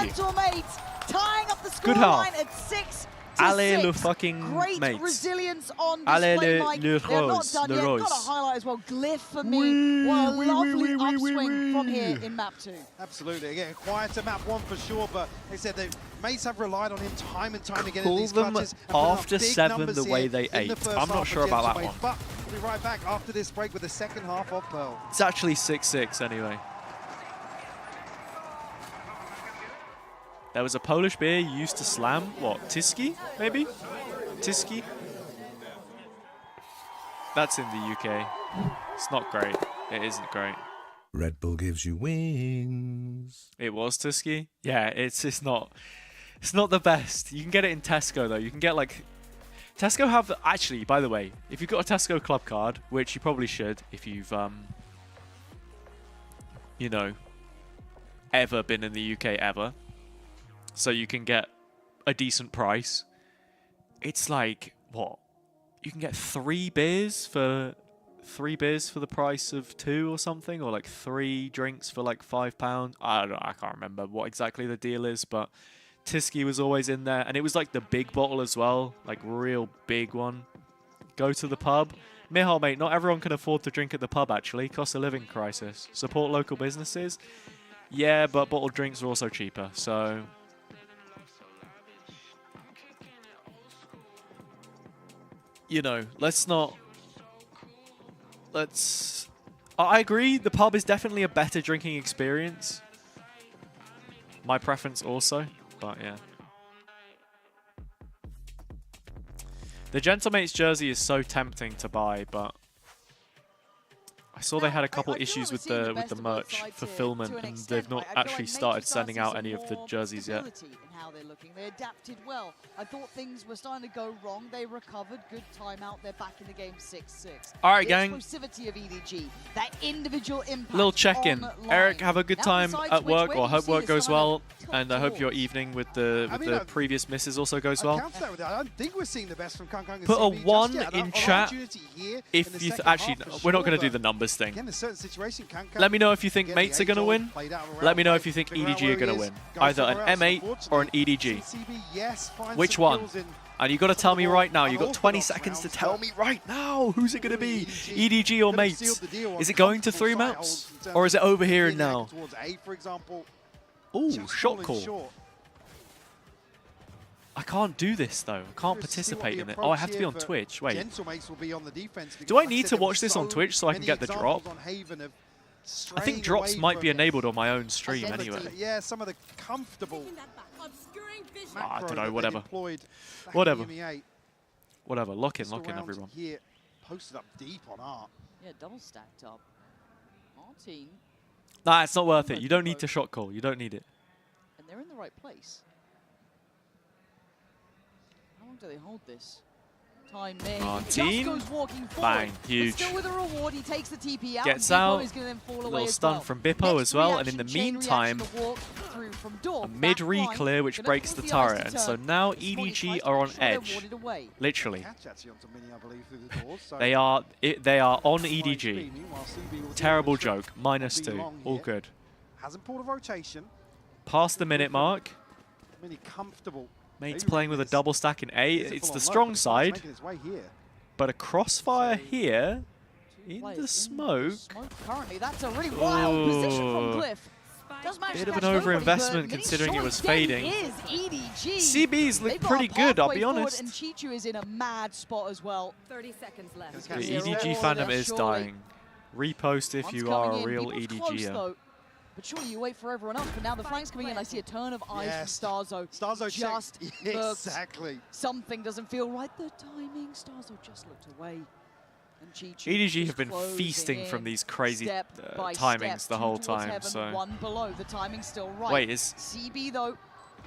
Speaker 15: Tying up the
Speaker 2: Good
Speaker 15: scoreline
Speaker 2: half.
Speaker 15: at 6-6.
Speaker 2: Allez le fucking
Speaker 15: Great
Speaker 2: mates.
Speaker 15: resilience on
Speaker 2: Allez
Speaker 15: display,
Speaker 2: le
Speaker 15: Mike.
Speaker 2: rose,
Speaker 15: They're not done
Speaker 2: le
Speaker 15: yet.
Speaker 2: rose.
Speaker 15: Got to highlight as well. Glyph for me. What a lovely upswing from here in map 2.
Speaker 16: Absolutely. Again, quieter map 1 for sure, but they said the mates have relied on him time and time again in
Speaker 2: Call
Speaker 16: these
Speaker 2: them
Speaker 16: clutches.
Speaker 2: after 7 the way they ate. I'm not sure about that one.
Speaker 16: But we'll be right back after this break with the second half of Pearl.
Speaker 2: It's actually 6-6 anyway. There was a Polish beer you used to slam. What, Tiski, maybe? Tiski? That's in the UK. It's not great. It isn't great.
Speaker 19: Red Bull gives you wings.
Speaker 2: It was Tiski? Yeah, it's not the best. You can get it in Tesco though. You can get like Tesco have actually, by the way, if you've got a Tesco club card, which you probably should if you've you know, ever been in the UK ever. So you can get a decent price. It's like, what? You can get 3 beers for the price of 2 or something, or like 3 drinks for like £5. I don't know, I can't remember what exactly the deal is, but Tiski was always in there, and it was like the big bottle as well, like real big one. Go to the pub. Michal, mate, not everyone can afford to drink at the pub actually. Cost of living crisis. Support local businesses. Yeah, but bottled drinks are also cheaper, so you know, I agree, the pub is definitely a better drinking experience. My preference also, but yeah. The Gentlemates jersey is so tempting to buy, but I saw they had a couple issues with the merch fulfillment, and they've not actually started sending out any of the jerseys yet.
Speaker 15: how they're looking. They adapted well. I thought things were starting to go wrong. They recovered. Good timeout. They're back in the game 6-6.
Speaker 2: All right,
Speaker 15: the
Speaker 2: gang.
Speaker 15: Explosivity of EDG, that individual impact.
Speaker 2: Little check-in.
Speaker 15: online.
Speaker 2: Eric, have a good
Speaker 15: Now,
Speaker 2: time
Speaker 15: besides
Speaker 2: at
Speaker 15: which
Speaker 2: work,
Speaker 15: way
Speaker 2: or
Speaker 15: you
Speaker 2: hope
Speaker 15: see
Speaker 2: work
Speaker 15: is
Speaker 2: goes
Speaker 15: some of
Speaker 2: well,
Speaker 15: them
Speaker 2: and I hope your evening with the previous misses also goes well.
Speaker 16: I don't think we're seeing the best from Kung Kung and
Speaker 2: Put a
Speaker 16: CB
Speaker 2: 1
Speaker 16: just yet.
Speaker 2: in
Speaker 16: An
Speaker 2: chat
Speaker 16: opportunity here
Speaker 2: if
Speaker 16: in the
Speaker 2: you
Speaker 16: second
Speaker 2: actually,
Speaker 16: half for
Speaker 2: we're not
Speaker 16: sure,
Speaker 2: going to do
Speaker 16: but
Speaker 2: the numbers thing.
Speaker 16: again, in a certain situation, Kung Kung
Speaker 2: Let me know if you think
Speaker 16: getting the
Speaker 2: mates are going to
Speaker 16: age-old
Speaker 2: win.
Speaker 16: played out of a
Speaker 2: Let me know
Speaker 16: round
Speaker 2: if you think
Speaker 16: figure out
Speaker 2: EDG
Speaker 16: where
Speaker 2: are going
Speaker 16: he
Speaker 2: to
Speaker 16: is,
Speaker 2: win.
Speaker 16: go
Speaker 2: Either
Speaker 16: somewhere
Speaker 2: an
Speaker 16: else,
Speaker 2: M8 or an EDG.
Speaker 16: CB, yes, finds
Speaker 2: Which
Speaker 16: some
Speaker 2: one?
Speaker 16: kills in
Speaker 2: And you got to tell me right now.
Speaker 16: an
Speaker 2: You've got 20
Speaker 16: orthodox
Speaker 2: seconds to
Speaker 16: rounds,
Speaker 2: tell
Speaker 16: but
Speaker 2: me right now. Who's it going to be?
Speaker 16: EDG
Speaker 2: EDG or
Speaker 16: could have sealed
Speaker 2: mates?
Speaker 16: the deal on
Speaker 2: Is it going to
Speaker 16: comfortable
Speaker 2: 3
Speaker 16: side
Speaker 2: maps?
Speaker 16: holds in terms
Speaker 2: Or is it
Speaker 16: of
Speaker 2: over here and
Speaker 16: being
Speaker 2: now?
Speaker 16: towards A, for example.
Speaker 2: Ooh,
Speaker 16: Just
Speaker 2: shot
Speaker 16: falling
Speaker 2: call.
Speaker 16: short.
Speaker 2: I can't do this though. I can't
Speaker 16: Curious to see what
Speaker 2: participate
Speaker 16: the
Speaker 2: in it.
Speaker 16: approach
Speaker 2: Oh, I have to be
Speaker 16: here
Speaker 2: on
Speaker 16: for
Speaker 2: Twitch. Wait.
Speaker 16: Gentlemates will be on the defense because,
Speaker 2: Do I
Speaker 16: like
Speaker 2: need
Speaker 16: said,
Speaker 2: to
Speaker 16: there were
Speaker 2: watch this on
Speaker 16: so
Speaker 2: Twitch so I can
Speaker 16: many
Speaker 2: get the
Speaker 16: examples
Speaker 2: drop?
Speaker 16: on Haven of
Speaker 2: I
Speaker 16: straying
Speaker 2: think drops
Speaker 16: away
Speaker 2: might be
Speaker 16: from
Speaker 2: enabled on my own stream
Speaker 16: identity.
Speaker 2: anyway.
Speaker 16: Yeah, some of the comfortable
Speaker 2: I don't know,
Speaker 16: macro that they
Speaker 2: whatever.
Speaker 16: deployed back in
Speaker 2: Whatever.
Speaker 16: the MEA.
Speaker 2: Whatever. Lock in,
Speaker 16: Pistol
Speaker 2: lock in,
Speaker 16: round
Speaker 2: everyone.
Speaker 16: Here, posted up deep on Art.
Speaker 15: Yeah, double stacked up. Martin,
Speaker 2: Nah, it's not worth it. You don't need to shot call. You don't need it.
Speaker 15: and they're in the right place. How long do they hold this? Time May just
Speaker 2: Martin.
Speaker 15: goes walking forward.
Speaker 2: Bang.
Speaker 15: But
Speaker 2: Huge.
Speaker 15: still with a reward, he takes the TP out.
Speaker 2: Gets
Speaker 15: and Bippo
Speaker 2: out.
Speaker 15: is gonna then fall
Speaker 2: A
Speaker 15: away
Speaker 2: little
Speaker 15: as
Speaker 2: stun
Speaker 15: well.
Speaker 2: from Bippo as well. And in the
Speaker 15: Reaction, chain
Speaker 2: meantime,
Speaker 15: reaction to walk through from door,
Speaker 2: a mid
Speaker 15: back line,
Speaker 2: re-clear which
Speaker 15: gonna
Speaker 2: breaks the
Speaker 15: force eyes to
Speaker 2: turret. And so
Speaker 15: turn.
Speaker 2: now
Speaker 15: This one, he
Speaker 2: EDG
Speaker 15: tries to
Speaker 2: are
Speaker 15: make
Speaker 2: on
Speaker 15: sure they're
Speaker 2: edge.
Speaker 15: warded away.
Speaker 2: Literally.
Speaker 16: Catch actually onto Mini, I believe, through the doors. So
Speaker 2: They are on
Speaker 16: Fine
Speaker 2: EDG.
Speaker 16: speed. Meanwhile, CB will
Speaker 2: Terrible
Speaker 16: deal with the
Speaker 2: joke.
Speaker 16: trick.
Speaker 2: -2.
Speaker 16: Not long
Speaker 2: All
Speaker 16: here.
Speaker 2: good.
Speaker 16: Hasn't pulled a rotation.
Speaker 2: Past the minute mark.
Speaker 16: Mini comfortable.
Speaker 2: Mate's
Speaker 16: Maybe
Speaker 2: playing with a
Speaker 16: Ramirez
Speaker 2: double stack in A.
Speaker 16: is
Speaker 2: It's
Speaker 16: full
Speaker 2: the
Speaker 16: on low,
Speaker 2: strong
Speaker 16: but Sparks
Speaker 2: side.
Speaker 16: making his way here.
Speaker 2: But a crossfire here in
Speaker 15: Players
Speaker 2: the
Speaker 15: in
Speaker 2: smoke.
Speaker 15: Currently, that's a really wild position from
Speaker 2: Ooh.
Speaker 15: Cliff. Does manage
Speaker 2: Bit
Speaker 15: to
Speaker 2: of an
Speaker 15: catch nobody,
Speaker 2: overinvestment
Speaker 15: but
Speaker 2: considering it
Speaker 15: Mini
Speaker 2: was
Speaker 15: shot again
Speaker 2: fading.
Speaker 15: is EDG.
Speaker 2: CBs look
Speaker 15: They've got
Speaker 2: pretty
Speaker 15: a
Speaker 2: good, I'll
Speaker 15: pathway
Speaker 2: be
Speaker 15: forward,
Speaker 2: honest.
Speaker 15: And Chichu is in a mad spot as well.
Speaker 20: 30 seconds left.
Speaker 2: The EDG fandom is dying. Repost if
Speaker 15: One's
Speaker 2: you
Speaker 15: coming
Speaker 2: are a
Speaker 15: in.
Speaker 2: real
Speaker 15: People's close,
Speaker 2: EDGer.
Speaker 15: though. But surely you wait for everyone else. But now the flank's coming in. I see a turn of eyes
Speaker 16: Yes.
Speaker 15: from Starzo.
Speaker 16: Starzo
Speaker 15: just
Speaker 16: checked.
Speaker 15: looked.
Speaker 16: Exactly.
Speaker 15: Something doesn't feel right. The timing. Starzo just looked away. And Chichu
Speaker 2: EDG
Speaker 15: just
Speaker 2: have been
Speaker 15: closing
Speaker 2: feasting
Speaker 15: in,
Speaker 2: from these crazy
Speaker 15: step by
Speaker 2: timings
Speaker 15: step,
Speaker 2: the
Speaker 15: two
Speaker 2: whole
Speaker 15: towards
Speaker 2: time.
Speaker 15: heaven,
Speaker 2: So
Speaker 15: one below. The timing's still right.
Speaker 2: Wait, is
Speaker 15: CB though?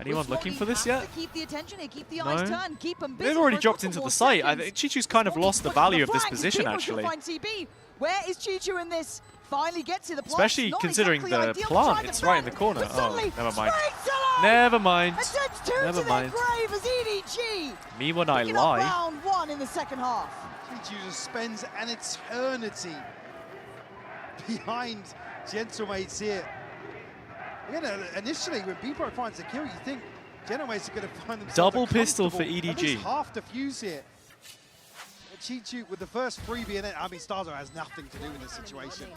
Speaker 2: anyone
Speaker 15: with
Speaker 2: looking
Speaker 15: what
Speaker 2: for
Speaker 15: we
Speaker 2: this
Speaker 15: have
Speaker 2: yet?
Speaker 15: to keep the attention here, keep the
Speaker 2: No.
Speaker 15: eyes turned, keep them busy.
Speaker 2: They've already
Speaker 15: for a
Speaker 2: dropped
Speaker 15: couple
Speaker 2: into the
Speaker 15: more
Speaker 2: site. I
Speaker 15: seconds.
Speaker 2: think Chichu's kind of lost the
Speaker 15: Pushing
Speaker 2: value of this
Speaker 15: flank,
Speaker 2: position
Speaker 15: Bippo's
Speaker 2: actually.
Speaker 15: gonna find CB. Where is Chichu in this? Finally gets to the plant.
Speaker 2: Especially
Speaker 15: Not
Speaker 2: considering
Speaker 15: exactly
Speaker 2: the
Speaker 15: ideal,
Speaker 2: plant,
Speaker 15: trying to
Speaker 2: it's right in the
Speaker 15: defend,
Speaker 2: corner.
Speaker 15: but
Speaker 2: Oh,
Speaker 15: suddenly
Speaker 2: never mind.
Speaker 15: straight to life!
Speaker 2: Never mind.
Speaker 15: And sends two
Speaker 2: Never
Speaker 15: to
Speaker 2: mind.
Speaker 15: their grave as EDG.
Speaker 2: Me when I
Speaker 15: Picking up
Speaker 2: lie.
Speaker 15: round one in the second half.
Speaker 16: Chichu just spends an eternity behind Gentlemates here. Again, initially when Bippo finds the kill, you think Gentlemates are going to find themselves
Speaker 2: Double pistol for
Speaker 16: at least
Speaker 2: EDG.
Speaker 16: half the fuse here. But Chichu with the first freebie in it. I mean, Starzo has nothing to do in this situation.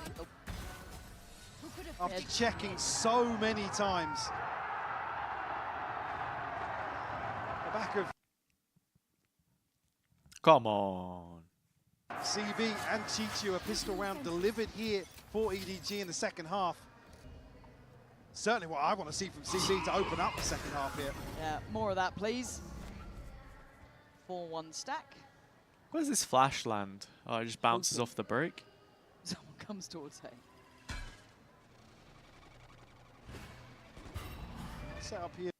Speaker 16: After checking so many times. The back of
Speaker 2: Come on.
Speaker 16: CB and Chichu, a pistol round delivered here for EDG in the second half. Certainly what I want to see from CB to open up the second half here.
Speaker 15: Yeah, more of that, please. 4-1 stack.
Speaker 2: Where's this flash land? Oh, it just bounces off the break.
Speaker 15: Someone comes towards A.
Speaker 16: Set up here,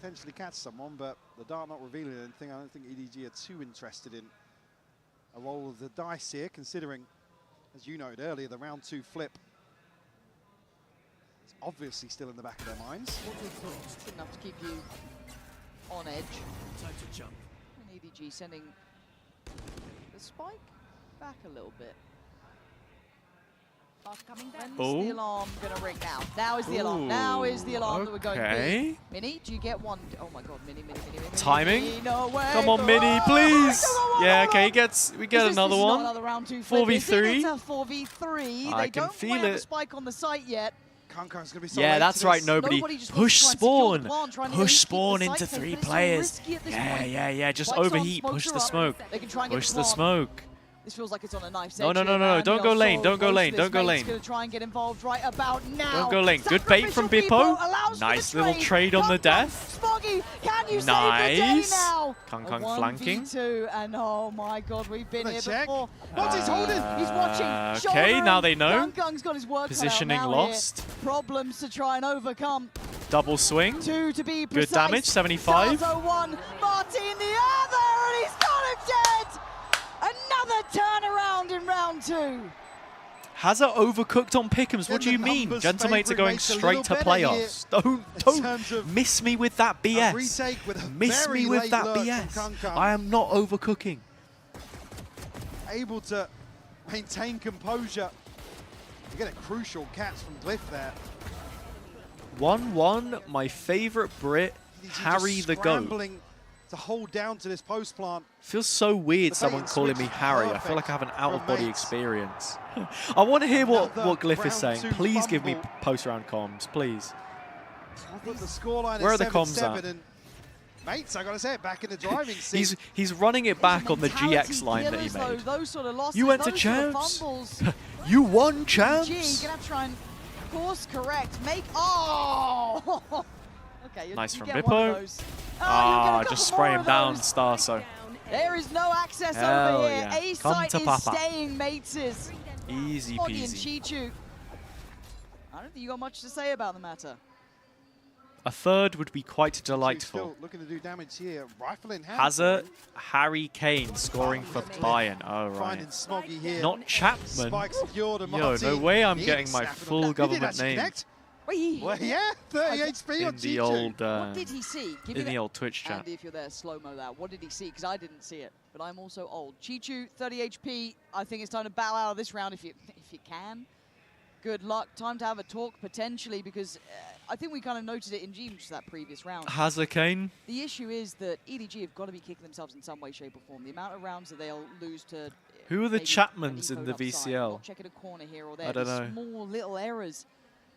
Speaker 16: potentially catch someone, but the dart not revealing anything. I don't think EDG are too interested in a roll of the dice here, considering, as you noted earlier, the round 2 flip is obviously still in the back of their minds.
Speaker 15: Good enough to keep you on edge. Time to jump. And EDG sending the spike back a little bit. When's the alarm gonna ring now? Now is the alarm. Now is the alarm that we're going
Speaker 2: Okay.
Speaker 15: to. Mini, do you get one? Oh my god, Mini.
Speaker 2: Timing.
Speaker 15: Mini, no way.
Speaker 2: Come on, Mini, please. Yeah, okay, we get another
Speaker 15: This is
Speaker 2: one.
Speaker 15: not another round 2 flip, is it?
Speaker 2: 4v3.
Speaker 15: It's a 4v3.
Speaker 2: I
Speaker 15: They
Speaker 2: can
Speaker 15: don't
Speaker 2: feel
Speaker 15: have
Speaker 2: it.
Speaker 15: a spike on the site yet.
Speaker 16: Kung's gonna be so
Speaker 2: Yeah,
Speaker 16: late
Speaker 2: that's
Speaker 16: to
Speaker 2: right,
Speaker 16: this.
Speaker 2: nobody.
Speaker 15: just
Speaker 2: Push
Speaker 15: wants to try and secure the
Speaker 2: spawn.
Speaker 15: plant, trying to
Speaker 2: Push
Speaker 15: keep the
Speaker 2: spawn
Speaker 15: site
Speaker 2: into
Speaker 15: safe,
Speaker 2: 3
Speaker 15: but it's so
Speaker 2: players.
Speaker 15: risky at this
Speaker 2: Yeah,
Speaker 15: point.
Speaker 2: yeah, just
Speaker 15: Spikes on,
Speaker 2: overheat.
Speaker 15: smokes
Speaker 2: Push
Speaker 15: are
Speaker 2: the
Speaker 15: up.
Speaker 2: smoke.
Speaker 15: They can try and get
Speaker 2: Push
Speaker 15: the
Speaker 2: the
Speaker 15: plant.
Speaker 2: smoke.
Speaker 15: This feels like it's on a knife's
Speaker 2: No,
Speaker 15: edge.
Speaker 2: no, no, no, no. Don't go lane. Don't go lane. Don't go lane.
Speaker 15: Going to try and get involved right about now.
Speaker 2: Don't go lane. Good bait from Bippo. Nice little trade on the death.
Speaker 15: Smoggy, can you
Speaker 2: nice.
Speaker 15: save the day now?
Speaker 2: Kung Kung flanking.
Speaker 15: 1v2, and oh my god, we've been here before.
Speaker 16: What's he's holding?
Speaker 15: He's watching.
Speaker 2: Okay, now they know.
Speaker 15: Kung Kung's got his work
Speaker 2: Positioning
Speaker 15: now
Speaker 2: lost.
Speaker 15: Here. Problems to try and overcome.
Speaker 2: Double swing.
Speaker 15: 2 to be precise.
Speaker 2: Good damage, 75.
Speaker 15: Hazza 1, Martin the other, and he's got him dead. Another turnaround in round 2.
Speaker 2: Hazza overcooked on Pick'ems. What do you mean? Gentlemates are going straight to playoffs. Don't miss me with that BS. Miss me with that BS. I am not overcooking.
Speaker 16: Able to maintain composure. You get a crucial catch from Glyph there.
Speaker 2: 1-1, my favorite Brit, Harry the Goat.
Speaker 16: To hold down to this post plant.
Speaker 2: Feels so weird someone calling me Harry. I feel like I have an out-of-body experience. I want to hear what Glyph is saying. Please give me post-round comms, please. Where are the comms at?
Speaker 16: Mates, I gotta say it, back in the driving seat.
Speaker 2: He's running it back on the GX line that he made.
Speaker 15: Those sort of losses,
Speaker 2: you went to champs. You won champs.
Speaker 15: You're gonna try and course correct. Oh. Okay,
Speaker 2: nice from Bippo. Just spray him down, Starso.
Speaker 15: There is no access over here.
Speaker 2: Yeah.
Speaker 15: A-site is staying, mates.
Speaker 2: Easy
Speaker 15: Smoggy and
Speaker 2: peasy.
Speaker 15: Chichu. I don't think you got much to say about the matter.
Speaker 2: A third would be quite delightful.
Speaker 16: Still looking to do damage here. Rifle in hand.
Speaker 2: Hazza, Harry Kane scoring for Bayern. Oh, right.
Speaker 16: Here.
Speaker 2: Not Chapman. Yo, no way I'm getting my full government name.
Speaker 16: Well, yeah, 30 HP on
Speaker 2: the old,
Speaker 15: what did he see?
Speaker 2: in the old Twitch chat.
Speaker 15: Andy, if you're there, slow-mo that. What did he see? Because I didn't see it, but I'm also old. Chichu, 30 HP. I think it's time to bow out of this round if you can. Good luck. Time to have a talk, potentially, because I think we kind of noted it in just that previous round.
Speaker 2: Hazza Kane.
Speaker 15: The issue is that EDG have got to be kicking themselves in some way, shape, or form. The amount of rounds that they'll lose to...
Speaker 2: Who are the Chapmans in the VCL?
Speaker 15: Checking a corner here or there.
Speaker 2: I don't know.
Speaker 15: Small little errors.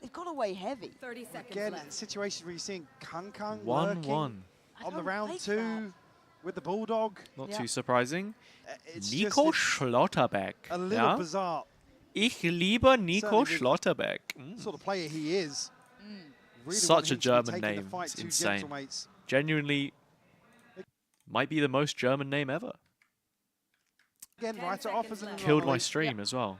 Speaker 15: They've got to weigh heavy.
Speaker 7: 30 seconds
Speaker 16: Again,
Speaker 7: left.
Speaker 16: Situations where you're seeing Kung Kung
Speaker 2: 1-1
Speaker 16: on the round 2 with the Bulldog.
Speaker 2: Not too surprising.
Speaker 16: It's
Speaker 2: Nico Schlotterbeck.
Speaker 16: A little bizarre.
Speaker 2: Ich liebe Nico Schlotterbeck.
Speaker 16: Sort of player he is. Really
Speaker 2: such a German name. It's insane. Genuinely might be the most German name ever.
Speaker 16: Again, writer offers an
Speaker 2: killed my stream as well.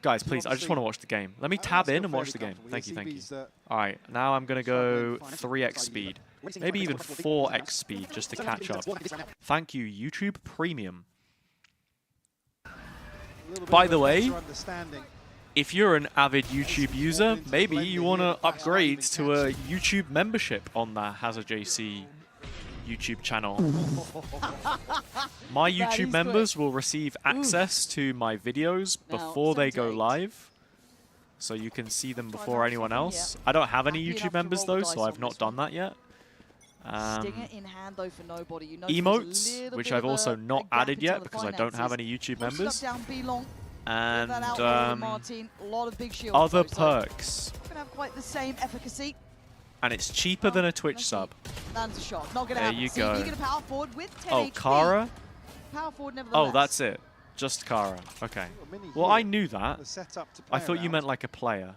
Speaker 2: Guys, please, I just want to watch the game. Let me tab in and watch the game. Thank you, thank you. All right, now I'm going to go 3x speed. Maybe even 4x speed just to catch up. Thank you, YouTube Premium. By the way, if you're an avid YouTube user, maybe you want to upgrade to a YouTube membership on the HazzaJC YouTube channel. My YouTube members will receive access to my videos before they go live, so you can see them before anyone else. I don't have any YouTube members though, so I've not done that yet. Emotes, which I've also not added yet because I don't have any YouTube members. And other perks.
Speaker 15: Have quite the same efficacy.
Speaker 2: And it's cheaper than a Twitch sub.
Speaker 15: Lands a shot. Not gonna
Speaker 2: there
Speaker 15: happen.
Speaker 2: you
Speaker 15: See,
Speaker 2: go.
Speaker 15: you get a power forward with 10
Speaker 2: oh,
Speaker 15: HP.
Speaker 2: Kara?
Speaker 15: Power forward nevertheless.
Speaker 2: Oh, that's it. Just Kara. Okay. Well, I knew that. I thought you meant like a player.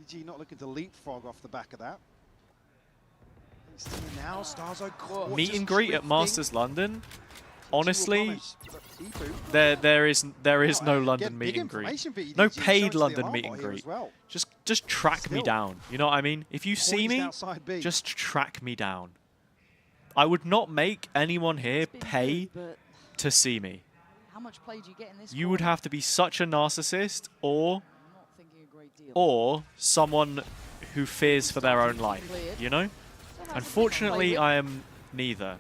Speaker 16: EDG not looking to leapfrog off the back of that. Now, Starzo
Speaker 2: meet and greet at Masters London. Honestly, there is no London meet and greet. No paid London meet and greet. Just track me down. You know what I mean? If you see me, just track me down. I would not make anyone here pay to see me.
Speaker 15: How much play do you get in this?
Speaker 2: You would have to be such a narcissist or someone who fears for their own life, you know? Unfortunately, I am neither.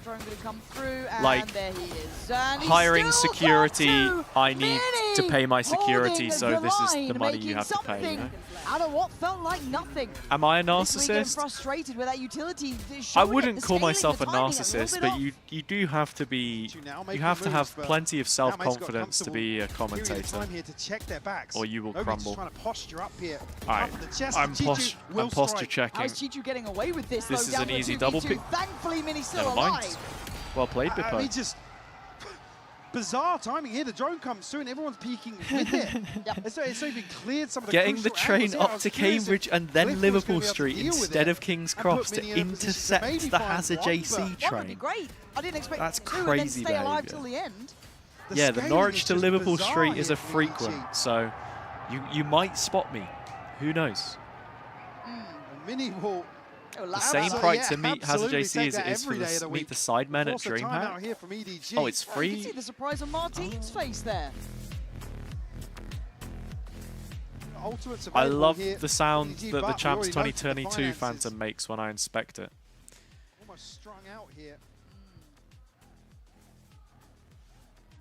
Speaker 15: Drone gonna come through, and
Speaker 2: like
Speaker 15: there he is. And
Speaker 2: hiring security, I need to pay my security, so this is the money you have to pay. You know?
Speaker 15: Out of what felt like nothing.
Speaker 2: Am I a narcissist?
Speaker 15: Frustrated with that utility.
Speaker 2: I wouldn't call myself a narcissist, but you do have to be. You have to have plenty of self-confidence to be a commentator, or you will crumble. Alright, I'm posture checking.
Speaker 15: How's Chichu getting away with this?
Speaker 2: This is an easy double pick.
Speaker 15: Thankfully, Mini's still
Speaker 2: alive.
Speaker 15: alive.
Speaker 2: Well played, Bippo.
Speaker 16: He just bizarre timing here. The drone comes through and everyone's peeking with it. It's not even cleared some of the
Speaker 2: Getting the
Speaker 16: crucial
Speaker 2: train
Speaker 16: angles.
Speaker 2: up to Cambridge and then Liverpool Street instead of King's Cross to intercept the HazzaJC train.
Speaker 15: That would be great. I didn't expect
Speaker 2: That's
Speaker 15: to and then
Speaker 2: crazy
Speaker 15: stay alive
Speaker 2: behaviour.
Speaker 15: till the end.
Speaker 2: Yeah, the Norwich to Liverpool Street is a frequent, so you might spot me. Who knows?
Speaker 16: A mini wall.
Speaker 2: The same price to meet HazzaJC as it is for the meet the Sidemen at DreamHack. Oh, it's free.
Speaker 15: You can see the surprise on Martin's face there.
Speaker 2: I love the sound that the Champs 2022 Phantom makes when I inspect it.
Speaker 16: Almost strung out here.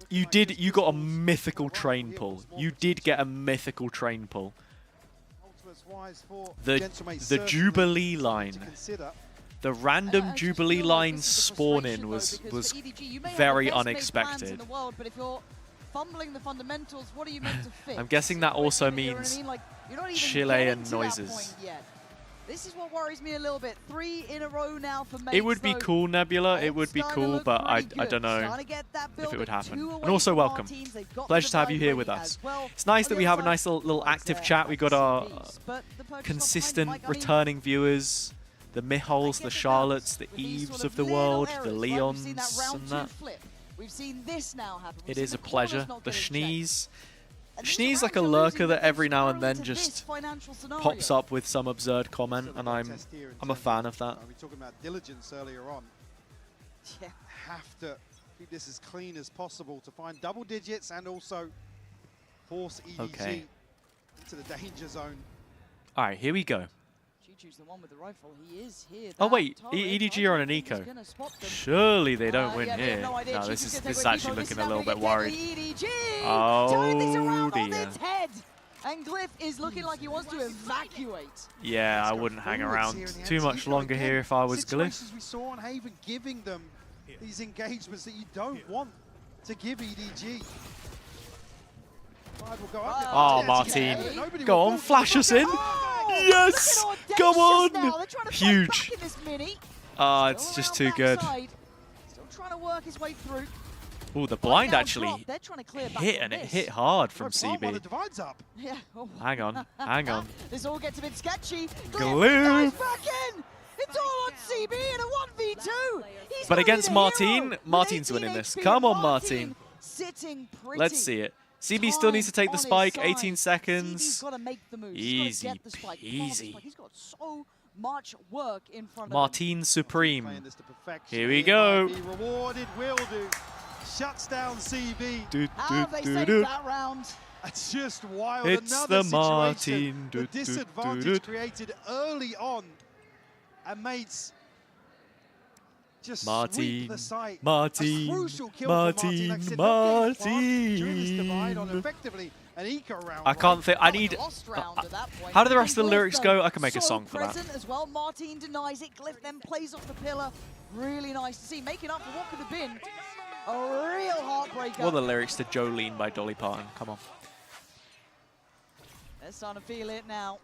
Speaker 2: You got a mythical train pull. You did get a mythical train pull. The Jubilee line. The random Jubilee line spawn-in was very unexpected.
Speaker 15: But if you're fumbling the fundamentals, what are you meant to fix?
Speaker 2: I'm guessing that also means Chilean noises.
Speaker 15: This is what worries me a little bit. 3 in a row now for Mates.
Speaker 2: It would be cool, Nebula. It would be cool, but I don't know if it would happen. And also, welcome. Pleasure to have you here with us. It's nice that we have a nice little active chat. We got our consistent returning viewers, the Mihols, the Charlottes, the Eves of the world, the Leons, and that.
Speaker 15: We've seen this now happen.
Speaker 2: It is a pleasure. The Schnees. Schnee's like a lurker that every now and then just pops up with some absurd comment, and I'm a fan of that.
Speaker 16: We were talking about diligence earlier on. Have to keep this as clean as possible to find double digits and also force EDG into the danger zone.
Speaker 2: All right, here we go.
Speaker 15: The one with the rifle. He is here.
Speaker 2: Oh wait, EDG are on an eco. Surely they don't win here. No, this is actually looking a little bit worried. Oh dear.
Speaker 15: And Glyph is looking like he wants to evacuate.
Speaker 2: Yeah, I wouldn't hang around too much longer here if I was Glyph.
Speaker 16: We saw on Haven giving them these engagements that you don't want to give EDG.
Speaker 2: Oh, Martin. Go on, flash us in. Yes! Come on! Huge. Ah, it's just too good.
Speaker 15: Still trying to work his way through.
Speaker 2: Oh, the blind actually hit, and it hit hard from CB.
Speaker 15: Yeah.
Speaker 2: Hang on, hang on.
Speaker 15: This all gets a bit sketchy.
Speaker 2: Glyph
Speaker 15: back in. It's all on CB in a 1v2.
Speaker 2: But against Martin, Martin's winning this. Come on, Martin.
Speaker 15: Sitting pretty.
Speaker 2: Let's see it. CB still needs to take the spike, 18 seconds.
Speaker 15: CB's got to make the move.
Speaker 2: Easy peasy.
Speaker 15: He's got so much work in front of
Speaker 2: Martin Supreme. Here we go.
Speaker 16: Be rewarded, will do. Shuts down CB.
Speaker 15: How they saved that round.
Speaker 16: It's just wild.
Speaker 2: It's
Speaker 16: another
Speaker 2: the Martin.
Speaker 16: The disadvantage created early on. And mates just sweep the site.
Speaker 2: Martin.
Speaker 16: A crucial kill Martin.
Speaker 2: I can't think. I need. How do the rest of the lyrics go? I can make a song for that.
Speaker 15: As well. Martin denies it. Glyph then plays off the pillar. Really nice to see. Making up for what could have been a real heartbreaker.
Speaker 2: What are the lyrics to Jolene by Dolly Parton? Come on.
Speaker 15: They're starting to feel it now.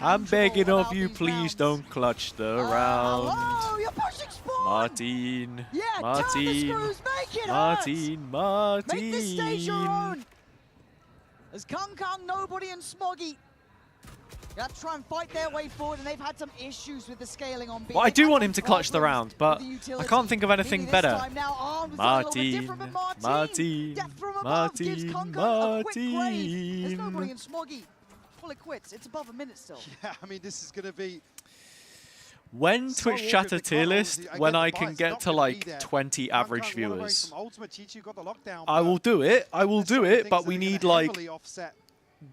Speaker 2: I'm begging of you, please don't clutch the round.
Speaker 15: Oh, you're pushing spawn.
Speaker 2: Martin.
Speaker 15: Yeah,
Speaker 2: Martin. Martin. Martin.
Speaker 15: Make this stage your own. There's Kung, Nobody, and Smoggy. Got to try and fight their way forward, and they've had some issues with the scaling on B.
Speaker 2: Well, I do want him to clutch the round, but I can't think of anything better. Martin. Martin. Martin. Martin.
Speaker 15: There's Nobody and Smoggy. It quits. It's above a minute still.
Speaker 16: Yeah, I mean, this is going to be...
Speaker 2: When Twitch Chatter tier list, when I can get to like 20 average viewers, I will do it. I will do it, but we need like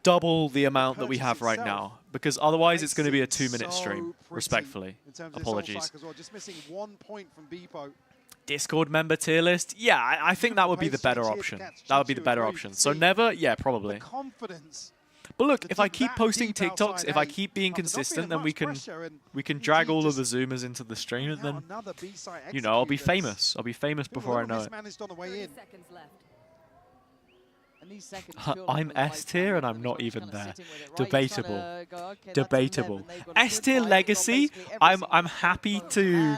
Speaker 2: double the amount that we have right now, because otherwise it's going to be a 2-minute stream, respectfully. Apologies.
Speaker 16: Just missing 1 point from Beepo.
Speaker 2: Discord member tier list? Yeah, I think that would be the better option. That would be the better option. So never? Yeah, probably. But look, if I keep posting TikToks, if I keep being consistent, then we can drag all of the Zoomers into the stream, and then, you know, I'll be famous. I'll be famous before I know it. I'm S tier and I'm not even there. Debatable. Debatable. S tier legacy, I'm happy to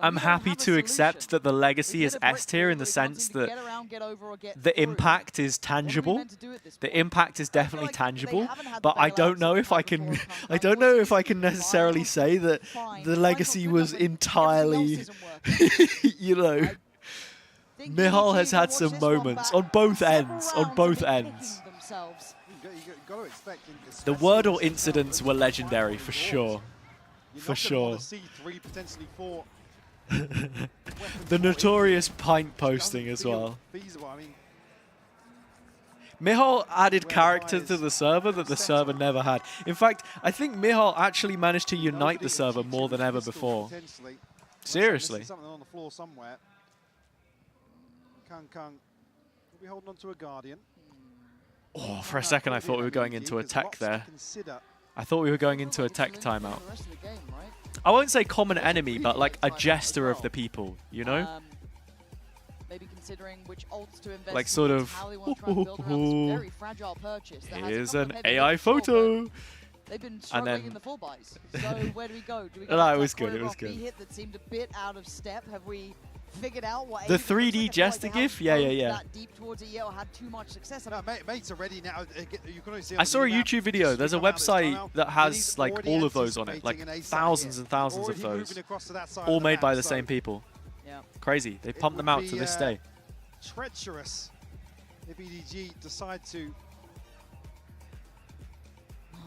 Speaker 2: I'm happy to accept that the legacy is S tier in the sense that the impact is tangible. The impact is definitely tangible, but I don't know if I can. I don't know if I can necessarily say that the legacy was entirely, you know. Mihal has had some moments on both ends. On both ends. The Wordle incidents were legendary for sure. For sure. The notorious pint posting as well. Mihal added character to the server that the server never had. In fact, I think Mihal actually managed to unite the server more than ever before. Seriously.
Speaker 16: Something on the floor somewhere. Kung will be holding on to a Guardian.
Speaker 2: Oh, for a second I thought we were going into a tech there. I thought we were going into a tech timeout. I won't say common enemy, but like a jester of the people, you know?
Speaker 15: Maybe considering which ults to invest
Speaker 2: like sort of,
Speaker 15: very fragile purchase.
Speaker 2: Here's an AI photo.
Speaker 15: They've been struggling in the full buys. So where do we go? Do we
Speaker 2: go no, it was good. It was good.
Speaker 15: Hit that seemed a bit out of step. Have we figured out what
Speaker 2: the 3D jester gif? Yeah.
Speaker 15: That deep towards it yet or had too much success.
Speaker 16: No, mates are ready now. You can see
Speaker 2: I saw a YouTube video. There's a website that has like all of those on it, like thousands and thousands of those, all made by the same people.
Speaker 15: Yeah.
Speaker 2: Crazy. They pump them out to this day.
Speaker 16: Treacherous if EDG decide to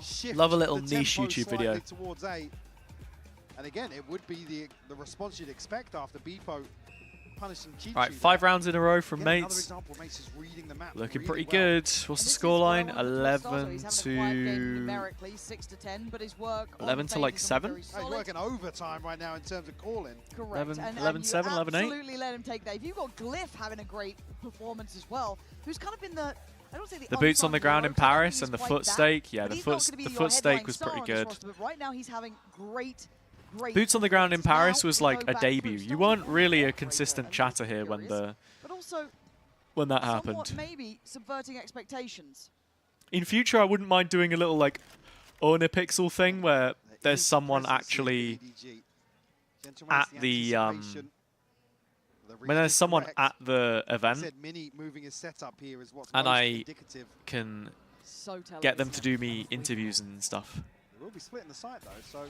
Speaker 16: shift.
Speaker 2: Love a little niche YouTube video.
Speaker 16: Towards A. And again, it would be the response you'd expect after Beepo punishing Chichi.
Speaker 2: Right, 5 rounds in a row from Mates.
Speaker 16: Example, Mates is reading the map
Speaker 2: looking
Speaker 16: really
Speaker 2: pretty good. What's the scoreline?
Speaker 15: 11 to 6 to 10, but his work
Speaker 2: 11 to like 7.
Speaker 16: He's working overtime right now in terms of calling.
Speaker 15: Correct.
Speaker 2: 11-7, 11-8.
Speaker 15: Absolutely let him take that. If you've got Glyph having a great performance as well, who's kind of been the
Speaker 2: the boots on the ground in Paris and the foot stake. Yeah, the foot stake was pretty good.
Speaker 15: But right now he's having great.
Speaker 2: Boots on the ground in Paris was like a debut. You weren't really a consistent chatter here when that happened.
Speaker 15: Maybe subverting expectations.
Speaker 2: In future, I wouldn't mind doing a little like Onipixel thing where there's someone actually at the when there's someone at the event and I can get them to do me interviews and stuff.
Speaker 16: We'll be splitting the site though, so.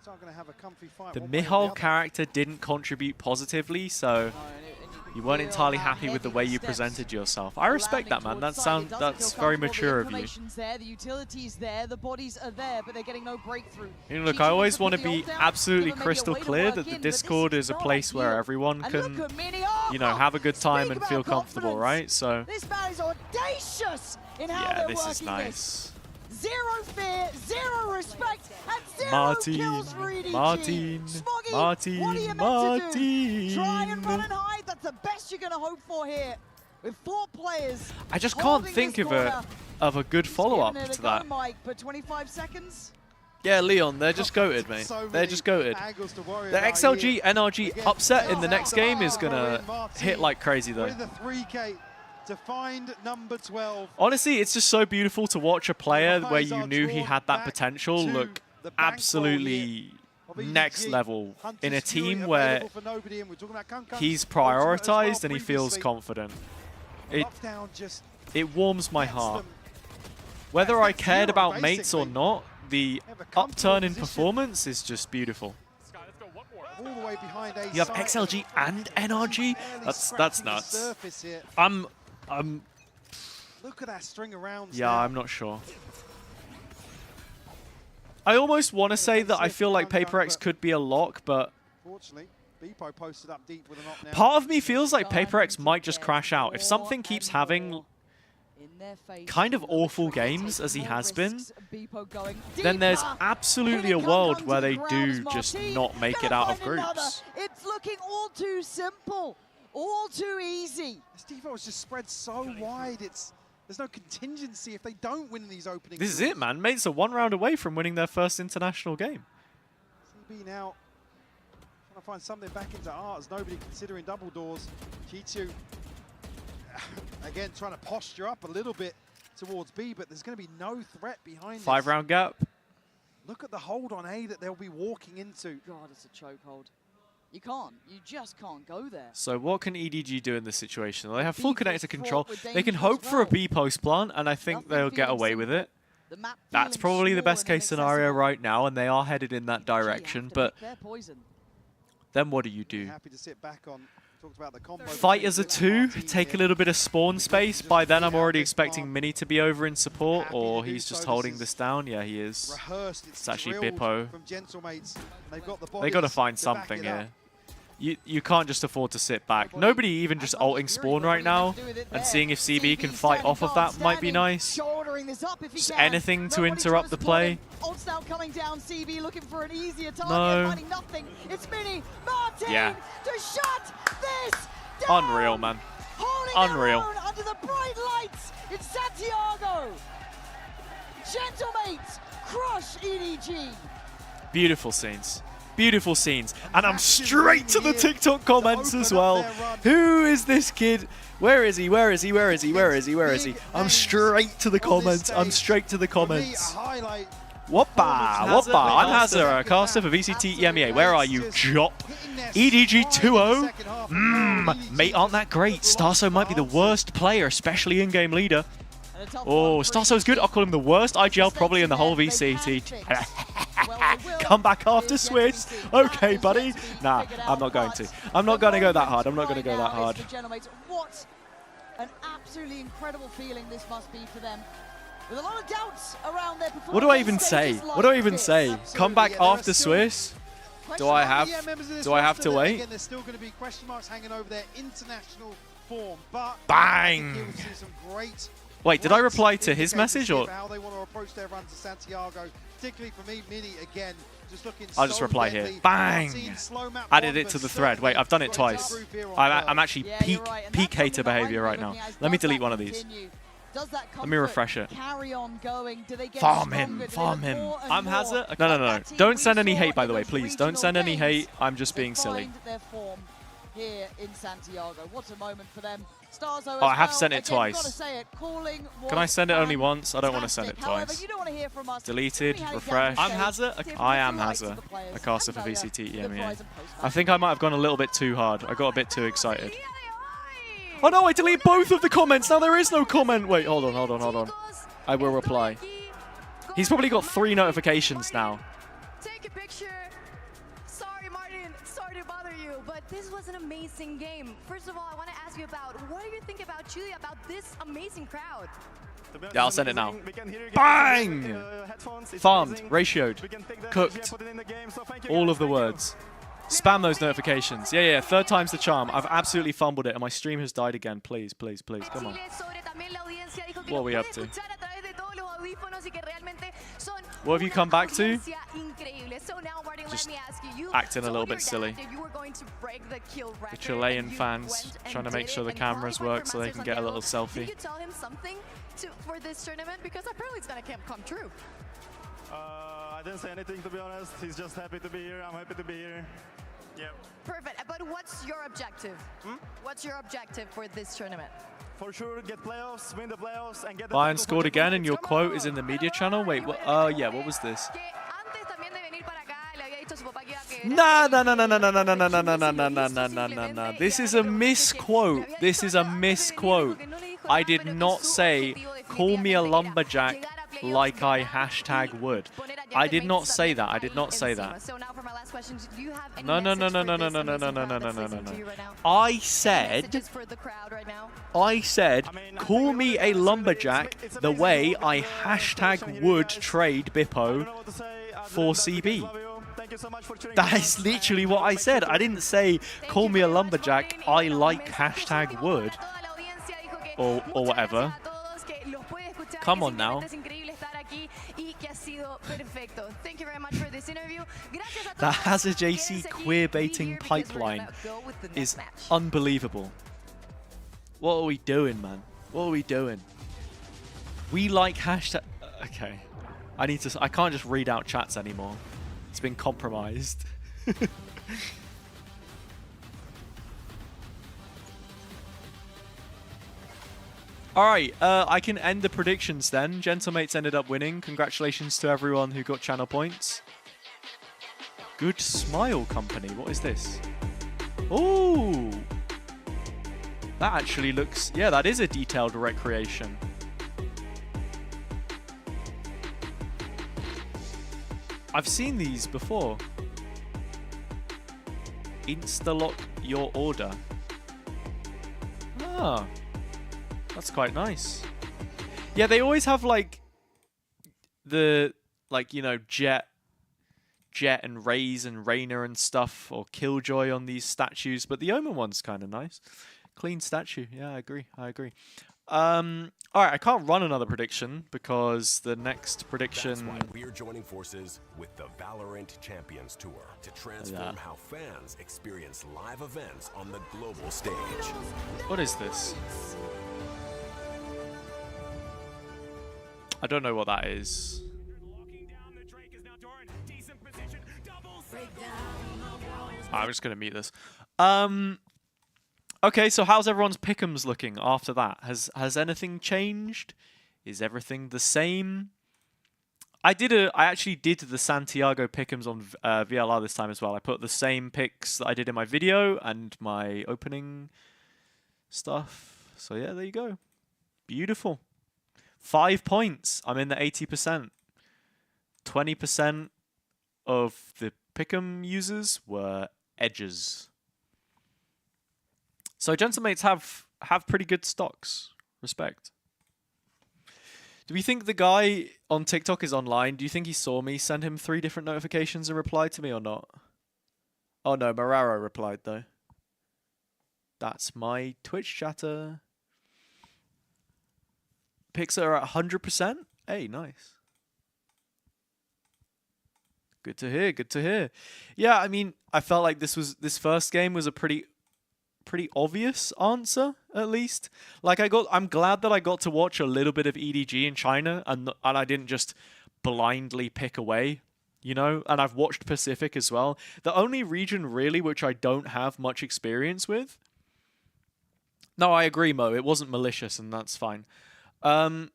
Speaker 16: Going to have a comfy fight
Speaker 2: the Mihal character didn't contribute positively, so you weren't entirely happy with the way you presented yourself. I respect that, man. That's very mature of you.
Speaker 15: The utilities there, the bodies are there, but they're getting no breakthrough.
Speaker 2: You know, look, I always want to be absolutely crystal clear that the Discord is a place where everyone can, you know, have a good time and feel comfortable, right? So
Speaker 15: this man is audacious in how
Speaker 2: yeah, this is nice.
Speaker 15: Zero fear, zero respect, and zero kills for EDG.
Speaker 2: Martin,
Speaker 15: Smoggy, what are you meant to do? Try and run and hide. That's the best you're going to hope for here. With 4 players.
Speaker 2: I just can't think of a good follow-up to that.
Speaker 15: Mike, for 25 seconds.
Speaker 2: Yeah, Leon, they're just goated, mate. They're just goated. The XLG NRG upset in the next game is going to hit like crazy, though.
Speaker 16: To find number 12.
Speaker 2: Honestly, it's just so beautiful to watch a player where you knew he had that potential look absolutely next level in a team where he's prioritized and he feels confident. It warms my heart. Whether I cared about Mates or not, the upturn in performance is just beautiful. You have XLG and NRG? That's nuts.
Speaker 16: Look at that string of rounds.
Speaker 2: Yeah, I'm not sure. I almost want to say that I feel like PaperX could be a lock, but part of me feels like PaperX might just crash out. If something keeps having kind of awful games as he has been, then there's absolutely a world where they do just not make it out of groups.
Speaker 15: It's looking all too simple. All too easy.
Speaker 16: This default is just spread so wide. There's no contingency if they don't win these openings.
Speaker 2: This is it, man. Mates are 1 round away from winning their first international game.
Speaker 16: CB now trying to find something back into Arts. Nobody considering double doors. Chichu again trying to posture up a little bit towards B, but there's going to be no threat behind.
Speaker 2: 5 round gap.
Speaker 16: Look at the hold on A that they'll be walking into.
Speaker 15: God, it's a chokehold. You can't. You just can't go there.
Speaker 2: So what can EDG do in this situation? They have full connector control. They can hope for a B post plant, and I think they'll get away with it. That's probably the best case scenario right now, and they are headed in that direction. But then what do you do?
Speaker 16: Happy to sit back on. About the combo.
Speaker 2: Fight as a 2, take a little bit of spawn space. By then I'm already expecting Mini to be over in support, or he's just holding this down. Yeah, he is. It's actually Bippo. They got to find something here. You can't just afford to sit back. Nobody even just ulting spawn right now, and seeing if CB can fight off of that might be nice. Just anything to interrupt the play.
Speaker 15: Ult's now coming down. CB looking for an easier target.
Speaker 2: No.
Speaker 15: Finding nothing. It's Mini. Martin
Speaker 2: Yeah.
Speaker 15: to shut this down.
Speaker 2: Unreal, man.
Speaker 15: Holding
Speaker 2: Unreal.
Speaker 15: their own under the bright lights in Santiago. Gentlemates crush EDG.
Speaker 2: Beautiful scenes. Beautiful scenes. And I'm straight to the TikTok comments as well. Who is this kid? Where is he? Where is he? Where is he? Where is he? Where is he? I'm straight to the comments. I'm straight to the comments. Whoppa! Whoppa! I'm Hazza, a caster for VCT EMEA. Where are you, Jop? EDG 2-0? Mate, aren't that great? Starso might be the worst player, especially in-game leader. Oh, Starso's good. I'll call him the worst IGL probably in the whole VCT. Come back after Swiss. Okay, buddy. Nah, I'm not going to. I'm not going to go that hard. I'm not going to go that hard.
Speaker 15: What an absolutely incredible feeling this must be for them. With a lot of doubts around their performance.
Speaker 2: What do I even say? What do I even say? Come back after Swiss? Do I have to wait?
Speaker 16: Again, there's still going to be question marks hanging over their international form, but
Speaker 2: bang! Wait, did I reply to his message or?
Speaker 16: How they want to approach their run to Santiago, particularly for me, Mini again. Just looking
Speaker 2: I'll just reply here. Bang! Added it to the thread. Wait, I've done it twice. I'm actually peak hater behavior right now. Let me delete one of these. Let me refresh it. Farm him, farm him. I'm Hazza. No. Don't send any hate, by the way, please. Don't send any hate. I'm just being silly.
Speaker 15: Here in Santiago. What a moment for them.
Speaker 2: Oh, I have sent it twice. Can I send it only once? I don't want to send it twice. Deleted, refresh. I'm Hazza. I am Hazza, a caster for VCT EMEA. I think I might have gone a little bit too hard. I got a bit too excited. Oh no, I deleted both of the comments. Now there is no comment. Wait, hold on. I will reply. He's probably got 3 notifications now.
Speaker 20: Take a picture. Sorry, Martin. Sorry to bother you, but this was an amazing game. First of all, I want to ask you about what do you think about Chile, about this amazing crowd?
Speaker 2: Yeah, I'll send it now. Bang! Farmed, ratioed, cooked. All of the words. Spam those notifications. Yeah, 3rd time's the charm. I've absolutely fumbled it and my stream has died again. Please, come on. What are we up to? What have you come back to? Just acting a little bit silly. The Chilean fans trying to make sure the cameras work so they can get a little selfie.
Speaker 20: Did you tell him something for this tournament? Because apparently it's gonna come true.
Speaker 21: I didn't say anything, to be honest. He's just happy to be here. I'm happy to be here. Yeah.
Speaker 20: Perfect. But what's your objective? What's your objective for this tournament?
Speaker 21: For sure, get playoffs, win the playoffs, and get the
Speaker 2: Bayern scored again, and your quote is in the media channel. Wait, what? Yeah, what was this? Nah. This is a misquote. This is a misquote. I did not say, call me a lumberjack like I #would. I did not say that. I did not say that. No. I said, call me a lumberjack the way I #would trade Bippo for CB. That is literally what I said. I didn't say, call me a lumberjack, I like #would. Or whatever. Come on now. The HazzaJC queer-baiting pipeline is unbelievable. What are we doing, man? What are we doing? We like hashtag... Okay. I can't just read out chats anymore. It's been compromised. All right, I can end the predictions then. Gentlemates ended up winning. Congratulations to everyone who got channel points. Good Smile Company. What is this? Oh, that actually looks... Yeah, that is a detailed recreation. I've seen these before. Insta-lock your order. Ah, that's quite nice. Yeah, they always have like the you know, Jet and Raze and Reyna and stuff, or Killjoy on these statues, but the Omen one's kind of nice. Clean statue. Yeah, I agree. All right, I can't run another prediction because the next prediction...
Speaker 6: That's why we're joining forces with the VALORANT Champions Tour to transform how fans experience live events on the global stage.
Speaker 2: What is this? I don't know what that is. I'm just going to mute this. Okay, so how's everyone's pick'ems looking after that? Has anything changed? Is everything the same? I actually did the Santiago pick'ems on VLR this time as well. I put the same picks that I did in my video and my opening stuff. So yeah, there you go. Beautiful. 5 points. I'm in the 80%. 20% of the pick'em users were edges. So Gentlemates have pretty good stocks. Respect. Do we think the guy on TikTok is online? Do you think he saw me send him 3 different notifications and replied to me or not? Oh no, Mararo replied though. That's my Twitch chatter. Picks are at 100%. Hey, nice. Good to hear. Good to hear. Yeah, I mean, I felt like this first game was a pretty obvious answer, at least. Like I'm glad that I got to watch a little bit of EDG in China and I didn't just blindly pick away, you know? And I've watched Pacific as well. The only region really which I don't have much experience with. No, I agree, Mo. It wasn't malicious and that's fine. Oh,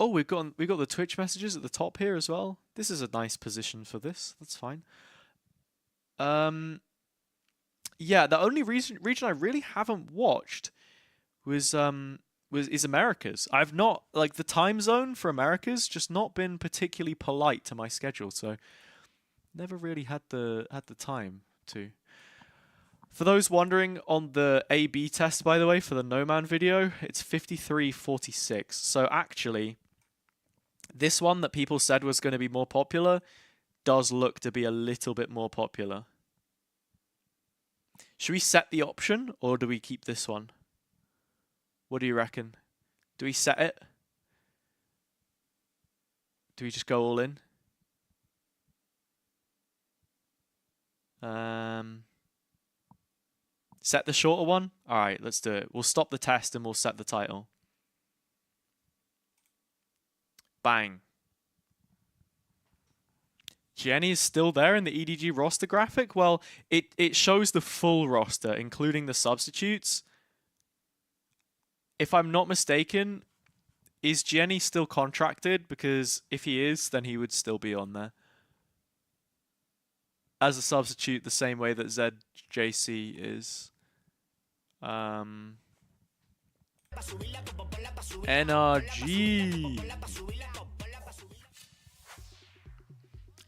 Speaker 2: we've got the Twitch messages at the top here as well. This is a nice position for this. That's fine. Yeah, the only region I really haven't watched is Americas. I've not, like, the time zone for Americas just not been particularly polite to my schedule, so never really had the time to. For those wondering, on the A/B test, by the way, for the No Man video, it's 53-46. So actually, this one that people said was going to be more popular does look to be a little bit more popular. Should we set the option, or do we keep this one? What do you reckon? Do we set it? Do we just go all in? Set the shorter one? Alright, let's do it. We'll stop the test and we'll set the title. Bang. Jenny is still there in the EDG roster graphic? Well, it shows the full roster, including the substitutes. If I'm not mistaken, is Jenny still contracted? Because if he is, then he would still be on there. As a substitute, the same way that HazzaJC is. NRG.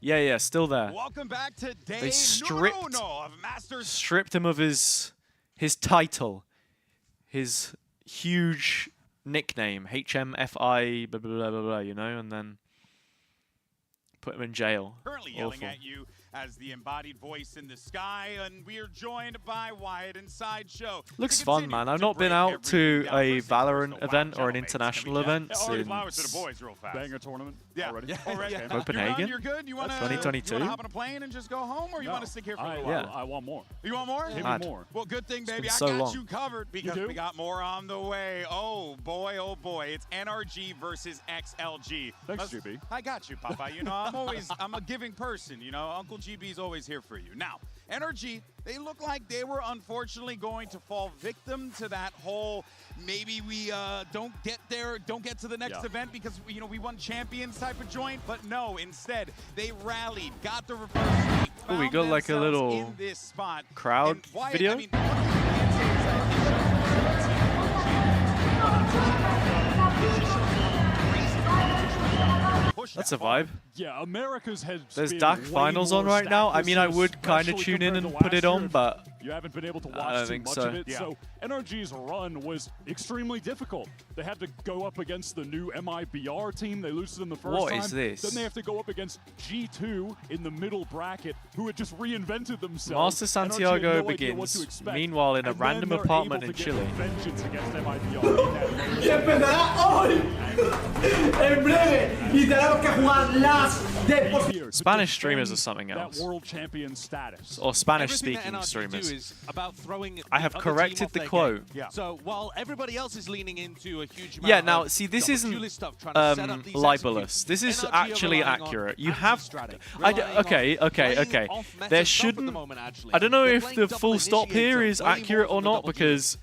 Speaker 2: Yeah, still there.
Speaker 3: Welcome back to day
Speaker 2: they stripped
Speaker 3: of Masters.
Speaker 2: Stripped him of his title, his huge nickname, HMFI, blah, blah, blah, blah, blah, you know, and then put him in jail.
Speaker 3: Currently yelling at you as the embodied voice in the sky, and we are joined by Wyatt and Sideshow.
Speaker 2: Looks fun, man. I've not been out to a Valorant event or an international event since
Speaker 4: Banger tournament.
Speaker 3: Yeah, already.
Speaker 2: Copenhagen.
Speaker 3: You're good. You want to
Speaker 2: 2022.
Speaker 3: hop on a plane and just go home, or you want to stick here for a little while?
Speaker 2: Yeah.
Speaker 4: I want more.
Speaker 3: You want more?
Speaker 4: Give me more.
Speaker 3: Well, good thing, baby.
Speaker 2: so
Speaker 3: I got
Speaker 2: long.
Speaker 3: you covered because we got more on the way. Oh boy. It's NRG versus XLG.
Speaker 4: Thanks, GB.
Speaker 3: I got you, Papa. You know, I'm a giving person. You know, Uncle GB is always here for you. Now, NRG, they look like they were unfortunately going to fall victim to that whole maybe we don't get to the next event because we won champions type of joint, but no, instead they rallied, got the reverse sweep.
Speaker 2: Oh, we got like a little crowd video.
Speaker 3: I mean, one of the things I can say is
Speaker 2: That's a vibe.
Speaker 4: Yeah, America's has
Speaker 2: There's DAC finals on right now. I mean, I would kind of tune in and put it on, but
Speaker 4: you haven't been able to
Speaker 2: I
Speaker 4: watch
Speaker 2: don't
Speaker 4: too
Speaker 2: think
Speaker 4: much
Speaker 2: so.
Speaker 4: of it. So NRG's run was extremely difficult. They had to go up against the new MIBR team. They lost them the first time.
Speaker 2: What is this?
Speaker 4: Then they have to go up against G2 in the middle bracket, who had just reinvented themselves.
Speaker 2: Masters Santiago begins, meanwhile in a random apartment in Chile.
Speaker 4: Vengeance against MIBR.
Speaker 14: Y empezará hoy. En breve. Y tenemos que jugar las de
Speaker 2: Spanish streamers are something else.
Speaker 4: That world champion status.
Speaker 2: Or Spanish-speaking streamers.
Speaker 1: Is about throwing
Speaker 2: I have corrected the quote.
Speaker 1: So while everybody else is leaning into a huge amount
Speaker 2: Yeah, now see, this isn't libelous. This is actually accurate. You have. Okay. There shouldn't. I don't know if the full stop here is accurate or not because.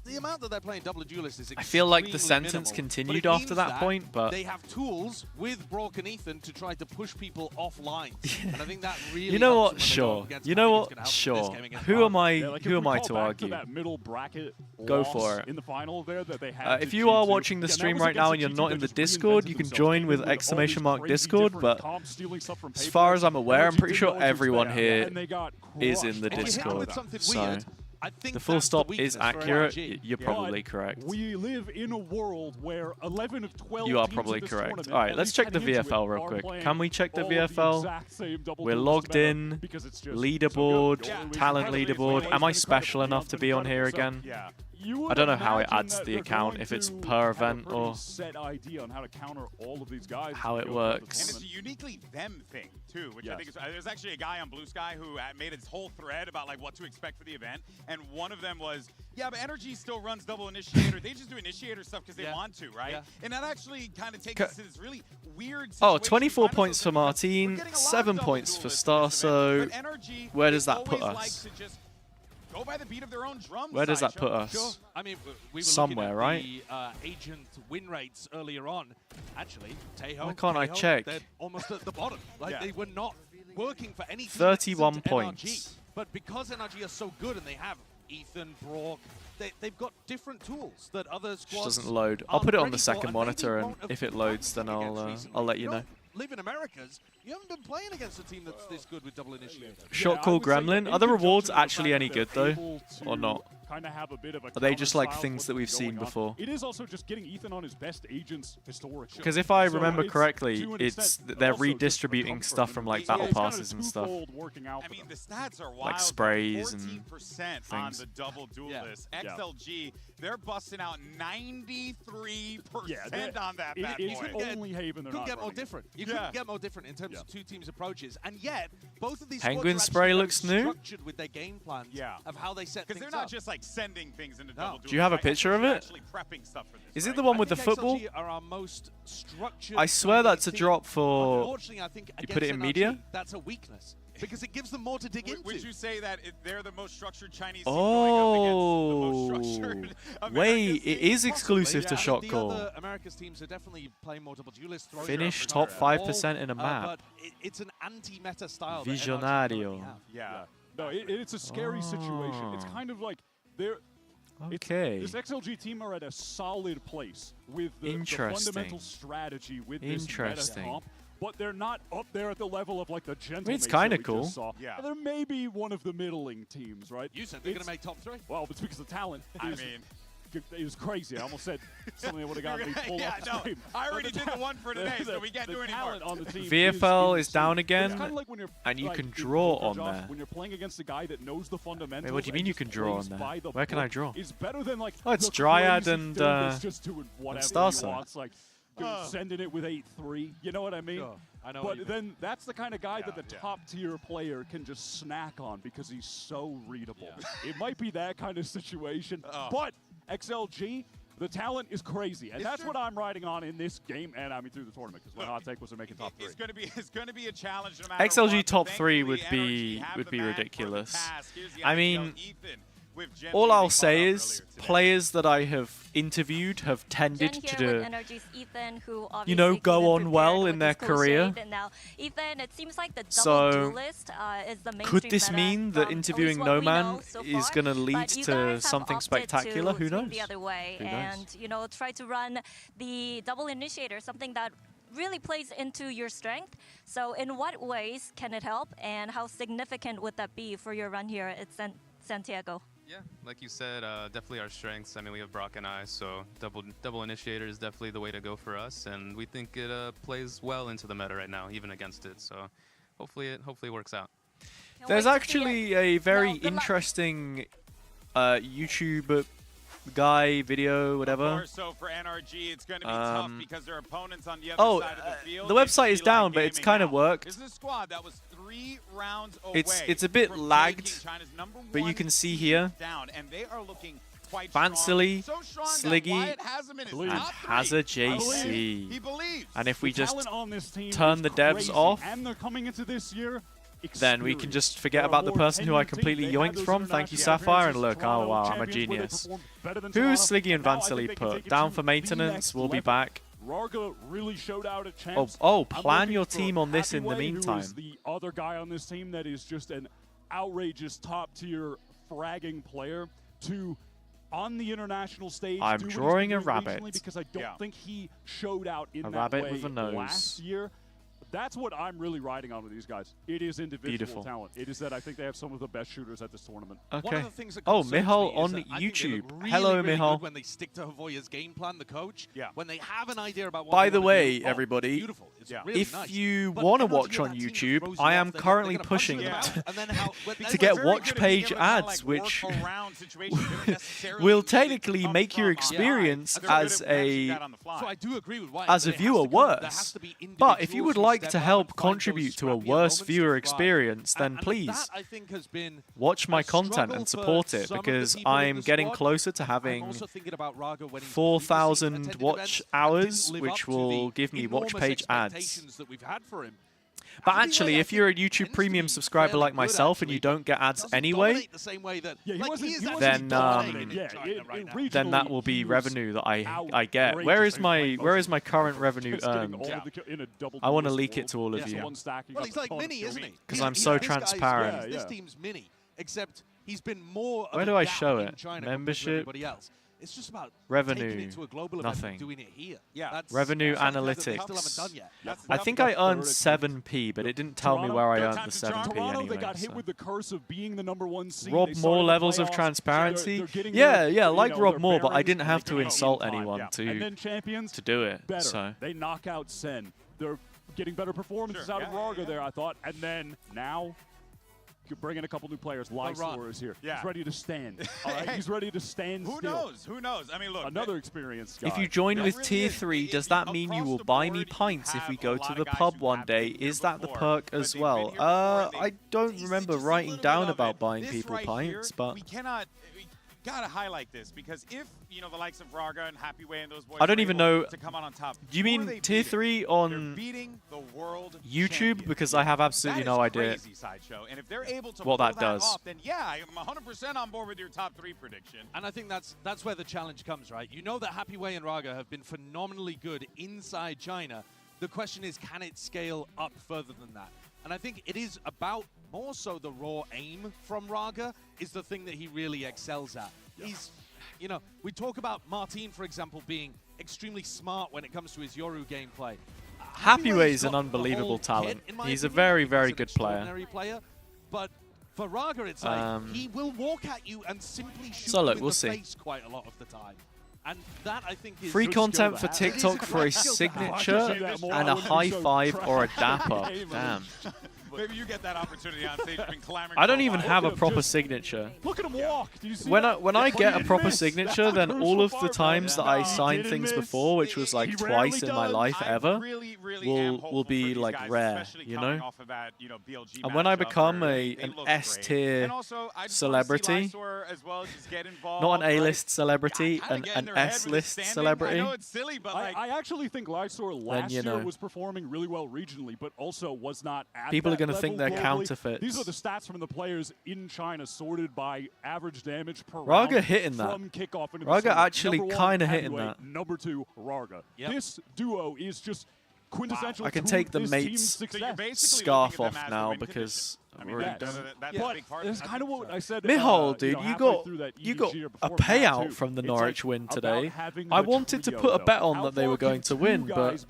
Speaker 1: The amount that they're playing double duelist is
Speaker 2: I feel like the
Speaker 1: extremely
Speaker 2: sentence
Speaker 1: minimal,
Speaker 2: continued
Speaker 1: but it
Speaker 2: after
Speaker 1: means
Speaker 2: that point, but
Speaker 1: they have tools with Brock and Ethan to try to push people off lines, and I think that really.
Speaker 2: You know
Speaker 1: helps
Speaker 2: what?
Speaker 1: them when they go
Speaker 2: Sure.
Speaker 1: up against
Speaker 2: You know
Speaker 1: Mike.
Speaker 2: what?
Speaker 1: It's gonna help
Speaker 2: Sure.
Speaker 1: this game against
Speaker 2: Who
Speaker 1: Brock.
Speaker 2: am I?
Speaker 4: Yeah, like,
Speaker 2: Who am I
Speaker 4: if we
Speaker 2: to
Speaker 4: call back
Speaker 2: argue?
Speaker 4: that middle bracket
Speaker 2: Go
Speaker 4: loss
Speaker 2: for it.
Speaker 4: in the final there that they had
Speaker 2: If
Speaker 4: to
Speaker 2: you are
Speaker 4: G2,
Speaker 2: watching the
Speaker 4: again, that
Speaker 2: stream
Speaker 4: was
Speaker 2: right now
Speaker 4: against
Speaker 2: and you're
Speaker 4: a
Speaker 2: not
Speaker 4: G2
Speaker 2: in the
Speaker 4: that just
Speaker 2: Discord,
Speaker 4: reinvented
Speaker 2: you can
Speaker 4: themselves,
Speaker 2: join
Speaker 4: came
Speaker 2: with
Speaker 4: in all these
Speaker 2: exclamation mark
Speaker 4: crazy
Speaker 2: Discord.
Speaker 4: different
Speaker 2: But
Speaker 4: comps, stealing stuff from
Speaker 2: as
Speaker 4: Paper.
Speaker 2: far as I'm aware, I'm
Speaker 4: NRG
Speaker 2: pretty
Speaker 4: didn't
Speaker 2: sure
Speaker 4: know what to
Speaker 2: everyone
Speaker 4: expect,
Speaker 2: here
Speaker 4: and they got
Speaker 2: is in the
Speaker 1: If you hit them with
Speaker 2: Discord.
Speaker 1: something
Speaker 2: So
Speaker 1: weird, I think
Speaker 2: the full
Speaker 1: that's
Speaker 2: stop
Speaker 1: weakness
Speaker 2: is
Speaker 1: for
Speaker 2: accurate.
Speaker 1: NRG.
Speaker 2: You're probably correct.
Speaker 4: We live in a world where 11 of 12
Speaker 2: You are
Speaker 4: teams
Speaker 2: probably
Speaker 4: in this
Speaker 2: correct.
Speaker 4: tournament,
Speaker 2: All right,
Speaker 4: at
Speaker 2: let's
Speaker 4: least
Speaker 2: check the
Speaker 4: heading into
Speaker 2: VFL
Speaker 4: it,
Speaker 2: real
Speaker 4: are
Speaker 2: quick.
Speaker 4: playing
Speaker 2: Can we check the
Speaker 4: all
Speaker 2: VFL?
Speaker 4: exact same double
Speaker 2: We're
Speaker 4: duelist
Speaker 2: logged
Speaker 4: meta
Speaker 2: in.
Speaker 4: because it's just
Speaker 2: Leaderboard,
Speaker 4: so good.
Speaker 2: talent
Speaker 4: Incredibly
Speaker 2: leaderboard.
Speaker 4: exciting.
Speaker 2: Am I special enough to be on here again?
Speaker 4: Yeah.
Speaker 2: I don't know how it adds the account, if it's per event or
Speaker 4: set idea on how to counter all of these guys
Speaker 2: how it works.
Speaker 3: And it's a uniquely them thing too, which I think is. There's actually a guy on Blue Sky who made his whole thread about like what to expect for the event, and one of them was, yeah, but NRG still runs double initiator. They just do initiator stuff because they want to, right? And that actually kind of takes us to this really weird situation.
Speaker 2: Oh, 24 points for Martin, 7 points for Starso. Where does that put us?
Speaker 3: Go by the beat of their own drums.
Speaker 2: Where does that put us?
Speaker 1: Sure. I mean, we were
Speaker 2: somewhere, right?
Speaker 1: The agent win rates earlier on. Actually, Tejo.
Speaker 2: Why can't I check?
Speaker 1: They're almost at the bottom. Like they were not working for any.
Speaker 2: 31 points.
Speaker 1: NRG. But because NRG are so good and they have Ethan, Brock, they've got different tools that other squads.
Speaker 2: Just doesn't load. I'll put it on the second monitor, and if it loads, then I'll let you know.
Speaker 1: Live in Americas, you haven't been playing against a team that's this good with double initiator.
Speaker 2: Shot call Gremlin. Are the rewards actually any good though, or not? Are they just like things that we've seen before?
Speaker 4: It is also just getting Ethan on his best agents historically.
Speaker 2: Because if I remember correctly, it's they're redistributing stuff from like battle passes and stuff.
Speaker 3: I mean, the stats are wild.
Speaker 2: Like sprays and
Speaker 3: 14% on the double duelist. XLG, they're busting out 93% on that bad boy.
Speaker 4: Only Haven they're
Speaker 1: couldn't
Speaker 4: not
Speaker 1: get more
Speaker 4: running.
Speaker 1: different. You couldn't get more different in terms of two teams' approaches, and yet both of these
Speaker 2: Penguin
Speaker 1: squads are
Speaker 2: spray
Speaker 1: actually
Speaker 2: looks
Speaker 1: very
Speaker 2: new.
Speaker 1: structured with their game plans of how they set things
Speaker 3: Because
Speaker 1: up.
Speaker 3: they're not just like sending things into double duelist.
Speaker 2: Do you have a picture of it? Is it the one with the football?
Speaker 1: XLG are our most structured.
Speaker 2: I swear that's a
Speaker 1: team.
Speaker 2: drop for.
Speaker 1: Unfortunately, I think
Speaker 2: You put it in
Speaker 1: against
Speaker 2: media?
Speaker 1: NRG, that's a weakness because it gives them more to dig into.
Speaker 3: Would you say that they're the most structured Chinese team
Speaker 2: Oh,
Speaker 3: going up against the most structured
Speaker 2: wait! It is exclusive to Shot
Speaker 1: The
Speaker 2: Call.
Speaker 1: other America's teams are definitely playing more double duelist.
Speaker 2: Finish top 5% in a map.
Speaker 1: But it's an anti-meta style.
Speaker 2: Visionario.
Speaker 4: No, it's a scary situation. It's kind of like they're.
Speaker 2: Okay.
Speaker 4: This XLG team are at a solid place with the fundamental strategy with this meta comp, but they're not up there at the level of like the gentlemen.
Speaker 2: It's kind of cool.
Speaker 4: Yeah. They're maybe one of the middling teams, right?
Speaker 1: You said they're going to make top 3.
Speaker 4: Well, it's because the talent.
Speaker 3: I mean,
Speaker 4: it was crazy. I almost said something that would have gotten me pulled off the stream.
Speaker 3: I already did the one for today, so we can't do any more.
Speaker 4: On the team
Speaker 2: VFL is down again,
Speaker 4: it's kind of like when you're,
Speaker 2: and you
Speaker 4: like,
Speaker 2: can draw on
Speaker 4: Josh,
Speaker 2: there.
Speaker 4: When you're playing against a guy that knows the fundamentals.
Speaker 2: Wait, what do you mean you can draw on there? Where can I draw?
Speaker 4: It's better than like.
Speaker 2: Oh, it's
Speaker 4: the
Speaker 2: Dryad
Speaker 4: crazy
Speaker 2: and
Speaker 4: thing that's just doing whatever he
Speaker 2: Starso.
Speaker 4: wants, like sending it with 8-3. You know what I mean?
Speaker 1: Sure. I know
Speaker 4: but then that's the kind of guy that the top tier player can just snack on because he's so readable. It might be that kind of situation, but XLG. The talent is crazy, and that's what I'm riding on in this game, and I mean through the tournament, because my hot take was to make it top 3.
Speaker 3: It's going to be a challenge no matter
Speaker 2: XLG
Speaker 3: what,
Speaker 2: top 3 would be ridiculous. I mean, all I'll say is players that I have interviewed have tended to, you know, go on well in their career. So could this mean that interviewing No Man is going to lead to something spectacular? Who knows?
Speaker 7: The other way, and you know, try to run the double initiator, something that really plays into your strength. So in what ways can it help, and how significant would that be for your run here at Santiago?
Speaker 13: Yeah, like you said, definitely our strengths. I mean, we have Brock and I, so double initiator is definitely the way to go for us, and we think it plays well into the meta right now, even against it. So hopefully it works out.
Speaker 2: There's actually a very interesting YouTube guy video, whatever.
Speaker 3: So for NRG, it's going to be tough because their opponents on the other side of the field.
Speaker 2: The website is down, but it's kind of worked.
Speaker 3: This is a squad that was 3 rounds away.
Speaker 2: It's a bit lagged, but you can see here.
Speaker 3: And they are looking quite
Speaker 2: Fancily, Sliggy,
Speaker 3: and
Speaker 2: HazzaJC. And if we just turn the devs off,
Speaker 4: and they're coming into this year,
Speaker 2: then we can just forget about the person who I completely yoinked from. Thank you, Sapphire, and look, oh wow, I'm a genius. Who's Sliggy and Vancily put? Down for maintenance, we'll be back.
Speaker 4: Really showed out a chance.
Speaker 2: Oh, plan your team on this in the meantime.
Speaker 4: Who is the other guy on this team that is just an outrageous top-tier fragging player to, on the international stage,
Speaker 2: I'm drawing a rabbit.
Speaker 4: Because I don't think he showed out in
Speaker 2: a
Speaker 4: that
Speaker 2: rabbit
Speaker 4: way
Speaker 2: with a nose.
Speaker 4: last year. That's what I'm really riding on with these guys. It is individual talent. It is that I think they have some of the best shooters at this tournament.
Speaker 2: Okay. Oh, Mihal on YouTube. Hello, Mihal.
Speaker 1: When they stick to Havoya's game plan, the coach. Yeah. When they have an idea about what
Speaker 2: By the way, everybody,
Speaker 1: really
Speaker 2: if
Speaker 1: nice.
Speaker 2: you want to watch on YouTube, I am currently pushing to get watch page ads, which will technically make your experience as a viewer worse. But if you would like to help contribute to a worse viewer experience, then please watch my content and support it, because I'm getting closer to having 4,000 watch hours, which will give me watch page ads. But actually, if you're a YouTube Premium subscriber like myself and you don't get ads anyway, then that will be revenue that I get. Where is my current revenue earned? I want to leak it to all of you.
Speaker 1: Well, he's like Mini, isn't he?
Speaker 2: Because I'm so transparent.
Speaker 1: This team's Mini, except he's been more.
Speaker 2: Where do I show it? Membership.
Speaker 1: It's just about
Speaker 2: revenue, nothing. Revenue analytics. I think I earned 7p, but it didn't tell me where I earned the 7p anyway.
Speaker 4: They got hit with the curse of being the #1 seed.
Speaker 2: Rob Moore levels of transparency. Yeah, like Rob Moore, but I didn't have to insult anyone to do it. So
Speaker 4: they knock out Sen. They're getting better performances out of Raga there, I thought, and then now. You bring in a couple new players. Lysor is here. He's ready to stand. All right, he's ready to stand.
Speaker 3: Who knows? Who knows? I mean, look.
Speaker 4: Another experienced guy.
Speaker 2: If you join with tier 3, does that mean you will buy me pints if we go to the pub one day? Is that the perk as well? I don't remember writing down about buying people pints, but
Speaker 3: we gotta highlight this, because if the likes of Raga and Happyway and those boys
Speaker 2: I don't even know
Speaker 3: to come on top.
Speaker 2: Do you mean tier 3 on YouTube? Because I have absolutely no idea
Speaker 3: and if they're able to
Speaker 2: what that does.
Speaker 3: Off, then yeah, I'm 100% on board with your top 3 prediction.
Speaker 1: And I think that's where the challenge comes, right? You know that Happyway and Raga have been phenomenally good inside China. The question is, can it scale up further than that? And I think it is about more so the raw aim from Raga is the thing that he really excels at. He's, we talk about Martin, for example, being extremely smart when it comes to his Yoru gameplay.
Speaker 2: Happyway is an unbelievable talent. He's a very, very good player.
Speaker 1: But for Raga, it's like he will walk at you and simply shoot
Speaker 2: so look,
Speaker 1: you in the face quite a lot of the time. And that, I think, is
Speaker 2: free content for TikTok for a signature and a high five or a dap up. Damn.
Speaker 3: Maybe you get that opportunity on stage.
Speaker 2: I don't even have a proper signature.
Speaker 4: Look at him walk. Did you see
Speaker 2: when I get a proper signature, then all of the times that I signed things before, which was like twice in my life ever, will be like rare, And when I become an S-tier celebrity,
Speaker 3: as well. Just get involved.
Speaker 2: Not an A-list celebrity, an S-list celebrity.
Speaker 3: I know it's silly, but
Speaker 4: I actually think Lysor last year was performing really well regionally, but also was not at
Speaker 2: People are
Speaker 4: going to
Speaker 2: think they're counterfeits.
Speaker 4: These are the stats from the players in China sorted by average damage per
Speaker 2: Raga
Speaker 4: round
Speaker 2: hitting that.
Speaker 4: from kickoff into
Speaker 2: Raga
Speaker 4: the
Speaker 2: actually kind of hitting that.
Speaker 4: Number 2, Raga.
Speaker 1: Yep.
Speaker 4: This duo is just quintessential.
Speaker 2: I can take the mate's scarf off now because I'm already done.
Speaker 4: That's kind of what I said.
Speaker 2: Mihal, dude, you got a payout from the Norwich win today. I wanted to put a bet on that they were going to win, but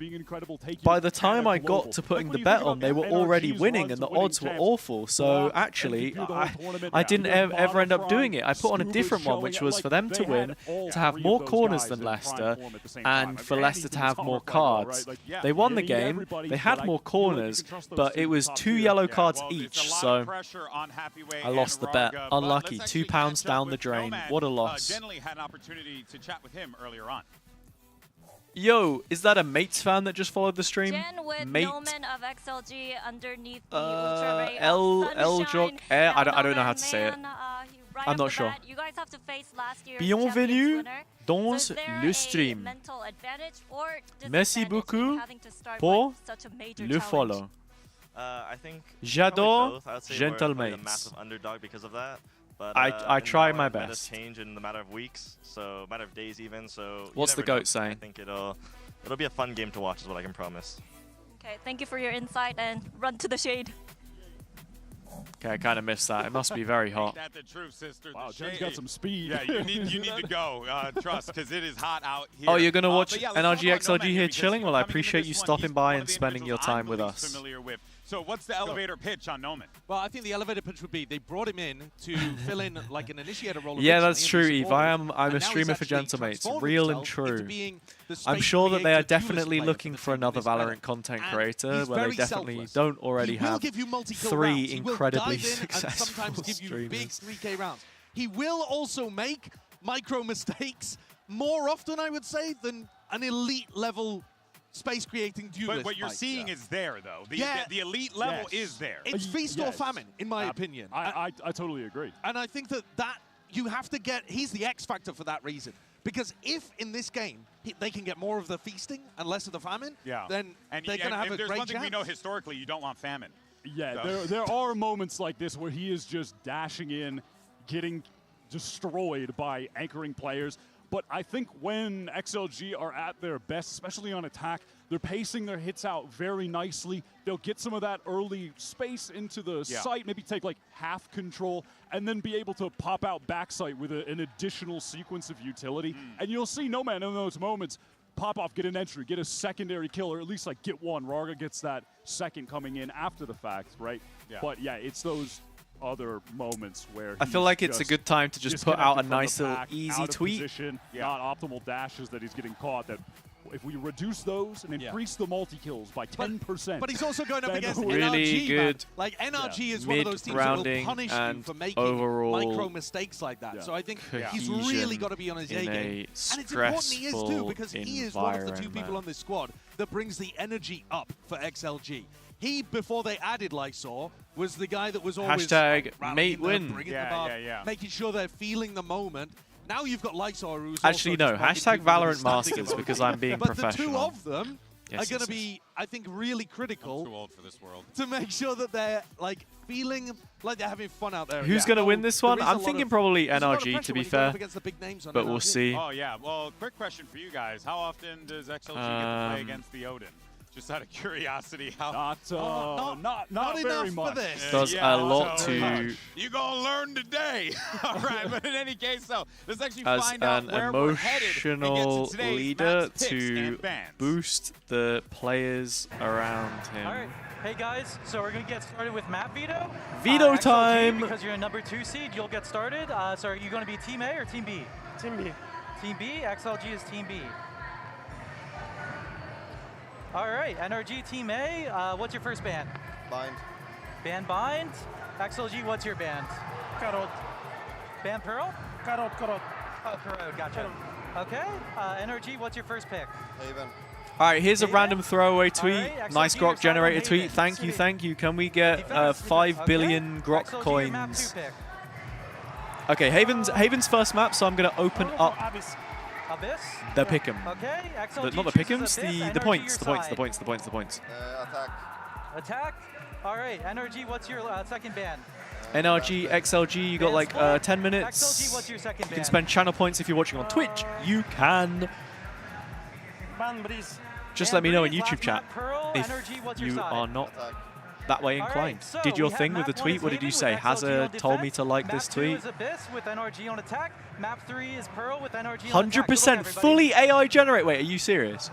Speaker 2: by the time I got to putting the bet on, they were already winning and the odds were awful. So actually, I didn't ever end up doing it. I put on a different one, which was for them to win, to have more corners than Leicester, and for Leicester to have more cards. They won the game, they had more corners, but it was 2 yellow cards each. So I lost the bet. Unlucky. £2 down the drain. What a loss.
Speaker 3: Had an opportunity to chat with him earlier on.
Speaker 2: Yo, is that a Mates fan that just followed the stream?
Speaker 7: Jen with
Speaker 2: Mate.
Speaker 7: Noman of XLG underneath the Ultra Ray of
Speaker 2: L-Jock Air. I don't know how to say it. I'm not sure.
Speaker 7: You guys have to face last year's
Speaker 2: Bienvenue dans
Speaker 7: so
Speaker 2: le stream.
Speaker 7: Merci
Speaker 2: Merci beaucoup pour le follow.
Speaker 5: I think
Speaker 2: J'adore
Speaker 5: Gentlemates. A massive underdog because of that. But,
Speaker 2: I try my best.
Speaker 5: Change in the matter of weeks, so matter of days even. So
Speaker 2: what's the goat saying?
Speaker 5: I think it'll be a fun game to watch, is what I can promise.
Speaker 7: Okay, thank you for your insight and run to the shade.
Speaker 2: Okay, I kind of missed that. It must be very hot.
Speaker 3: That's the truth, sister.
Speaker 4: Wow, Jen's got some speed.
Speaker 3: Yeah, you need to go. Trust, because it is hot out here.
Speaker 2: Oh, you're gonna watch NRG XLG here chilling? Well, I appreciate you stopping by and spending your time with us.
Speaker 3: So what's the elevator pitch on Noman?
Speaker 1: Well, I think the elevator pitch would be they brought him in to fill in like an initiator role.
Speaker 2: Yeah, that's true, Eve. I'm a streamer for Gentlemates, real and true. I'm sure that they are definitely looking for another Valorant content creator, where they definitely don't already have 3 incredibly successful streamers.
Speaker 1: Big 3K rounds. He will also make micro mistakes more often, I would say, than an elite level space creating duelist.
Speaker 3: But what you're seeing is there, though. The elite level is there.
Speaker 1: It's feast or famine, in my opinion.
Speaker 4: I totally agree.
Speaker 1: And I think that you have to get, he's the X factor for that reason. Because if in this game they can get more of the feasting and less of the famine, then they're going to have a great chance.
Speaker 3: There's one thing we know historically, you don't want famine.
Speaker 4: Yeah, so. there are moments like this where he is just dashing in, getting destroyed by anchoring players. But I think when XLG are at their best, especially on attack, they're pacing their hits out very nicely. They'll get some of that early space into the site, maybe take like half control, and then be able to pop out backside with an additional sequence of utility. And you'll see Noman in those moments pop off, get an entry, get a secondary kill, or at least like get one. Raga gets that second coming in after the fact, right? Yeah. But yeah, it's those other moments where
Speaker 2: I feel like it's a good time to just put out a nice little easy tweet.
Speaker 4: Not optimal dashes that he's getting caught. That if we reduce those and increase the multi-kills by 10%.
Speaker 1: But he's also going up against
Speaker 2: really
Speaker 1: NRG,
Speaker 2: good.
Speaker 1: Man. Like NRG is one of those teams that will punish you for making micro mistakes like that. So I think he's really got to be on his A game. And it's important he is too, because he is one of the 2 people on this squad that brings the energy up for XLG. He, before they added Lysor, was the guy that was always
Speaker 2: mate win.
Speaker 1: Making sure they're feeling the moment. Now you've got Lysor, who's
Speaker 2: actually no. Hashtag VALORANT Masters because I'm being professional.
Speaker 1: But the 2 of them are going to be, I think, really critical.
Speaker 3: I'm too old for this world.
Speaker 1: To make sure that they're like feeling like they're having fun out there.
Speaker 2: Who's going to win this one? I'm thinking probably NRG, to be fair. But we'll see.
Speaker 3: Oh yeah. Well, quick question for you guys: how often does XLG get to play against the Odin? Just out of curiosity, how
Speaker 4: not very much.
Speaker 1: For this.
Speaker 2: Does a lot to.
Speaker 3: You're gonna learn today. All right, but in any case, so let's actually find out
Speaker 2: as
Speaker 3: where
Speaker 2: an
Speaker 3: we're headed
Speaker 2: emotional leader to boost the players around him.
Speaker 22: All right, hey guys, so we're gonna get started with map veto.
Speaker 2: Veto
Speaker 22: XLG,
Speaker 2: time.
Speaker 22: Because you're a number 2 seed, you'll get started. So are you gonna be Team A or Team B?
Speaker 23: Team B.
Speaker 22: Team B. XLG is Team B. All right, NRG Team A, what's your first band?
Speaker 23: Bind.
Speaker 22: Band Bind. XLG, what's your band?
Speaker 23: Carrot.
Speaker 22: Band Pearl?
Speaker 23: Carrot.
Speaker 22: Oh, Pearl, gotcha. Okay, NRG, what's your first pick?
Speaker 23: Haven.
Speaker 2: All right, here's a random throwaway tweet.
Speaker 22: Right,
Speaker 2: nice Grok generator tweet. Thank you. Can we get 5 billion Grok coins? Okay, Haven's first map, so I'm going to open up the pick'em.
Speaker 22: Okay, XLG
Speaker 2: Not the pick'ems, the points.
Speaker 22: Attack. All right, NRG, what's your second ban?
Speaker 2: NRG, XLG, you got like 10 minutes.
Speaker 22: XLG, what's your second ban?
Speaker 2: You can spend channel points if you're watching on Twitch. You can. Just let me know in YouTube chat if you are not that way inclined.
Speaker 22: So
Speaker 2: did your thing with the tweet? What did you say? Hazza told me to like this tweet. 100% fully AI generate. Wait, are you serious?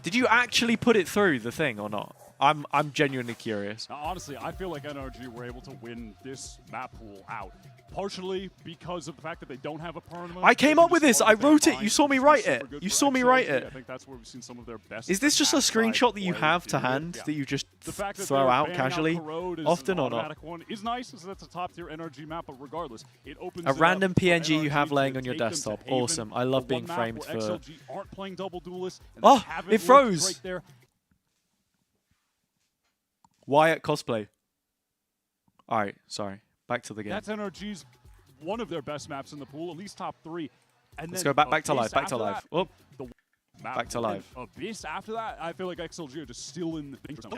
Speaker 2: Did you actually put it through the thing or not? I'm genuinely curious.
Speaker 4: Now, honestly, I feel like NRG were able to win this map pool out. Partially because of the fact that they don't have a permanent.
Speaker 2: I came up with this. I wrote it. You saw me write it. You saw me write it.
Speaker 4: I think that's where we've seen some of their best.
Speaker 2: Is this just a screenshot that you have to hand that you just throw out casually, often or not?
Speaker 4: One is nice, so that's a top-tier NRG map, but regardless, it opens
Speaker 2: a random PNG you have laying on your desktop. Awesome. I love being framed for.
Speaker 4: XLG aren't playing double duelists.
Speaker 2: Oh, it froze. Wyatt cosplay. All right, sorry. Back to the game.
Speaker 4: That's NRG's one of their best maps in the pool, at least top 3. And
Speaker 2: Let's
Speaker 4: then
Speaker 2: go back to live. Back to live.
Speaker 4: That,
Speaker 2: Whoop.
Speaker 4: Map
Speaker 2: back to live.
Speaker 4: Abyss after that, I feel like XLG are just still in the danger zone.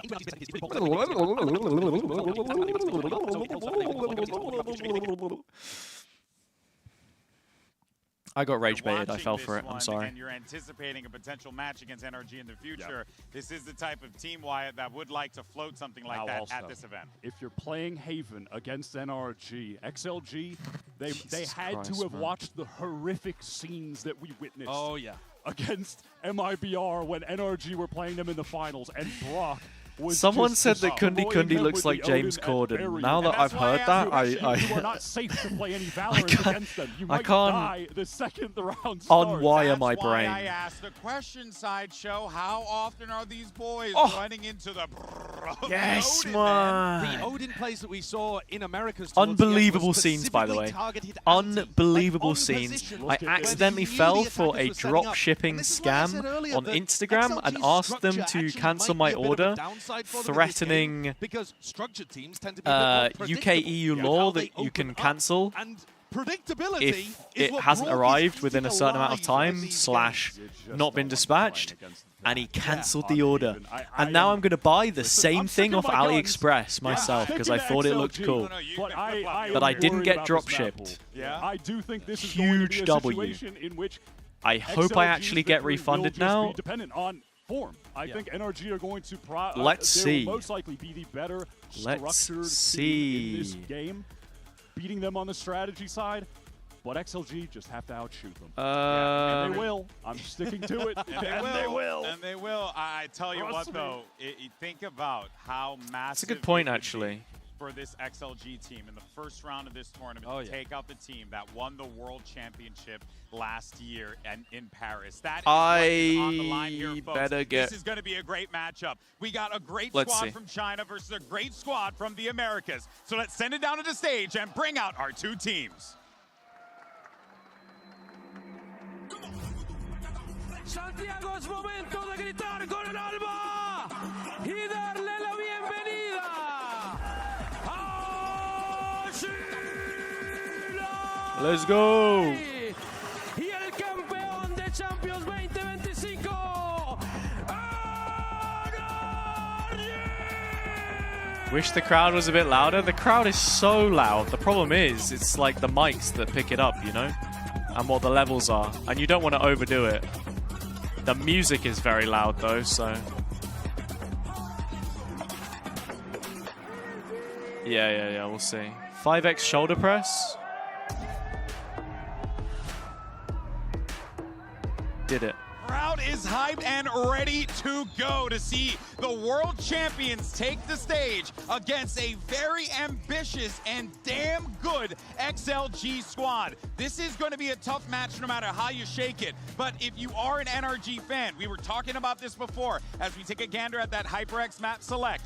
Speaker 2: I got rage baited. I fell for it. I'm sorry.
Speaker 3: And you're anticipating a potential match against NRG in the future. This is the type of team, Wyatt, that would like to float something like that at this event.
Speaker 4: If you're playing Haven against NRG, XLG, they had to have watched the horrific scenes that we witnessed.
Speaker 1: Oh, yeah.
Speaker 4: Against MIBR when NRG were playing them in the finals, and Brock was
Speaker 2: Someone said that Kundi Kundi looks like James Corden. Now that I've heard that,
Speaker 4: you are not safe to play any Valorant against them. You might die the second the round starts.
Speaker 2: Unwire my brain.
Speaker 3: I asked the question, Sideshow, how often are these boys running into the
Speaker 2: yes, man.
Speaker 1: The Odin plays that we saw in America's
Speaker 2: unbelievable scenes, by the way. Unbelievable scenes. I accidentally fell for a drop shipping scam on Instagram and asked them to cancel my order, threatening UK EU law that you can cancel if it hasn't arrived within a certain amount of time / not been dispatched. And he cancelled the order. And now I'm going to buy the same thing off AliExpress myself because I thought it looked cool. But I didn't get drop shipped.
Speaker 4: I do think this is
Speaker 2: huge W. I hope I actually get refunded now.
Speaker 4: Form. I think NRG are going to
Speaker 2: let's see.
Speaker 4: Most likely be the better
Speaker 2: let's
Speaker 4: structured
Speaker 2: see.
Speaker 4: team in this game, beating them on the strategy side. But XLG just have to outshoot them. And they will. I'm sticking to it.
Speaker 3: and they will. And they will. I tell you what, though, think about how massive.
Speaker 2: That's a good point, actually.
Speaker 3: For this XLG team in the first round of this tournament to take out the team that won the World Championship last year and in Paris. That is on the line here, folks.
Speaker 2: Better get.
Speaker 3: This is going to be a great matchup. We got a great squad from China versus a great squad from the Americas. So let's send it down to the stage and bring out our two teams.
Speaker 8: Santiago, es momento de gritar con el alma y darle la bienvenida a Chile.
Speaker 2: Let's go.
Speaker 8: Y el campeón de Champions 2025.
Speaker 2: Wish the crowd was a bit louder. The crowd is so loud. The problem is, it's like the mics that pick it up, you know, and what the levels are, and you don't want to overdo it. The music is very loud though, so. Yeah, we'll see. 5x shoulder press. Did it.
Speaker 3: Crowd is hyped and ready to go to see the world champions take the stage against a very ambitious and damn good XLG squad. This is going to be a tough match no matter how you shake it. But if you are an NRG fan, we were talking about this before as we take a gander at that HyperX map select.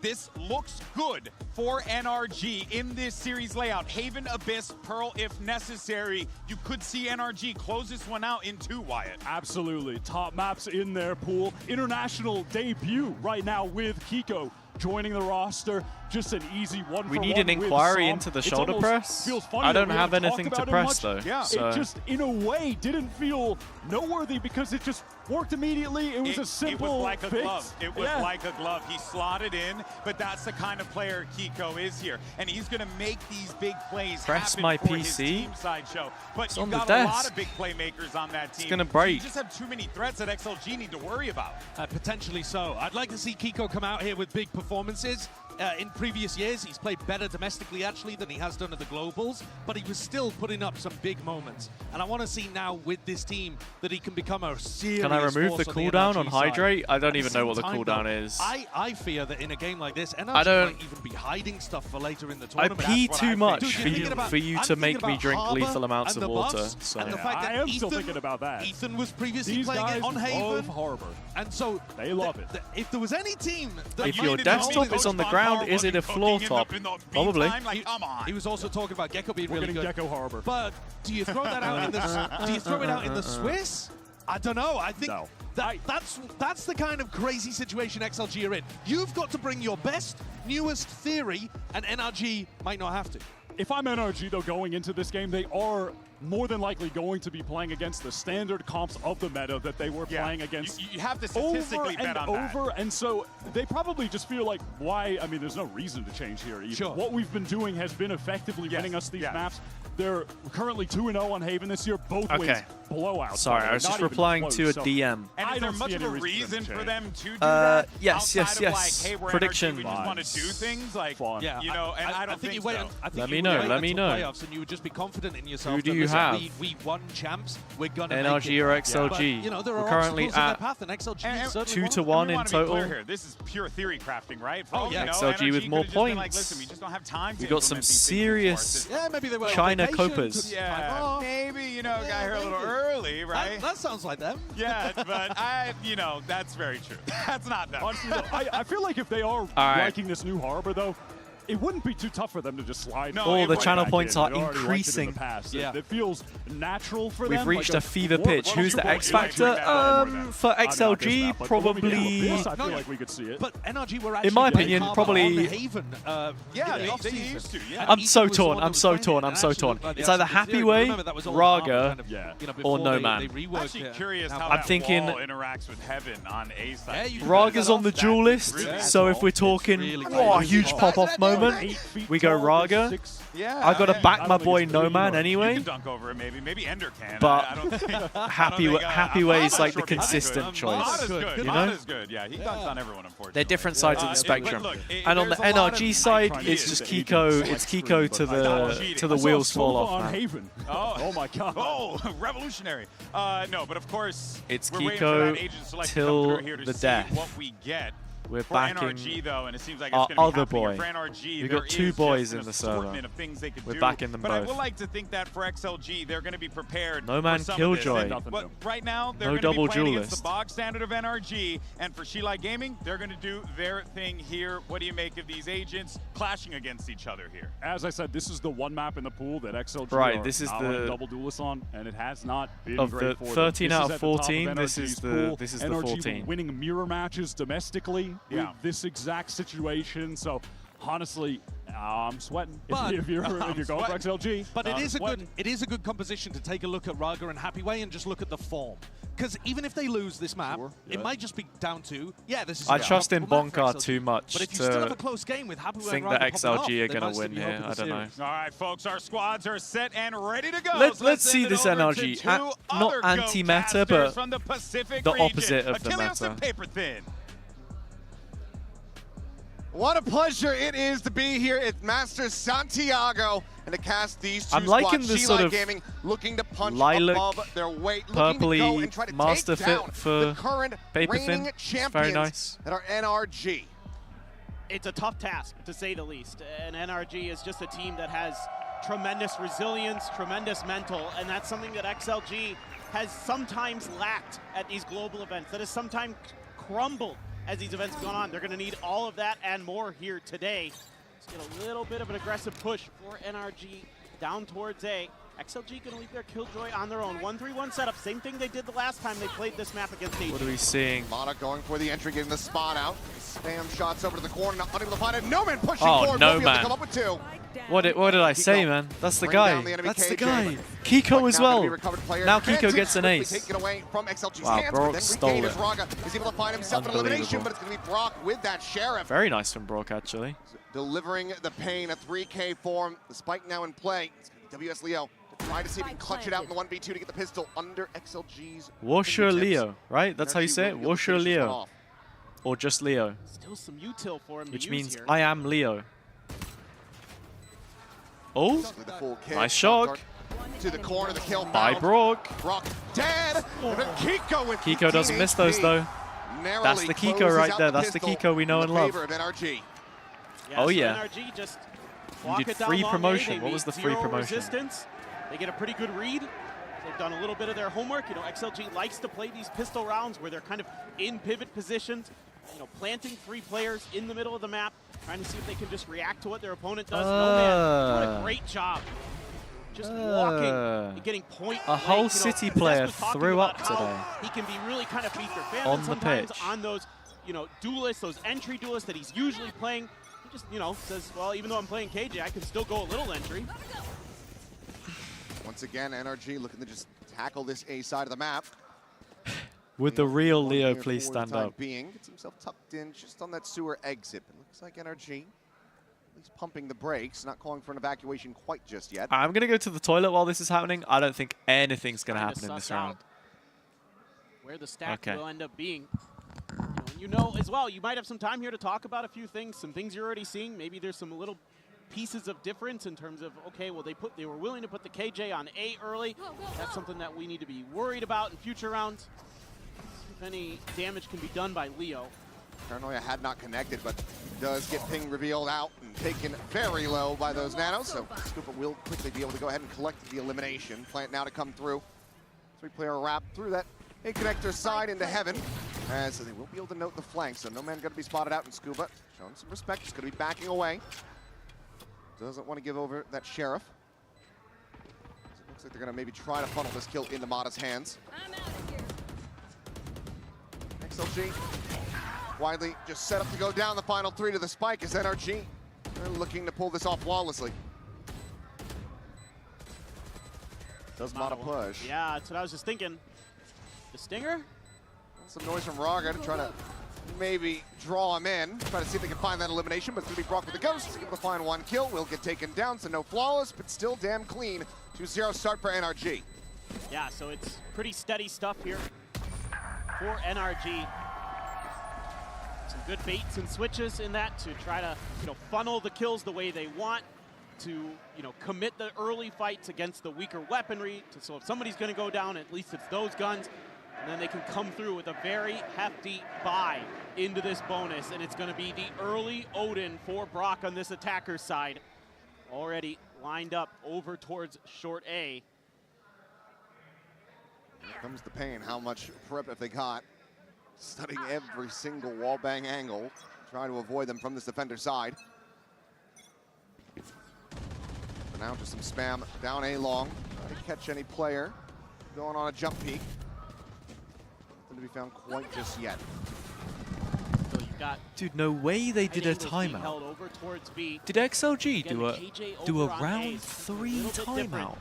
Speaker 3: This looks good for NRG in this series layout. Haven, Abyss, Pearl, if necessary. You could see NRG close this one out in 2, Wyatt.
Speaker 4: Absolutely. Top maps in their pool. International debut right now with Kiko joining the roster. just an easy one.
Speaker 2: We need an inquiry into the shoulder press. I don't have anything to press though.
Speaker 4: Yeah,
Speaker 2: so.
Speaker 4: It just in a way didn't feel noteworthy because it just worked immediately. It was a simple.
Speaker 3: It was like a
Speaker 4: fix.
Speaker 3: glove. It was like a glove. He slotted in, but that's the kind of player Kiko is here, and he's going to make these big plays
Speaker 2: Press
Speaker 3: happen
Speaker 2: my
Speaker 3: for
Speaker 2: PC.
Speaker 3: his team sideshow. But
Speaker 2: It's
Speaker 3: you've
Speaker 2: on the
Speaker 3: got a lot
Speaker 2: desk.
Speaker 3: of big playmakers on that team.
Speaker 2: It's gonna break.
Speaker 3: You just have too many threats that XLG need to worry about.
Speaker 1: Potentially so. I'd like to see Kiko come out here with big performances. In previous years, he's played better domestically, actually, than he has done at the Globals, but he was still putting up some big moments. And I want to see now with this team that he can become a serious
Speaker 2: Can I remove the
Speaker 1: force
Speaker 2: cooldown on
Speaker 1: NRG
Speaker 2: Hydrate?
Speaker 1: side.
Speaker 2: I don't
Speaker 1: At
Speaker 2: even
Speaker 1: the
Speaker 2: know what the
Speaker 1: same time,
Speaker 2: cooldown
Speaker 1: though,
Speaker 2: is.
Speaker 1: I fear that in a game like this, NRG
Speaker 2: I don't-
Speaker 1: might even be hiding stuff for later in the
Speaker 2: I
Speaker 1: tournament.
Speaker 2: pee
Speaker 1: That's what
Speaker 2: too
Speaker 1: I
Speaker 2: much
Speaker 1: think.
Speaker 2: for you to make me drink lethal amounts of water. So.
Speaker 1: And the fact that
Speaker 4: I am still thinking about that.
Speaker 1: Ethan was previously
Speaker 4: These
Speaker 1: playing
Speaker 4: guys
Speaker 1: it on
Speaker 4: love
Speaker 1: Haven.
Speaker 4: Harbor.
Speaker 1: And so
Speaker 4: they love it.
Speaker 1: If there was any team that
Speaker 2: If your desktop is on the ground, is it a floor top? Probably.
Speaker 1: He was also talking about Gecko being
Speaker 4: We're
Speaker 1: really
Speaker 4: getting
Speaker 1: good.
Speaker 4: Gecko Harbor.
Speaker 1: But do you throw that out in the do you throw it out in the Swiss? I don't know. I think that's the kind of crazy situation XLG are in. You've got to bring your best, newest theory, and NRG might not have to.
Speaker 4: If I'm NRG, though, going into this game, they are more than likely going to be playing against the standard comps of the meta that they were playing against.
Speaker 3: You have to statistically bet on that.
Speaker 4: And so they probably just feel like, why? I mean, there's no reason to change here. Even.
Speaker 1: Sure.
Speaker 4: What we've been doing has been effectively winning us these maps. They're currently 2-0 on Haven this year, both wins blowouts.
Speaker 2: Sorry, I was just replying to a DM.
Speaker 3: And is there much of a reason for them to do
Speaker 2: that?
Speaker 3: that?
Speaker 2: Yes.
Speaker 3: Like, hey, we're
Speaker 2: Prediction.
Speaker 3: NRG, we just want to do things like,
Speaker 1: Yeah,
Speaker 3: you know, and I don't think so.
Speaker 2: Let me know. Let me know.
Speaker 1: Playoffs and you would just be confident in yourself.
Speaker 2: Who do
Speaker 1: that,
Speaker 2: you
Speaker 1: listen,
Speaker 2: have?
Speaker 1: We won champs. We're gonna
Speaker 2: NRG
Speaker 1: make it.
Speaker 2: or XLG?
Speaker 1: But, you know, there
Speaker 2: We're
Speaker 1: are
Speaker 2: currently
Speaker 1: obstacles in their
Speaker 2: at
Speaker 1: path, and XLG is certainly
Speaker 2: 2
Speaker 1: one
Speaker 2: to
Speaker 1: of them.
Speaker 2: 1
Speaker 3: We
Speaker 2: in
Speaker 3: want to be clear
Speaker 2: total.
Speaker 3: here. This is pure theory crafting, right? For
Speaker 1: Oh,
Speaker 3: all
Speaker 1: yeah.
Speaker 3: you know,
Speaker 2: XLG
Speaker 3: NRG
Speaker 2: with more
Speaker 3: could've just been like,
Speaker 2: points.
Speaker 3: listen, we just don't have time to
Speaker 2: We got some
Speaker 3: implement these things into our
Speaker 2: serious
Speaker 3: system.
Speaker 1: Yeah, maybe they were on
Speaker 2: China
Speaker 1: vacation,
Speaker 2: Copas.
Speaker 1: took
Speaker 3: Yeah,
Speaker 1: time off.
Speaker 3: maybe, you know, got here a little early, right?
Speaker 1: That sounds like them.
Speaker 3: Yeah, but you know, that's very true. That's not them.
Speaker 4: Honestly, though, I feel like if they are liking this new Harbor, though, it wouldn't be too tough for them to just slide.
Speaker 2: All the channel
Speaker 4: back
Speaker 2: points
Speaker 4: in.
Speaker 2: are
Speaker 4: They already liked it in the
Speaker 2: increasing.
Speaker 4: past.
Speaker 1: Yeah.
Speaker 4: It feels natural for
Speaker 2: We've
Speaker 4: them.
Speaker 2: reached
Speaker 4: like
Speaker 2: a fever
Speaker 4: war-
Speaker 2: pitch.
Speaker 4: well,
Speaker 2: Who's the
Speaker 4: Super
Speaker 2: X
Speaker 4: Bowl, you
Speaker 2: Factor?
Speaker 4: like that more than
Speaker 2: For
Speaker 4: that.
Speaker 2: XLG,
Speaker 4: But when we get to
Speaker 2: probably.
Speaker 4: this, I feel like we could see it.
Speaker 1: But NRG were actually
Speaker 2: In my
Speaker 1: playing
Speaker 2: opinion,
Speaker 1: Harbor
Speaker 2: probably.
Speaker 1: on Haven,
Speaker 3: Yeah,
Speaker 1: in the
Speaker 3: they
Speaker 1: off-season.
Speaker 3: used to, yeah.
Speaker 1: And
Speaker 2: I'm
Speaker 1: Ethan
Speaker 2: so
Speaker 1: was the
Speaker 2: torn.
Speaker 1: one
Speaker 2: I'm
Speaker 1: that was
Speaker 2: so
Speaker 1: playing
Speaker 2: torn.
Speaker 1: it,
Speaker 2: I'm
Speaker 1: and
Speaker 2: so
Speaker 1: actually
Speaker 2: torn.
Speaker 1: looked like
Speaker 2: It's
Speaker 1: they
Speaker 2: either
Speaker 1: actually did
Speaker 2: Happy
Speaker 1: it.
Speaker 2: Way,
Speaker 1: Remember, that was all Harbor
Speaker 2: Raga,
Speaker 1: kind of, you know,
Speaker 2: or
Speaker 1: before
Speaker 2: No
Speaker 1: they
Speaker 2: Man.
Speaker 1: reworked
Speaker 3: Actually
Speaker 1: it.
Speaker 3: curious
Speaker 1: Now,
Speaker 3: how
Speaker 2: I'm
Speaker 3: that
Speaker 2: thinking-
Speaker 3: wall interacts with Heaven on A side.
Speaker 1: Yeah, you can
Speaker 2: Raga's on the
Speaker 1: that
Speaker 2: duel list,
Speaker 1: really
Speaker 2: so if we're talking, huge pop-off moment, we go Raga.
Speaker 3: Yeah,
Speaker 2: I gotta back
Speaker 4: I
Speaker 2: my
Speaker 4: don't think
Speaker 2: boy
Speaker 4: it's
Speaker 2: No
Speaker 4: really
Speaker 2: Man
Speaker 4: hard.
Speaker 2: anyway.
Speaker 3: You can dunk over it, maybe Ender can.
Speaker 2: But
Speaker 3: I don't think,
Speaker 2: Happy
Speaker 3: I'm
Speaker 2: Way's
Speaker 3: not
Speaker 2: like
Speaker 3: sure
Speaker 2: the
Speaker 3: if he's
Speaker 2: consistent
Speaker 3: good.
Speaker 2: choice.
Speaker 3: Mod is good.
Speaker 2: You
Speaker 3: Mod
Speaker 2: know?
Speaker 3: is good. Yeah, he dunks on everyone, unfortunately.
Speaker 2: They're different sides of the spectrum.
Speaker 3: But look,
Speaker 2: And on the
Speaker 3: there's a lot of
Speaker 2: NRG side,
Speaker 3: ideas
Speaker 2: it's just
Speaker 3: that you
Speaker 2: Kiko.
Speaker 3: can
Speaker 2: It's Kiko to the wheels fall off.
Speaker 4: on
Speaker 2: Man.
Speaker 4: Haven. Oh my God.
Speaker 3: Oh, revolutionary. No, but of course,
Speaker 2: It's
Speaker 3: we're waiting for that
Speaker 2: Kiko
Speaker 3: agent select to
Speaker 2: till
Speaker 3: come through here to
Speaker 2: the
Speaker 3: see
Speaker 2: death.
Speaker 3: what we get.
Speaker 2: We're
Speaker 3: For
Speaker 2: backing
Speaker 3: NRG though, and it seems like
Speaker 2: our
Speaker 3: it's going to be
Speaker 2: other
Speaker 3: happening
Speaker 2: boy.
Speaker 3: for NRG.
Speaker 2: We've
Speaker 3: there
Speaker 2: got 2
Speaker 3: is
Speaker 2: boys
Speaker 3: just
Speaker 2: in
Speaker 3: an
Speaker 2: the server.
Speaker 3: assortment of things they could
Speaker 2: We're
Speaker 3: do.
Speaker 2: backing them
Speaker 3: but I
Speaker 2: both.
Speaker 3: would like to think that for XLG, they're going to be prepared.
Speaker 2: No Man
Speaker 3: for some
Speaker 2: Killjoy.
Speaker 3: Of this. But right now, they're
Speaker 2: No
Speaker 3: going to
Speaker 2: double
Speaker 3: be playing against
Speaker 2: duelist.
Speaker 3: the bog standard of NRG, and for Shilai Gaming, they're going to do their thing here. What do you make of these agents clashing against each other here?
Speaker 4: As I said, this is the one map in the pool that XLG
Speaker 2: Right,
Speaker 4: are
Speaker 2: this is
Speaker 4: not
Speaker 2: the-
Speaker 4: running double duelists on, and it has not been
Speaker 2: Of
Speaker 4: great
Speaker 2: the
Speaker 4: for them.
Speaker 2: 13
Speaker 4: This
Speaker 2: out
Speaker 4: is
Speaker 2: of
Speaker 4: at the top
Speaker 2: 14, this
Speaker 4: NRG's
Speaker 2: is the-
Speaker 4: pool.
Speaker 2: this is the
Speaker 4: NRG
Speaker 2: 14.
Speaker 4: were winning mirror matches domestically with this exact situation. So honestly, I'm sweating.
Speaker 1: But-
Speaker 4: if you're going for XLG,
Speaker 1: But it
Speaker 4: I'm
Speaker 1: is
Speaker 4: sweating.
Speaker 1: it is a good composition to take a look at Raga and Happy Way and just look at the form. Because even if they lose this map, it might just be down to this is
Speaker 2: I
Speaker 1: a
Speaker 2: trust in
Speaker 1: comfortable map for
Speaker 2: Bonka
Speaker 1: XLG.
Speaker 2: too much
Speaker 1: But if you still have a
Speaker 2: to
Speaker 1: close game with Happy Way
Speaker 2: think
Speaker 1: and
Speaker 2: that
Speaker 1: Raga popping off,
Speaker 2: XLG are
Speaker 1: they
Speaker 2: going
Speaker 1: might
Speaker 2: to
Speaker 1: still
Speaker 2: win
Speaker 1: be
Speaker 2: here.
Speaker 1: hoping
Speaker 2: I
Speaker 1: for
Speaker 2: don't know.
Speaker 1: series.
Speaker 3: All right, folks, our squads are set and ready to go.
Speaker 2: Let's
Speaker 3: send
Speaker 2: see
Speaker 3: it
Speaker 2: this
Speaker 3: over to
Speaker 2: NRG.
Speaker 3: two
Speaker 2: Not
Speaker 3: other
Speaker 2: anti-meta,
Speaker 3: go-casters
Speaker 2: but
Speaker 3: from the Pacific
Speaker 2: the
Speaker 3: region.
Speaker 2: opposite of the
Speaker 3: Achilles
Speaker 2: meta.
Speaker 3: and Paper Thin.
Speaker 12: What a pleasure it is to be here at Masters Santiago and to cast these two
Speaker 2: I'm liking
Speaker 12: squads.
Speaker 2: the
Speaker 12: Shilai
Speaker 2: sort of
Speaker 12: Gaming looking to punch
Speaker 2: lilac,
Speaker 12: above their weight, looking to go and try to
Speaker 2: master
Speaker 12: take down
Speaker 2: fit for
Speaker 12: the current
Speaker 2: Paper
Speaker 12: reigning
Speaker 2: Thin. It's
Speaker 12: champions
Speaker 2: very nice.
Speaker 12: that are NRG.
Speaker 17: It's a tough task, to say the least. And NRG is just a team that has tremendous resilience, tremendous mental, and that's something that XLG has sometimes lacked at these global events, that has sometimes crumbled as these events go on. They're going to need all of that and more here today. Let's get a little bit of an aggressive push for NRG down towards A. XLG going to leave their Killjoy on their own. 1-3-1 setup. Same thing they did the last time they played this map against AG.
Speaker 2: What are we seeing?
Speaker 12: Mana going for the entry, getting the spot out. Spam shots over to the corner, not unable to find it. No man pushing forward.
Speaker 2: No
Speaker 12: man.
Speaker 2: man.
Speaker 12: Come up with two.
Speaker 2: What did I say, man? That's the guy. That's the guy. Kiko as well. Now Kiko gets an ace.
Speaker 12: Taken away from XLG's
Speaker 2: wow,
Speaker 12: hands,
Speaker 2: Brock
Speaker 12: but
Speaker 2: stole
Speaker 12: then
Speaker 2: it.
Speaker 12: Raga is able to find himself an elimination, but it's going to be Brock with that Sheriff.
Speaker 2: Very nice from Brock, actually.
Speaker 12: Delivering the pain, a 3K form. The spike now in play. WS Leo to try to see if he can clutch it out in the 1v2 to get the pistol under XLG's.
Speaker 2: Washer Leo, right? That's how you say it? Washer Leo. Or just Leo.
Speaker 17: Still some util for him
Speaker 2: Which
Speaker 17: to
Speaker 2: means
Speaker 17: use here.
Speaker 2: I am Leo. Oh, nice shock.
Speaker 12: To the corner, the kill
Speaker 2: by Brock.
Speaker 12: Brock dead. And then Kiko with
Speaker 2: Kiko doesn't miss those though. That's the Kiko right there. That's the Kiko we know and love.
Speaker 12: NRG.
Speaker 2: Oh yeah.
Speaker 17: NRG just
Speaker 2: you did free promotion. What was the free promotion?
Speaker 17: Resistance. They get a pretty good read. They've done a little bit of their homework. You know, XLG likes to play these pistol rounds where they're kind of in pivot positions. You know, planting 3 players in the middle of the map, trying to see if they can just react to what their opponent does. No man, doing a great job. Just walking and getting point.
Speaker 2: A whole City player threw up today.
Speaker 17: He can be really kind of feature fan
Speaker 2: on the
Speaker 17: sometimes
Speaker 2: pitch.
Speaker 17: On those, you know, duelists, those entry duelists that he's usually playing. He just, you know, says, well, even though I'm playing KJ, I can still go a little entry.
Speaker 12: Once again, NRG looking to just tackle this A side of the map.
Speaker 2: Would the real Leo please stand up?
Speaker 12: Gets himself tucked in just on that sewer exit. It looks like NRG at least pumping the brakes, not calling for an evacuation quite just yet.
Speaker 2: I'm going to go to the toilet while this is happening. I don't think anything's going to happen in this round.
Speaker 17: Where the stack will end up being. You know as well, you might have some time here to talk about a few things, some things you're already seeing. Maybe there's some little pieces of difference in terms of, okay, well, they were willing to put the KJ on A early. That's something that we need to be worried about in future rounds. If any damage can be done by Leo.
Speaker 12: Paranoia had not connected, but does get ping revealed out and taken very low by those nanos. So Scooper will quickly be able to go ahead and collect the elimination. Plant now to come through. 3-player wrap through that A connector side into heaven. As they will be able to note the flank, so no man going to be spotted out in Scuba. Showing some respect, just going to be backing away. Doesn't want to give over that Sheriff. It looks like they're going to maybe try to funnel this kill into Mata's hands. XLG widely just set up to go down the final 3 to the spike as NRG. They're looking to pull this off flawlessly. Does Mata push?
Speaker 17: Yeah, that's what I was just thinking. The Stinger?
Speaker 12: Some noise from Raga to try to maybe draw him in. Try to see if they can find that elimination, but it's going to be Brock with the Ghost. Able to find 1 kill. Will get taken down, so no flawless, but still damn clean. 2-0 start for NRG.
Speaker 17: Yeah, so it's pretty steady stuff here for NRG. Some good baits and switches in that to try to, you know, funnel the kills the way they want to, you know, commit the early fights against the weaker weaponry. So if somebody's going to go down, at least it's those guns. And then they can come through with a very hefty buy into this bonus. And it's going to be the early Odin for Brock on this attacker side. Already lined up over towards short A.
Speaker 12: Here comes the pain. How much prep have they got? Studying every single wall bang angle. Trying to avoid them from this defender side. For now, just some spam down A long. Trying to catch any player. Going on a jump peek. To be found quite just yet.
Speaker 17: So you got
Speaker 2: dude, no way they did a timeout. Did XLG do a round 3 timeout?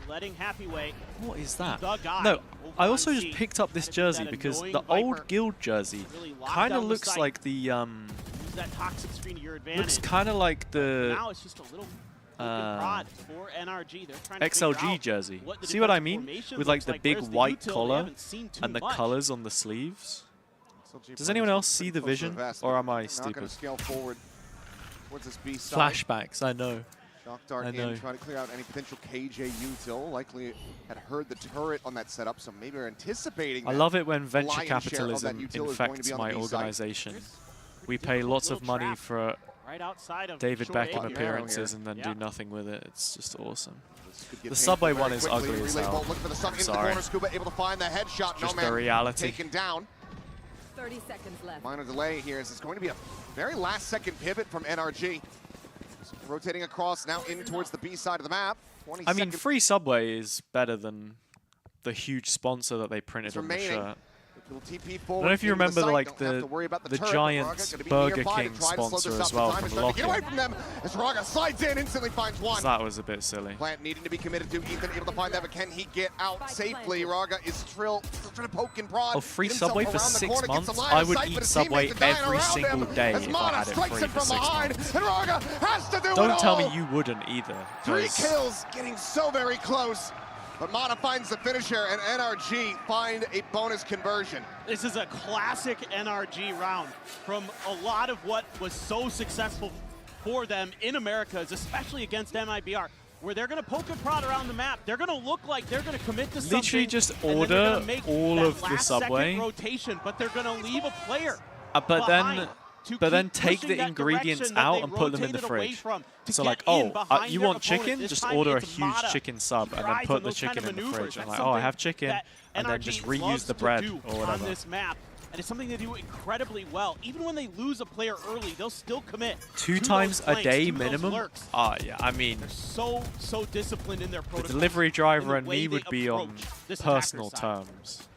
Speaker 17: Letting Happyway.
Speaker 2: What is that? No, I also just picked up this jersey because the old Guild jersey kind of looks like the
Speaker 17: that toxic screen to your advantage.
Speaker 2: looks kind of like the
Speaker 17: now it's just a little prod for NRG. They're trying to
Speaker 2: XLG jersey. See what I mean? With like the big white collar and the colors on the sleeves. Does anyone else see the vision, or am I stupid?
Speaker 12: Not going to scale forward towards this B side.
Speaker 2: Flashbacks, I know.
Speaker 12: Shock Dart in, trying to clear out any potential KJ util. Likely had heard the turret on that setup, so maybe are anticipating.
Speaker 2: I love it when venture capitalism infects my organization. We pay lots of money for David Beckham appearances and then do nothing with it. It's just awesome. The Subway one is ugly as hell. Sorry.
Speaker 12: Able to find the headshot.
Speaker 2: Just the reality.
Speaker 12: Taken down.
Speaker 20: 30 seconds left.
Speaker 12: Minor delay here as it's going to be a very last second pivot from NRG. Rotating across now in towards the B side of the map.
Speaker 2: I mean, free Subway is better than the huge sponsor that they printed on the shirt. I don't know if you remember the giant Burger King sponsor as well from Lock-In.
Speaker 12: Get away from them as Raga slides in, instantly finds one.
Speaker 2: That was a bit silly.
Speaker 12: Plant needing to be committed to Ethan, able to find that, but can he get out safely? Raga is still trying to poke and prod.
Speaker 2: Oh, free Subway for 6 months? I would eat Subway every single day if I had it free for 6 months.
Speaker 12: And Raga has to do
Speaker 2: Don't tell me you wouldn't either.
Speaker 12: 3 kills, getting so very close. But Mana finds the finisher, and NRG find a bonus conversion.
Speaker 17: This is a classic NRG round from a lot of what was so successful for them in Americas, especially against MIBR, where they're going to poke and prod around the map. They're going to look like they're going to commit to something.
Speaker 2: Literally just order all of the Subway.
Speaker 17: Rotation, but they're going to leave a player
Speaker 2: but then take the ingredients out and put them in the fridge. So like, oh, you want chicken? Just order a huge chicken sub and then put the chicken in the fridge. And like, oh, I have chicken, and then just reuse the bread or whatever.
Speaker 17: On this map. And it's something they do incredibly well. Even when they lose a player early, they'll still commit.
Speaker 2: 2 times a day minimum? Yeah, I mean,
Speaker 17: they're so disciplined in their protocol.
Speaker 2: The delivery driver and me would be on personal terms.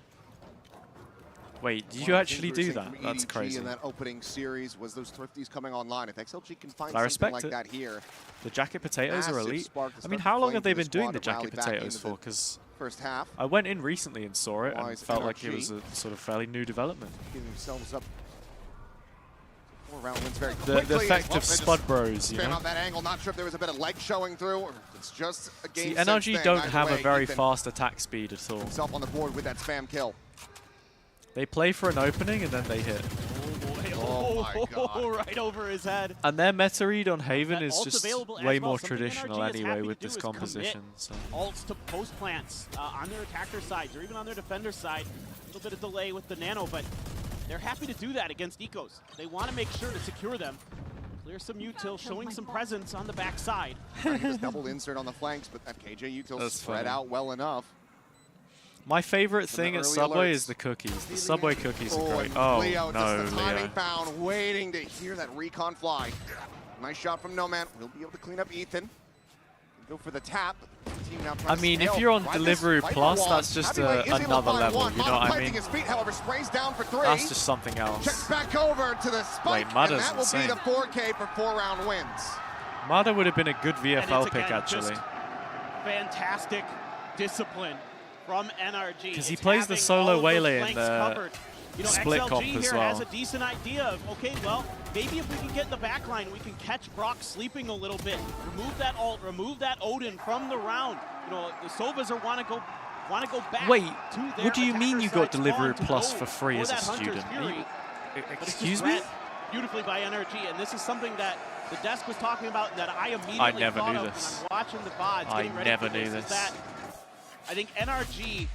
Speaker 2: Wait, did you actually do that? That's crazy.
Speaker 12: In that opening series was those Thrifties coming online. If XLG can find something like that here.
Speaker 2: The jacket potatoes are elite. I mean, how long have they been doing the jacket potatoes for? Because
Speaker 12: first half,
Speaker 2: I went in recently and saw it and felt like it was a sort of fairly new development.
Speaker 12: Getting themselves up 4 round wins very quickly.
Speaker 2: The effect of Spud Bros, you know?
Speaker 12: On that angle, not sure if there was a bit of leg showing through, or it's just a game.
Speaker 2: See, NRG don't have a very fast attack speed at all.
Speaker 12: Himself on the board with that spam kill.
Speaker 2: They play for an opening and then they hit.
Speaker 12: Oh my God.
Speaker 17: Right over his head.
Speaker 2: And their meta read on Haven is just way more traditional anyway with this composition. So.
Speaker 17: Ults to post plants on their attacker sides or even on their defender side. A little bit of delay with the nano, but they're happy to do that against Ecos. They want to make sure to secure them. Clear some util, showing some presence on the backside.
Speaker 12: Double insert on the flanks, but that KJ util spread out well enough.
Speaker 2: My favorite thing at Subway is the cookies. The Subway cookies are great. Oh,
Speaker 12: Leo,
Speaker 2: no,
Speaker 12: just the timing found, waiting to hear that recon fly. Nice shot from Nomad. We'll be able to clean up Ethan. Go for the tap. Team now
Speaker 2: I mean, if you're on Deliveroo Plus, that's just another level, you know what I mean?
Speaker 12: His feet, however, sprays down for 3.
Speaker 2: That's just something else.
Speaker 12: Checks back over to the spike, and that will be the 4K for 4-round wins.
Speaker 2: Mada would have been a good VFL pick, actually.
Speaker 17: Fantastic discipline from NRG.
Speaker 2: Because he plays the solo Waylay in the split
Speaker 17: XLG
Speaker 2: comp as
Speaker 17: here
Speaker 2: well.
Speaker 17: has a decent idea of, okay, well, maybe if we can get in the back line, we can catch Brock sleeping a little bit. Remove that ult, remove that Odin from the round. You know, the Sovas want to go back.
Speaker 2: Wait,
Speaker 17: to their
Speaker 2: what do you mean you got Deliveroo Plus
Speaker 17: go
Speaker 2: for free as a student? Excuse me?
Speaker 17: Beautifully by NRG, and this is something that the desk was talking about that I immediately
Speaker 2: I never
Speaker 17: thought
Speaker 2: knew
Speaker 17: of
Speaker 2: this.
Speaker 17: when I'm watching the VODs.
Speaker 2: I never knew this.
Speaker 17: That I think NRG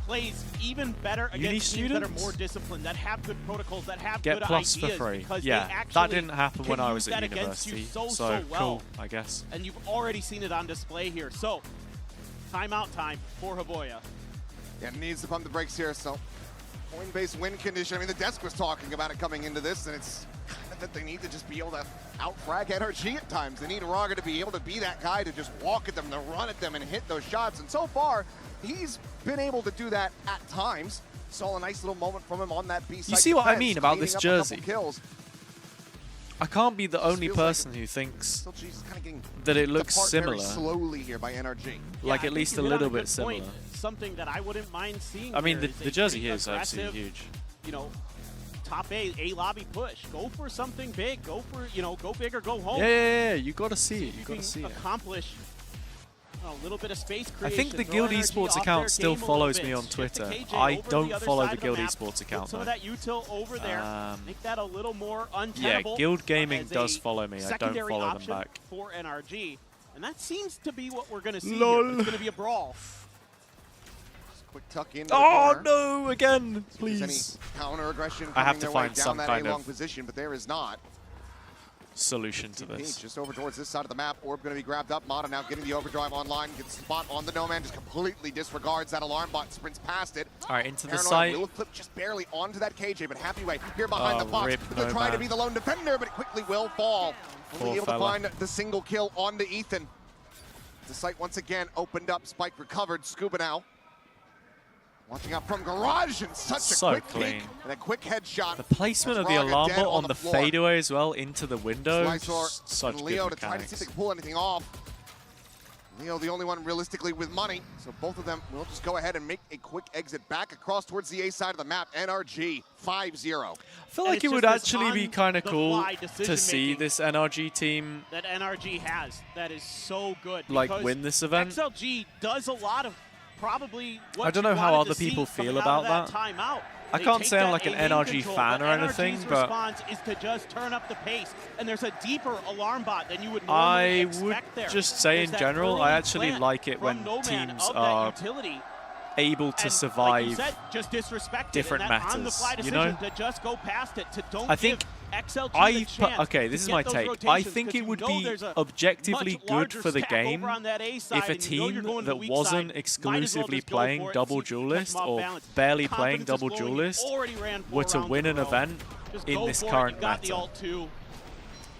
Speaker 17: plays even better against teams that are more disciplined, that have good protocols, that have good
Speaker 2: Plus
Speaker 17: ideas.
Speaker 2: For free.
Speaker 17: Because
Speaker 2: yeah,
Speaker 17: they actually
Speaker 2: that didn't happen when I was
Speaker 17: use
Speaker 2: at
Speaker 17: that against
Speaker 2: university.
Speaker 17: you so
Speaker 2: well.
Speaker 17: cool,
Speaker 2: I guess.
Speaker 17: And you've already seen it on display here. So, timeout time for Haboya.
Speaker 12: Yeah, needs to pump the brakes here. So, Coinbase win condition. I mean, the desk was talking about it coming into this, and it's kind of that they need to just be able to out-frag NRG at times. They need Raga to be able to be that guy to just walk at them, to run at them, and hit those shots. And so far, he's been able to do that at times. Saw a nice little moment from him on that B side.
Speaker 2: You see what I mean about this jersey? I can't be the only person who thinks that it looks similar.
Speaker 12: Very slowly here by NRG.
Speaker 2: Like at least a little bit similar.
Speaker 17: Something that I wouldn't mind seeing.
Speaker 2: I mean, the jersey here is absolutely huge.
Speaker 17: You know, top A lobby push. Go for something big. Go for, you know, go big or go home.
Speaker 2: Yeah, you got to see it. You got to see it.
Speaker 17: Accomplish a little bit of space creation.
Speaker 2: I think the Guild Esports account still follows me on Twitter. I don't follow the Guild Esports account though.
Speaker 17: Some of that util over there. Make that a little more untenable.
Speaker 2: Yeah, Guild Gaming does follow me. I don't follow them back.
Speaker 17: For NRG, and that seems to be what we're going to see. Here. It's going to be a brawl.
Speaker 12: Quick tuck in.
Speaker 2: Oh no! Again, please.
Speaker 12: Any counter aggression?
Speaker 2: I have to find
Speaker 12: down
Speaker 2: some
Speaker 12: that
Speaker 2: kind
Speaker 12: A-long
Speaker 2: of
Speaker 12: position, but there is not.
Speaker 2: Solution to this.
Speaker 12: Just over towards this side of the map. Orb going to be grabbed up. Mata now getting the overdrive online. Gets the spot on the Nomad. Just completely disregards that alarm bot. Sprints past it.
Speaker 2: All right, into the
Speaker 12: Paranoid
Speaker 2: site.
Speaker 12: Will clip just barely onto that KJ, but Happy Way here behind the box. They're trying to be the lone defender, but it quickly will fall. Only able to find the single kill onto Ethan. The site once again opened up. Spike recovered. Scuba now. Watching out from Garage and such a quick peek and a quick headshot.
Speaker 2: The placement of the alarm bot on the fadeaway as well into the window. Such good
Speaker 12: Leo
Speaker 2: mechanics.
Speaker 12: to try to see if they can pull anything off. Leo the only one realistically with money, so both of them will just go ahead and make a quick exit back across towards the A side of the map. NRG 5-0.
Speaker 2: I feel like it would actually be kind of cool to see this NRG team
Speaker 17: that NRG has. That is so good.
Speaker 2: Like win this event.
Speaker 17: XLG does a lot of probably what
Speaker 2: I don't know how other people feel about that.
Speaker 17: Timeout.
Speaker 2: I can't say I'm like an NRG fan or anything, but
Speaker 17: response is to just turn up the pace, and there's a deeper alarm bot than you would normally expect there.
Speaker 2: I would just say in general, I actually like it when teams are able to survive different matters, you know?
Speaker 17: To just go past it, to don't
Speaker 2: I think
Speaker 17: XLG
Speaker 2: okay, this is my take. I think it would be objectively good for the game if a team that wasn't exclusively playing double duelist or barely playing double duelist were to win an event in this current meta.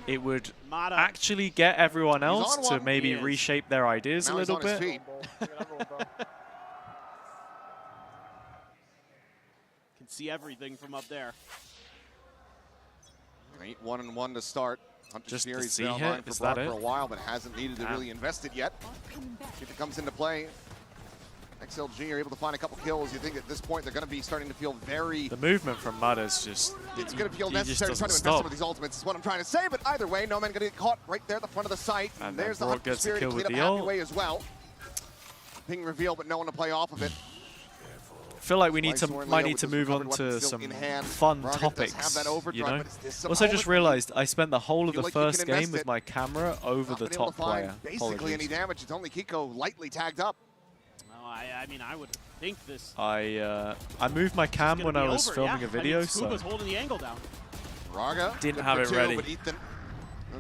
Speaker 2: It would actually get everyone else to maybe reshape their ideas a little bit.
Speaker 17: Can see everything from up there.
Speaker 12: 8-1-1 to start. Hunter
Speaker 2: Just the
Speaker 12: series
Speaker 2: C
Speaker 12: been online
Speaker 2: hit,
Speaker 12: for Brock for a while, but hasn't needed to really invest it yet. If it comes into play, XLG are able to find a couple kills. You think at this point they're going to be starting to feel very...
Speaker 2: The movement from Mudda's just...
Speaker 12: It's going to feel necessary to try to invest some of these ultimates is what I'm trying to say, but either way, No Man going to get caught right there at the front of the site. And there's the Hunter Spirit to clean up Happy Way as well. Ping reveal, but no one to play off of it.
Speaker 2: I feel like we might need to move on to some fun topics, you know? Also just realized I spent the whole of the first game with my camera over the top player.
Speaker 12: Basically any damage, it's only Kiko lightly tagged up.
Speaker 17: Well, I mean, I would think this...
Speaker 2: I moved my cam when I was filming a video, so...
Speaker 17: Scuba's holding the angle down.
Speaker 12: Raga
Speaker 2: didn't have it ready.
Speaker 12: But Ethan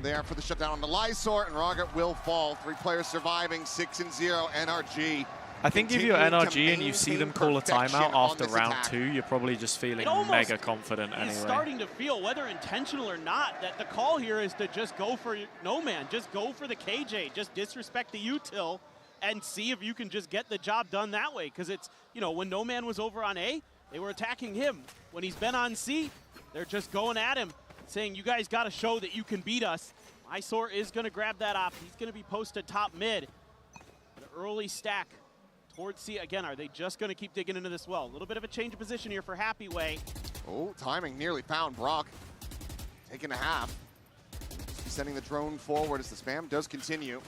Speaker 12: there for the shutdown on the Lysor, and Raga will fall. 3 players surviving, 6-0 NRG.
Speaker 2: I think if you're NRG and you see them call a timeout after round 2, you're probably just feeling mega confident anyway.
Speaker 17: It's starting to feel, whether intentional or not, that the call here is to just go for No Man. Just go for the KJ. Just disrespect the util and see if you can just get the job done that way. Because it's, you know, when No Man was over on A, they were attacking him. When he's been on C, they're just going at him, saying, you guys got to show that you can beat us. Lysor is going to grab that off. He's going to be posted top mid. The early stack towards C. Again, are they just going to keep digging into this well? A little bit of a change of position here for Happy Way.
Speaker 12: Oh, timing nearly found Brock. Taking a half. He's sending the drone forward as the spam does continue.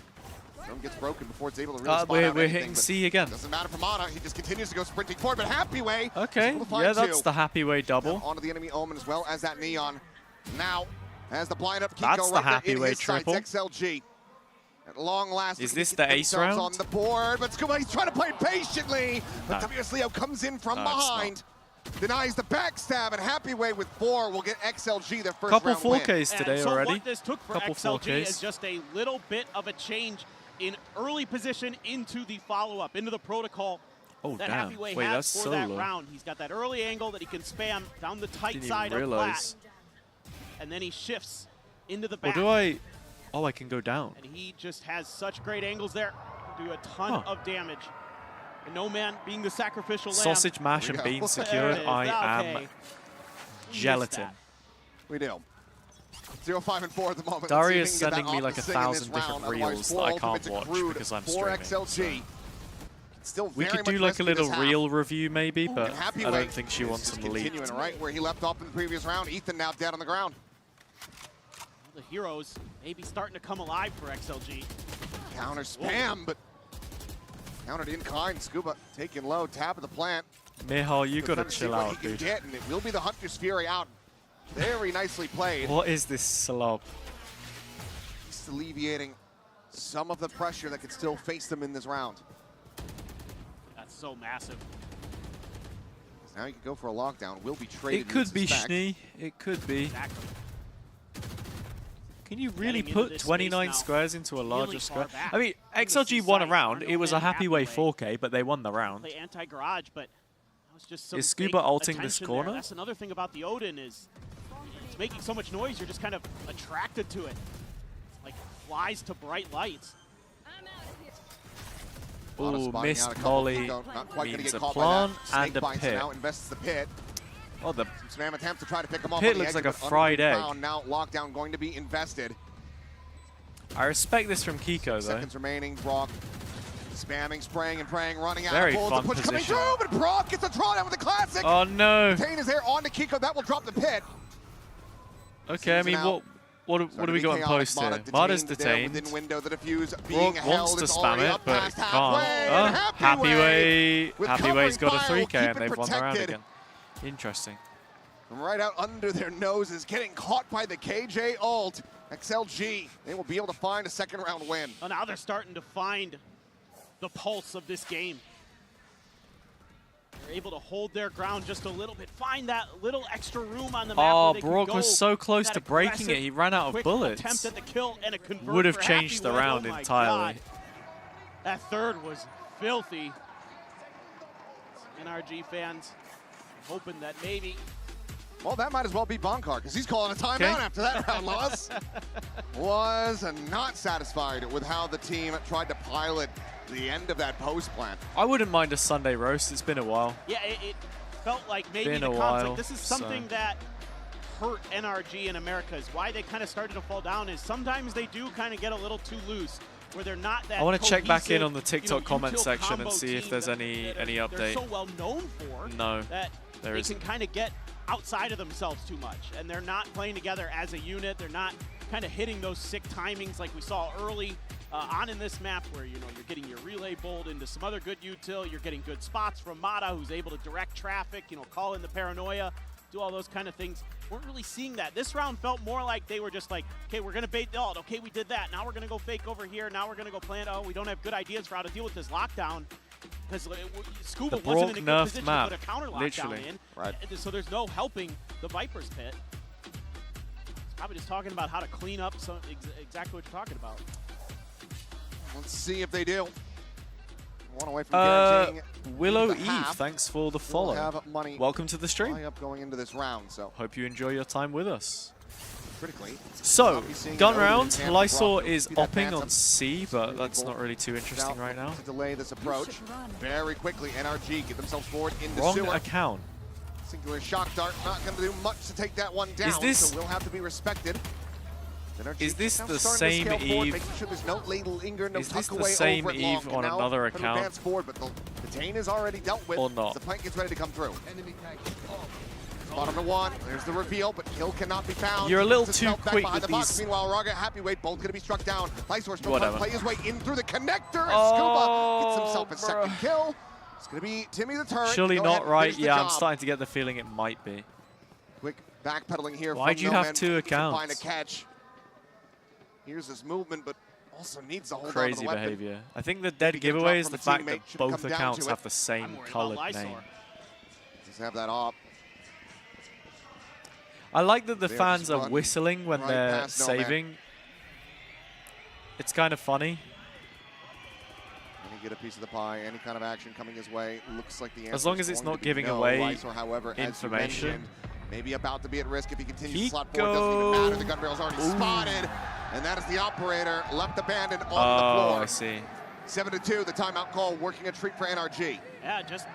Speaker 12: Drone gets broken before it's able to really spot out
Speaker 2: we're
Speaker 12: anything,
Speaker 2: hitting C again.
Speaker 12: Doesn't matter for Mana. He just continues to go sprinting forward, but Happy Way.
Speaker 2: Okay, yeah, that's the Happy Way double.
Speaker 12: Onto the enemy Omen as well as that Neon. Now, as the blind up Kiko
Speaker 2: that's the
Speaker 12: right
Speaker 2: Happy Way triple.
Speaker 12: XLG. At long last,
Speaker 2: is this the ace round?
Speaker 12: On the board, but Scuba, he's trying to play patiently. But WS Leo comes in from behind, denies the backstab, and Happy Way with 4 will get XLG their first
Speaker 2: couple
Speaker 12: round
Speaker 2: 4Ks today
Speaker 17: so
Speaker 2: already.
Speaker 17: What this took for XLG is just a little bit of a change in early position into the follow-up, into the protocol that Happy Way has for that round. He's got that early angle that he can spam down the tight side of flat, and then he shifts into the back.
Speaker 2: Oh, I can go down.
Speaker 17: And he just has such great angles there. Do a ton of damage. And No Man being the sacrificial lamb.
Speaker 2: Sausage mash and bean secured. I am gelatin.
Speaker 12: We do. 0-5-4 at the moment.
Speaker 2: Dari is sending me like 1,000 different reels that I can't watch because I'm streaming.
Speaker 12: XLG.
Speaker 2: So. We could do like a little reel review maybe, but I don't think she wants them leaked.
Speaker 12: Continuing right where he left off in the previous round. Ethan now dead on the ground.
Speaker 17: The heroes maybe starting to come alive for XLG.
Speaker 12: Counter spam, but countered in kind. Scuba taking low, tap of the plant.
Speaker 2: Mihal, you gotta chill out, dude.
Speaker 12: And it will be the Hunter's Fury out. Very nicely played.
Speaker 2: What is this slob?
Speaker 12: Just alleviating some of the pressure that could still face them in this round.
Speaker 17: That's so massive.
Speaker 12: Now you can go for a lockdown. Will be traded.
Speaker 2: It could be Schnee. It could be.
Speaker 17: Exactly.
Speaker 2: Can you really put 29 squares into a larger square? I mean, XLG won a round. It was a Happy Way 4K, but they won the round.
Speaker 17: Play anti-garage, but that was just some
Speaker 2: is Scuba ulting this
Speaker 17: there.
Speaker 2: corner?
Speaker 17: That's another thing about the Odin is it's making so much noise, you're just kind of attracted to it. It's like flies to bright lights.
Speaker 2: Ooh, missed molly means a plant and a pit.
Speaker 12: Now invests the pit.
Speaker 2: Oh, the
Speaker 12: Spam attempts to try to pick him up.
Speaker 2: pit looks like a fried egg.
Speaker 12: Now lockdown going to be invested.
Speaker 2: I respect this from Kiko, though.
Speaker 12: Seconds remaining. Brock spamming, spraying, and praying, running out.
Speaker 2: Very
Speaker 12: Bullets,
Speaker 2: fun
Speaker 12: push
Speaker 2: position.
Speaker 12: coming through, but Brock gets a drawdown with the classic.
Speaker 2: Oh no!
Speaker 12: Tane is there on to Kiko. That will drop the pit.
Speaker 2: Okay, I mean, what do we got in post here? Mada's detained.
Speaker 12: Within window, the defuse
Speaker 2: Brock
Speaker 12: being
Speaker 2: wants
Speaker 12: held.
Speaker 2: to
Speaker 12: It's
Speaker 2: spam
Speaker 12: already
Speaker 2: it,
Speaker 12: up
Speaker 2: but
Speaker 12: past
Speaker 2: can't.
Speaker 12: Happyway. With
Speaker 2: Happyway's got a
Speaker 12: covering
Speaker 2: 3K
Speaker 12: fire,
Speaker 2: and they've
Speaker 12: keep it
Speaker 2: won the round
Speaker 12: protected.
Speaker 2: again. Interesting.
Speaker 12: From right out under their noses, getting caught by the KJ ult. XLG, they will be able to find a second round win.
Speaker 17: Oh, now they're starting to find the pulse of this game. They're able to hold their ground just a little bit, find that little extra room on the map.
Speaker 2: Oh,
Speaker 17: where they
Speaker 2: Brock
Speaker 17: can
Speaker 2: was
Speaker 17: go
Speaker 2: so close to
Speaker 17: that
Speaker 2: breaking it. He ran out of
Speaker 17: quick
Speaker 2: bullets.
Speaker 17: Attempt at the kill and a convert
Speaker 2: Would have
Speaker 17: for
Speaker 2: changed the
Speaker 17: Happyway.
Speaker 2: round
Speaker 17: Oh my
Speaker 2: entirely.
Speaker 17: God. That third was filthy. NRG fans hoping that maybe.
Speaker 12: Well, that might as well be Bonkar, because he's calling a timeout after that round loss. Was not satisfied with how the team tried to pilot the end of that post plant.
Speaker 2: I wouldn't mind a Sunday roast. It's been a while.
Speaker 17: Yeah, it felt like maybe
Speaker 2: Been
Speaker 17: the
Speaker 2: a
Speaker 17: comms,
Speaker 2: while,
Speaker 17: like this is something that hurt NRG in America, is why they kind of started to fall down, is sometimes they do kind of get a little too loose, where they're not that
Speaker 2: I want to check back in on the
Speaker 17: cohesive,
Speaker 2: TikTok comment
Speaker 17: util
Speaker 2: section and
Speaker 17: combo
Speaker 2: see if
Speaker 17: team
Speaker 2: there's
Speaker 17: that
Speaker 2: any
Speaker 17: they're
Speaker 2: update.
Speaker 17: so well known for
Speaker 2: No,
Speaker 17: that
Speaker 2: there
Speaker 17: they
Speaker 2: isn't.
Speaker 17: can kind of get outside of themselves too much, and they're not playing together as a unit. They're not kind of hitting those sick timings like we saw early on in this map, where you're getting your relay bolt into some other good util. You're getting good spots from Mada, who's able to direct traffic, call in the paranoia, do all those kind of things. Weren't really seeing that. This round felt more like they were just like, okay, we're going to bait the ult. Okay, we did that. Now we're going to go fake over here. Now we're going to go plant. Oh, we don't have good ideas for how to deal with this lockdown. Because Scuba wasn't in a good position to put a counter lockdown in.
Speaker 2: Right.
Speaker 17: So there's no helping the Viper's pit. It's probably just talking about how to clean up exactly what you're talking about.
Speaker 12: Let's see if they do. One away from guaranteeing
Speaker 2: Willow
Speaker 12: the
Speaker 2: Eve,
Speaker 12: half.
Speaker 2: thanks for the
Speaker 12: We'll
Speaker 2: follow.
Speaker 12: have money
Speaker 2: Welcome to the stream.
Speaker 12: up going into this round, so
Speaker 2: Hope you enjoy your time with us.
Speaker 12: critically.
Speaker 2: So,
Speaker 12: Not be seeing
Speaker 2: gun
Speaker 12: no
Speaker 2: round,
Speaker 12: hand
Speaker 2: Lysor
Speaker 12: Brock.
Speaker 2: is
Speaker 12: See that
Speaker 2: opping
Speaker 12: phantom?
Speaker 2: on C, but that's not really too interesting right now.
Speaker 12: To delay this approach very quickly. NRG get themselves forward into
Speaker 2: Wrong
Speaker 12: sewer.
Speaker 2: account.
Speaker 12: Singular shock dart, not going to do much to take that one down, so will have to be respected. NRG
Speaker 2: Is this
Speaker 12: now
Speaker 2: the
Speaker 12: starting to
Speaker 2: same
Speaker 12: scale forward,
Speaker 2: Eve?
Speaker 12: making sure there's no linger, no
Speaker 2: Is
Speaker 12: tuck
Speaker 2: this the
Speaker 12: away
Speaker 2: same
Speaker 12: over it
Speaker 2: Eve
Speaker 12: long.
Speaker 2: on
Speaker 12: And now
Speaker 2: another
Speaker 12: trying to
Speaker 2: account?
Speaker 12: advance forward, but the Tane is already dealt with.
Speaker 2: Or not?
Speaker 12: The plank gets ready to come through. Bottom to one. There's the reveal, but kill cannot be found.
Speaker 2: You're a little
Speaker 12: It's
Speaker 2: too
Speaker 12: stealth back
Speaker 2: quick
Speaker 12: behind
Speaker 2: with
Speaker 12: the box.
Speaker 2: these-
Speaker 12: Meanwhile, Raga Happyway both going to be struck down. Lysor still trying
Speaker 2: Whatever.
Speaker 12: to play his way in through the connector. And
Speaker 2: Oh,
Speaker 12: Scuba gets himself a second kill. It's going to be Timmy the Turret.
Speaker 2: Surely
Speaker 12: Go ahead
Speaker 2: not
Speaker 12: and
Speaker 2: right.
Speaker 12: finish the
Speaker 2: Yeah, I'm
Speaker 12: job.
Speaker 2: starting to get the feeling it might be.
Speaker 12: Quick backpedaling here.
Speaker 2: Why'd
Speaker 12: from
Speaker 2: you
Speaker 12: No
Speaker 2: have
Speaker 12: Man
Speaker 2: two
Speaker 12: to
Speaker 2: accounts?
Speaker 12: Find a catch. Here's his movement, but also needs to hold on to
Speaker 2: Crazy
Speaker 12: the weapon.
Speaker 2: behavior. I think the dead
Speaker 12: Maybe get a
Speaker 2: giveaway
Speaker 12: drop
Speaker 2: is
Speaker 12: from
Speaker 2: the
Speaker 12: a
Speaker 2: fact
Speaker 12: teammate.
Speaker 2: that
Speaker 12: Should
Speaker 2: both
Speaker 12: come down
Speaker 2: accounts
Speaker 12: to
Speaker 2: have
Speaker 12: it.
Speaker 2: the same colored name.
Speaker 12: Just have that op.
Speaker 2: I like that the
Speaker 12: They're
Speaker 2: fans
Speaker 12: just
Speaker 2: are
Speaker 12: running
Speaker 2: whistling when
Speaker 12: right
Speaker 2: they're
Speaker 12: past No Man.
Speaker 2: saving. It's kind of funny.
Speaker 12: When you get a piece of the pie, any kind of action coming his way, looks like the answer
Speaker 2: As long
Speaker 12: is
Speaker 2: as it's
Speaker 12: going
Speaker 2: not
Speaker 12: to be
Speaker 2: giving
Speaker 12: no.
Speaker 2: away
Speaker 12: Lysor, however, as you
Speaker 2: information.
Speaker 12: mentioned, maybe about to be at risk if he continues to slot
Speaker 2: Kiko.
Speaker 12: forward. Doesn't even matter. The gun barrel's already
Speaker 2: Ooh.
Speaker 12: spotted. And that is the operator left abandoned on the
Speaker 2: Oh,
Speaker 12: floor.
Speaker 2: I see.
Speaker 12: 7-2, the timeout call, working a treat for NRG.
Speaker 17: Yeah, just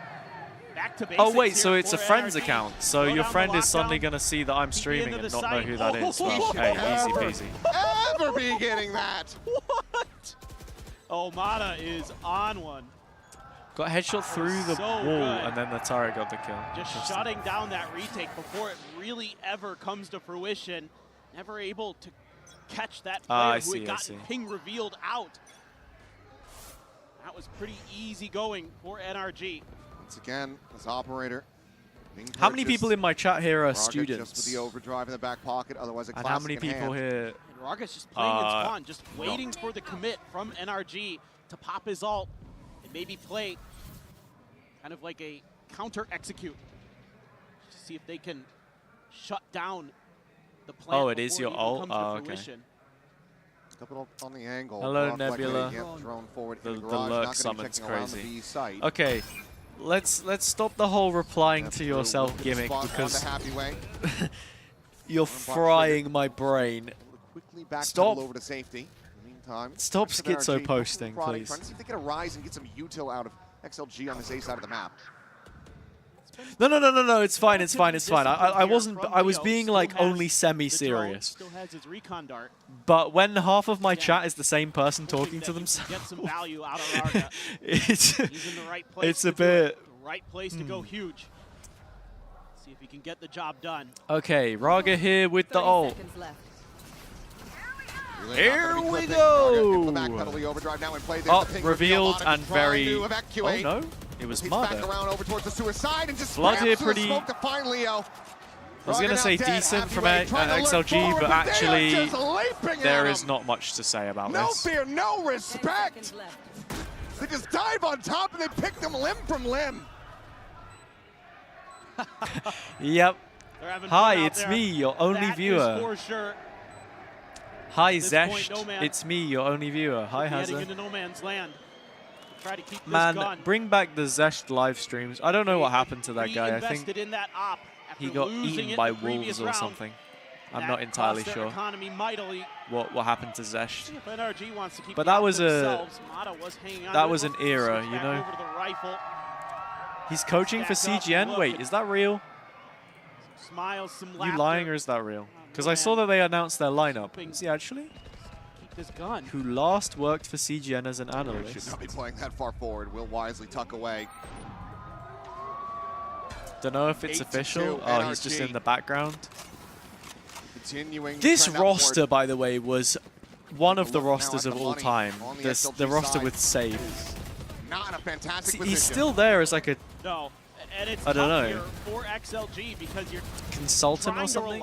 Speaker 17: back to basics.
Speaker 2: Oh wait, so
Speaker 17: here
Speaker 2: it's a
Speaker 17: for
Speaker 2: friend's
Speaker 17: NRG.
Speaker 2: account. So
Speaker 17: Throw
Speaker 2: your
Speaker 17: down
Speaker 2: friend
Speaker 17: the
Speaker 2: is suddenly
Speaker 17: lockdown.
Speaker 2: going to see that I'm
Speaker 17: Peek
Speaker 2: streaming
Speaker 17: into
Speaker 2: and
Speaker 17: the
Speaker 2: not know
Speaker 17: site.
Speaker 2: who that is. Well,
Speaker 12: Oh,
Speaker 2: hey, easy
Speaker 12: ever.
Speaker 2: peasy.
Speaker 12: Ever be getting that?
Speaker 17: What? Oh, Mada is on one.
Speaker 2: Got a headshot through the
Speaker 17: So
Speaker 2: wall,
Speaker 17: good.
Speaker 2: and then the turret got the kill.
Speaker 17: Just
Speaker 2: Interesting.
Speaker 17: shutting down that retake before it really ever comes to fruition. Never able to catch that player
Speaker 2: I
Speaker 17: who
Speaker 2: see,
Speaker 17: had
Speaker 2: I
Speaker 17: gotten
Speaker 2: see.
Speaker 17: ping revealed out. That was pretty easy going for NRG.
Speaker 12: Once again, this operator. being
Speaker 2: How many
Speaker 12: purchased.
Speaker 2: people in my chat here are
Speaker 12: Raga just
Speaker 2: students?
Speaker 12: with the overdrive in the back pocket, otherwise a
Speaker 2: And
Speaker 12: classic
Speaker 2: how many
Speaker 12: in
Speaker 2: people
Speaker 12: hand.
Speaker 2: here?
Speaker 17: And Raga's just playing in spawn, just waiting for the commit from NRG to pop his ult and maybe play kind of like a counter execute to see if they can shut down the plant.
Speaker 2: Oh, it is
Speaker 17: before
Speaker 2: your
Speaker 17: even
Speaker 2: ult?
Speaker 17: comes to
Speaker 2: Oh, okay.
Speaker 17: fruition.
Speaker 12: Couple on the angle.
Speaker 2: Hello,
Speaker 12: Brock likely
Speaker 2: Nebula.
Speaker 12: get thrown forward
Speaker 2: The
Speaker 12: in the garage,
Speaker 2: lurk
Speaker 12: not
Speaker 2: summon's
Speaker 12: gonna be checking around the
Speaker 2: crazy.
Speaker 12: B site.
Speaker 2: Okay, let's stop the whole replying to yourself
Speaker 12: Look at the
Speaker 2: gimmick
Speaker 12: spot on
Speaker 2: because
Speaker 12: the happy way.
Speaker 2: you're frying my brain.
Speaker 12: Quickly back
Speaker 2: Stop
Speaker 12: over to safety. In the time.
Speaker 2: Stop schizo posting,
Speaker 12: Trying
Speaker 2: please.
Speaker 12: to see if they get a rise and get some util out of XLG on this A side of the map.
Speaker 2: No, it's fine, it's fine, it's fine. I was being like only semi-serious.
Speaker 17: Still has his recon dart.
Speaker 2: But when half of my chat is the same person talking to themselves,
Speaker 17: Get some value out of Raga.
Speaker 2: it's
Speaker 17: He's in the right place.
Speaker 2: it's a bit.
Speaker 17: The right place to go huge. See if he can get the job done.
Speaker 2: Okay, Raga here with the ult. Here we
Speaker 12: go!
Speaker 2: Up, revealed, and very... Oh no, it was Mother. Blood here pretty... I was going to say decent from XLG, but actually there is not much to say about
Speaker 12: no
Speaker 2: this.
Speaker 12: No fear, no respect! They just dive on top and they pick them limb from limb.
Speaker 2: Yep. Hi, it's me, your only viewer. Hi, Zesht. It's me, your only viewer. Hi, Hazza.
Speaker 17: Into no man's land. Try to keep
Speaker 2: Man,
Speaker 17: this gun.
Speaker 2: bring back the Zesht live streams. I don't know what happened to that guy. I think
Speaker 17: in that op
Speaker 2: he got eaten by wolves or something. I'm not entirely sure what happened to Zesht.
Speaker 17: NRG wants to keep
Speaker 2: but that was an era, you know. He's coaching for CGN. Wait, is that real?
Speaker 17: Smiles, some
Speaker 2: you lying or is that real? Because I saw that they announced their lineup. Is he actually?
Speaker 17: Keep this gun.
Speaker 2: Who last worked for CGN as an analyst.
Speaker 12: Should not be playing that far forward. Will wisely tuck away.
Speaker 2: Don't know if it's official. Oh, he's just in the background.
Speaker 12: Continuing
Speaker 2: this roster, by the way, was one of the rosters of all time. The roster with save.
Speaker 12: Not a fantastic
Speaker 2: he's still there as like a...
Speaker 17: No. And it's
Speaker 2: I don't know.
Speaker 17: For XLG because you're
Speaker 2: consultant or something.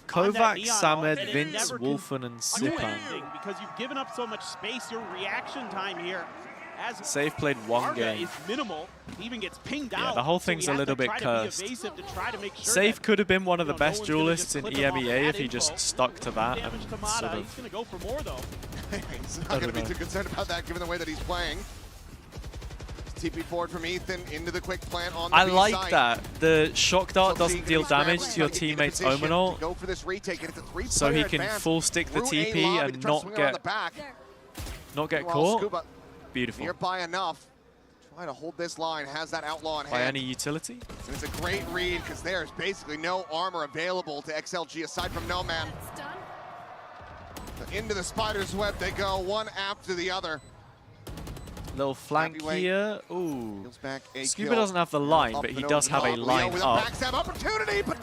Speaker 2: Kovac, Samed, Vince, Wolfen, and Sipan.
Speaker 17: Because you've given up so much space, your reaction time here. As
Speaker 2: Save played one game.
Speaker 17: Is minimal. He even gets pinged out.
Speaker 2: Yeah, the whole thing's a little bit cursed. Save could have been one of the best duelists in EMEA if he just stuck to that and sort of...
Speaker 17: He's going to go for more, though.
Speaker 12: He's not going to be too concerned about that given the way that he's playing. TP forward from Ethan into the quick plant on the
Speaker 2: I
Speaker 12: B
Speaker 2: like
Speaker 12: side.
Speaker 2: that. The shock dart doesn't deal damage to your teammate's Omen ult, so he can full stick the TP and not get caught. Beautiful.
Speaker 12: Nearby enough. Try to hold this line. Has that outlaw in hand.
Speaker 2: By any utility?
Speaker 12: And it's a great read because there's basically no armor available to XLG aside from No Man. Into the spider's web they go, one after the other.
Speaker 2: Little flank here. Ooh. Scuba doesn't have the line, but he does have a line up.
Speaker 12: Backstab opportunity, but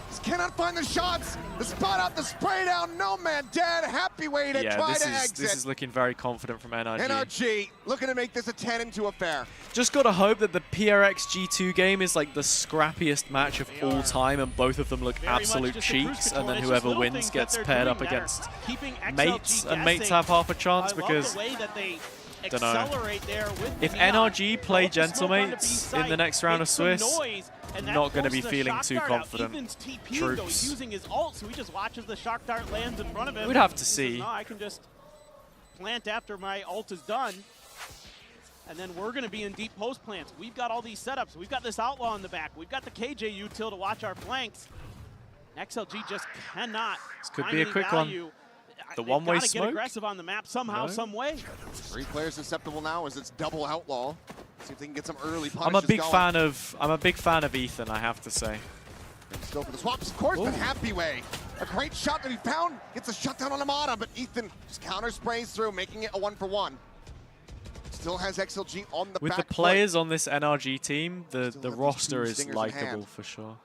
Speaker 12: just cannot find the shots. The spot out, the spray down. No Man dead. Happy way to try to exit.
Speaker 2: This is looking very confident from NRG.
Speaker 12: NRG looking to make this a 10 into affair.
Speaker 2: Just gotta hope that the PRX G2 game is like the scrappiest match of all time, and both of them look absolute cheeks, and then whoever wins gets paired up against mates, and mates have half a chance because. Don't know. If NRG play Gentlemates in the next round of Swiss, not going to be feeling too confident. Troops.
Speaker 17: Using his ult, so he just watches the shock dart lands in front of him.
Speaker 2: We'd have to see.
Speaker 17: No, I can just plant after my ult is done. And then we're going to be in deep post plants. We've got all these setups. We've got this outlaw in the back. We've got the KJ util to watch our flanks. XLG just cannot.
Speaker 2: This could be a quick one. The one-way smoke?
Speaker 17: Get aggressive on the map somehow, some way.
Speaker 12: 3 players susceptible now as it's double outlaw. See if they can get some early punishes
Speaker 2: I'm a big fan of Ethan, I have to say.
Speaker 12: Still for the swaps, of course, but Happy Way. A great shot that he found. Gets a shutdown on Amada, but Ethan just counter sprays through, making it a 1-for-1. Still has XLG on the back.
Speaker 2: With the players on this NRG team, the roster is likable for sure.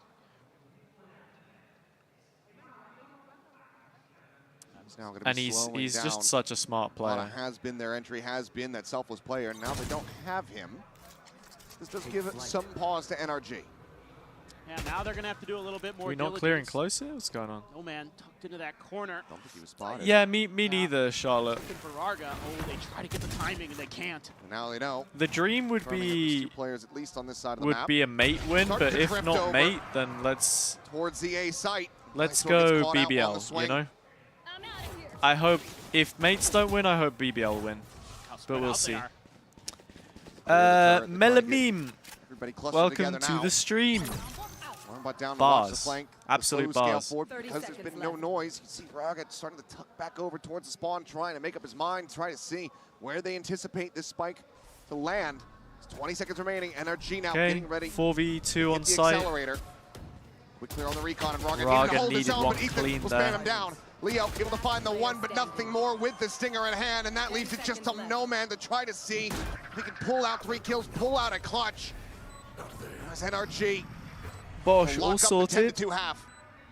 Speaker 2: And he's just such a smart player.
Speaker 12: Has been their entry, has been that selfless player, and now they don't have him. This does give it some pause to NRG.
Speaker 17: Yeah, now they're going to have to do a little bit more
Speaker 2: Are we not clearing closer? What's going on?
Speaker 17: No Man tucked into that corner.
Speaker 12: Don't think he was spotted.
Speaker 2: Yeah, me neither, Charlotte.
Speaker 17: For Raga. Oh, they try to get the timing and they can't.
Speaker 12: And now they know.
Speaker 2: The dream would be
Speaker 12: 2 players at least on this side of the map.
Speaker 2: Would be a mate win, but if not mate, then let's
Speaker 12: towards the A site.
Speaker 2: Let's go BBL, you know? I hope, if mates don't win, I hope BBL will win. But we'll see. Melameme, welcome to the stream.
Speaker 12: But down
Speaker 2: bars.
Speaker 12: The flank,
Speaker 2: Absolute bars.
Speaker 12: Because there's been no noise, you see Raga starting to tuck back over towards the spawn, trying to make up his mind, trying to see where they anticipate this spike to land. There's 20 seconds remaining. NRG now getting ready.
Speaker 2: 4v2 on site.
Speaker 12: Accelerator. Quick clear on the recon, and Raga
Speaker 2: Raga
Speaker 12: needed to hold his
Speaker 2: needed
Speaker 12: own,
Speaker 2: one
Speaker 12: but Ethan
Speaker 2: clean
Speaker 12: will
Speaker 2: there.
Speaker 12: spam him down. Leo able to find the one, but nothing more with the stinger in hand, and that leaves it just to No-Man to try to see if he can pull out 3 kills, pull out a clutch. There's NRG.
Speaker 2: Bosh,
Speaker 12: Lock
Speaker 2: all
Speaker 12: up the
Speaker 2: sorted.
Speaker 12: 10-2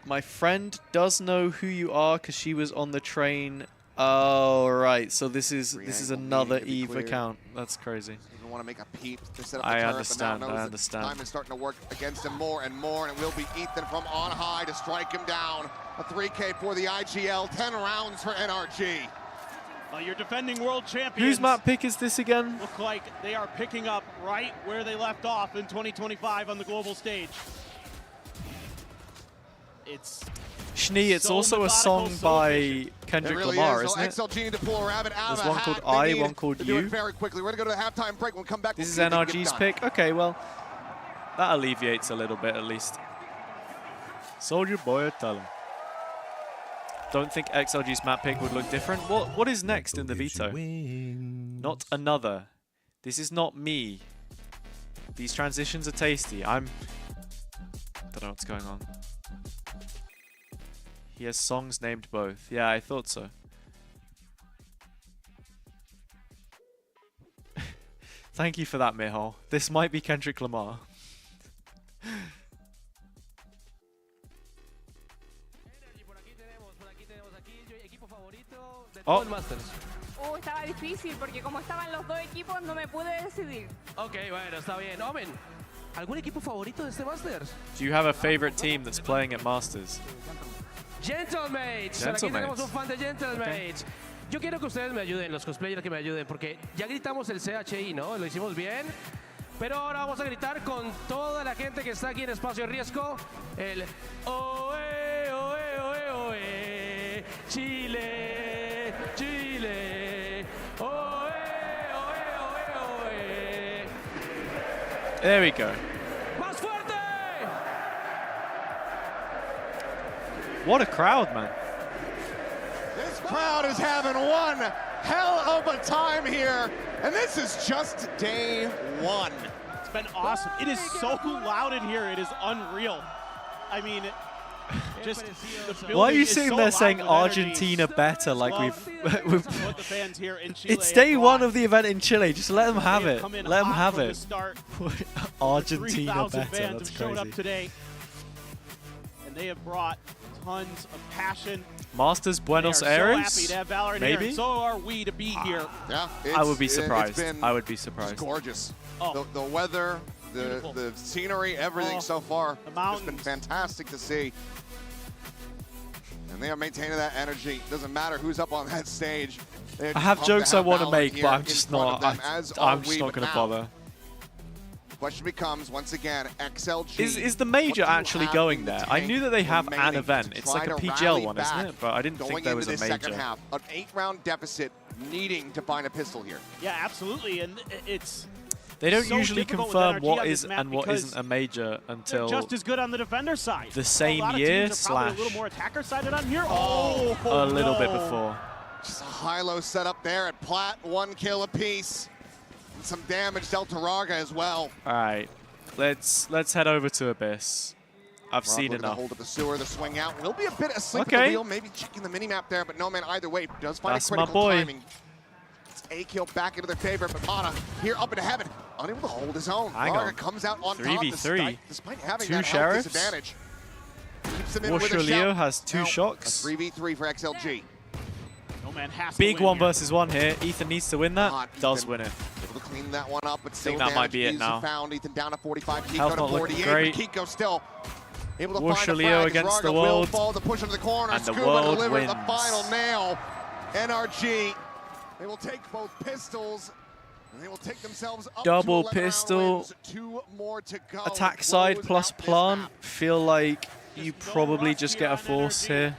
Speaker 2: My friend does know who you are because she was on the train. Oh, right. So this is another Eve account. That's crazy.
Speaker 12: Doesn't want to make a peep to set up the
Speaker 2: I
Speaker 12: turret,
Speaker 2: understand.
Speaker 12: but now knows
Speaker 2: I
Speaker 12: that
Speaker 2: understand.
Speaker 12: time is starting to work against him more and more, and it will be Ethan from on high to strike him down. A 3K for the IGL, 10 rounds for NRG.
Speaker 17: Your defending world champions.
Speaker 2: Whose map pick is this again?
Speaker 17: Look like they are picking up right where they left off in 2025 on the global stage. It's
Speaker 2: Schnee, it's
Speaker 17: so
Speaker 2: also a song by Kendrick Lamar, isn't it?
Speaker 12: XLG need to pull a rabbit out
Speaker 2: There's
Speaker 12: of a
Speaker 2: one
Speaker 12: hat.
Speaker 2: called
Speaker 12: They
Speaker 2: I,
Speaker 12: need
Speaker 2: one called
Speaker 12: to do
Speaker 2: You.
Speaker 12: it very quickly. We're going to go to the halftime break. We'll come back.
Speaker 2: This is
Speaker 12: we'll see if we can
Speaker 2: NRG's
Speaker 12: get
Speaker 2: pick. Okay, well, that alleviates a little bit at least. Soldier Boy, tell him. Don't think XLG's map pick would look different. What is next in the veto? Not another. This is not me. These transitions are tasty. Don't know what's going on. He has songs named both. Yeah, I thought so. Thank you for that, Mihal. This might be Kendrick Lamar.
Speaker 8: Oh. Estaba difícil porque como estaban los dos equipos no me pude decidir.
Speaker 22: Ok, bueno, está bien. Omen, ¿algún equipo favorito de este Masters?
Speaker 2: Do you have a favorite team that's playing at Masters?
Speaker 22: Gentlemates. Aquí tenemos un fan de Gentlemates. Yo quiero que ustedes me ayuden, los cosplayers que me ayuden, porque ya gritamos el CHI, ¿no? Lo hicimos bien. Pero ahora vamos a gritar con toda la gente que está aquí en Espacio Riesgo. El oe, oe, oe, oe. Chile, Chile. Oe, oe, oe, oe.
Speaker 2: There we go.
Speaker 22: ¡Más fuerte!
Speaker 2: What a crowd, man.
Speaker 12: This crowd is having one hell of a time here, and this is just day one.
Speaker 17: It's been awesome. It is so loud in here. It is unreal. I mean, just
Speaker 2: why are you sitting there saying Argentina better? Like we've
Speaker 17: the fans here in Chile
Speaker 2: it's day one of the event in Chile. Just let them have it. Let them have it. Argentina better. That's
Speaker 17: showed up
Speaker 2: crazy.
Speaker 17: today, and they have brought tons of passion.
Speaker 2: Masters Buenos Aires?
Speaker 17: So happy to have Valorant
Speaker 2: Maybe?
Speaker 17: here, and so are we to be here.
Speaker 12: Yeah,
Speaker 2: I would be surprised. I would be surprised.
Speaker 12: It's gorgeous. The weather, the scenery, everything so far has been fantastic to see. And they are maintaining that energy. Doesn't matter who's up on that stage.
Speaker 2: I have jokes I want to make, but I'm just not. I'm just not going to
Speaker 12: now,
Speaker 2: bother.
Speaker 12: the question becomes, once again, XLG.
Speaker 2: Is the major actually going there? I knew that they have an event. It's like a PGL one, isn't it? But I didn't think there was a major.
Speaker 12: Second half, an 8-round deficit, needing to find a pistol here.
Speaker 17: Yeah, absolutely, and it's.
Speaker 2: They don't
Speaker 17: so
Speaker 2: usually
Speaker 17: difficult with
Speaker 2: confirm
Speaker 17: NRG
Speaker 2: what
Speaker 17: on
Speaker 2: is
Speaker 17: this map
Speaker 2: and what
Speaker 17: because
Speaker 2: isn't a major until
Speaker 17: just as good on the defender side.
Speaker 2: the same
Speaker 17: a lot of
Speaker 2: year
Speaker 17: teams are probably
Speaker 2: slash
Speaker 17: a little more attacker sided on here.
Speaker 2: a little bit before.
Speaker 12: Just a high-low setup there at Platt, 1 kill apiece. And some damage dealt to Raga as well.
Speaker 2: All right, let's head over to Abyss. I've seen enough.
Speaker 12: Hold up the sewer, the swing out. Will be a bit asleep at the wheel, maybe checking the mini-map there, but no man, either way, does find
Speaker 2: That's
Speaker 12: a critical
Speaker 2: my boy.
Speaker 12: timing. It's a kill back into their favor, but Mana here up into heaven, unable to hold his own.
Speaker 2: Hang
Speaker 12: Raga
Speaker 2: on.
Speaker 12: comes out on
Speaker 2: 3v3.
Speaker 12: despite having
Speaker 2: 2
Speaker 12: that health
Speaker 2: sheriffs.
Speaker 12: disadvantage. Keeps them in with a
Speaker 2: Washer Leo
Speaker 12: shout.
Speaker 2: has 2
Speaker 12: Now,
Speaker 2: shocks.
Speaker 12: A 3v3 for XLG.
Speaker 17: No man has to
Speaker 2: Big
Speaker 17: win
Speaker 2: 1
Speaker 17: here.
Speaker 2: versus 1 here. Ethan needs to win that. Does win it.
Speaker 12: Able to clean that one up, but
Speaker 2: I
Speaker 12: still
Speaker 2: think that might be it
Speaker 12: easily
Speaker 2: now.
Speaker 12: found. Ethan down to 45, Kiko
Speaker 2: Health
Speaker 12: to
Speaker 2: not looking
Speaker 12: 48,
Speaker 2: great.
Speaker 12: but Kiko still able to
Speaker 2: Washer
Speaker 12: find a
Speaker 2: Leo
Speaker 12: frag.
Speaker 2: against
Speaker 12: Raga
Speaker 2: the
Speaker 12: will
Speaker 2: world.
Speaker 12: fall to push into the corner.
Speaker 2: And the
Speaker 12: Scuba
Speaker 2: world
Speaker 12: delivers the
Speaker 2: wins.
Speaker 12: final nail. NRG, they will take both pistols. And they will take themselves up
Speaker 2: Double
Speaker 12: to 11
Speaker 2: pistol.
Speaker 12: wins. 2 more to go.
Speaker 2: Attack
Speaker 12: to
Speaker 2: side
Speaker 12: close
Speaker 2: plus
Speaker 12: out this
Speaker 2: plant.
Speaker 12: map.
Speaker 2: Feel like you probably just get a force here.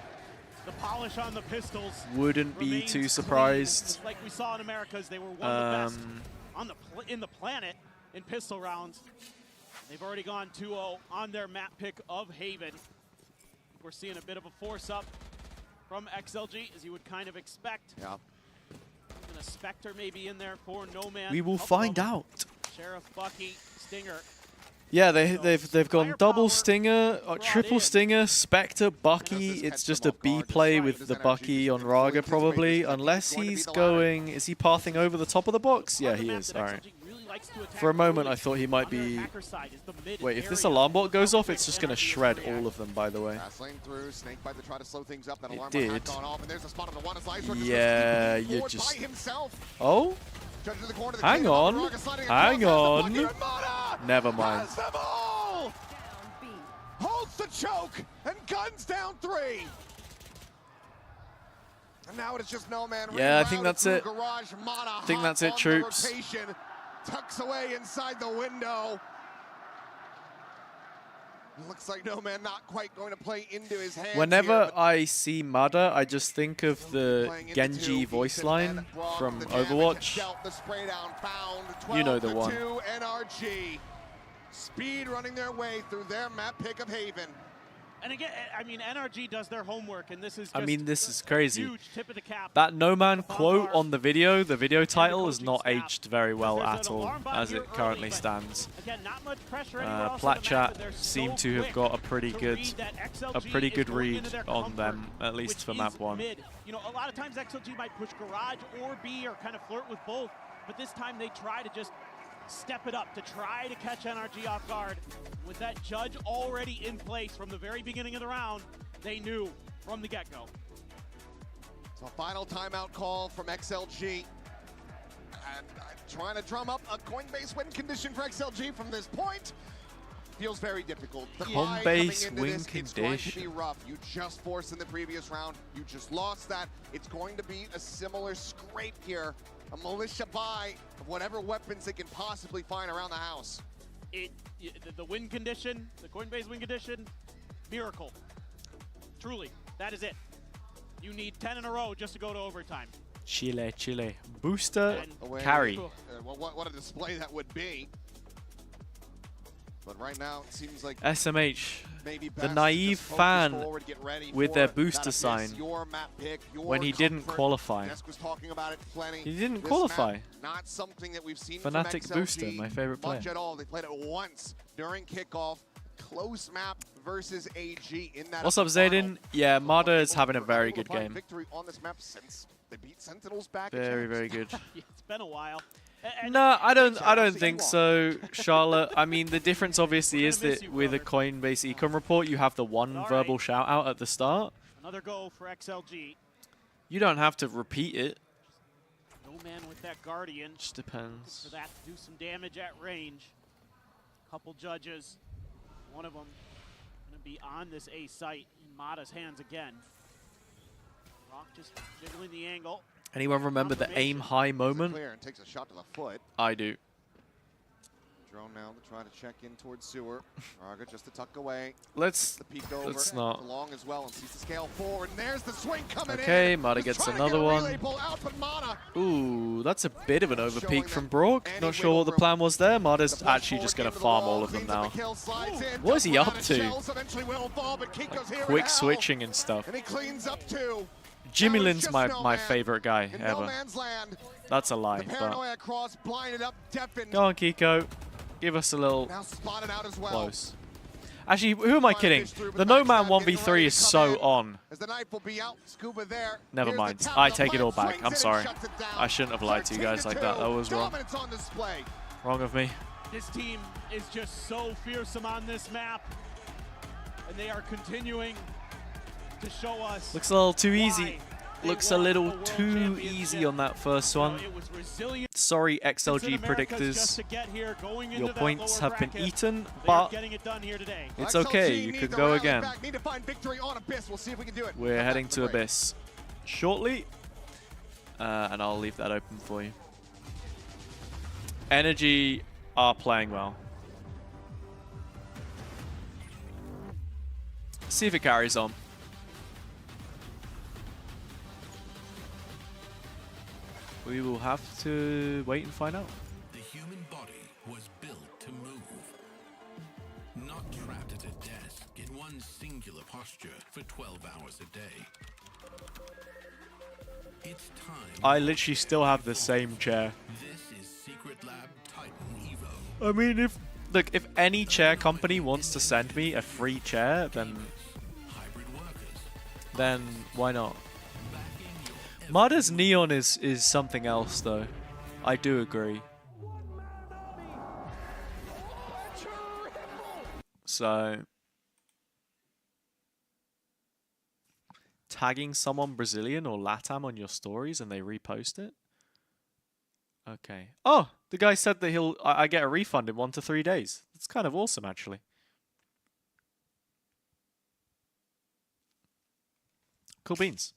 Speaker 17: The polish on the pistols
Speaker 2: Wouldn't be
Speaker 17: remains
Speaker 2: too
Speaker 17: clean,
Speaker 2: surprised.
Speaker 17: like we saw in Americas, they were one of the best on in the planet in pistol rounds. They've already gone 2-0 on their map pick of Haven. We're seeing a bit of a force up from XLG, as you would kind of expect.
Speaker 12: Yeah.
Speaker 17: Even a Spectre maybe in there for No Man.
Speaker 2: We will find out.
Speaker 17: Sheriff, Bucky, Stinger.
Speaker 2: Yeah, they've gone double Stinger, triple Stinger, Spectre, Bucky. It's just a B play with the Bucky on Raga probably, unless he's going. Is he pathing over the top of the box? Yeah, he is. All right. For a moment, I thought he might be. Wait, if this alarm bot goes off, it's just going to shred all of them. By the way. It did. Yeah, you just. Oh. Hang on. Hang on. Never mind.
Speaker 12: Holds the choke and guns down 3. And now it's just No Man.
Speaker 2: Yeah, I think that's it. I think that's it, troops.
Speaker 12: Tucks away inside the window. Looks like No Man not quite going to play into his hands.
Speaker 2: Whenever I see Mada, I just think of the Genji voice line from Overwatch. You know the one.
Speaker 12: NRG. Speed running their way through their map pick of Haven.
Speaker 17: And again, I mean, NRG does their homework, and this is
Speaker 2: just this is crazy.
Speaker 17: Huge tip of the cap.
Speaker 2: That No Man quote on the video title is not aged very well at all, as it currently stands.
Speaker 17: Again, not much pressure
Speaker 2: Plat Chat seem to have got a pretty good read on them, at least for map 1.
Speaker 17: You know, a lot of times XLG might push Garage or B or kind of flirt with both, but this time they try to just step it up to try to catch NRG off guard. With that judge already in place from the very beginning of the round, they knew from the get-go.
Speaker 12: So final timeout call from XLG. And trying to drum up a Coinbase win condition for XLG from this point. Feels very difficult. The
Speaker 2: Coinbase win condition.
Speaker 12: It's going to be rough. You just forced in the previous round. You just lost that. It's going to be a similar scrape here. A militia buy of whatever weapons they can possibly find around the house.
Speaker 17: The win condition, the Coinbase win condition, miracle. Truly, that is it. You need 10 in a row just to go to overtime.
Speaker 2: Chile. Booster carry.
Speaker 12: What a display that would be. But right now, it seems like
Speaker 2: SMH, the naive fan with their booster sign when he didn't qualify. He didn't qualify.
Speaker 12: Not something that we've seen
Speaker 2: Fnatic
Speaker 12: from XLG
Speaker 2: booster, my favorite player.
Speaker 12: much at all. They played it once during kickoff. Close map versus AG in that.
Speaker 2: What's up, Zayden? Yeah, Mada is having a very good game.
Speaker 12: Victory on this map since they beat Sentinels back.
Speaker 2: Very good.
Speaker 17: It's been a while.
Speaker 2: No, I don't think so, Charlotte. I mean, the difference obviously is that with a Coinbase Econ report, you have the one verbal shout out at the start.
Speaker 17: Another go for XLG.
Speaker 2: You don't have to repeat it.
Speaker 17: No Man with that Guardian.
Speaker 2: Just depends.
Speaker 17: For that to do some damage at range. Couple judges. One of them going to be on this A site in Mada's hands again. Rock just jiggling the angle.
Speaker 2: Anyone remember the aim high moment?
Speaker 12: And takes a shot to the foot.
Speaker 2: I do.
Speaker 12: Drone now to try to check in towards sewer. Raga just to tuck away.
Speaker 2: Let's not.
Speaker 12: Along as well and sees the scale forward. And there's the swing coming in.
Speaker 2: Okay, Mada gets another one. Ooh, that's a bit of an overpeak from Brock. Not sure what the plan was there. Mada's actually just going to farm all of them now. What is he up to? Quick switching and stuff.
Speaker 12: And he cleans up too.
Speaker 2: Jimmy Lin's my favorite guy ever. That's a lie, but go on, Kiko. Give us a little close. Actually, who am I kidding? The No Man 1v3 is so on. Never mind. I take it all back. I'm sorry. I shouldn't have lied to you guys like that. That was wrong. Wrong of me.
Speaker 17: This team is just so fearsome on this map. And they are continuing to show us.
Speaker 2: Looks a little too easy. Looks a little too easy on that first one. Sorry, XLG predictors. Your points have been eaten, but it's okay. You could go again. We're heading to Abyss shortly, and I'll leave that open for you. NRG are playing well. See if it carries on. We will have to wait and find out.
Speaker 6: The human body was built to move.
Speaker 10: not trapped at a desk in one singular posture for 12 hours a day. It's time.
Speaker 2: I literally still have the same chair.
Speaker 10: This is Secret Lab Titan Evo.
Speaker 2: I mean, if any chair company wants to send me a free chair, then why not? Mada's Neon is something else, though. I do agree. So, tagging someone Brazilian or LATAM on your stories and they repost it? Okay. Oh, the guy said that I get a refund in 1 to 3 days. That's kind of awesome, actually. Cool beans.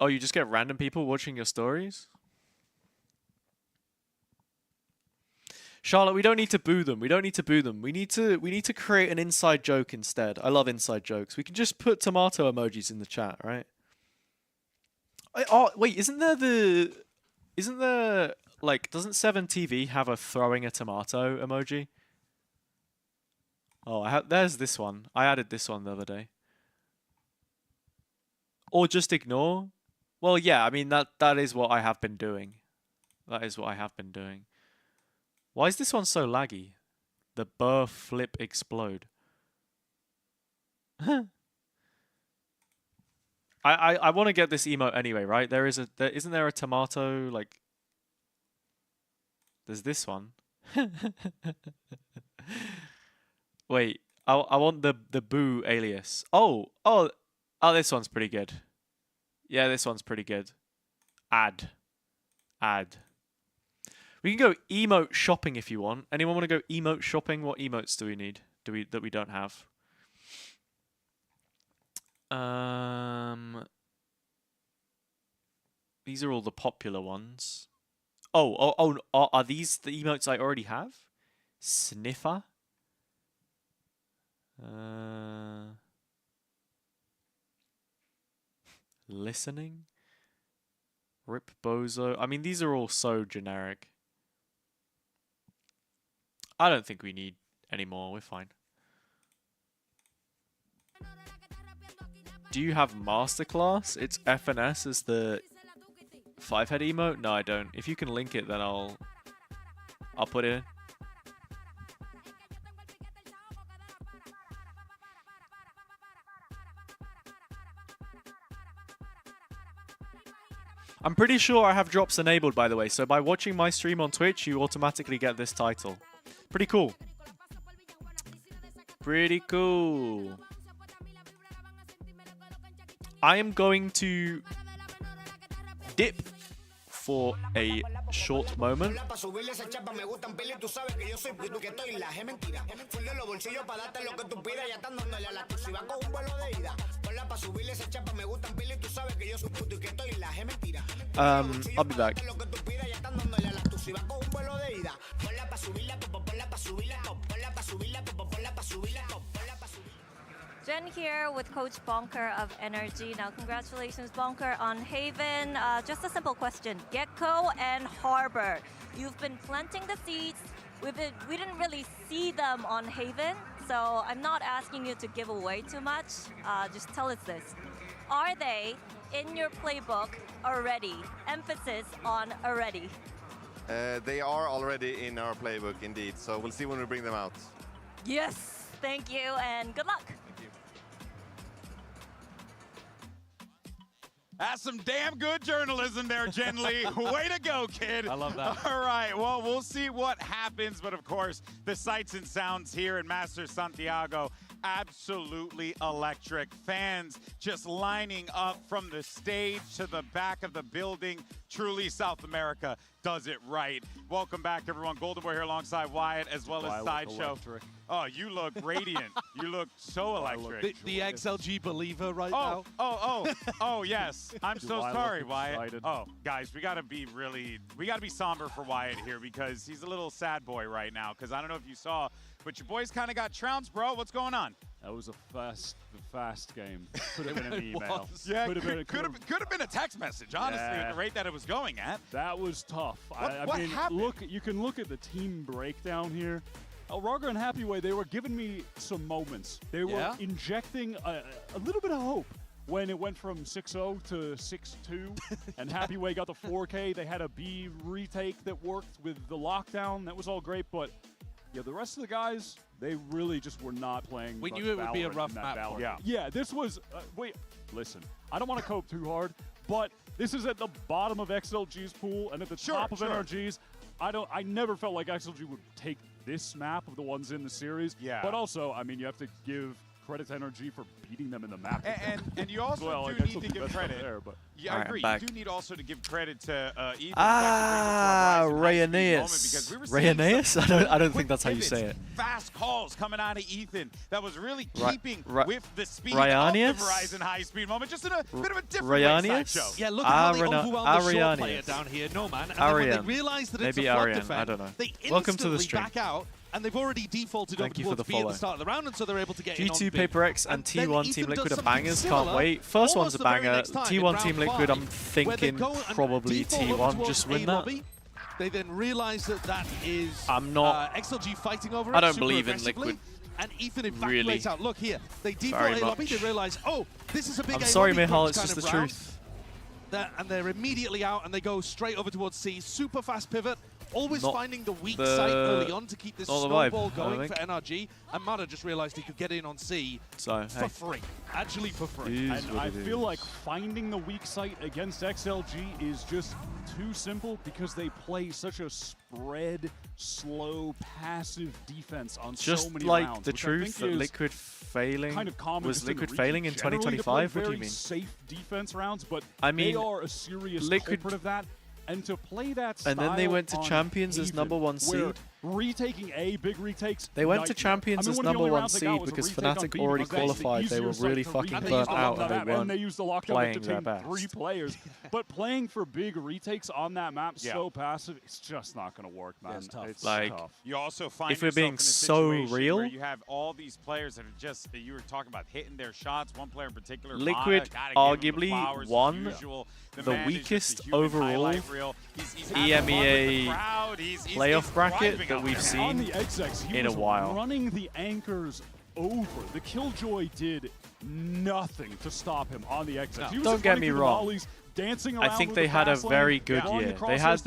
Speaker 2: Oh, you just get random people watching your stories? Charlotte, we don't need to boo them. We don't need to boo them. We need to create an inside joke instead. I love inside jokes. We can just put tomato emojis in the chat, right? Oh, wait, isn't there like, doesn't 7TV have a throwing a tomato emoji? Oh, there's this one. I added this one the other day. Or just ignore. Well, yeah, I mean, that is what I have been doing. That is what I have been doing. Why is this one so laggy? The burr flip explode. I want to get this emote anyway, right? Isn't there a tomato, like... There's this one. Wait, I want the boo alias. Oh, this one's pretty good. Yeah, this one's pretty good. Add. We can go emote shopping if you want. Anyone want to go emote shopping? What emotes do we need? That we don't have? These are all the popular ones. Oh, are these the emotes I already have? Sniffer. Listening. Rip Bozo. I mean, these are all so generic. I don't think we need any more. We're fine. Do you have Masterclass? It's FNS as the 5-head emote? No, I don't. If you can link it, then I'll put it in. I'm pretty sure I have drops enabled, by the way, so by watching my stream on Twitch, you automatically get this title. Pretty cool. Pretty cool. I am going to dip for a short moment. I'll be back.
Speaker 7: Jen here with Coach Bonker of NRG. Now, congratulations, Bonker, on Haven. Just a simple question. Gecko and Harbor, you've been planting the seeds. We didn't really see them on Haven, so I'm not asking you to give away too much. Just tell us this. Are they in your playbook already? Emphasis on already.
Speaker 18: They are already in our playbook, indeed. So we'll see when we bring them out.
Speaker 7: Yes, thank you, and good luck.
Speaker 3: That's some damn good journalism there, Jen Lee. Way to go, kid.
Speaker 4: I love that.
Speaker 3: All right, well, we'll see what happens. But, of course, the sights and sounds here in Masters Santiago, absolutely electric. Fans just lining up from the stage to the back of the building. Truly, South America does it right. Welcome back, everyone. Golden Boy here alongside Wyatt, as well as Sideshow. Oh, you look radiant. You look so electric.
Speaker 1: The XLG believer right now.
Speaker 3: Oh, yes. I'm so sorry, Wyatt. Oh, guys, we gotta be somber for Wyatt here because he's a little sad boy right now. Because I don't know if you saw, but your boys kind of got trounced, bro. What's going on?
Speaker 4: That was a fast game. Could have been an email.
Speaker 3: Yeah, could have been a text message, honestly, at the rate that it was going at.
Speaker 4: That was tough.
Speaker 3: What happened?
Speaker 4: You can look at the team breakdown here. Roger and Happyway, they were giving me some moments. They were injecting a little bit of hope when it went from 6-0 to 6-2, and Happyway got the 4K. They had a B retake that worked with the lockdown. That was all great, but yeah, the rest of the guys, they really just were not playing.
Speaker 1: We knew it would be a rough map.
Speaker 4: Yeah, this was. Wait, listen. I don't want to cope too hard, but this is at the bottom of XLG's pool and at the top of NRG's. I never felt like XLG would take this map of the ones in the series.
Speaker 3: Yeah.
Speaker 4: But also, I mean, you have to give credit to NRG for beating them in the map.
Speaker 3: And you also do need to give credit.
Speaker 4: There, but
Speaker 3: yeah, I agree. You do need also to give credit to Ethan.
Speaker 2: Rayanaeus? I don't think that's how you say it.
Speaker 3: Fast calls coming out of Ethan that was really keeping with the speed of the Verizon high-speed moment, just in a bit of a different show.
Speaker 1: Yeah, look at how they overwhelmed the short player down here, no man. And then when they realize that it's a flood defense,
Speaker 2: I don't know.
Speaker 1: they
Speaker 2: Welcome to the
Speaker 1: instantly
Speaker 2: stream.
Speaker 1: back out. And they've already defaulted over towards B at the start of the round, and so they're able to get in on
Speaker 2: G2
Speaker 1: B.
Speaker 2: Paper X and T1 Team Liquid are bangers, can't wait. First
Speaker 1: almost
Speaker 2: one's a
Speaker 1: the very
Speaker 2: banger.
Speaker 1: next time,
Speaker 2: T1
Speaker 1: in
Speaker 2: Team
Speaker 1: round
Speaker 2: Liquid, I'm
Speaker 1: 5,
Speaker 2: thinking probably T1 just win that.
Speaker 1: They then realize that is
Speaker 2: I'm not.
Speaker 1: XLG fighting over it.
Speaker 2: I don't
Speaker 1: super
Speaker 2: believe in
Speaker 1: aggressively.
Speaker 2: Liquid.
Speaker 1: And Ethan evacuates out. Look here, they default A lobby. They realize, oh, this is a big.
Speaker 2: I'm sorry, Mihal, it's just the truth.
Speaker 1: And they're immediately out, and they go straight over towards C. Super fast pivot. Always finding the weak site early on to keep this snowball going for NRG. And Mada just realized he could get in on C for free. Actually for free.
Speaker 4: And I feel like finding the weak site against XLG is just too simple because they play such a spread, slow, passive defense on so many rounds.
Speaker 2: Just like the truth that Liquid failing was Liquid failing in 2025? What do you mean?
Speaker 4: Safe defense rounds, but
Speaker 2: I mean,
Speaker 4: they are a serious culprit of that. And to play that style
Speaker 2: and then they went to Champions as #1 seed.
Speaker 4: Retaking A, big retakes.
Speaker 2: They went to Champions as #1 seed because Fnatic already qualified. They were really fucking burnt out and they weren't playing their best.
Speaker 4: 3 players. But playing for big retakes on that map so passive, it's just not going to work, man. It's
Speaker 2: like,
Speaker 4: tough.
Speaker 3: You also find
Speaker 2: if we're being so real,
Speaker 3: where you have all these players that are just, you were talking about hitting their shots. One player in particular,
Speaker 2: Liquid arguably won the weakest overall EMEA playoff bracket that we've seen in a while.
Speaker 4: Running the anchors over. The Killjoy did nothing to stop him on the XX.
Speaker 2: No. Don't get me wrong. I think they had a very good year. They had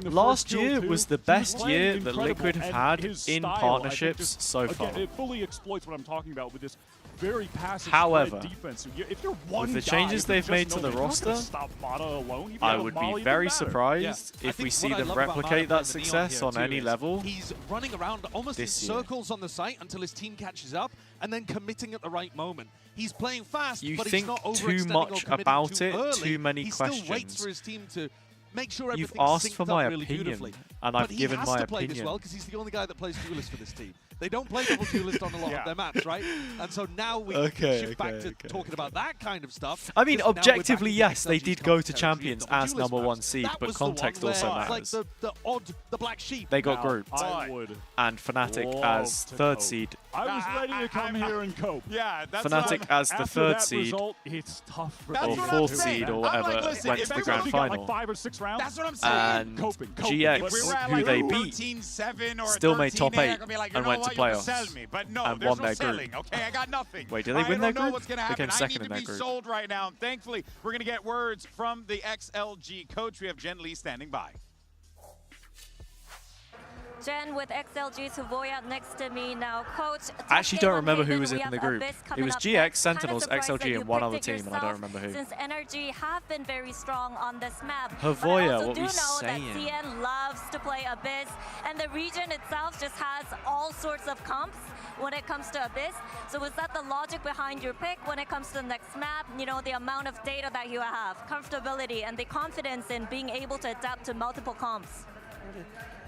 Speaker 2: last year was the best year that Liquid have had in partnerships so far.
Speaker 4: Again, it fully exploits what I'm talking about with this very passive defense. If you're one
Speaker 2: with the changes they've made to the roster, I would be very surprised if we see them replicate that success on any level.
Speaker 1: He's running around almost in circles on the site until his team catches up, and then committing at the right moment. He's playing fast, but he's not overextending
Speaker 2: too much about it, too many questions.
Speaker 1: He still waits for his team to make sure everything's
Speaker 2: You've asked
Speaker 1: synced
Speaker 2: for my
Speaker 1: up really
Speaker 2: opinion,
Speaker 1: beautifully.
Speaker 2: and I've given my
Speaker 1: opinion. But he has to play this well because he's the only guy that plays duelist for this team. They don't play double duelist on a lot of their maps, right? And so now we shift back to talking about that kind of stuff.
Speaker 2: I mean, objectively, yes, they did go to Champions as #1 seed, but context also matters.
Speaker 1: Like the black sheep.
Speaker 2: They got grouped. And Fnatic as 3rd seed.
Speaker 4: I was ready to come here and cope.
Speaker 3: Yeah, that's
Speaker 2: Fnatic as the 3rd seed,
Speaker 4: it's tough for
Speaker 2: or 4th seed, or whatever, went to the grand final.
Speaker 4: Like 5 or 6 rounds.
Speaker 3: That's what I'm saying.
Speaker 2: And GX, who they beat, still made top 8 and went to playoffs and won their group.
Speaker 3: Okay, I got nothing.
Speaker 2: Wait, did they win their group?
Speaker 3: What's gonna
Speaker 2: they came
Speaker 3: happen.
Speaker 2: second in
Speaker 3: I
Speaker 2: their
Speaker 3: need to
Speaker 2: group.
Speaker 3: be sold right now. And thankfully, we're going to get words from the XLG coach. We have Jen Lee standing by.
Speaker 7: Jen with XLG Savoya next to me now. Coach,
Speaker 2: I actually don't remember who was in the group. It was GX, Sentinels, XLG, and one other team, and I don't remember who.
Speaker 7: Since NRG have been very strong on this map.
Speaker 2: Havoya, what we
Speaker 7: saying? That CN loves to play Abyss, and the region itself just has all sorts of comps when it comes to Abyss. So was that the logic behind your pick when it comes to the next map? You know, the amount of data that you have, comfortability, and the confidence in being able to adapt to multiple comps.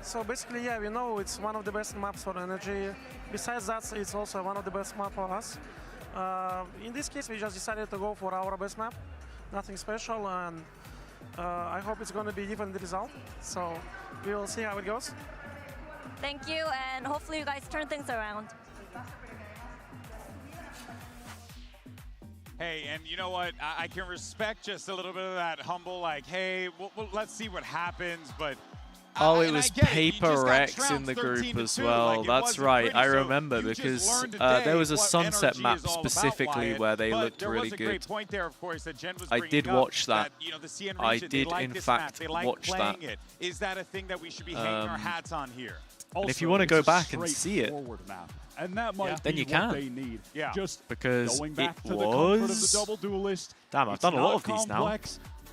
Speaker 9: So basically, yeah, we know it's one of the best maps for NRG. Besides that, it's also one of the best maps for us. In this case, we just decided to go for our best map. Nothing special, and I hope it's going to be even the result. So we will see how it goes.
Speaker 7: Thank you, and hopefully you guys turn things around.
Speaker 3: Hey, and you know what? I can respect just a little bit of that humble, like, hey, let's see what happens, but...
Speaker 2: Oh, it was Paper Rex in the group as well. That's right, I remember, because there was a Sunset map specifically where they looked really good. I did watch that. I did, in fact, watch that.
Speaker 3: Is that a thing that we should be hanging our hats on here?
Speaker 2: And if you want to go back and see it,
Speaker 4: and that might
Speaker 2: then
Speaker 4: be
Speaker 2: you
Speaker 4: what
Speaker 2: can.
Speaker 4: They need.
Speaker 3: Yeah.
Speaker 4: Just
Speaker 2: because
Speaker 4: going back
Speaker 2: it
Speaker 4: to the comfort of the
Speaker 2: was...
Speaker 4: double duelist.
Speaker 2: Damn, I've done a lot of these now.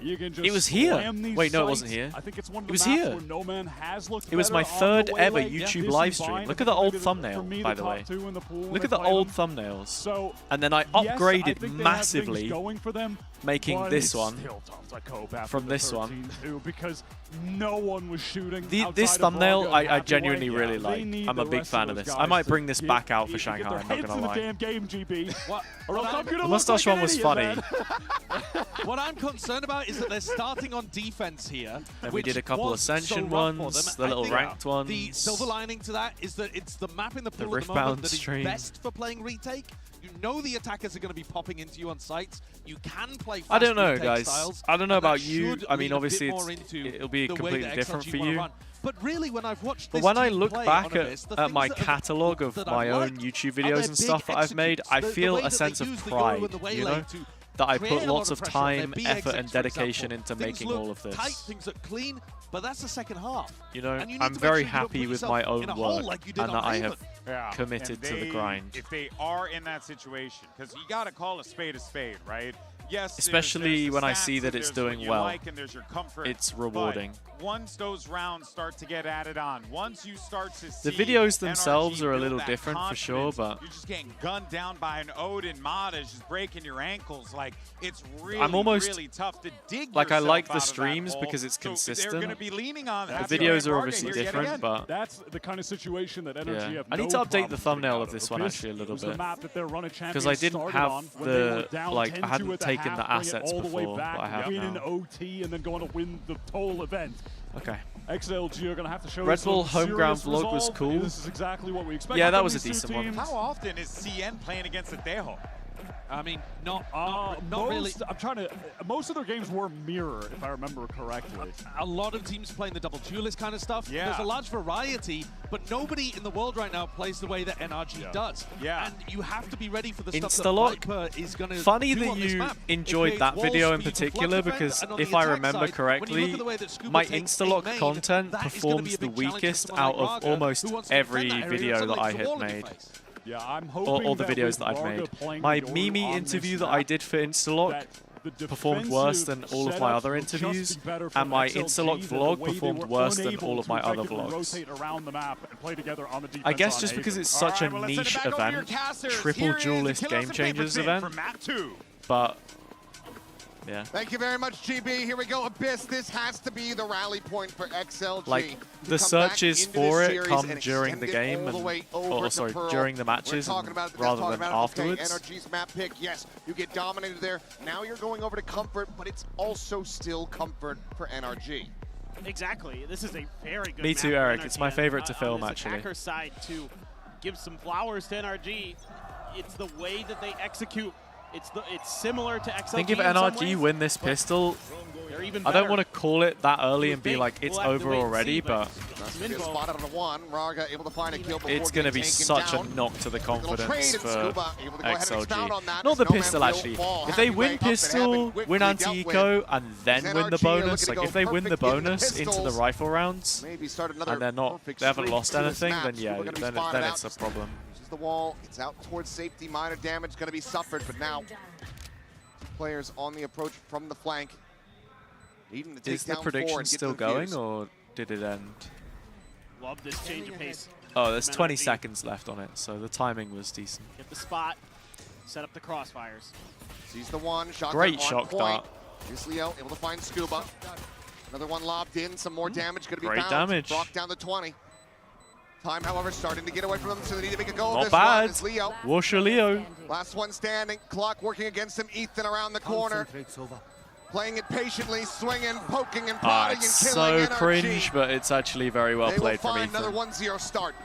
Speaker 4: You can just
Speaker 2: It was here.
Speaker 4: slam these
Speaker 2: Wait, no, it
Speaker 4: sites.
Speaker 2: wasn't here.
Speaker 4: I think it's one of
Speaker 2: It was
Speaker 4: the maps
Speaker 2: here.
Speaker 4: where No Man has looked
Speaker 2: It was my
Speaker 4: better on the
Speaker 2: third ever
Speaker 4: Waylay.
Speaker 2: YouTube
Speaker 4: This
Speaker 2: live
Speaker 4: is
Speaker 2: stream.
Speaker 4: fine.
Speaker 2: Look at the old
Speaker 4: For
Speaker 2: thumbnail,
Speaker 4: me,
Speaker 2: by
Speaker 4: the
Speaker 2: the way.
Speaker 4: top two in the pool when
Speaker 2: Look at
Speaker 4: they
Speaker 2: the
Speaker 4: play
Speaker 2: old
Speaker 4: them.
Speaker 2: thumbnails.
Speaker 4: So,
Speaker 2: and then I
Speaker 4: yes, I
Speaker 2: upgraded
Speaker 4: think they have
Speaker 2: massively,
Speaker 4: things going for them,
Speaker 2: making
Speaker 4: but
Speaker 2: this
Speaker 4: it's
Speaker 2: one
Speaker 4: still tough to cope after
Speaker 2: from
Speaker 4: the
Speaker 2: this one.
Speaker 4: 13-2 because no one was shooting.
Speaker 2: This
Speaker 4: outside of
Speaker 2: thumbnail,
Speaker 4: Raga and
Speaker 2: I
Speaker 4: Happy
Speaker 2: genuinely
Speaker 4: Way.
Speaker 2: really
Speaker 4: Yeah,
Speaker 2: like.
Speaker 4: they need
Speaker 2: I'm a
Speaker 4: the
Speaker 2: big
Speaker 4: rest
Speaker 2: fan
Speaker 4: of
Speaker 2: of
Speaker 4: those
Speaker 2: this. I
Speaker 4: guys
Speaker 2: might
Speaker 4: to
Speaker 2: bring this back out for
Speaker 4: get
Speaker 2: Shanghai,
Speaker 4: their
Speaker 2: I'm not
Speaker 4: heads
Speaker 2: gonna
Speaker 4: in
Speaker 2: lie.
Speaker 4: the damn game, GB.
Speaker 1: Or else I'm
Speaker 2: The mustache one was funny.
Speaker 1: What I'm concerned about is that they're starting on defense here.
Speaker 2: Then we did a couple
Speaker 1: was
Speaker 2: Ascension
Speaker 1: so rough for
Speaker 2: ones,
Speaker 1: them.
Speaker 2: the
Speaker 1: I
Speaker 2: little
Speaker 1: think
Speaker 2: ranked ones.
Speaker 1: The silver lining to that is that it's the map in the pool at the
Speaker 2: Riftbound
Speaker 1: moment that is
Speaker 2: stream.
Speaker 1: best for playing retake. You know the attackers are going to be popping into you on sites. You can play fast
Speaker 2: I don't know,
Speaker 1: retake
Speaker 2: guys.
Speaker 1: styles,
Speaker 2: I don't know
Speaker 1: and that
Speaker 2: about you.
Speaker 1: should
Speaker 2: I mean,
Speaker 1: lead a
Speaker 2: obviously,
Speaker 1: bit more into
Speaker 2: it'll be
Speaker 1: the way
Speaker 2: completely
Speaker 1: that
Speaker 2: different
Speaker 1: XLG
Speaker 2: for
Speaker 1: wanna
Speaker 2: you.
Speaker 1: run. But really, when I've watched
Speaker 2: But
Speaker 1: this
Speaker 2: when I
Speaker 1: team
Speaker 2: look
Speaker 1: play
Speaker 2: back
Speaker 1: on Abyss, the
Speaker 2: at my
Speaker 1: things that
Speaker 2: catalogue of
Speaker 1: that
Speaker 2: my
Speaker 1: I
Speaker 2: own
Speaker 1: like
Speaker 2: YouTube
Speaker 1: are
Speaker 2: videos
Speaker 1: their
Speaker 2: and stuff
Speaker 1: big
Speaker 2: that I've made, I
Speaker 1: executes. The
Speaker 2: feel
Speaker 1: way
Speaker 2: a
Speaker 1: that they
Speaker 2: sense
Speaker 1: use
Speaker 2: of
Speaker 1: the
Speaker 2: pride,
Speaker 1: Euro and the
Speaker 2: you know?
Speaker 1: Waylay to
Speaker 2: That I
Speaker 1: create
Speaker 2: put
Speaker 1: a lot
Speaker 2: lots of
Speaker 1: pressure on their
Speaker 2: time,
Speaker 1: B
Speaker 2: effort, and
Speaker 1: exits, for
Speaker 2: dedication
Speaker 1: example.
Speaker 2: into
Speaker 1: Things
Speaker 2: making
Speaker 1: look
Speaker 2: all of this.
Speaker 1: tight, things look clean, but that's the second half.
Speaker 2: You know,
Speaker 1: And you need
Speaker 2: I'm
Speaker 1: to make
Speaker 2: very
Speaker 1: sure you don't
Speaker 2: happy
Speaker 1: put
Speaker 2: with
Speaker 1: yourself
Speaker 2: my
Speaker 1: in
Speaker 2: own
Speaker 1: a hole
Speaker 2: work
Speaker 1: like you did
Speaker 2: and
Speaker 1: on
Speaker 2: that I
Speaker 1: Haven.
Speaker 2: have committed to the grind.
Speaker 3: If they are in that situation, because you got to call a spade, right? Yes,
Speaker 2: Especially
Speaker 3: there's
Speaker 2: when I
Speaker 3: stats
Speaker 2: see that
Speaker 3: and
Speaker 2: it's
Speaker 3: there's what
Speaker 2: doing
Speaker 3: you
Speaker 2: well.
Speaker 3: like and there's your comfort,
Speaker 2: It's
Speaker 3: but
Speaker 2: rewarding.
Speaker 3: once those rounds start to get added on, once you start to see
Speaker 2: The videos
Speaker 3: NRG
Speaker 2: themselves are a
Speaker 3: build
Speaker 2: little
Speaker 3: that
Speaker 2: different for sure,
Speaker 3: confidence,
Speaker 2: but
Speaker 3: you're just getting gunned down by an Odin Mata, just breaking your ankles. Like, it's really,
Speaker 2: I'm almost
Speaker 3: really tough to dig
Speaker 2: like I
Speaker 3: yourself
Speaker 2: like
Speaker 3: out
Speaker 2: the
Speaker 3: of that
Speaker 2: streams
Speaker 3: hole.
Speaker 2: because it's
Speaker 3: So
Speaker 2: consistent.
Speaker 3: they're going to be leaning on
Speaker 2: The
Speaker 3: Happy
Speaker 2: videos
Speaker 3: Way
Speaker 2: are
Speaker 3: and
Speaker 2: obviously
Speaker 3: Varga here yet
Speaker 2: different,
Speaker 3: again.
Speaker 2: but
Speaker 4: That's the kind of situation that NRG
Speaker 2: yeah.
Speaker 4: have
Speaker 2: I need
Speaker 4: no
Speaker 2: to update the
Speaker 4: problem
Speaker 2: thumbnail
Speaker 4: getting
Speaker 2: of
Speaker 4: out
Speaker 2: this
Speaker 4: of.
Speaker 2: one actually a
Speaker 4: It
Speaker 2: little
Speaker 4: was the
Speaker 2: bit.
Speaker 4: map that their run of
Speaker 2: Because I
Speaker 4: champions
Speaker 2: didn't
Speaker 4: started
Speaker 2: have
Speaker 4: on when they were
Speaker 2: the,
Speaker 4: down
Speaker 2: like,
Speaker 4: 10-2
Speaker 2: I hadn't
Speaker 4: at the
Speaker 2: taken
Speaker 4: half,
Speaker 2: the
Speaker 4: bring it
Speaker 2: assets
Speaker 4: all the way
Speaker 2: before,
Speaker 4: back,
Speaker 2: but I have
Speaker 4: win
Speaker 2: now.
Speaker 4: an OT, and then going to win the whole event.
Speaker 2: Okay.
Speaker 4: XLG are going to have to show
Speaker 2: Red
Speaker 4: some
Speaker 2: Bull home ground
Speaker 4: serious
Speaker 2: vlog was
Speaker 4: resolve.
Speaker 2: cool.
Speaker 4: This is exactly what we expect.
Speaker 2: Yeah, that
Speaker 4: from
Speaker 2: was a
Speaker 4: these two
Speaker 2: decent one.
Speaker 4: teams.
Speaker 3: How often is CN playing against a Tejo?
Speaker 1: I mean, not
Speaker 4: most,
Speaker 1: really.
Speaker 4: I'm trying to. Most of their games were mirror, if I remember correctly.
Speaker 1: A lot of teams playing the double duelist kind of stuff.
Speaker 4: Yeah.
Speaker 1: There's a large variety, but nobody in the world right now plays the way that NRG does.
Speaker 3: Yeah.
Speaker 1: And you have to be ready for the stuff
Speaker 2: Instalock.
Speaker 1: that Viper is going to
Speaker 2: Funny
Speaker 1: do
Speaker 2: that
Speaker 1: on this
Speaker 2: you
Speaker 1: map.
Speaker 2: enjoyed
Speaker 1: It
Speaker 2: that
Speaker 1: creates
Speaker 2: video
Speaker 1: wall
Speaker 2: in
Speaker 1: speed for
Speaker 2: particular
Speaker 1: Flux
Speaker 2: because
Speaker 1: Defense, and on
Speaker 2: if
Speaker 1: the
Speaker 2: I
Speaker 1: attack
Speaker 2: remember
Speaker 1: side, when you look
Speaker 2: correctly,
Speaker 1: at the way that Scuba
Speaker 2: my
Speaker 1: takes
Speaker 2: Instalock
Speaker 1: 8 main,
Speaker 2: content
Speaker 1: that is gonna be
Speaker 2: performs
Speaker 1: a
Speaker 2: the
Speaker 1: big challenge for
Speaker 2: weakest
Speaker 1: someone like
Speaker 2: out of
Speaker 1: Raga,
Speaker 2: almost
Speaker 1: who wants to
Speaker 2: every
Speaker 1: defend that area
Speaker 2: video
Speaker 1: until
Speaker 2: that
Speaker 1: they
Speaker 2: I
Speaker 1: get the
Speaker 2: had
Speaker 1: wall in
Speaker 2: made.
Speaker 1: your face.
Speaker 4: Yeah, I'm
Speaker 2: All
Speaker 4: hoping
Speaker 2: the
Speaker 4: that
Speaker 2: videos
Speaker 4: with
Speaker 2: that I've
Speaker 4: Raga
Speaker 2: made.
Speaker 4: playing
Speaker 2: My
Speaker 4: the
Speaker 2: Mimi
Speaker 4: Ori on
Speaker 2: interview
Speaker 4: this
Speaker 2: that I
Speaker 4: map,
Speaker 2: did for Instalock
Speaker 4: that the
Speaker 2: performed worse than
Speaker 4: defensive
Speaker 2: all of my
Speaker 4: setups
Speaker 2: other
Speaker 4: will just be
Speaker 2: interviews,
Speaker 4: better for
Speaker 2: and my
Speaker 4: XLG
Speaker 2: Instalock
Speaker 4: than the
Speaker 2: vlog
Speaker 4: way they
Speaker 2: performed
Speaker 4: were
Speaker 2: worse than
Speaker 4: unable
Speaker 2: all of
Speaker 4: to
Speaker 2: my other
Speaker 4: effectively
Speaker 2: vlogs.
Speaker 4: rotate around the map and play together on the defense
Speaker 2: I guess
Speaker 4: on
Speaker 2: just because
Speaker 4: Haven.
Speaker 2: it's such a niche event, triple duelist game changers event, but yeah.
Speaker 12: Thank you very much, GB. Here we go, Abyss. This has to be the rally point for XLG.
Speaker 2: Like, the searches for it come during the game, during the matches rather than afterwards.
Speaker 12: Okay, NRG's map pick, yes, you get dominated there. Now you're going over to Comfort, but it's also still Comfort for NRG.
Speaker 17: Exactly. This is a very good
Speaker 2: Me too,
Speaker 17: map for
Speaker 2: Eric.
Speaker 17: NRG.
Speaker 2: It's my favorite to
Speaker 17: On
Speaker 2: film,
Speaker 17: this
Speaker 2: actually.
Speaker 17: attacker side, to give some flowers to NRG, it's the way that they execute. It's similar to XLG.
Speaker 2: I think if NRG win this pistol, I don't want to call it that early and be like it's over already, but
Speaker 12: Spotted on the one. Raga able to find a kill before
Speaker 2: it's going to be such a knock to the confidence for XLG. Not the pistol, actually. If they win pistol, win anti-eco, and then win the bonus, like if they win the bonus into the rifle rounds, and they haven't lost anything, then yeah, then it's a problem.
Speaker 12: The wall, it's out towards safety. Minor damage going to be suffered, but now players on the approach from the flank needing to take
Speaker 2: Is the
Speaker 12: down
Speaker 2: prediction still going, or did it end?
Speaker 17: Love this change of pace.
Speaker 2: Oh, there's 20 seconds left on it, so the timing was decent.
Speaker 17: Get the spot, set up the crossfires.
Speaker 12: Sees the one, shot
Speaker 2: Great shock dart.
Speaker 12: Here's Leo able to find Scuba. Another one lobbed in, some more damage going to be
Speaker 2: Great
Speaker 12: bound.
Speaker 2: damage.
Speaker 12: Brock down to 20. Time, however, starting to get away from them, so they need to make a go of
Speaker 2: Not
Speaker 12: this
Speaker 2: bad.
Speaker 12: one. It's Leo.
Speaker 2: Washer Leo.
Speaker 12: Last one standing. Clock working against him. Ethan around the corner. Playing it patiently, swinging, poking, and prodding,
Speaker 2: It's
Speaker 12: and killing
Speaker 2: so
Speaker 12: NRG.
Speaker 2: cringe, but it's actually very well played from
Speaker 12: They will find
Speaker 2: Ethan.
Speaker 12: another 1-0 start.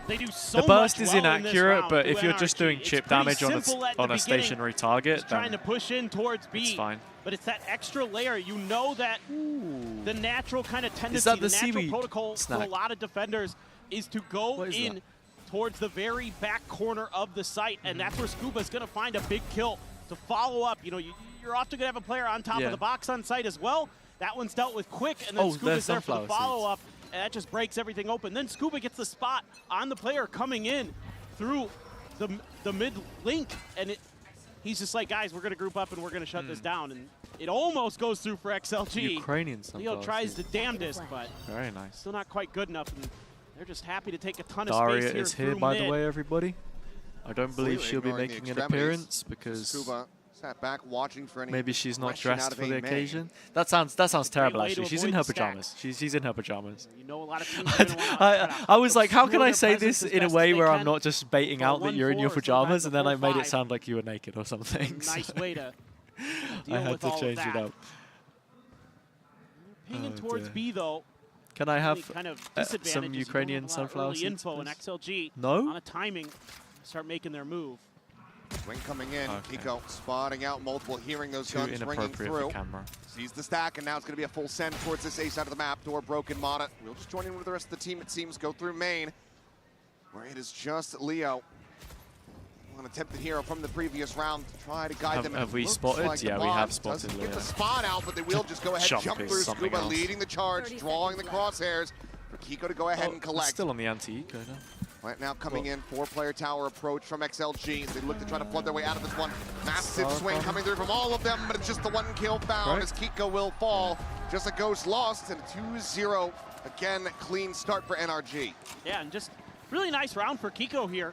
Speaker 17: They do so
Speaker 2: The burst
Speaker 17: much
Speaker 2: is
Speaker 17: well in
Speaker 2: inaccurate,
Speaker 17: this round
Speaker 2: but
Speaker 17: to
Speaker 2: if you're just
Speaker 17: NRG.
Speaker 2: doing
Speaker 17: It's
Speaker 2: chip
Speaker 17: pretty
Speaker 2: damage on
Speaker 17: simple at the
Speaker 2: a
Speaker 17: beginning,
Speaker 2: stationary target,
Speaker 17: just trying to
Speaker 2: then
Speaker 17: push in towards B.
Speaker 2: it's fine.
Speaker 17: But it's that extra layer. You know that the natural kind of tendency,
Speaker 2: that the
Speaker 17: natural
Speaker 2: seaweed
Speaker 17: protocol
Speaker 2: snack?
Speaker 17: for a lot of defenders is to go in towards the very back corner of the site, and that's where Scuba's going to find a big kill to follow up. You know, you're often going to have a player on top of the box on site as well. That one's dealt with quick, and then Scuba's there for the follow-up, and that just breaks everything open. Then Scuba gets the spot on the player coming in through the mid link, and he's just like, guys, we're going to group up and we're going to shut this down. And it almost goes through for XLG.
Speaker 2: Ukrainian
Speaker 17: Leo tries the damnedest, but
Speaker 2: very nice.
Speaker 17: Still not quite good enough. And they're just happy to take a ton of
Speaker 2: Daria
Speaker 17: space here
Speaker 2: is here,
Speaker 17: through
Speaker 2: by
Speaker 17: mid.
Speaker 2: the way, everybody. I don't believe she'll be
Speaker 12: ignoring the
Speaker 2: making an
Speaker 12: extremities.
Speaker 2: appearance because
Speaker 12: Scuba sat back watching for any
Speaker 2: maybe she's not
Speaker 12: question out
Speaker 2: dressed
Speaker 12: of
Speaker 2: for the
Speaker 12: a main.
Speaker 2: occasion. That sounds terrible,
Speaker 17: way to
Speaker 2: actually. She's in
Speaker 17: avoid
Speaker 2: her
Speaker 17: the stack.
Speaker 2: pajamas. She's in her pajamas.
Speaker 17: You know, a lot of teams are gonna wanna
Speaker 2: I was like, how can
Speaker 17: obscure
Speaker 2: I
Speaker 17: their
Speaker 2: say
Speaker 17: presence
Speaker 2: this
Speaker 17: as
Speaker 2: in a
Speaker 17: best
Speaker 2: way
Speaker 17: as they
Speaker 2: where I'm
Speaker 17: can.
Speaker 2: not just baiting
Speaker 17: For
Speaker 2: out that you're in your
Speaker 17: 1-4,
Speaker 2: pajamas, and then I made it
Speaker 17: 5.
Speaker 2: sound like you were naked or something.
Speaker 17: Nice way to deal
Speaker 2: I had
Speaker 17: with
Speaker 2: to
Speaker 17: all
Speaker 2: change
Speaker 17: of
Speaker 2: it
Speaker 17: that.
Speaker 2: up.
Speaker 17: Pinging
Speaker 2: Oh,
Speaker 17: towards
Speaker 2: dear.
Speaker 17: B though.
Speaker 2: Can I have
Speaker 17: Kind of
Speaker 2: some
Speaker 17: disadvantage is you don't
Speaker 2: Ukrainian
Speaker 17: have a lot of
Speaker 2: sunflower
Speaker 17: early
Speaker 2: seeds,
Speaker 17: info, and
Speaker 2: please?
Speaker 17: XLG
Speaker 2: No?
Speaker 17: on a timing start making their move.
Speaker 12: Swing coming in.
Speaker 2: Okay.
Speaker 12: Kiko spotting out multiple, hearing those
Speaker 2: Too
Speaker 12: guns ringing
Speaker 2: inappropriate
Speaker 12: through.
Speaker 2: for camera.
Speaker 12: Sees the stack, and now it's going to be a full send towards this A side of the map. Door broken, Mana. We'll just join in with the rest of the team, it seems. Go through main, where it is just Leo. An attempted hero from the previous round to try to guide them.
Speaker 2: Have we
Speaker 12: Looks
Speaker 2: spotted?
Speaker 12: like the
Speaker 2: Yeah, we
Speaker 12: bomb
Speaker 2: have spotted
Speaker 12: doesn't
Speaker 2: Leo.
Speaker 12: get the spot out, but they will just go ahead and jump
Speaker 2: Jump
Speaker 12: through.
Speaker 2: is something
Speaker 12: Scuba
Speaker 2: else.
Speaker 12: leading the charge, drawing the crosshairs for Kiko to go ahead and collect.
Speaker 2: Still on the anti-eco now.
Speaker 12: Right now coming in, 4-player tower approach from XLG. They look to try to flood their way out of this one. Massive swing coming through from all of them, but it's just the one kill found
Speaker 2: Right.
Speaker 12: as Kiko will fall. Just a ghost lost and a 2-0. Again, clean start for NRG.
Speaker 17: Yeah, and just really nice round for Kiko here.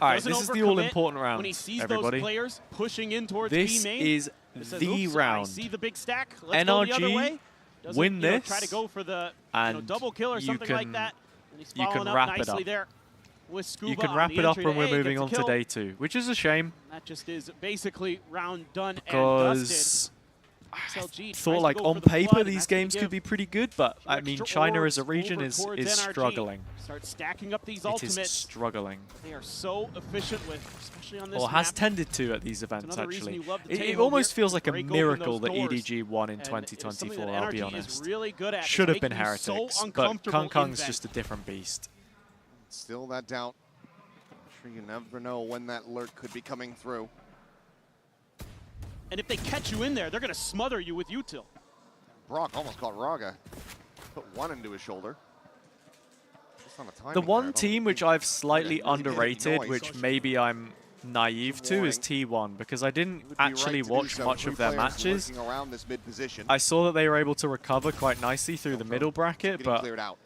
Speaker 2: All right,
Speaker 17: Doesn't
Speaker 2: this is the
Speaker 17: overcommit
Speaker 2: all-important round,
Speaker 17: when he sees
Speaker 2: everybody.
Speaker 17: those players pushing in towards
Speaker 2: This
Speaker 17: B main.
Speaker 2: is
Speaker 17: He says,
Speaker 2: the
Speaker 17: "Oops,
Speaker 2: round.
Speaker 17: I see the big stack. Let's go the other
Speaker 2: NRG
Speaker 17: way." Doesn't,
Speaker 2: win
Speaker 17: you know,
Speaker 2: this,
Speaker 17: try to go for the
Speaker 2: and
Speaker 17: double kill or
Speaker 2: you
Speaker 17: something like
Speaker 2: can-
Speaker 17: that. And he's
Speaker 2: you can
Speaker 17: following up
Speaker 2: wrap it
Speaker 17: nicely
Speaker 2: up.
Speaker 17: there with Scuba
Speaker 2: You can
Speaker 17: on
Speaker 2: wrap
Speaker 17: the
Speaker 2: it up
Speaker 17: entry
Speaker 2: when
Speaker 17: to
Speaker 2: we're
Speaker 17: A,
Speaker 2: moving
Speaker 17: gets a
Speaker 2: on to
Speaker 17: kill.
Speaker 2: day 2, which is a shame.
Speaker 17: That just is basically round done and
Speaker 2: Because
Speaker 17: dusted. XLG
Speaker 2: thought
Speaker 17: tries
Speaker 2: like
Speaker 17: to go
Speaker 2: on
Speaker 17: for the
Speaker 2: paper
Speaker 17: flood, and
Speaker 2: these
Speaker 17: that's gonna
Speaker 2: games
Speaker 17: give
Speaker 2: could be pretty good, but I mean
Speaker 17: extra
Speaker 2: China as a
Speaker 17: orbs
Speaker 2: region
Speaker 17: over
Speaker 2: is
Speaker 17: towards NRG.
Speaker 2: struggling.
Speaker 17: Start stacking up these
Speaker 2: It is
Speaker 17: ultimates.
Speaker 2: struggling.
Speaker 17: They are so efficient with, especially on this
Speaker 2: Or has
Speaker 17: map.
Speaker 2: tended to at these events
Speaker 17: another reason
Speaker 2: actually.
Speaker 17: you love the
Speaker 2: It
Speaker 17: table
Speaker 2: almost
Speaker 17: here,
Speaker 2: feels like a
Speaker 17: break open
Speaker 2: miracle
Speaker 17: those
Speaker 2: that
Speaker 17: doors.
Speaker 2: EDG won in
Speaker 17: And it is something
Speaker 2: 2024,
Speaker 17: that
Speaker 2: I'll be
Speaker 17: NRG is
Speaker 2: honest.
Speaker 17: really good at,
Speaker 2: Should have been
Speaker 17: making you so
Speaker 2: Heretics, but
Speaker 17: uncomfortable
Speaker 2: Kung Kung's
Speaker 17: in
Speaker 2: just a different beast.
Speaker 12: Still that doubt. I'm sure you never know when that lurk could be coming through.
Speaker 17: And if they catch you in there, they're going to smother you with util.
Speaker 12: Brock almost caught Raga. Put one into his shoulder. Just on a timing
Speaker 2: The
Speaker 12: there. I
Speaker 2: one
Speaker 12: don't
Speaker 2: team
Speaker 12: think
Speaker 2: which
Speaker 12: he
Speaker 2: I've
Speaker 12: really
Speaker 2: slightly
Speaker 12: did any
Speaker 2: underrated,
Speaker 12: noise.
Speaker 2: which maybe I'm naive to, is T1, because I didn't actually watch much of their matches.
Speaker 12: Around this mid position.
Speaker 2: I saw that they were able to recover quite nicely through the middle bracket,
Speaker 12: Getting
Speaker 2: but
Speaker 12: cleared out.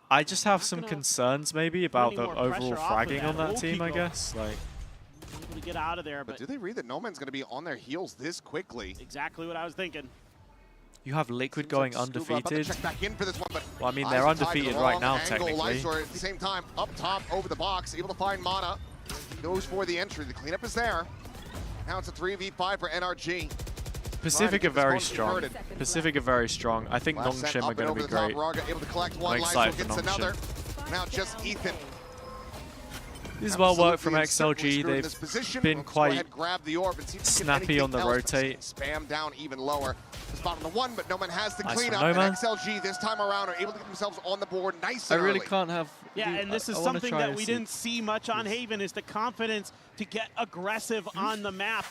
Speaker 2: I just have some concerns maybe about the
Speaker 17: more
Speaker 2: overall
Speaker 17: pressure off of
Speaker 2: fragging
Speaker 17: that.
Speaker 2: on that
Speaker 17: Low
Speaker 2: team, I
Speaker 17: Kiko.
Speaker 2: guess. Like,
Speaker 17: Able to get out of there,
Speaker 12: But
Speaker 17: but
Speaker 12: do they read that No Man's going to be on their heels this quickly?
Speaker 17: exactly what I was thinking.
Speaker 2: you have Liquid going
Speaker 12: Scuba about to
Speaker 2: undefeated.
Speaker 12: check back in for this one, but
Speaker 2: Well, I mean,
Speaker 12: eyes
Speaker 2: they're
Speaker 12: are tied to the
Speaker 2: undefeated right
Speaker 12: wrong
Speaker 2: now,
Speaker 12: angle.
Speaker 2: technically.
Speaker 12: Lysor at the same time, up top, over the box, able to find Mana. Goes for the entry. The cleanup is there. Now it's a 3v5 for NRG.
Speaker 2: Pacific are
Speaker 12: get this
Speaker 2: very
Speaker 12: one
Speaker 2: strong.
Speaker 12: converted.
Speaker 2: Pacific are very strong. I think
Speaker 12: Last set
Speaker 2: Nongshim
Speaker 12: up
Speaker 2: are
Speaker 12: and
Speaker 2: going to
Speaker 12: over
Speaker 2: be
Speaker 12: the top.
Speaker 2: great.
Speaker 12: Raga able to collect one.
Speaker 2: excited
Speaker 12: Lysor
Speaker 2: for
Speaker 12: gets
Speaker 2: Nongshim.
Speaker 12: another. Now just Ethan.
Speaker 2: This is well worked from
Speaker 12: Absolutely
Speaker 2: XLG.
Speaker 12: screwed in this
Speaker 2: They've
Speaker 12: position.
Speaker 2: been
Speaker 12: Let's go ahead,
Speaker 2: quite
Speaker 12: grab the orb and see if we can get
Speaker 2: snappy on the
Speaker 12: anything else.
Speaker 2: rotate.
Speaker 12: Spam down even lower. The spot on the one, but No Man has the
Speaker 2: Nice from
Speaker 12: cleanup.
Speaker 2: No
Speaker 12: And
Speaker 2: Man.
Speaker 12: XLG this time around are able to get themselves on the board nice
Speaker 2: I
Speaker 12: and
Speaker 2: really
Speaker 12: early.
Speaker 2: can't have...
Speaker 17: Yeah, and this is
Speaker 2: I wanna
Speaker 17: something
Speaker 2: try
Speaker 17: that
Speaker 2: a
Speaker 17: we
Speaker 2: seed.
Speaker 17: didn't see much on Haven, is the confidence to get aggressive on the map.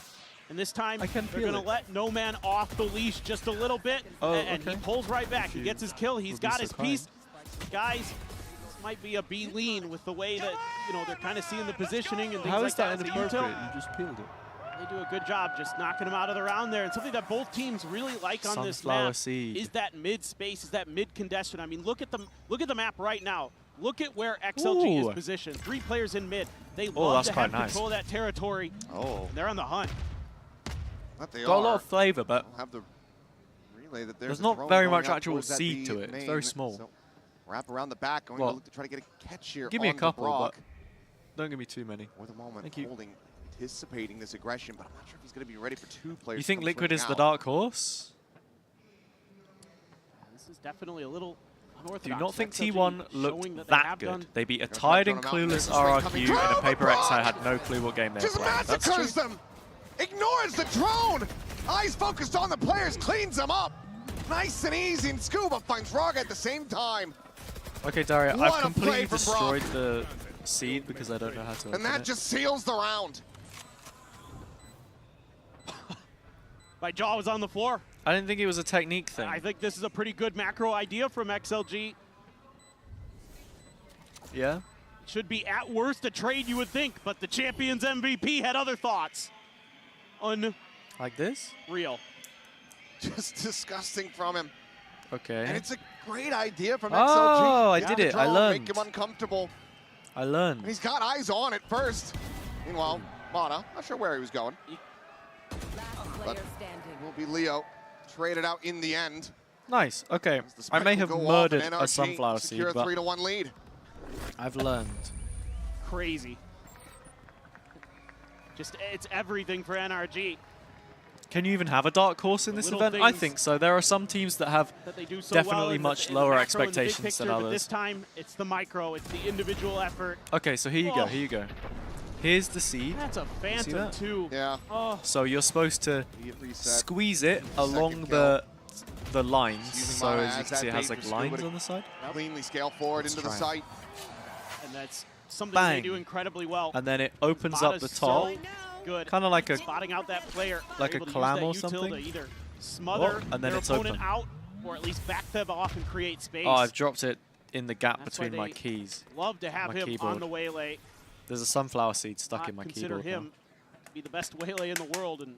Speaker 17: And this time, they're
Speaker 2: feel
Speaker 17: going to
Speaker 2: it.
Speaker 17: let No Man off the leash just a little bit.
Speaker 2: Oh,
Speaker 17: and
Speaker 2: okay.
Speaker 17: he pulls right back. He gets his kill. He's
Speaker 2: Would be
Speaker 17: got
Speaker 2: so
Speaker 17: his
Speaker 2: kind.
Speaker 17: piece. Guys, this might be a B lean with the way that, you know, they're kind of seeing the positioning and things
Speaker 2: How
Speaker 17: like
Speaker 2: is that
Speaker 17: as a
Speaker 2: inappropriate?
Speaker 17: util.
Speaker 2: You just peeled it.
Speaker 17: They do a good job just knocking him out of the round there. And something that both teams really like on this
Speaker 2: Sunflower
Speaker 17: map
Speaker 2: seed.
Speaker 17: is that mid space, is that mid congestion. I mean, look at the map right now. Look at where XLG
Speaker 2: Ooh.
Speaker 17: is positioned. 3 players in mid. They
Speaker 2: Oh,
Speaker 17: love
Speaker 2: that's
Speaker 17: to
Speaker 2: quite
Speaker 17: have
Speaker 2: nice.
Speaker 17: control of that territory.
Speaker 12: Oh.
Speaker 17: They're on the hunt.
Speaker 12: But they
Speaker 2: Got a
Speaker 12: are.
Speaker 2: lot of flavour, but
Speaker 12: They'll have the relay that
Speaker 2: There's
Speaker 12: a
Speaker 2: not
Speaker 12: drone
Speaker 2: very
Speaker 12: going
Speaker 2: much
Speaker 12: out
Speaker 2: actual
Speaker 12: towards that
Speaker 2: seed to
Speaker 12: B
Speaker 2: it. It's
Speaker 12: main.
Speaker 2: very small.
Speaker 12: So wrap around the back, going
Speaker 2: Well,
Speaker 12: to look to try to get a catch here.
Speaker 2: Give me a
Speaker 12: on
Speaker 2: couple,
Speaker 12: the Brock.
Speaker 2: but don't give me too many.
Speaker 12: For the moment,
Speaker 2: Thank you.
Speaker 12: holding, anticipating this aggression, but I'm not sure if he's going to be ready for two players.
Speaker 2: You think Liquid is the
Speaker 12: out.
Speaker 2: dark horse?
Speaker 17: This is definitely a little unorthodox.
Speaker 2: Do you not think
Speaker 17: XLG
Speaker 2: T1 looked that good? They beat a tired and clueless RRQ and a Paper X that had no clue what game they were
Speaker 12: Just
Speaker 2: playing. That's
Speaker 12: massacres
Speaker 2: true.
Speaker 12: them! Ignores the drone! Eyes focused on the players, cleans them up! Nice and easy, and Scuba finds Raga at the same time.
Speaker 2: Okay, Daria,
Speaker 12: What
Speaker 2: I've
Speaker 12: a play
Speaker 2: completely
Speaker 12: from Brock.
Speaker 2: destroyed the seed because I don't know how to
Speaker 12: And
Speaker 2: open
Speaker 12: that
Speaker 2: it.
Speaker 12: just seals the round.
Speaker 17: My jaw was on the floor.
Speaker 2: I didn't think it was a technique thing.
Speaker 17: I think this is a pretty good macro idea from XLG.
Speaker 2: Yeah?
Speaker 17: Should be at worst a trade, you would think, but the Champions MVP had other thoughts.
Speaker 2: Like this?
Speaker 17: Unreal.
Speaker 12: Just disgusting from him.
Speaker 2: Okay.
Speaker 12: And it's a great idea from
Speaker 2: Oh,
Speaker 12: XLG.
Speaker 2: I
Speaker 12: Yeah,
Speaker 2: did
Speaker 12: the
Speaker 2: it. I
Speaker 12: drone,
Speaker 2: learned.
Speaker 12: Make him uncomfortable.
Speaker 2: I learned.
Speaker 12: And he's got eyes on it first. Meanwhile, Mana, not sure where he was going. But will be Leo. Traded out in the end.
Speaker 2: Nice. Okay.
Speaker 12: The
Speaker 2: I
Speaker 12: spike
Speaker 2: may
Speaker 12: will
Speaker 2: have
Speaker 12: go off,
Speaker 2: murdered
Speaker 12: and
Speaker 2: a
Speaker 12: NRG
Speaker 2: sunflower seed,
Speaker 12: secure a
Speaker 2: but
Speaker 12: 3-1 lead.
Speaker 2: I've learned.
Speaker 17: Crazy. Just, it's everything for NRG.
Speaker 2: Can you even have a dark horse in this
Speaker 17: Little
Speaker 2: event? I
Speaker 17: things
Speaker 2: think so. There are some teams that have
Speaker 17: that they do so
Speaker 2: definitely
Speaker 17: well in
Speaker 2: much
Speaker 17: in the
Speaker 2: lower
Speaker 17: macro and the big
Speaker 2: expectations than
Speaker 17: picture, but
Speaker 2: others.
Speaker 17: this time, it's the micro, it's the individual effort.
Speaker 2: Okay, so here you go,
Speaker 17: Oh.
Speaker 2: here you go. Here's the seed.
Speaker 17: That's a
Speaker 2: See
Speaker 17: phantom
Speaker 2: that?
Speaker 17: too.
Speaker 12: Yeah.
Speaker 17: Oh.
Speaker 2: So you're supposed to squeeze it along
Speaker 12: kill.
Speaker 2: the lines.
Speaker 12: Using
Speaker 2: So
Speaker 12: Mana
Speaker 2: as you
Speaker 12: as
Speaker 2: can see,
Speaker 12: that
Speaker 2: it has
Speaker 12: bait
Speaker 2: like
Speaker 12: for
Speaker 2: lines
Speaker 12: Scuba
Speaker 2: on the side.
Speaker 12: Cleanly scale forward
Speaker 2: Let's
Speaker 12: into the
Speaker 2: try.
Speaker 12: site.
Speaker 17: And that's something
Speaker 2: Bang.
Speaker 17: they do incredibly well.
Speaker 2: And then it opens
Speaker 17: Spot
Speaker 2: up the
Speaker 17: is
Speaker 2: top.
Speaker 17: so good.
Speaker 2: Kind of like a
Speaker 17: spotting out that player,
Speaker 2: like a
Speaker 17: able to use
Speaker 2: clam
Speaker 17: that
Speaker 2: or
Speaker 17: util
Speaker 2: something.
Speaker 17: to either smother
Speaker 2: and then
Speaker 17: their
Speaker 2: it's
Speaker 17: opponent
Speaker 2: open.
Speaker 17: out, or at least back them off and create space.
Speaker 2: Oh, I've dropped it in the gap
Speaker 17: That's why
Speaker 2: between my
Speaker 17: they
Speaker 2: keys.
Speaker 17: Love to have
Speaker 2: my
Speaker 17: him
Speaker 2: keyboard.
Speaker 17: on the waylay.
Speaker 2: There's a sunflower seed stuck in my
Speaker 17: Consider
Speaker 2: keyboard.
Speaker 17: him
Speaker 2: now.
Speaker 17: be the best waylay in the world, and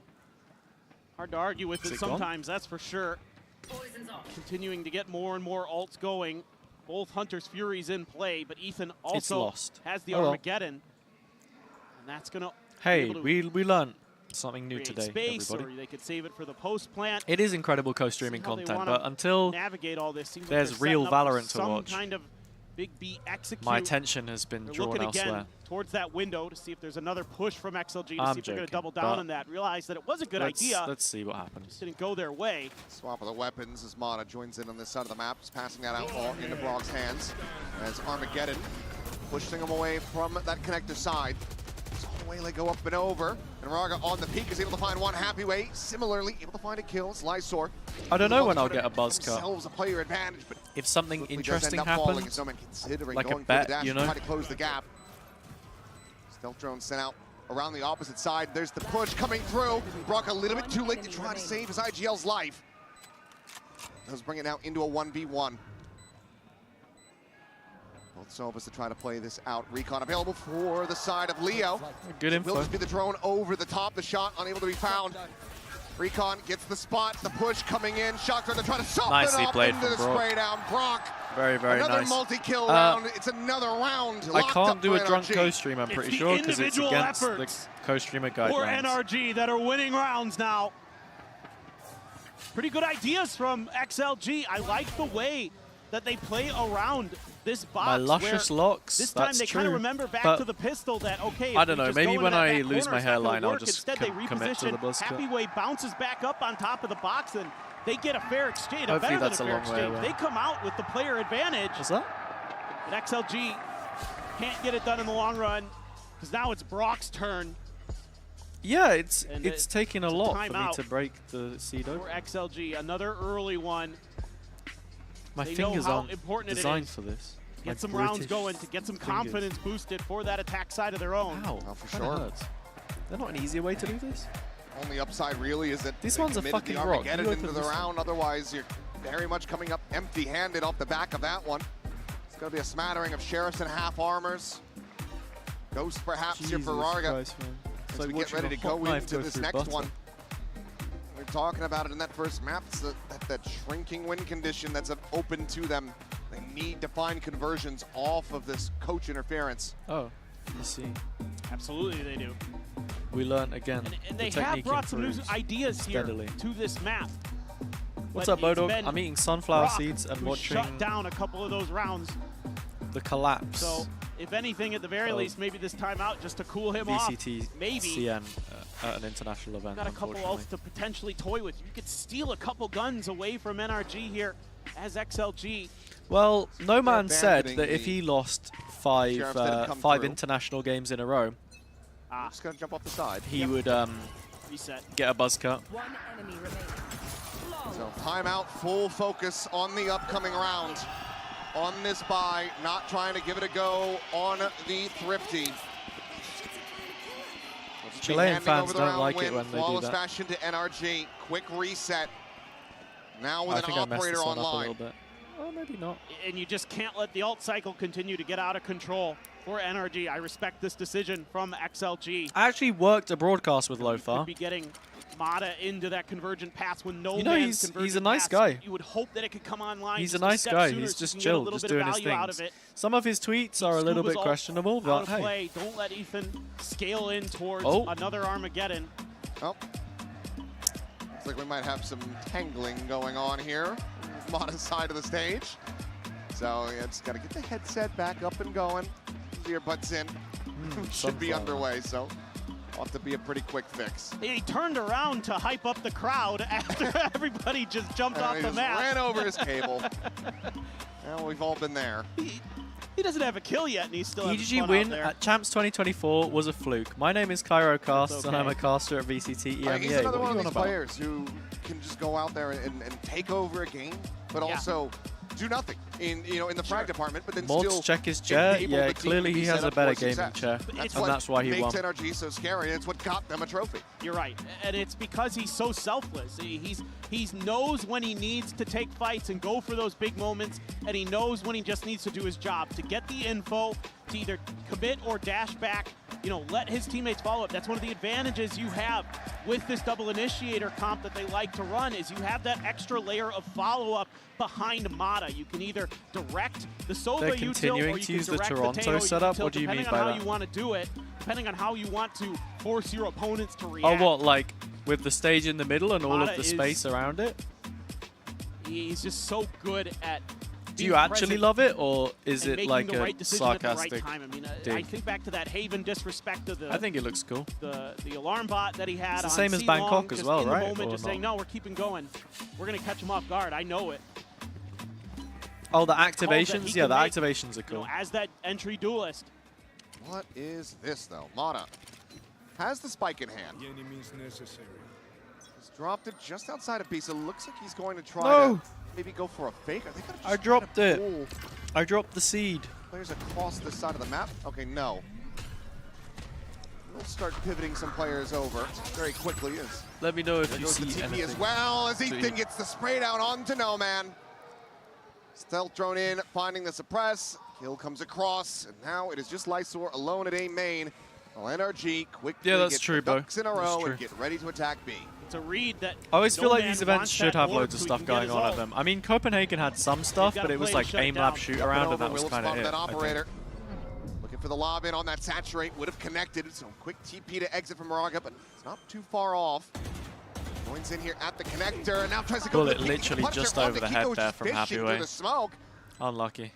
Speaker 17: hard to argue with
Speaker 2: Is
Speaker 17: it
Speaker 2: it gone?
Speaker 17: sometimes, that's for sure. Continuing to get more and more ults going. Both Hunter's Furies in play, but Ethan also
Speaker 2: lost.
Speaker 17: has the
Speaker 2: Oh well.
Speaker 17: Armageddon. And that's going to
Speaker 2: Hey, we learned something new
Speaker 17: create
Speaker 2: today,
Speaker 17: space,
Speaker 2: everybody.
Speaker 17: or they could save it for the post plant.
Speaker 2: It is incredible co-streaming
Speaker 17: See how they
Speaker 2: content,
Speaker 17: wanna
Speaker 2: but until
Speaker 17: navigate all this, seems like
Speaker 2: there's
Speaker 17: they're
Speaker 2: real
Speaker 17: setting up for
Speaker 2: Valorant to
Speaker 17: some
Speaker 2: watch,
Speaker 17: kind of big B execute.
Speaker 2: my attention has been
Speaker 17: They're
Speaker 2: drawn
Speaker 17: looking
Speaker 2: elsewhere.
Speaker 17: again towards that window to see if there's another push from XLG to
Speaker 2: I'm
Speaker 17: see if they're going to
Speaker 2: joking,
Speaker 17: double down
Speaker 2: but
Speaker 17: on that. Realize that it was a good idea.
Speaker 2: Let's see what happens.
Speaker 17: Just didn't go their way.
Speaker 12: Swap of the weapons as Mana joins in on this side of the map, just passing that out all into Brock's hands. As Armageddon pushing him away from that connector side. Saw Waylay go up and over, and Raga on the peak is able to find one happy way. Similarly, able to find a kill. Lysor.
Speaker 2: I don't know when I'll get a buzz cut.
Speaker 12: Themselves a player advantage, but
Speaker 2: If something
Speaker 12: quickly does
Speaker 2: interesting
Speaker 12: end up falling,
Speaker 2: happens,
Speaker 12: and someone considering
Speaker 2: like a
Speaker 12: going
Speaker 2: bet,
Speaker 12: for the dash
Speaker 2: you
Speaker 12: to
Speaker 2: know?
Speaker 12: try to close the gap. Stealth drone sent out around the opposite side. There's the push coming through. Brock a little bit too late to try to save his IGL's life. Does bring it now into a 1v1. Both Sovas to try to play this out. Recon available for the side of Leo.
Speaker 2: Good
Speaker 12: Will
Speaker 2: info.
Speaker 12: just be the drone over the top. The shot unable to be found. Recon gets the spot. The push coming in. Shocker to try to soften
Speaker 2: Nicely
Speaker 12: up
Speaker 2: played
Speaker 12: into the
Speaker 2: from Brock.
Speaker 12: spray down. Brock.
Speaker 2: Very, very
Speaker 12: Another
Speaker 2: nice.
Speaker 12: multi-kill round. It's another round.
Speaker 2: I
Speaker 12: locked
Speaker 2: can't
Speaker 12: up
Speaker 2: do
Speaker 12: for
Speaker 2: a drunk
Speaker 12: NRG.
Speaker 2: co-stream, I'm
Speaker 17: It's
Speaker 2: pretty
Speaker 17: the
Speaker 2: sure, because it's
Speaker 17: individual
Speaker 2: against the
Speaker 17: efforts
Speaker 2: co-streamer
Speaker 17: for
Speaker 2: guidelines.
Speaker 17: NRG that are winning rounds now. Pretty good ideas from XLG. I like the way that they play around this box.
Speaker 2: My luscious
Speaker 17: where
Speaker 2: locks,
Speaker 17: This time
Speaker 2: that's
Speaker 17: they kind of
Speaker 2: true,
Speaker 17: remember back
Speaker 2: but
Speaker 17: to the pistol that, okay,
Speaker 2: I
Speaker 17: if
Speaker 2: don't
Speaker 17: we
Speaker 2: know,
Speaker 17: just
Speaker 2: maybe
Speaker 17: go
Speaker 2: when
Speaker 17: into that
Speaker 2: I
Speaker 17: back
Speaker 2: lose
Speaker 17: corner,
Speaker 2: my
Speaker 17: it's not gonna
Speaker 2: hairline, I'll
Speaker 17: work.
Speaker 2: just
Speaker 17: Instead, they
Speaker 2: commit to the
Speaker 17: reposition.
Speaker 2: buzz cut.
Speaker 17: Happyway bounces back up on top of the box, and they get a fair exchange, a
Speaker 2: Hopefully
Speaker 17: better than
Speaker 2: that's
Speaker 17: a
Speaker 2: a
Speaker 17: fair
Speaker 2: long way
Speaker 17: exchange.
Speaker 2: away.
Speaker 17: They come out with the player advantage.
Speaker 2: What's that?
Speaker 17: But XLG can't get it done in the long run, because now it's Brock's turn.
Speaker 2: Yeah, it's
Speaker 17: And
Speaker 2: taking a
Speaker 17: it's a
Speaker 2: lot for me
Speaker 17: timeout
Speaker 2: to break the seed
Speaker 17: for
Speaker 2: open.
Speaker 17: XLG. Another early one.
Speaker 2: My
Speaker 17: They know
Speaker 2: fingers
Speaker 17: how
Speaker 2: aren't
Speaker 17: important it
Speaker 2: designed
Speaker 17: is.
Speaker 2: for this.
Speaker 17: Get
Speaker 2: My
Speaker 17: some rounds
Speaker 2: British
Speaker 17: going to get some
Speaker 2: fingers.
Speaker 17: confidence boosted for that attack side of their own.
Speaker 2: Ow,
Speaker 12: Oh, for
Speaker 2: kinda
Speaker 12: sure.
Speaker 2: hurts. There's not an easier way to do this?
Speaker 12: Only upside really is that
Speaker 2: This
Speaker 12: they
Speaker 2: one's a
Speaker 12: committed the
Speaker 2: fucking rock.
Speaker 12: Armageddon
Speaker 2: You
Speaker 12: into
Speaker 2: open
Speaker 12: the
Speaker 2: this one.
Speaker 12: round. Otherwise, you're very much coming up empty-handed off the back of that one. It's going to be a smattering of Sheriffs and half armors. Ghost perhaps here for
Speaker 2: Jesus
Speaker 12: Raga.
Speaker 2: Christ, man. It's
Speaker 12: As
Speaker 2: like
Speaker 12: we get
Speaker 2: watching
Speaker 12: ready
Speaker 2: a
Speaker 12: to
Speaker 2: hot
Speaker 12: go
Speaker 2: knife
Speaker 12: into
Speaker 2: go
Speaker 12: this
Speaker 2: through
Speaker 12: next
Speaker 2: butter.
Speaker 12: one. We were talking about it in that first map. It's that shrinking win condition that's open to them. They need to find conversions off of this coach interference.
Speaker 2: Oh, let's see.
Speaker 17: Absolutely they do.
Speaker 2: We learned again.
Speaker 17: And
Speaker 2: the
Speaker 17: they have
Speaker 2: technique
Speaker 17: brought some new
Speaker 2: improves
Speaker 17: ideas here
Speaker 2: steadily.
Speaker 17: to this map.
Speaker 2: What's up, Bodog? I'm eating sunflower seeds and watching
Speaker 17: shut down a couple of those rounds.
Speaker 2: The collapse.
Speaker 17: So, if anything, at the very least, maybe this timeout just to cool him off. Maybe.
Speaker 2: CN at an international event.
Speaker 17: Got a couple else to potentially toy with. You could steal a couple guns away from NRG here as XLG.
Speaker 2: Well, No Man said that if he lost five international games in a row,
Speaker 12: just gonna jump off the side.
Speaker 2: He would
Speaker 17: reset.
Speaker 2: Get a buzz cut.
Speaker 20: One enemy remaining.
Speaker 12: So timeout, full focus on the upcoming round. On this bye, not trying to give it a go on the Thrifty.
Speaker 2: Chilean fans don't like it when they do
Speaker 12: Flawless
Speaker 2: that.
Speaker 12: fashion to NRG, quick reset. Now with
Speaker 2: I
Speaker 12: an
Speaker 2: think I messed
Speaker 12: operator
Speaker 2: this one up a
Speaker 12: online.
Speaker 2: little bit. Oh, maybe not.
Speaker 17: And you just can't let the alt cycle continue to get out of control for NRG. I respect this decision from XLG.
Speaker 2: I actually worked a broadcast with Lothar.
Speaker 17: Could be getting Mata into that convergent pass when no
Speaker 2: You know,
Speaker 17: man's
Speaker 2: he's a nice guy.
Speaker 17: You would hope that it could come online.
Speaker 2: He's a
Speaker 17: just
Speaker 2: nice
Speaker 17: step
Speaker 2: guy.
Speaker 17: sooner
Speaker 2: He's
Speaker 17: so
Speaker 2: just
Speaker 17: you can get a
Speaker 2: chill,
Speaker 17: little
Speaker 2: just
Speaker 17: bit of
Speaker 2: doing his
Speaker 17: value out of
Speaker 2: things.
Speaker 17: it.
Speaker 2: Some of his tweets are a little bit questionable, but
Speaker 17: out of
Speaker 2: hey.
Speaker 17: play. Don't let Ethan scale in towards another Armageddon.
Speaker 12: Oh. Looks like we might have some tangling going on here. Mata's side of the stage. So yeah, just got to get the headset back up and going. Earbuds in. Should be underway, so ought to be a pretty quick fix.
Speaker 17: He turned around to hype up the crowd after everybody just jumped off
Speaker 12: He
Speaker 17: the
Speaker 12: just
Speaker 17: map.
Speaker 12: ran over his cable. Well, we've all been there.
Speaker 17: He doesn't have a kill yet, and he's still having
Speaker 2: EDG
Speaker 17: fun
Speaker 2: win
Speaker 17: out there.
Speaker 2: at Champs 2024 was a fluke. My name is Cairo Casts, and I'm a caster at VCT EMEA.
Speaker 12: He's another
Speaker 2: What
Speaker 12: one
Speaker 2: are
Speaker 12: of
Speaker 2: you
Speaker 12: these
Speaker 2: on about?
Speaker 12: players who can just go out there and take over a game, but also do nothing in the frag department, but then
Speaker 2: Mods
Speaker 12: still
Speaker 2: check his chair.
Speaker 12: enable
Speaker 2: Yeah,
Speaker 12: the team
Speaker 2: clearly
Speaker 12: to be
Speaker 2: he
Speaker 12: set
Speaker 2: has a
Speaker 12: up
Speaker 2: better
Speaker 12: for
Speaker 2: gaming
Speaker 12: success.
Speaker 2: chair,
Speaker 12: It's
Speaker 2: and
Speaker 12: what
Speaker 2: that's why he
Speaker 12: makes
Speaker 2: won.
Speaker 12: NRG so scary, and it's what got them a trophy.
Speaker 17: You're right, and it's because he's so selfless. He knows when he needs to take fights and go for those big moments, and he knows when he just needs to do his job to get the info, to either commit or dash back. Let his teammates follow up. That's one of the advantages you have with this double initiator comp that they like to run, is you have that extra layer of follow-up behind Mata. You can either direct the Sova
Speaker 2: They're
Speaker 17: util,
Speaker 2: continuing
Speaker 17: or you
Speaker 2: to
Speaker 17: can
Speaker 2: use the
Speaker 17: direct
Speaker 2: Toronto
Speaker 17: Teo
Speaker 2: setup?
Speaker 17: util,
Speaker 2: What do you mean by
Speaker 17: depending on how
Speaker 2: that?
Speaker 17: you want to do it, depending on how you want to force your opponents to react.
Speaker 2: Oh, what, like with the stage in the middle and all
Speaker 17: Mata
Speaker 2: of the
Speaker 17: is-
Speaker 2: space around it?
Speaker 17: He's just so good at
Speaker 2: Do you actually love it, or is
Speaker 17: and
Speaker 2: it
Speaker 17: making
Speaker 2: like
Speaker 17: the
Speaker 2: a
Speaker 17: right decision at the
Speaker 2: sarcastic
Speaker 17: right time. I mean, I
Speaker 2: dig?
Speaker 17: think back to that Haven disrespect of the.
Speaker 2: I think it looks cool.
Speaker 17: The alarm bot that he had.
Speaker 2: It's the
Speaker 17: on
Speaker 2: same as
Speaker 17: C-Long,
Speaker 2: Bangkok as
Speaker 17: just
Speaker 2: well,
Speaker 17: in
Speaker 2: right?
Speaker 17: The moment,
Speaker 2: Or
Speaker 17: just
Speaker 2: not?
Speaker 17: saying, no, we're keeping going. We're gonna catch him off guard. I know it.
Speaker 2: Oh, the
Speaker 17: Calls that
Speaker 2: activations?
Speaker 17: he
Speaker 2: Yeah,
Speaker 17: can
Speaker 2: the
Speaker 17: make,
Speaker 2: activations are cool.
Speaker 17: as that entry duelist.
Speaker 12: What is this, though? Mata has the spike in hand. He's dropped it just outside of Pisa. Looks like he's going to try to maybe go for a fake. Are they gonna just
Speaker 2: I
Speaker 12: try
Speaker 2: dropped
Speaker 12: to
Speaker 2: it.
Speaker 12: pull
Speaker 2: I dropped the seed.
Speaker 12: players across the side of the map? Okay, no. We'll start pivoting some players over very quickly. As
Speaker 2: Let me know if
Speaker 12: there
Speaker 2: you
Speaker 12: goes the
Speaker 2: see
Speaker 12: TP
Speaker 2: anything.
Speaker 12: as well, as
Speaker 2: So
Speaker 12: Ethan
Speaker 2: you-
Speaker 12: gets the spray down onto No Man. Stealth drone in, finding the suppress. Kill comes across, and now it is just Lysor alone at A main. Well, NRG quickly
Speaker 2: Yeah, that's
Speaker 12: gets
Speaker 2: true,
Speaker 12: the
Speaker 2: bro.
Speaker 12: ducks in a
Speaker 2: That's
Speaker 12: row
Speaker 2: true.
Speaker 12: and get ready to attack B.
Speaker 17: It's a read that.
Speaker 2: I always
Speaker 17: No
Speaker 2: feel like
Speaker 17: Man
Speaker 2: these events
Speaker 17: wants
Speaker 2: should
Speaker 17: that
Speaker 2: have
Speaker 17: orb
Speaker 2: loads of
Speaker 17: so he
Speaker 2: stuff
Speaker 17: can get
Speaker 2: going
Speaker 17: his
Speaker 2: on at
Speaker 17: ult.
Speaker 2: them. I mean, Copenhagen had some stuff,
Speaker 17: gotta
Speaker 2: but it was
Speaker 17: play
Speaker 2: like
Speaker 17: to shut it
Speaker 2: aim lab
Speaker 17: down.
Speaker 2: shoot
Speaker 12: Up
Speaker 2: around,
Speaker 12: and
Speaker 2: and that
Speaker 12: over,
Speaker 2: was
Speaker 12: Will
Speaker 2: kind of
Speaker 12: spotted
Speaker 2: it.
Speaker 12: that
Speaker 2: I think.
Speaker 12: operator. Looking for the lob in on that saturate, would have connected. So quick TP to exit from Moraga, but it's not too far off. Joins in here at the connector, and now tries to go
Speaker 2: Bullet
Speaker 12: for the peek.
Speaker 2: literally
Speaker 12: Punisher
Speaker 2: just
Speaker 12: on
Speaker 2: over the
Speaker 12: Kiko,
Speaker 2: head
Speaker 12: just
Speaker 2: there from
Speaker 12: fishing
Speaker 2: Happy
Speaker 12: through
Speaker 2: Way.
Speaker 12: the smoke.
Speaker 2: Unlucky.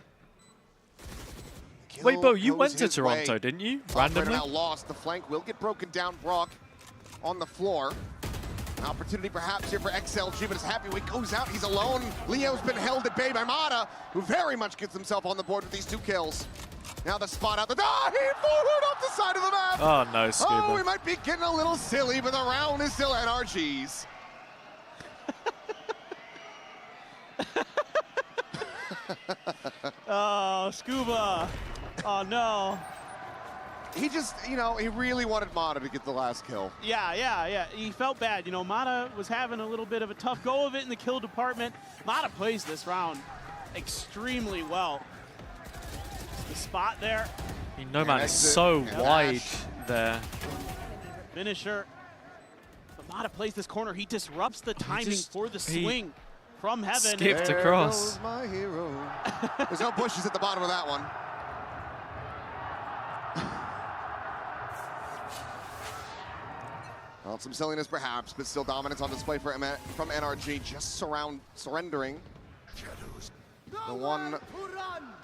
Speaker 12: Kill
Speaker 2: Wait, Bo, you
Speaker 12: goes
Speaker 2: went to
Speaker 12: his
Speaker 2: Toronto,
Speaker 12: way.
Speaker 2: didn't you?
Speaker 12: Operator
Speaker 2: Randomly?
Speaker 12: now lost. The flank will get broken down. Brock on the floor. An opportunity perhaps here for XLG, but as Happyway goes out, he's alone. Leo's been held at bay by Mata, who very much gets himself on the board with these 2 kills. Now the spot out the he forward off the side of the map.
Speaker 2: Oh, no, Scuba.
Speaker 12: Oh, we might be getting a little silly, but the round is still NRG's.
Speaker 17: Oh, Scuba. Oh, no.
Speaker 12: He just, he really wanted Mata to get the last kill.
Speaker 17: Yeah. He felt bad. Mata was having a little bit of a tough go of it in the kill department. Mata plays this round extremely well. The spot there.
Speaker 2: I mean, No Man is so wide there.
Speaker 17: Finisher. But Mata plays this corner. He disrupts the timing for the
Speaker 2: he
Speaker 17: swing from heaven.
Speaker 2: skipped across.
Speaker 12: There goes my hero. There's no bushes at the bottom of that one. Well, some silliness perhaps, but still dominance on display from NRG, just surrendering. The one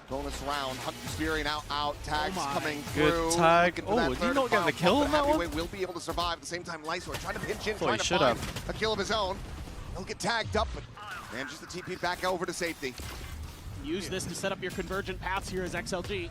Speaker 12: bonus round, Hunter's Fury now out, tags coming through.
Speaker 2: Good tag. Oh, did he not get the kill on that one?
Speaker 12: Will be able to survive at the same time. Lysor trying to pinch in,
Speaker 2: Thought
Speaker 12: trying to find a kill of his own. He'll get tagged up, but manages to TP back over to safety.
Speaker 17: Use this to set up your convergent paths here as XLG.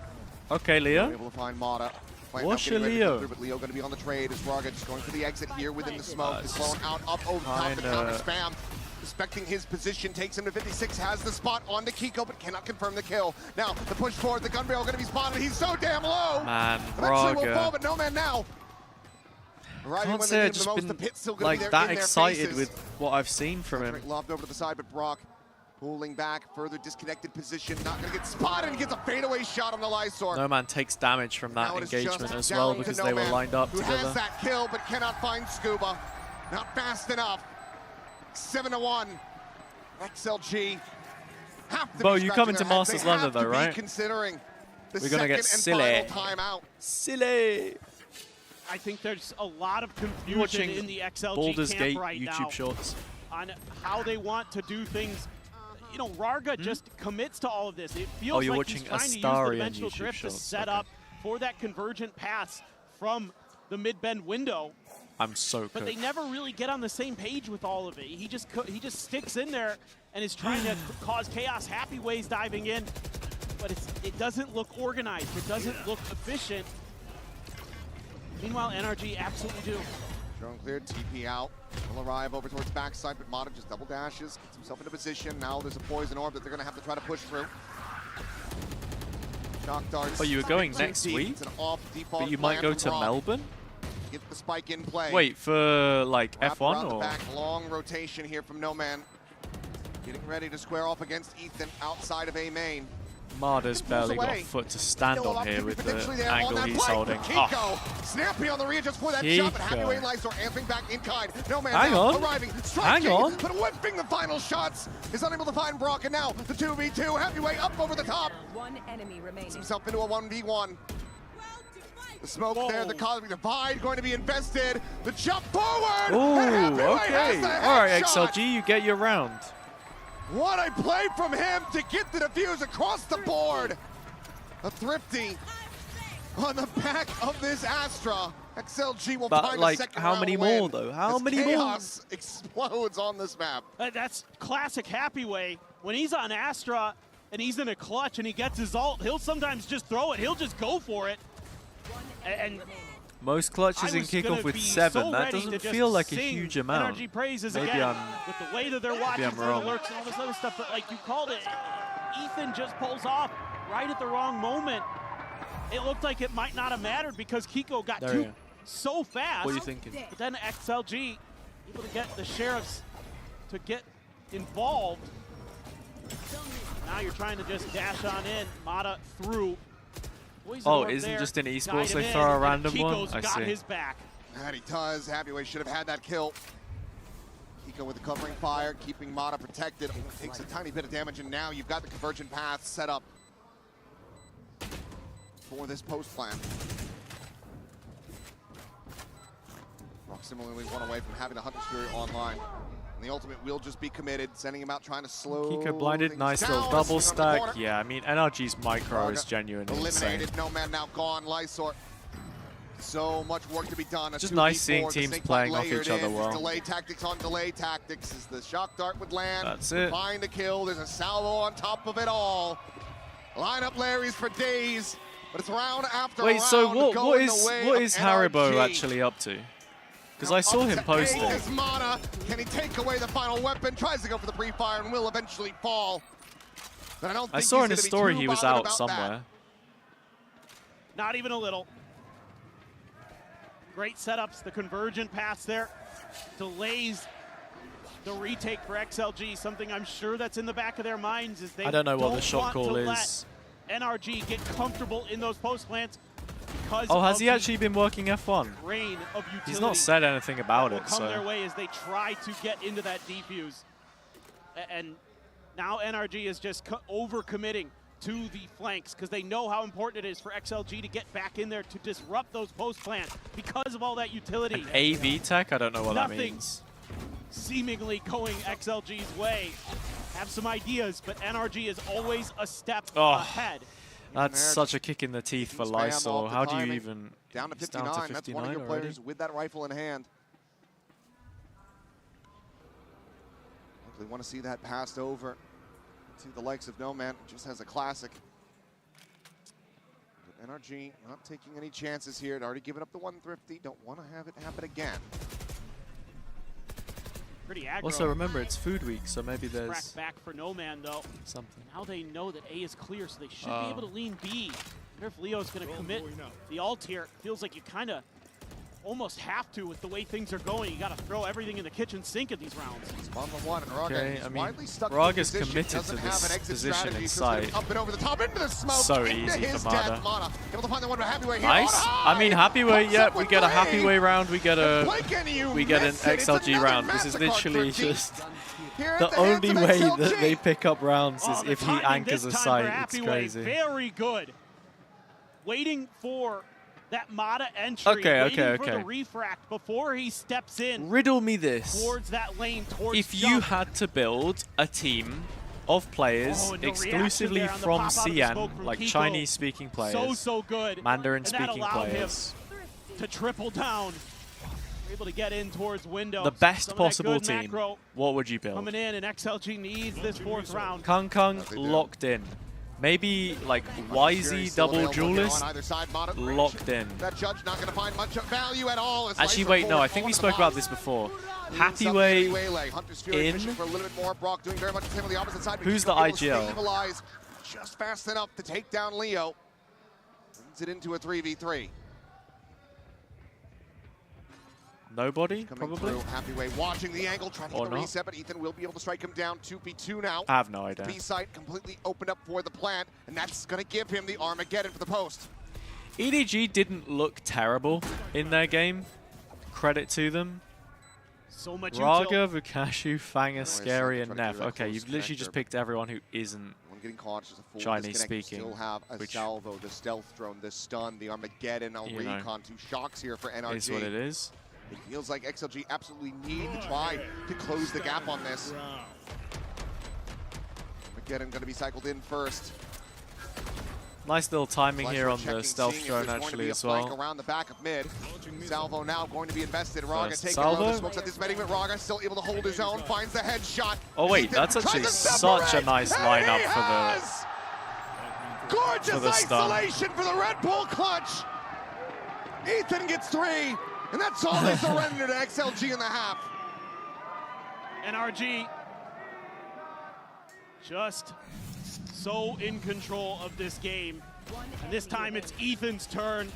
Speaker 2: Okay, Leo.
Speaker 12: Able to find Mata.
Speaker 2: What's your Leo?
Speaker 12: But Leo going to be on the trade as Raga just going for the exit here within the smoke. Is blown out up over the top of the counter spam. Respecting his position, takes him to 56, has the spot onto Kiko, but cannot confirm the kill. Now, the push forward, the gun barrel going to be spotted. He's so damn low.
Speaker 2: Man,
Speaker 12: Eventually will fall,
Speaker 2: Raga.
Speaker 12: but no man now.
Speaker 2: Can't say I've just been like that excited with what I've seen from him.
Speaker 12: Lobbed over to the side, but Brock pulling back, further disconnected position, not going to get spotted, and gets a fadeaway shot on the Lysor.
Speaker 2: No Man takes damage from that engagement as well because they were lined up
Speaker 12: who
Speaker 2: together.
Speaker 12: Has that kill, but cannot find Scuba. Not fast enough. 7-1. XLG.
Speaker 2: Bo, you come into Masters London though, right?
Speaker 12: Considering the
Speaker 2: We're gonna get silly. Silly.
Speaker 17: I think there's a lot of confusion in the XLG
Speaker 2: Baldur's
Speaker 17: camp
Speaker 2: Gate
Speaker 17: right
Speaker 2: YouTube
Speaker 17: now
Speaker 2: shorts
Speaker 17: on how they want to do things. You know, Raga just commits to all of this. It feels
Speaker 2: you're
Speaker 17: like
Speaker 2: watching
Speaker 17: he's trying to use the
Speaker 2: Astarian
Speaker 17: dimensional
Speaker 2: YouTube
Speaker 17: drift to
Speaker 2: shorts.
Speaker 17: set up for that convergent pass from the mid-bend window.
Speaker 2: I'm so
Speaker 17: But
Speaker 2: cooked.
Speaker 17: they never really get on the same page with all of it. He just sticks in there and is trying to cause chaos. Happy Ways diving in, but it doesn't look organized. It doesn't look efficient. Meanwhile, NRG absolutely do.
Speaker 12: Drone cleared, TP out. Will arrive over towards backside, but Mata just double dashes, gets himself into position. Now there's a poison orb that they're going to have to try to push through. Shock darts.
Speaker 2: Oh, you were going next week?
Speaker 12: It's an off default
Speaker 2: But you might go to Melbourne?
Speaker 12: Get the spike in play.
Speaker 2: Wait, for like
Speaker 12: Wrapped
Speaker 2: F1
Speaker 12: around the
Speaker 2: or?
Speaker 12: back, long rotation here from No Man. Getting ready to square off against Ethan outside of A main.
Speaker 2: Marder's barely got a
Speaker 12: away.
Speaker 2: foot to stand
Speaker 12: Still
Speaker 2: on here with
Speaker 12: potentially
Speaker 2: the
Speaker 12: there on
Speaker 2: angle
Speaker 12: that
Speaker 2: he's
Speaker 12: flank
Speaker 2: holding.
Speaker 12: for Kiko. Snappy on the readjust for that shot, but Happy Way Lysor answering back in kind. No Man
Speaker 2: Hang
Speaker 12: down,
Speaker 2: on.
Speaker 12: arriving,
Speaker 2: Hang
Speaker 12: striking,
Speaker 2: on.
Speaker 12: but whipping the final shots. Is unable to find Brock, and now the 2v2. Happy Way up over the top.
Speaker 11: One enemy remaining.
Speaker 12: Gets himself into a 1v1. The smoke there, the cosmic divide going to be invested. The jump forward. and
Speaker 2: Ooh,
Speaker 12: Happy Way has
Speaker 2: okay.
Speaker 12: the
Speaker 2: All right,
Speaker 12: headshot.
Speaker 2: XLG, you get your round.
Speaker 12: What a play from him to get the defuse across the board. A thrifty on the back of this Astra. XLG will
Speaker 2: But,
Speaker 12: find
Speaker 2: like,
Speaker 12: a second
Speaker 2: how
Speaker 12: round
Speaker 2: many
Speaker 12: win
Speaker 2: more, though? How
Speaker 12: as
Speaker 2: many more?
Speaker 12: chaos explodes on this map.
Speaker 17: That's classic Happy Way. When he's on Astra and he's in a clutch and he gets his ult, he'll sometimes just throw it. He'll just go for it. And
Speaker 2: Most clutches in kickoff with 7.
Speaker 17: so
Speaker 2: That
Speaker 17: ready to
Speaker 2: doesn't
Speaker 17: just
Speaker 2: feel like a
Speaker 17: sing
Speaker 2: huge amount.
Speaker 17: NRG praises
Speaker 2: Maybe
Speaker 17: again
Speaker 2: I'm
Speaker 17: with the way that they're watching
Speaker 2: I'm
Speaker 17: through
Speaker 2: wrong.
Speaker 17: the lurks and all this other stuff. But like you called it, Ethan just pulls off right at the wrong moment. It looked like it might not have mattered because Kiko got
Speaker 2: There you go.
Speaker 17: so fast.
Speaker 2: What are you thinking?
Speaker 17: But then XLG able to get the sheriffs to get involved. Now you're trying to just dash on in. Mata through.
Speaker 2: Oh, isn't just in esports they throw a random one?
Speaker 17: Kiko's
Speaker 2: I
Speaker 17: got
Speaker 2: see.
Speaker 17: his back.
Speaker 12: And he does. Happy Way should have had that kill. Kiko with the covering fire, keeping Mata protected. Takes a tiny bit of damage, and now you've got the convergent path set up for this post plan. Rock similarly one away from having the Hunter's Fury online. And the ultimate will just be committed, sending him out, trying to slow
Speaker 2: Kiko blinded,
Speaker 12: things
Speaker 2: nice
Speaker 12: down.
Speaker 2: little double
Speaker 12: Around the
Speaker 2: stack.
Speaker 12: corner.
Speaker 2: Yeah, I mean, NRG's micro is genuinely insane.
Speaker 12: Eliminated, No Man now gone. Lysor. So much work to be done.
Speaker 2: Just nice seeing teams playing off each other well.
Speaker 12: Delay tactics on delay tactics as the shock dart would land.
Speaker 2: That's it.
Speaker 12: Find a kill. There's a salvo on top of it all. Line up Larry's for days, but it's round after round.
Speaker 2: Wait, so what
Speaker 12: going
Speaker 2: is
Speaker 12: the way
Speaker 2: what
Speaker 12: of
Speaker 2: is Haribo
Speaker 12: NRG.
Speaker 2: actually up to? Because I saw him post it.
Speaker 12: Is Mata. Can he take away the final weapon? Tries to go for the pre-fire and will eventually fall. But I don't think
Speaker 2: I saw
Speaker 12: he's
Speaker 2: in his
Speaker 12: gonna be
Speaker 2: story
Speaker 12: too
Speaker 2: he was
Speaker 12: bothered
Speaker 2: out
Speaker 12: about
Speaker 2: somewhere.
Speaker 12: that.
Speaker 17: Not even a little. Great setups, the convergent pass there. Delays the retake for XLG, something I'm sure that's in the back of their minds is they
Speaker 2: I don't know what the
Speaker 17: don't
Speaker 2: shot
Speaker 17: want
Speaker 2: call
Speaker 17: to
Speaker 2: is.
Speaker 17: let NRG get comfortable in those post plants because
Speaker 2: Oh, has
Speaker 17: of
Speaker 2: he
Speaker 17: the
Speaker 2: actually been working F1?
Speaker 17: rain of utility.
Speaker 2: He's not said anything about
Speaker 17: will
Speaker 2: it,
Speaker 17: come their
Speaker 2: so
Speaker 17: way as they try to get into that defuse. And now NRG is just over-committing to the flanks because they know how important it is for XLG to get back in there to disrupt those post plant because of all that utility.
Speaker 2: An AV tech? I don't know what that
Speaker 17: Nothing
Speaker 2: means.
Speaker 17: Seemingly going XLG's way. Have some ideas, but NRG is always a step ahead.
Speaker 2: That's such a kick in the teeth for Lysol. How do you even...
Speaker 12: Down to 59.
Speaker 2: Down to 59
Speaker 12: That's one of your
Speaker 2: already?
Speaker 12: players with that rifle in hand. We want to see that passed over to the likes of No Man. Just has a classic. But NRG not taking any chances here. They'd already given up the 150. Don't want to have it happen again.
Speaker 17: Pretty aggro.
Speaker 2: Also, remember, it's food week, so maybe there's...
Speaker 17: Crack back for No Man, though.
Speaker 2: Something.
Speaker 17: Now they know that A is clear, so they should be able to lean B. I wonder if Leo's going to commit the ult here. Feels like you kind of almost have to with the way things are going. You got to throw everything in the kitchen sink at these rounds.
Speaker 12: He's 1-1, and Raga
Speaker 2: Okay, I mean,
Speaker 12: widely stuck
Speaker 2: Raga's
Speaker 12: in position.
Speaker 2: committed to
Speaker 12: Doesn't have an
Speaker 2: this
Speaker 12: exit
Speaker 2: position
Speaker 12: strategy,
Speaker 2: in
Speaker 12: so it's
Speaker 2: sight.
Speaker 12: up and over the top, into the smoke,
Speaker 2: So
Speaker 12: into
Speaker 2: easy
Speaker 12: his
Speaker 2: for
Speaker 12: death.
Speaker 2: Mada.
Speaker 12: Mana able to find the one happy way here.
Speaker 2: Nice. I mean, happy way. Yeah, we get a happy way round. We get an XLG round. This is literally just the only way that they pick up rounds is if he anchors a site. It's crazy.
Speaker 17: Very good. Waiting for that Mada entry. Waiting for the refract before he steps in.
Speaker 2: Riddle me this.
Speaker 17: Towards that lane, towards
Speaker 2: If
Speaker 17: jump.
Speaker 2: you had to build a team of players exclusively from CN, like Chinese-speaking players,
Speaker 17: so good.
Speaker 2: Mandarin-speaking players,
Speaker 17: to triple down. Able to get in towards window.
Speaker 2: the best possible team, what would you build?
Speaker 17: Coming in, and XLG needs this 4th round.
Speaker 2: Kung locked in. Maybe like YZ double duelist locked in.
Speaker 12: That judge not going to find much value at all.
Speaker 2: Actually, wait, no, I think we spoke about this before. Happy way in.
Speaker 12: For a little bit more. Brock doing very much the same on the opposite side.
Speaker 2: Who's the IGL?
Speaker 12: Stabilize just fast enough to take down Leo. Brings it into a 3v3.
Speaker 2: Nobody, probably?
Speaker 12: Happy way watching the angle, trying to get the reset, but Ethan will be able to strike him down 2v2 now.
Speaker 2: I have no idea.
Speaker 12: B site completely opened up for the plant, and that's going to give him the Armageddon for the post.
Speaker 2: EDG didn't look terrible in their game. Credit to them.
Speaker 17: So much
Speaker 2: Raga, Vukashu, Fanger, Scary, and Neff. Okay, you've literally just picked everyone who isn't Chinese-speaking.
Speaker 12: Still have a salvo, the stealth drone, the stun, the Armageddon, a recon, 2 shocks here for NRG.
Speaker 2: Is what it is.
Speaker 12: It feels like XLG absolutely need to try to close the gap on this. Armageddon going to be cycled in first.
Speaker 2: Nice little timing here on the stealth drone actually as well.
Speaker 12: Around the back of mid. Salvo now going to be invested. Raga taking
Speaker 2: Salvo?
Speaker 12: the smokes at this betting, but Raga still able to hold his own, finds the headshot.
Speaker 2: Oh wait, that's actually such a nice lineup
Speaker 12: Gorgeous
Speaker 2: the stun.
Speaker 12: isolation for the Red Bull clutch. Ethan gets 3. And that's all they surrender to XLG in the half.
Speaker 17: NRG just so in control of this game. And this time it's Ethan's turn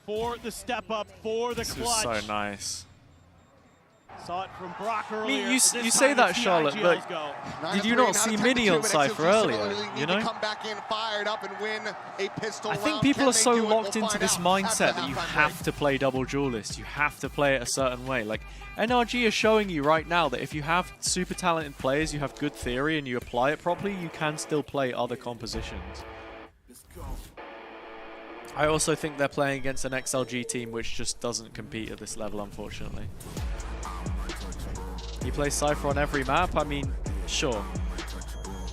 Speaker 17: for the step up, for the clutch.
Speaker 2: This is so nice.
Speaker 17: Saw it from Brock earlier.
Speaker 2: I mean, you say that, Charlotte, but did you not see Mini on Cypher earlier? You know?
Speaker 12: Come back in, fired up, and win a pistol
Speaker 2: I think
Speaker 12: round.
Speaker 2: people
Speaker 12: Can
Speaker 2: are
Speaker 12: they
Speaker 2: so
Speaker 12: do it?
Speaker 2: locked
Speaker 12: We'll
Speaker 2: into
Speaker 12: find
Speaker 2: this
Speaker 12: out
Speaker 2: mindset
Speaker 12: after
Speaker 2: that you
Speaker 12: halftime
Speaker 2: have to play double duelist. You have to play it a certain way. Like, NRG is showing you right now that if you have super talented players, you have good theory, and you apply it properly, you can still play other compositions. I also think they're playing against an XLG team which just doesn't compete at this level, unfortunately. He plays Cypher on every map. I mean, sure.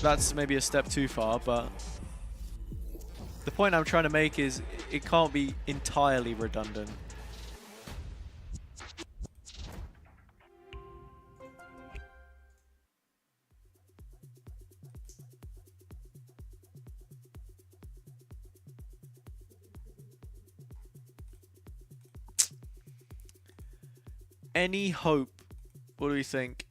Speaker 2: That's maybe a step too far, but the point I'm trying to make is it can't be entirely redundant. Any hope? What do we think?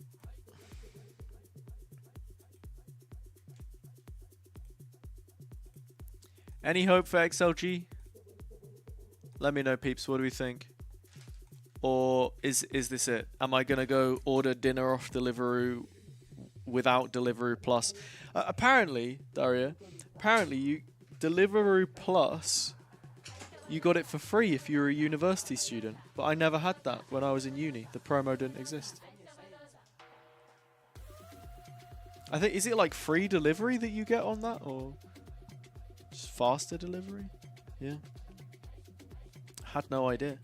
Speaker 2: Any hope for XLG? Let me know, peeps. What do we think? Or is this it? Am I gonna go order dinner off Deliveroo without Deliveroo Plus? Apparently, Daria. Apparently, you Deliveroo Plus. You got it for free if you're a university student, but I never had that when I was in uni. The promo didn't exist. I think, is it like free delivery that you get on that, or faster delivery? Yeah. Had no idea.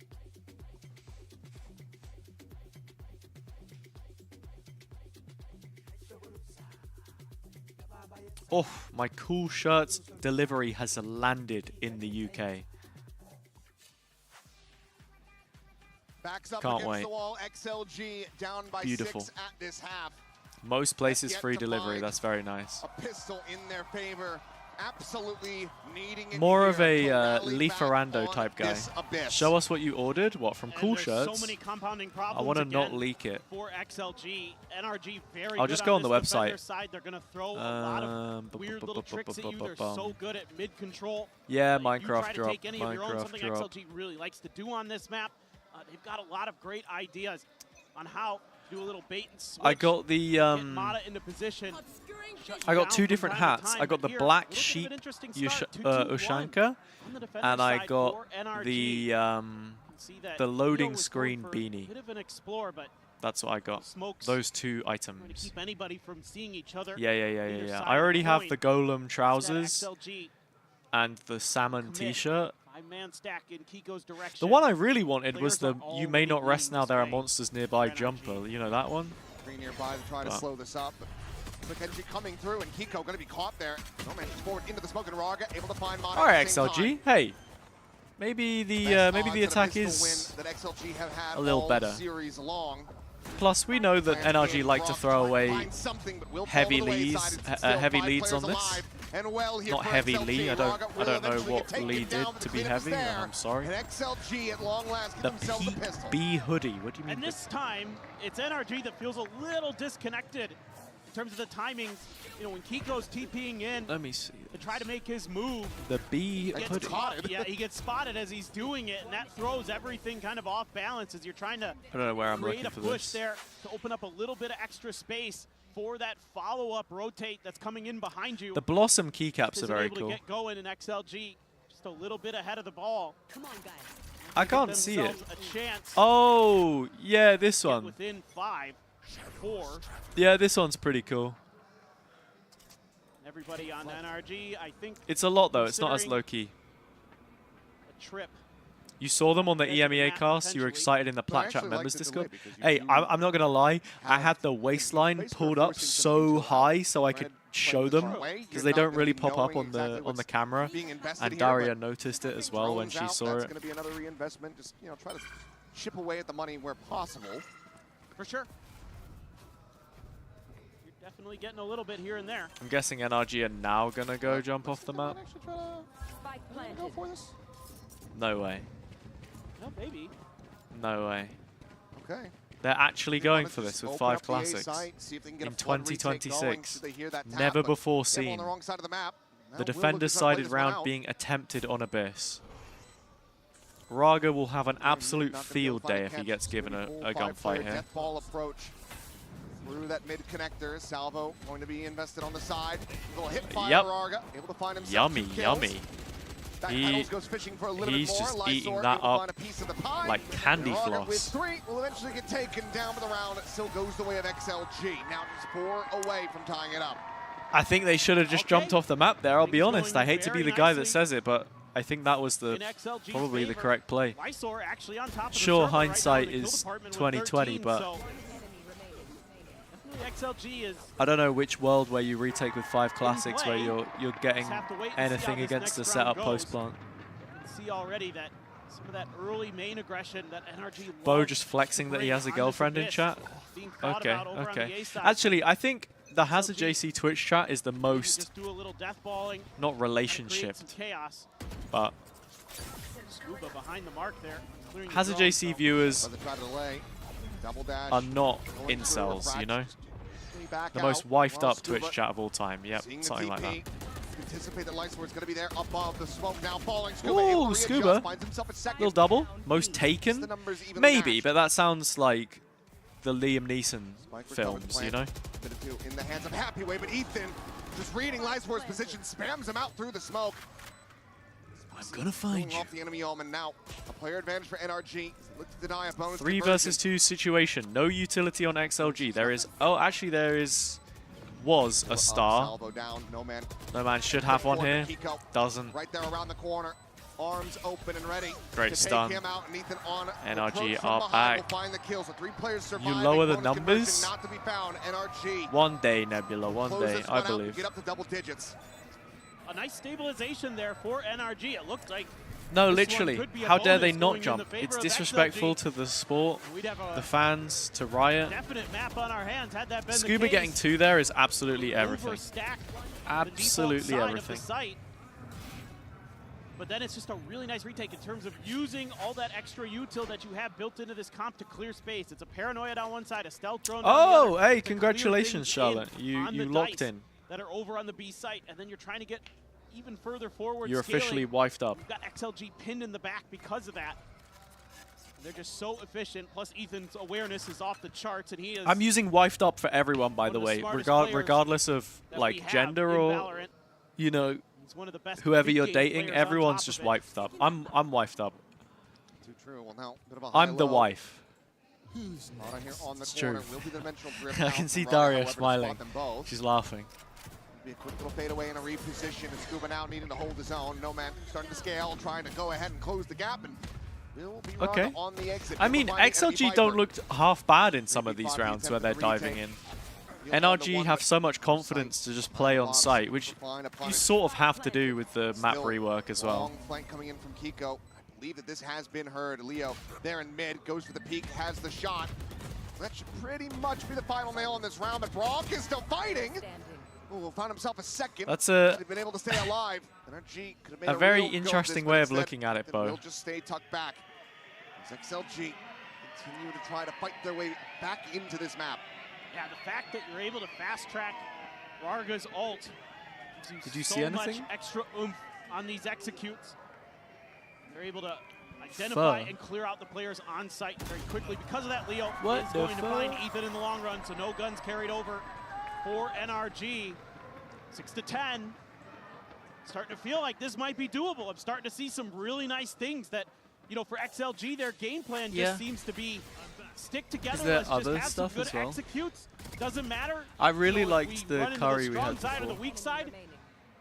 Speaker 2: Oh, my cool shirts delivery has landed in the UK.
Speaker 12: Backs up
Speaker 2: Can't
Speaker 12: against
Speaker 2: wait.
Speaker 12: the wall. XLG down by
Speaker 2: Beautiful.
Speaker 12: 6 at this half.
Speaker 2: Most places
Speaker 12: Yet
Speaker 2: free
Speaker 12: to
Speaker 2: delivery.
Speaker 12: find
Speaker 2: That's very nice.
Speaker 12: A pistol in their favor. Absolutely needing it
Speaker 2: More of
Speaker 12: here
Speaker 2: a
Speaker 12: to
Speaker 2: Lee
Speaker 12: rally back
Speaker 2: Ferrando
Speaker 12: on
Speaker 2: type guy.
Speaker 12: this abyss.
Speaker 2: Show us what you ordered. What, from Cool
Speaker 17: There's
Speaker 2: Shirts?
Speaker 17: so many compounding
Speaker 2: I
Speaker 17: problems
Speaker 2: want to not
Speaker 17: again
Speaker 2: leak it.
Speaker 17: for XLG. NRG very
Speaker 2: I'll
Speaker 17: good
Speaker 2: just go on the
Speaker 17: this
Speaker 2: website.
Speaker 17: defender side. They're going to throw a lot of weird little tricks at you. They're so good at mid-control.
Speaker 2: Yeah,
Speaker 17: If you try
Speaker 2: Minecraft
Speaker 17: to
Speaker 2: drop.
Speaker 17: take any of your own,
Speaker 2: Minecraft
Speaker 17: something
Speaker 2: drop.
Speaker 17: XLG really likes to do on this map. They've got a lot of great ideas on how to do a little bait and switch.
Speaker 2: I got the
Speaker 17: get Mata into position.
Speaker 2: I got two different hats. I got the black sheep Ushanka, and I got the loading screen beanie.
Speaker 17: Bit of an explore, but
Speaker 2: That's what I got. Those two items.
Speaker 17: keep anybody from seeing each other.
Speaker 2: Yeah. I already have the Golem trousers
Speaker 17: XLG
Speaker 2: and the salmon t-shirt.
Speaker 17: Five-man stack in Kiko's direction.
Speaker 2: The one I really wanted was the
Speaker 17: Players are
Speaker 2: "You may not
Speaker 17: already
Speaker 2: rest
Speaker 17: leaning
Speaker 2: now, there are
Speaker 17: this way.
Speaker 2: monsters nearby" jumper. You know that one?
Speaker 12: Green nearby to try to
Speaker 2: But-
Speaker 12: slow this up. McKenzie coming through, and Kiko going to be caught there. No man forward into the smoke, and Raga able to find Mata.
Speaker 2: All right,
Speaker 12: at the same
Speaker 2: XLG.
Speaker 12: time.
Speaker 2: Hey, maybe the attack is
Speaker 12: that XLG have had
Speaker 2: a little
Speaker 12: all
Speaker 2: better.
Speaker 12: series long.
Speaker 2: Plus, we know that NRG like to throw away heavy leads, heavy leads on this. Not heavy lead. I don't know what lead did to be heavy. I'm sorry.
Speaker 12: And XLG at long last get
Speaker 2: The
Speaker 12: themselves a
Speaker 2: Pete
Speaker 12: pistol.
Speaker 2: B hoodie. What do you mean?
Speaker 17: And this time, it's NRG that feels a little disconnected in terms of the timings. You know, when Kiko's TPing in
Speaker 2: Let me see.
Speaker 17: to try to make his move,
Speaker 2: The B
Speaker 17: he gets
Speaker 2: hoodie.
Speaker 17: caught. Yeah, he gets spotted as he's doing it, and that throws everything kind of off balance as you're trying to
Speaker 2: I don't know where I'm
Speaker 17: create
Speaker 2: looking
Speaker 17: a
Speaker 2: for
Speaker 17: push
Speaker 2: this.
Speaker 17: there to open up a little bit of extra space for that follow-up rotate that's coming in behind you.
Speaker 2: The Blossom keycaps are
Speaker 17: Isn't
Speaker 2: very
Speaker 17: able
Speaker 2: cool.
Speaker 17: to get going in XLG, just a little bit ahead of the ball. Come on, guys.
Speaker 2: I can't see it.
Speaker 17: A chance
Speaker 2: Oh, yeah, this one.
Speaker 17: within 5, 4.
Speaker 2: Yeah, this one's pretty cool.
Speaker 17: Everybody on NRG, I think.
Speaker 2: It's a lot, though. It's not as
Speaker 17: considering
Speaker 2: low-key.
Speaker 17: A trip.
Speaker 2: You saw them on the EMEA cast. You were excited in the Plat Chat members Discord. Hey, I'm not going to lie. I had the waistline pulled up so high so I could show them because they don't really pop up on the camera. And Daria noticed it as well when she saw
Speaker 12: That's
Speaker 2: it.
Speaker 12: going to be another reinvestment. Just try to chip away at the money where possible.
Speaker 17: For sure. You're definitely getting a little bit here and there.
Speaker 2: I'm guessing NRG are now going to go jump off the map.
Speaker 12: Go for this.
Speaker 2: No way.
Speaker 17: No, maybe.
Speaker 2: No way.
Speaker 12: Okay.
Speaker 2: They're actually going for this with 5
Speaker 12: open up the A
Speaker 2: classics
Speaker 12: site, see if they can get
Speaker 2: in
Speaker 12: a flood retake going.
Speaker 2: 2026.
Speaker 12: Should they hear that tap,
Speaker 2: Never
Speaker 12: but
Speaker 2: before
Speaker 12: they have on
Speaker 2: seen.
Speaker 12: the wrong side of the map.
Speaker 2: The
Speaker 12: Now, Will
Speaker 2: defenders
Speaker 12: looking to try to play
Speaker 2: sided
Speaker 12: this one
Speaker 2: round
Speaker 12: out.
Speaker 2: being attempted on Abyss. Raga will have an absolute field day if he gets given a gunfight here.
Speaker 12: Death ball approach through that mid connector. Salvo going to be invested on the side. A little hip fire.
Speaker 2: Yep.
Speaker 12: Raga able to find himself
Speaker 2: Yummy,
Speaker 12: 2 kills.
Speaker 2: yummy.
Speaker 12: Back
Speaker 2: He-
Speaker 12: pedals, goes fishing for a little
Speaker 2: he's
Speaker 12: bit more.
Speaker 2: just
Speaker 12: Lysor
Speaker 2: eating
Speaker 12: able
Speaker 2: that
Speaker 12: to find
Speaker 2: up
Speaker 12: a piece of the pie.
Speaker 2: like candy
Speaker 12: Raga
Speaker 2: floss.
Speaker 12: with 3 will eventually get taken down for the round. It still goes the way of XLG. Now just 4 away from tying it up.
Speaker 2: I think they should have just jumped off the map there, I'll be honest. I hate to be the guy that says it, but I think that was the probably the correct play.
Speaker 17: Lysor actually on top of the
Speaker 2: Sure,
Speaker 17: server right now in
Speaker 2: hindsight
Speaker 17: the kill
Speaker 2: is
Speaker 17: department with
Speaker 2: 2020,
Speaker 17: 13,
Speaker 2: but
Speaker 17: so definitely XLG is
Speaker 2: I don't know which world where you retake with 5 classics where you're getting
Speaker 17: have to wait and see how
Speaker 2: anything
Speaker 17: this
Speaker 2: against the
Speaker 17: next
Speaker 2: setup
Speaker 17: round
Speaker 2: post
Speaker 17: goes.
Speaker 2: plant.
Speaker 17: You can see already that some of that early main aggression that NRG
Speaker 2: Bo
Speaker 17: loves
Speaker 2: just flexing that he
Speaker 17: bring
Speaker 2: has a
Speaker 17: on this
Speaker 2: girlfriend in
Speaker 17: Abyss.
Speaker 2: chat.
Speaker 17: Being thought
Speaker 2: Okay,
Speaker 17: about over on the
Speaker 2: okay.
Speaker 17: A side.
Speaker 2: Actually, I think the HazzaJC Twitch chat is the most
Speaker 17: Just do a little death balling,
Speaker 2: not
Speaker 17: create
Speaker 2: relationship,
Speaker 17: some chaos.
Speaker 2: but
Speaker 17: Scuba behind the mark there. clearing the
Speaker 2: HazzaJC
Speaker 17: drone, so-
Speaker 2: viewers
Speaker 12: By the try to delay. Double dash.
Speaker 2: are not
Speaker 12: Going through
Speaker 2: incels,
Speaker 12: a
Speaker 2: you know?
Speaker 12: back
Speaker 2: The
Speaker 12: out.
Speaker 2: most wifed
Speaker 12: Well,
Speaker 2: up Twitch
Speaker 12: Scuba
Speaker 2: chat of all time. Yep,
Speaker 12: seeing the
Speaker 2: something like that.
Speaker 12: TP. Anticipate that Lysor is going to be there above the smoke now falling. Scuba able
Speaker 2: Ooh,
Speaker 12: to readjust,
Speaker 2: Scuba.
Speaker 12: finds himself at second.
Speaker 2: Little double. Most taken?
Speaker 12: The numbers even
Speaker 2: Maybe,
Speaker 12: match.
Speaker 2: but that sounds like the Liam Neeson
Speaker 12: Spike recovered
Speaker 2: films, you know?
Speaker 12: plant. Bit of 2 in the hands of Happyway, but Ethan just reading Lysor's position, spams him out through the smoke.
Speaker 2: I'm gonna find
Speaker 12: Pulling
Speaker 2: you.
Speaker 12: off the enemy element now. A player advantage for NRG. Look to deny a bonus
Speaker 2: 3
Speaker 12: conversion.
Speaker 2: versus 2 situation. No utility on XLG. There is... Oh, actually there is was a star.
Speaker 12: Salvo down. No man.
Speaker 2: No man should have one here. Doesn't.
Speaker 12: Right there around the corner. Arms open and ready.
Speaker 2: Great stun. NRG are back. You lower the numbers. One day, Nebula. One day, I believe.
Speaker 12: Get up to double digits.
Speaker 17: A nice stabilization there for NRG. It looked like.
Speaker 2: No, literally. How dare they not jump? It's disrespectful to the sport, the fans, to Riot.
Speaker 17: Definite map on our hands. Had that been
Speaker 2: Scuba getting 2 there is absolutely everything. Absolutely everything.
Speaker 17: But then it's just a really nice retake in terms of using all that extra util that you have built into this comp to clear space. It's a Paranoia on one side, a Stealth Drone on the other.
Speaker 2: Hey, congratulations, Charlotte. You locked in.
Speaker 17: That are over on the B site, and then you're trying to get even further forward.
Speaker 2: You're officially wifed up.
Speaker 17: You've got XLG pinned in the back because of that. And they're just so efficient. Plus, Ethan's awareness is off the charts, and he is.
Speaker 2: I'm using wifed up for everyone, by the way, regardless of like gender or, you know, whoever you're dating. Everyone's just wifed up. I'm wifed up.
Speaker 12: Too true. Well, now, bit of a
Speaker 2: I'm the wife.
Speaker 12: It's
Speaker 2: true. I can see Daria smiling. She's laughing.
Speaker 12: Be a quick little fade away and a reposition. And Scuba now needing to hold his own. No man starting to scale, trying to go ahead and close the gap. And will be
Speaker 2: okay.
Speaker 12: On the exit.
Speaker 2: I mean, XLG don't look half bad in some of these rounds where they're diving in. NRG have so much confidence to just play on site, which you sort of have to do with the map rework as well.
Speaker 12: Long flank coming in from Kiko. I believe that this has been heard. Leo there in mid, goes for the peak, has the shot. That should pretty much be the final nail on this round, but Brock is still fighting. Ooh, found himself a second.
Speaker 2: That's
Speaker 12: been able to stay alive. NRG could have made
Speaker 2: a very interesting way of looking at it, Bo.
Speaker 12: We'll just stay tucked back. As XLG continue to try to fight their way back into this map.
Speaker 17: Yeah, the fact that you're able to fast track Rarga's ult gives
Speaker 2: Did you
Speaker 17: so
Speaker 2: see anything?
Speaker 17: much extra oomph on these executes. They're able to identify and clear out the players on site very quickly. Because of that, Leo is going to find Ethan in the long run, so no guns carried over for NRG. 6-10. Starting to feel like this might be doable. I'm starting to see some really nice things that, you know, for XLG, their game plan just seems to be stick together.
Speaker 2: Is there
Speaker 17: let's
Speaker 2: other
Speaker 17: just have
Speaker 2: stuff
Speaker 17: some good
Speaker 2: as well?
Speaker 17: Executes. Doesn't matter.
Speaker 2: I really
Speaker 17: you know,
Speaker 2: liked the curry we had
Speaker 17: side or the
Speaker 2: before.
Speaker 17: weak side.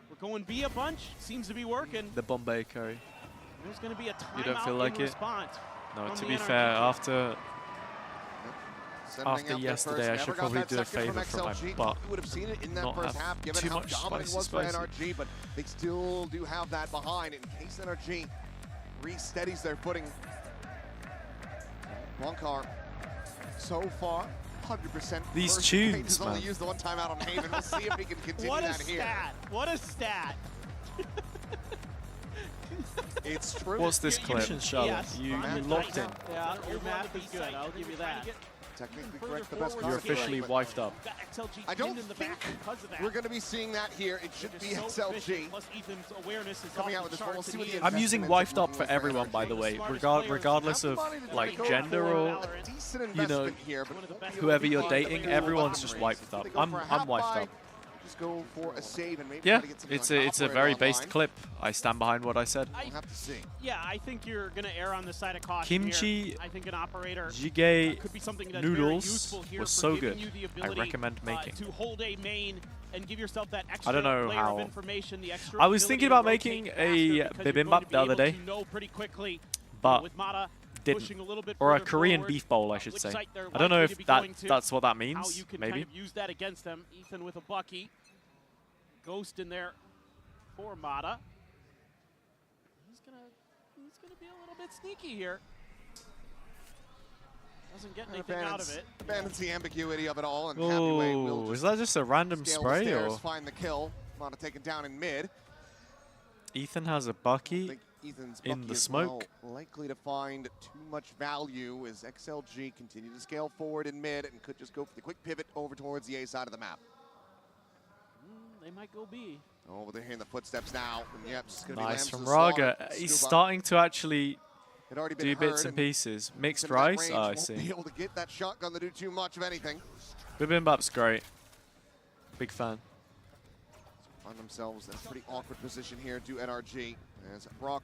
Speaker 17: We're going B a bunch. Seems to be working.
Speaker 2: The Bombay curry.
Speaker 17: There's going to be a timeout
Speaker 2: You don't feel like it? No, to be
Speaker 17: NRG
Speaker 2: fair, after yesterday, I should probably do a favor for my butt.
Speaker 12: You would have seen it in that
Speaker 2: Not
Speaker 12: first
Speaker 2: have
Speaker 12: half, given
Speaker 2: too
Speaker 12: how
Speaker 2: much
Speaker 12: dominant it was
Speaker 2: spicy.
Speaker 12: for NRG, but they still do have that behind in case NRG re-steadies their footing. Wonkar, so far, 100%.
Speaker 2: These
Speaker 12: First
Speaker 2: tunes,
Speaker 12: paint has
Speaker 2: man.
Speaker 12: only used the one time out on Haven. We'll see if he can continue
Speaker 17: What a
Speaker 12: that here.
Speaker 17: stat! What a stat!
Speaker 12: It's true.
Speaker 2: What's this clip, Charlotte?
Speaker 17: Yes.
Speaker 2: You locked in.
Speaker 17: Yeah, your math is good. I'll give you that.
Speaker 12: Technically correct, the best
Speaker 2: You're officially wifed up.
Speaker 12: I don't think we're going to be seeing that here. It should be XLG coming out with this one. We'll see what the
Speaker 2: I'm using
Speaker 12: investment
Speaker 2: wifed up for everyone, by the way, regardless of like gender or, you know, whoever you're dating. Everyone's just wifed up. I'm wifed up.
Speaker 12: Just go for a save and maybe
Speaker 2: Yeah,
Speaker 12: try to get something
Speaker 2: it's
Speaker 12: on
Speaker 2: a
Speaker 12: top
Speaker 2: it's a
Speaker 12: or
Speaker 2: very
Speaker 12: on
Speaker 2: based
Speaker 12: line.
Speaker 2: clip. I stand behind what I said.
Speaker 12: We'll have to see.
Speaker 17: Yeah, I think you're going to err on the side of caution
Speaker 2: Kimchi
Speaker 17: here. I think an operator
Speaker 2: jjigae
Speaker 17: could be something that's
Speaker 2: noodles
Speaker 17: very useful here
Speaker 2: was
Speaker 17: for
Speaker 2: so
Speaker 17: giving
Speaker 2: good.
Speaker 17: you the
Speaker 2: I
Speaker 17: ability,
Speaker 2: recommend making.
Speaker 17: to hold a main and give yourself that extra
Speaker 2: I don't know
Speaker 17: layer
Speaker 2: how.
Speaker 17: of information, the extra
Speaker 2: I was
Speaker 17: ability
Speaker 2: thinking
Speaker 17: to
Speaker 2: about
Speaker 17: rotate
Speaker 2: making
Speaker 17: faster
Speaker 2: a
Speaker 17: because you're going to
Speaker 2: bibimbap
Speaker 17: be
Speaker 2: the other
Speaker 17: able
Speaker 2: day,
Speaker 17: to know pretty quickly,
Speaker 2: but
Speaker 17: with Mata
Speaker 2: didn't.
Speaker 17: pushing a little bit
Speaker 2: Or a
Speaker 17: further
Speaker 2: Korean
Speaker 17: forward,
Speaker 2: beef bowl, I should
Speaker 17: which
Speaker 2: say.
Speaker 17: site they're
Speaker 2: I don't know
Speaker 17: likely
Speaker 2: if
Speaker 17: to be going to,
Speaker 2: that's what that
Speaker 17: how
Speaker 2: means.
Speaker 17: you can
Speaker 2: Maybe.
Speaker 17: kind of use that against them. Ethan with a Bucky. Ghost in there for Mata. He's gonna be a little bit sneaky here. Doesn't get anything out of it.
Speaker 12: Abandons the ambiguity of it all, and Happy Way will
Speaker 2: Oh, is that just a random
Speaker 12: scale
Speaker 2: spray
Speaker 12: the stairs,
Speaker 2: or?
Speaker 12: find the kill. Mata taken down in mid.
Speaker 2: Ethan has a
Speaker 12: I
Speaker 2: Bucky
Speaker 12: think Ethan's
Speaker 2: in
Speaker 12: Bucky
Speaker 2: the
Speaker 12: as
Speaker 2: smoke.
Speaker 12: well, likely to find too much value as XLG continue to scale forward in mid and could just go for the quick pivot over towards the A side of the map.
Speaker 17: They might go B.
Speaker 12: Oh, but they're hearing the footsteps now. And yep, it's gonna
Speaker 2: Nice
Speaker 12: be
Speaker 2: from
Speaker 12: Lambs' slaughter.
Speaker 2: Raga. He's
Speaker 12: Scuba
Speaker 2: starting to actually
Speaker 12: had already been
Speaker 2: do bits
Speaker 12: heard
Speaker 2: and pieces. Mixed
Speaker 12: in that
Speaker 2: rice?
Speaker 12: range,
Speaker 2: Oh, I
Speaker 12: won't
Speaker 2: see.
Speaker 12: be able to get that shotgun to do too much of anything.
Speaker 2: Bibimbap's great. Big fan.
Speaker 12: Find themselves in a pretty awkward position here to NRG. As Brock,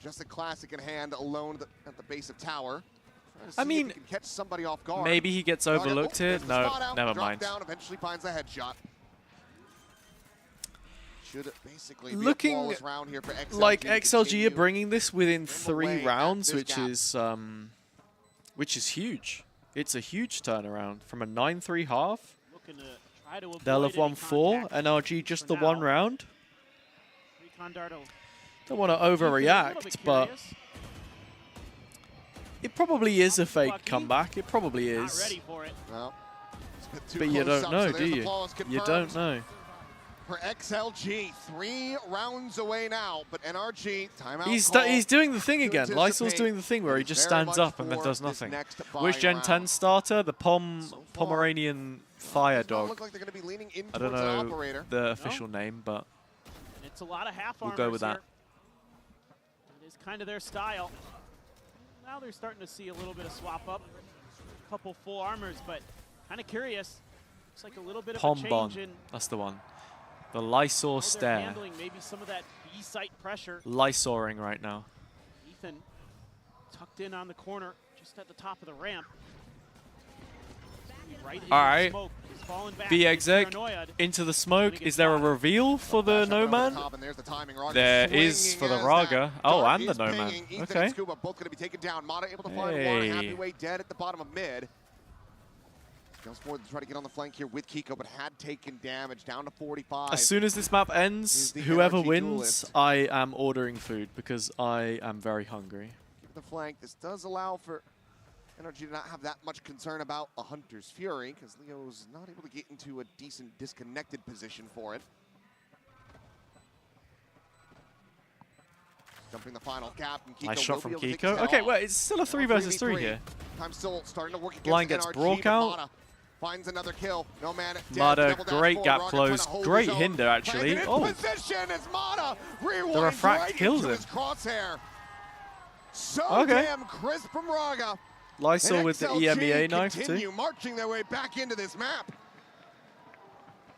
Speaker 12: just a classic in hand, alone at the base of tower.
Speaker 2: I mean,
Speaker 12: if he can catch somebody off guard.
Speaker 2: maybe he gets
Speaker 12: Guard it.
Speaker 2: overlooked
Speaker 12: Oh,
Speaker 2: here.
Speaker 12: there's the
Speaker 2: No,
Speaker 12: spot out,
Speaker 2: never
Speaker 12: drop
Speaker 2: mind.
Speaker 12: down, eventually finds a headshot. should basically be
Speaker 2: looking
Speaker 12: a flawless round here for XLG
Speaker 2: like
Speaker 12: to
Speaker 2: XLG
Speaker 12: continue
Speaker 2: are bringing this within 3
Speaker 12: away at
Speaker 2: rounds,
Speaker 12: this
Speaker 2: which is huge. It's a huge turnaround from a 9-3 half.
Speaker 17: Looking to try to
Speaker 2: They'll
Speaker 17: avoid
Speaker 2: have won
Speaker 17: any
Speaker 2: 4.
Speaker 17: contact
Speaker 2: NRG just the
Speaker 17: for
Speaker 2: 1
Speaker 17: now.
Speaker 2: round.
Speaker 17: Recon Dart will
Speaker 2: Don't want to
Speaker 17: keep it a little
Speaker 2: overreact,
Speaker 17: bit
Speaker 2: but
Speaker 17: curious.
Speaker 2: it probably is a fake comeback. It probably
Speaker 17: Not
Speaker 2: is.
Speaker 17: ready for it.
Speaker 12: Well, it's a bit too
Speaker 2: But you
Speaker 12: close
Speaker 2: don't
Speaker 12: up,
Speaker 2: know,
Speaker 12: so
Speaker 2: do
Speaker 12: there's the
Speaker 2: you?
Speaker 12: flawless
Speaker 2: You
Speaker 12: confirmed
Speaker 2: don't know.
Speaker 12: For XLG, 3 rounds away now, but NRG, timeout
Speaker 2: He's doing the thing
Speaker 12: to
Speaker 2: again. Lysol's
Speaker 12: anticipate,
Speaker 2: doing the thing where
Speaker 12: but
Speaker 2: he
Speaker 12: it's
Speaker 2: just
Speaker 12: very
Speaker 2: stands
Speaker 12: much
Speaker 2: up and then
Speaker 12: for
Speaker 2: does
Speaker 12: this
Speaker 2: nothing.
Speaker 12: next
Speaker 2: Where's
Speaker 12: bye
Speaker 2: Gen
Speaker 12: round.
Speaker 2: 10 starter? The Pomeranian Fire
Speaker 12: Does not
Speaker 2: Dog.
Speaker 12: look like they're going to be leaning in
Speaker 2: I don't
Speaker 12: towards an
Speaker 2: know
Speaker 12: operator.
Speaker 2: the official name, but
Speaker 17: It's a lot of half
Speaker 2: we'll
Speaker 17: armors
Speaker 2: go with that.
Speaker 17: here. It is kind of their style. Now they're starting to see a little bit of swap up. A couple full armors, but kind of curious. Looks like a little bit of a
Speaker 2: Pombon.
Speaker 17: change in
Speaker 2: That's the one. The Lysor
Speaker 17: how they're
Speaker 2: stare.
Speaker 17: handling maybe some of that B-site pressure.
Speaker 2: Lysoring right now.
Speaker 17: Ethan tucked in on the corner, just at the top of the ramp. Right into
Speaker 2: All
Speaker 17: the
Speaker 2: right.
Speaker 17: smoke. He's falling back.
Speaker 2: B
Speaker 17: He's
Speaker 2: exec
Speaker 17: paranoid.
Speaker 2: into the smoke. Is there a reveal for the No Man? There is for the Raga. Oh, and the No Man.
Speaker 12: Ethan
Speaker 2: Okay.
Speaker 12: and Scuba both going to be taken down. Mata able to find one. Happyway dead at the bottom of mid. Goes forward to try to get on the flank here with Kiko, but had taken damage down to 45.
Speaker 2: As soon as this map ends,
Speaker 12: the
Speaker 2: whoever
Speaker 12: NRG
Speaker 2: wins,
Speaker 12: duelist.
Speaker 2: I am ordering food because I am very hungry.
Speaker 12: Keep the flank. This does allow for NRG to not have that much concern about a Hunter's Fury, because Leo's not able to get into a decent disconnected position for it. Jumping the final gap, and Kiko
Speaker 2: Nice shot
Speaker 12: will
Speaker 2: from
Speaker 12: be able to take
Speaker 2: Kiko.
Speaker 12: his head
Speaker 2: Okay,
Speaker 12: off.
Speaker 2: well, it's still a 3 versus 3 here.
Speaker 12: Time still starting to work against
Speaker 2: Blind gets
Speaker 12: NRG,
Speaker 2: broke
Speaker 12: but
Speaker 2: out.
Speaker 12: Mata finds another kill. No man. dead.
Speaker 2: Mata,
Speaker 12: Double dash
Speaker 2: great
Speaker 12: forward.
Speaker 2: gap
Speaker 12: Raga
Speaker 2: close.
Speaker 12: trying to hold
Speaker 2: Great
Speaker 12: his own.
Speaker 2: hinder, actually.
Speaker 12: Planted in
Speaker 2: Oh.
Speaker 12: position as Mata rewinds
Speaker 2: The refract
Speaker 12: right
Speaker 2: kills
Speaker 12: into
Speaker 2: him.
Speaker 12: his crosshair. So
Speaker 2: Okay.
Speaker 12: damn crisp from Raga.
Speaker 2: Lysol
Speaker 12: And
Speaker 2: with the
Speaker 12: XLG
Speaker 2: EMEA knife
Speaker 12: continue
Speaker 2: too.
Speaker 12: marching their way back into this map.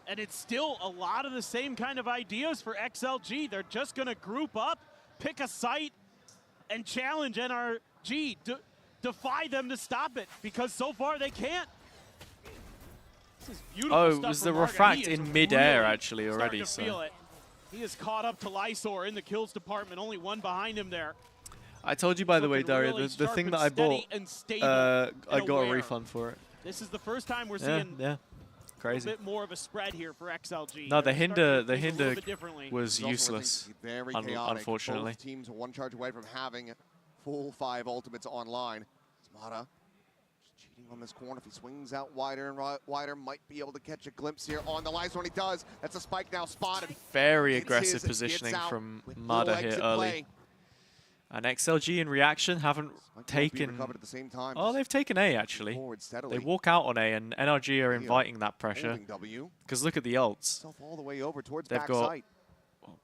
Speaker 17: And it's still a lot of the same kind of ideas for XLG. They're just going to group up, pick a site, and challenge NRG. Defy them to stop it, because so far they can't. This is beautiful
Speaker 2: Oh,
Speaker 17: stuff
Speaker 2: it was
Speaker 17: from
Speaker 2: the
Speaker 17: Marga.
Speaker 2: refract
Speaker 17: He is
Speaker 2: in mid-air
Speaker 17: really
Speaker 2: actually already.
Speaker 17: starting to feel it. He is caught up to Lysor in the kills department, only one behind him there.
Speaker 2: I told you, by the way,
Speaker 17: Looking
Speaker 2: Daria,
Speaker 17: really
Speaker 2: the thing
Speaker 17: sharp
Speaker 2: that I
Speaker 17: and steady
Speaker 2: bought,
Speaker 17: and stable
Speaker 2: I
Speaker 17: and
Speaker 2: got a
Speaker 17: aware.
Speaker 2: refund for it.
Speaker 17: This is the first time we're
Speaker 2: Yeah,
Speaker 17: seeing
Speaker 2: yeah, crazy.
Speaker 17: a bit more of a spread here for XLG.
Speaker 2: No, the
Speaker 17: They're starting
Speaker 2: hinder,
Speaker 17: to
Speaker 2: the
Speaker 17: think a little
Speaker 2: hinder
Speaker 17: bit differently.
Speaker 2: was
Speaker 12: It's also, I think,
Speaker 2: useless.
Speaker 12: very chaotic.
Speaker 2: Unfortunately.
Speaker 12: Both teams are one charge away from having full 5 ultimates online. Mata just cheating on this corner. If he swings out wider and wider, might be able to catch a glimpse here on the Lysor. When he does, that's a spike now spotted.
Speaker 2: Very
Speaker 12: It's
Speaker 2: aggressive
Speaker 12: his,
Speaker 2: positioning
Speaker 12: gets out
Speaker 2: from
Speaker 12: with
Speaker 2: Mada
Speaker 12: little
Speaker 2: here
Speaker 12: exit
Speaker 2: early.
Speaker 12: play.
Speaker 2: And XLG in reaction haven't
Speaker 12: Might be
Speaker 2: taken.
Speaker 12: recovered at the same time.
Speaker 2: Oh, they've taken A actually.
Speaker 12: Forward steadily.
Speaker 2: They walk out on A, and NRG are
Speaker 12: Leo
Speaker 2: inviting that pressure.
Speaker 12: holding W.
Speaker 2: Because look at the ults.
Speaker 12: Self all the way over towards
Speaker 2: They've got
Speaker 12: backside.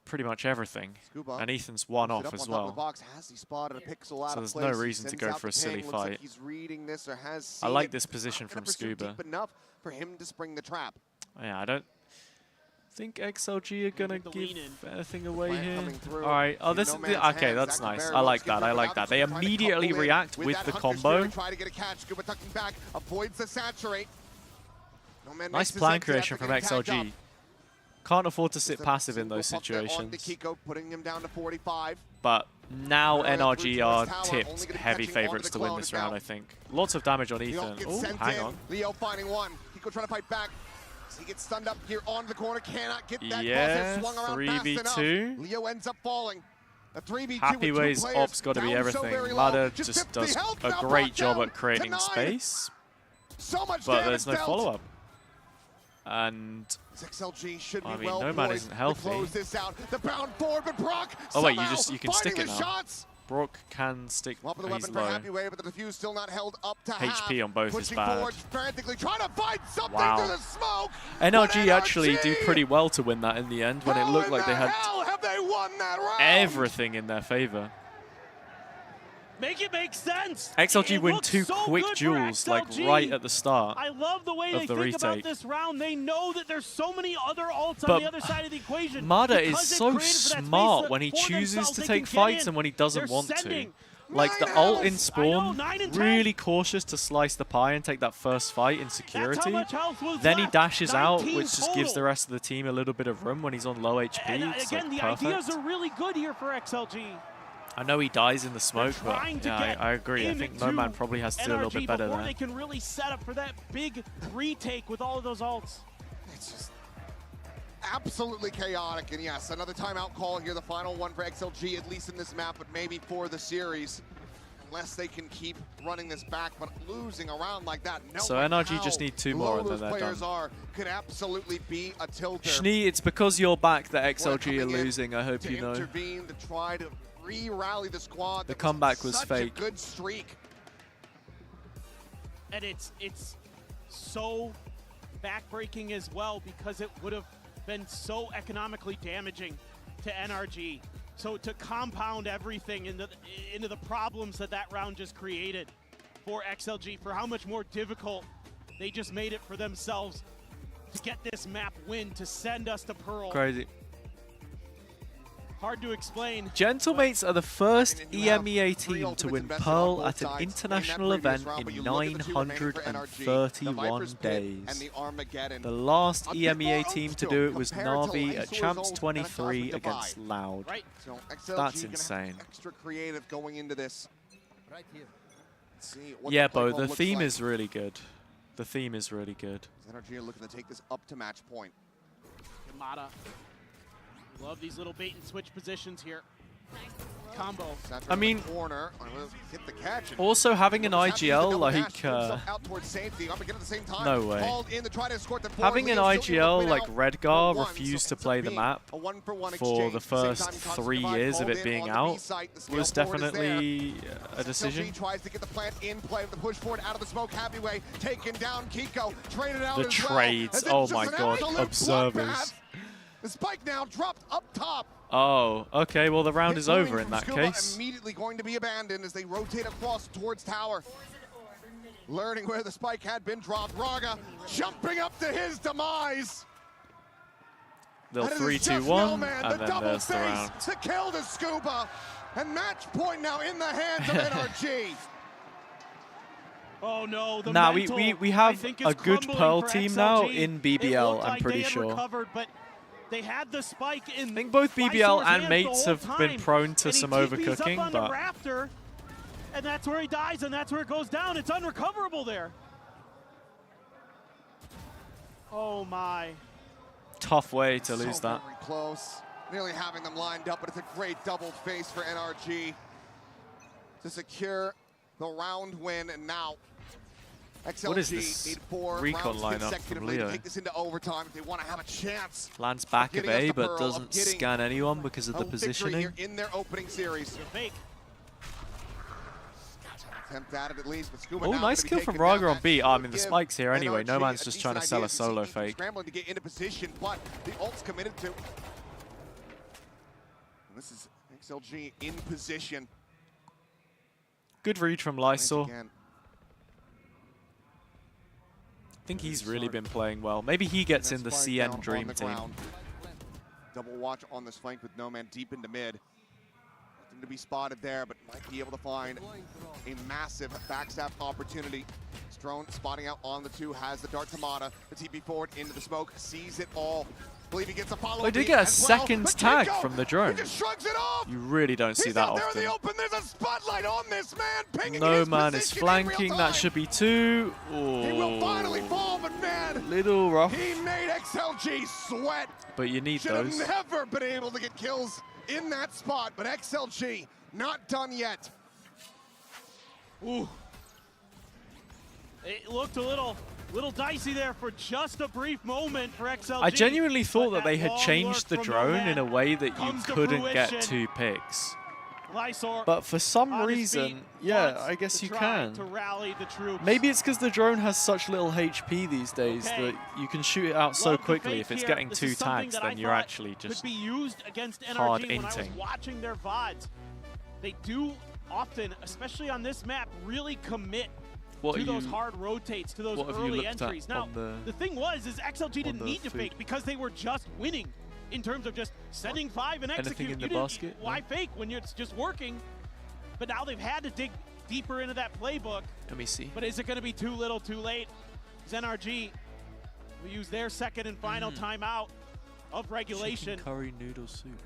Speaker 2: pretty much everything.
Speaker 12: Scuba
Speaker 2: And Ethan's one
Speaker 12: puts it
Speaker 2: off
Speaker 12: up
Speaker 2: as
Speaker 12: on top of the
Speaker 2: well.
Speaker 12: box. Has he spotted a pixel out
Speaker 2: So
Speaker 12: of
Speaker 2: there's
Speaker 12: place?
Speaker 2: no reason to
Speaker 12: Sends
Speaker 2: go
Speaker 12: out
Speaker 2: for a
Speaker 12: the
Speaker 2: silly
Speaker 12: ping. Looks like
Speaker 2: fight.
Speaker 12: he's reading this or has
Speaker 2: I
Speaker 12: seen
Speaker 2: like
Speaker 12: it.
Speaker 2: this position
Speaker 12: Not gonna
Speaker 2: from
Speaker 12: pursue
Speaker 2: Scuba.
Speaker 12: deep enough for him to spring the trap.
Speaker 2: Yeah, I don't think XLG are gonna give anything away
Speaker 12: Plant
Speaker 2: here.
Speaker 12: coming through.
Speaker 2: All right. Oh,
Speaker 12: See
Speaker 2: this
Speaker 12: no
Speaker 2: is
Speaker 12: man's
Speaker 2: okay.
Speaker 12: hands.
Speaker 2: That's
Speaker 12: That could
Speaker 2: nice.
Speaker 12: very
Speaker 2: I
Speaker 12: well
Speaker 2: like
Speaker 12: skip
Speaker 2: that. I
Speaker 12: him
Speaker 2: like
Speaker 12: out.
Speaker 2: that. They
Speaker 12: Trying to
Speaker 2: immediately
Speaker 12: couple in
Speaker 2: react with
Speaker 12: that
Speaker 2: the
Speaker 12: Hunter's
Speaker 2: combo.
Speaker 12: Fury, try to get a catch. Scuba tucking back, avoids the saturate. No man
Speaker 2: Nice
Speaker 12: makes his
Speaker 2: plan
Speaker 12: exit
Speaker 2: creation
Speaker 12: after
Speaker 2: from
Speaker 12: getting tagged
Speaker 2: XLG.
Speaker 12: up.
Speaker 2: Can't afford to sit
Speaker 12: Just a
Speaker 2: passive in
Speaker 12: single
Speaker 2: those
Speaker 12: pump there onto
Speaker 2: situations.
Speaker 12: Kiko, putting him down to 45.
Speaker 2: But now
Speaker 12: Through
Speaker 2: NRG
Speaker 12: to
Speaker 2: are
Speaker 12: his tower, only
Speaker 2: tipped
Speaker 12: gonna be
Speaker 2: heavy
Speaker 12: catching onto
Speaker 2: favorites
Speaker 12: the
Speaker 2: to win
Speaker 12: clone
Speaker 2: this
Speaker 12: now.
Speaker 2: round, I think. Lots of damage on
Speaker 12: Leo
Speaker 2: Ethan.
Speaker 12: gets
Speaker 2: Oh,
Speaker 12: sent
Speaker 2: hang
Speaker 12: in.
Speaker 2: on.
Speaker 12: Leo finding one. Kiko trying to fight back. He gets stunned up here onto the corner. Cannot get that
Speaker 2: Yeah,
Speaker 12: crosshair swung around
Speaker 2: 3v2.
Speaker 12: fast enough. Leo ends up falling. A 3v2 with 2
Speaker 2: Happyway's
Speaker 12: players
Speaker 2: ops got to be
Speaker 12: down so
Speaker 2: everything.
Speaker 12: very low.
Speaker 2: Mada
Speaker 12: Just
Speaker 2: just
Speaker 12: 50
Speaker 2: does
Speaker 12: health
Speaker 2: a
Speaker 12: now
Speaker 2: great
Speaker 12: brought
Speaker 2: job
Speaker 12: down
Speaker 2: at creating
Speaker 12: to 9.
Speaker 2: space.
Speaker 12: So much
Speaker 2: But
Speaker 12: damage
Speaker 2: there's no
Speaker 12: dealt.
Speaker 2: follow-up. And
Speaker 12: XLG should be
Speaker 2: I mean,
Speaker 12: well
Speaker 2: No Man
Speaker 12: poised
Speaker 2: isn't healthy.
Speaker 12: to close this out. The bound forward, but Brock
Speaker 2: Oh wait,
Speaker 12: somehow
Speaker 2: you can stick
Speaker 12: finding
Speaker 2: it
Speaker 12: the
Speaker 2: now.
Speaker 12: shots.
Speaker 2: Brock can stick.
Speaker 12: Swap of the
Speaker 2: He's
Speaker 12: weapon for
Speaker 2: low.
Speaker 12: Happyway, but the defuse still not held up to
Speaker 2: HP
Speaker 12: half.
Speaker 2: on both is
Speaker 12: Pushing
Speaker 2: bad.
Speaker 12: forward frantically, trying to find something
Speaker 2: Wow.
Speaker 12: through the smoke.
Speaker 2: NRG
Speaker 12: but
Speaker 2: actually do pretty well to win that in the end when it looked like they had
Speaker 12: How have they won that round?
Speaker 2: everything in their favor.
Speaker 17: Make it make sense.
Speaker 2: XLG
Speaker 17: It
Speaker 2: win
Speaker 17: looks
Speaker 2: 2
Speaker 17: so
Speaker 2: quick
Speaker 17: good for
Speaker 2: duels like
Speaker 17: XLG.
Speaker 2: right at the start.
Speaker 17: I love the way
Speaker 2: of
Speaker 17: they
Speaker 2: the
Speaker 17: think about
Speaker 2: retake.
Speaker 17: this round. They know that there's so many other ults
Speaker 2: But
Speaker 17: on the other side of the equation.
Speaker 2: Mada is
Speaker 17: because they've
Speaker 2: so
Speaker 17: created for that space
Speaker 2: smart
Speaker 17: that
Speaker 2: when he
Speaker 17: for
Speaker 2: chooses
Speaker 17: themselves
Speaker 2: to
Speaker 17: they
Speaker 2: take
Speaker 17: can get
Speaker 2: fights
Speaker 17: in.
Speaker 2: and when he doesn't
Speaker 17: They're
Speaker 2: want to.
Speaker 17: sending
Speaker 2: Like the ult in spawn, really cautious to slice the pie and take that first fight in security. Then he dashes out, which just gives the rest of the team a little bit of room when he's on low HP.
Speaker 17: And
Speaker 2: it's
Speaker 17: again,
Speaker 2: like
Speaker 17: the ideas are really good here for XLG.
Speaker 2: I know he dies in the smoke, but yeah, I agree. I think No Man probably has to do a little bit better
Speaker 17: before
Speaker 2: there.
Speaker 17: They can really set up for that big retake with all of those ults.
Speaker 12: It's just absolutely chaotic, and yes, another timeout call here, the final one for XLG, at least in this map, but maybe for the series, unless they can keep running this back, but losing around like that.
Speaker 2: So NRG just need 2 more and then they're done.
Speaker 12: Could absolutely be a tilter.
Speaker 2: Schnee, it's because you're back that XLG are losing, I hope you know.
Speaker 12: Intervene to try to re-rally the squad.
Speaker 2: The comeback was
Speaker 12: such
Speaker 2: fake.
Speaker 12: A good streak.
Speaker 17: And it's so backbreaking as well because it would have been so economically damaging to NRG. So to compound everything into the problems that round just created for XLG, for how much more difficult they just made it for themselves to get this map win, to send us to Pearl.
Speaker 2: Crazy.
Speaker 17: Hard to explain.
Speaker 2: Gentlemates are the first EMEA team to win Pearl at an international event in 931 days. The last EMEA team to do it was Na'Vi at Champs 23 against Loud. That's insane.
Speaker 12: Extra creative going into this.
Speaker 2: Yeah, Bo, the theme is really good. The theme is really good.
Speaker 12: NRG are looking to take this up to match point.
Speaker 17: Yamada. Love these little bait and switch positions here. Combo.
Speaker 2: I mean,
Speaker 12: corner, hit the catch,
Speaker 2: also having an IGL like no way. Having an IGL like Redgar refuse to play the map for the first 3 years of it being out was definitely a decision.
Speaker 12: Tries to get the plant in play with the push forward out of the smoke. Happyway taking down Kiko, traded out
Speaker 2: the trades, oh my god, observers.
Speaker 12: The spike now dropped up top.
Speaker 2: Oh, okay, well the round is over in that case.
Speaker 12: Immediately going to be abandoned as they rotate across towards tower. Learning where the spike had been dropped. Raga jumping up to his demise.
Speaker 2: They'll 3-2-1, and then there's the round.
Speaker 12: To kill the Scuba. And match point now in the hands of NRG.
Speaker 17: Oh no, the
Speaker 2: now
Speaker 17: mental,
Speaker 2: we have a good Pearl team
Speaker 17: XLG.
Speaker 2: now in BBL, I'm pretty sure.
Speaker 17: Recovered, but they had the spike in.
Speaker 2: I think both BBL and Mates have been prone to some overcooking,
Speaker 17: up on
Speaker 2: but
Speaker 17: the raptor, and that's where he dies, and that's where it goes down. It's unrecoverable there. Oh my.
Speaker 2: Tough way to lose that.
Speaker 12: Very close. Nearly having them lined up, but it's a great double face for NRG to secure the round win, and now XLG
Speaker 2: what is this recon lineup from Leo?
Speaker 12: Take this into overtime if they want to have a chance.
Speaker 2: Lands back of A, but doesn't scan anyone because of the positioning.
Speaker 12: In their opening series. Attempt at it at least, but Scuba
Speaker 2: oh, nice kill from Raga on B. I mean, the spike's here anyway. No Man's just trying to sell a solo fake.
Speaker 12: Scrambling to get into position, but the ult's committed to. And this is XLG in position.
Speaker 2: Good read from Lysol. I think he's really been playing well. Maybe he gets in the CN Dream Team.
Speaker 12: Double watch on this flank with No Man deep into mid. Nothing to be spotted there, but might be able to find a massive backstab opportunity. Strone spotting out on the 2, has the dart to Mata. The TP forward into the smoke, sees it all. Believe he gets a follow.
Speaker 2: They did get a second tag from the drone.
Speaker 12: He just shrugs it off.
Speaker 2: You really don't see that often.
Speaker 12: There in the open. There's a spotlight on this man. Pinging
Speaker 2: No Man is flanking. That should be 2. Oh.
Speaker 12: He will finally fall, but man,
Speaker 2: little rough.
Speaker 12: He made XLG sweat.
Speaker 2: But you need those.
Speaker 12: Should have never been able to get kills in that spot, but XLG not done yet.
Speaker 17: Ooh. It looked a little dicey there for just a brief moment for XLG.
Speaker 2: I genuinely thought that they had changed the drone in a way that you couldn't get 2 picks. But for some reason, yeah, I guess you can. Maybe it's because the drone has such little HP these days that you can shoot it out so quickly. If it's getting 2 tags, then you're actually just hard inting.
Speaker 17: Watching their VODs, they do often, especially on this map, really commit to those hard rotates, to those early entries. Now, the thing is XLG didn't need to fake because they were just winning in terms of just sending 5 and execute.
Speaker 2: Anything in the basket?
Speaker 17: Why fake when it's just working? but now they've had to dig deeper into that playbook.
Speaker 2: Let me see.
Speaker 17: But is it going to be too little, too late? NRG will use their second and final timeout of regulation.
Speaker 2: Chicken curry noodle soup.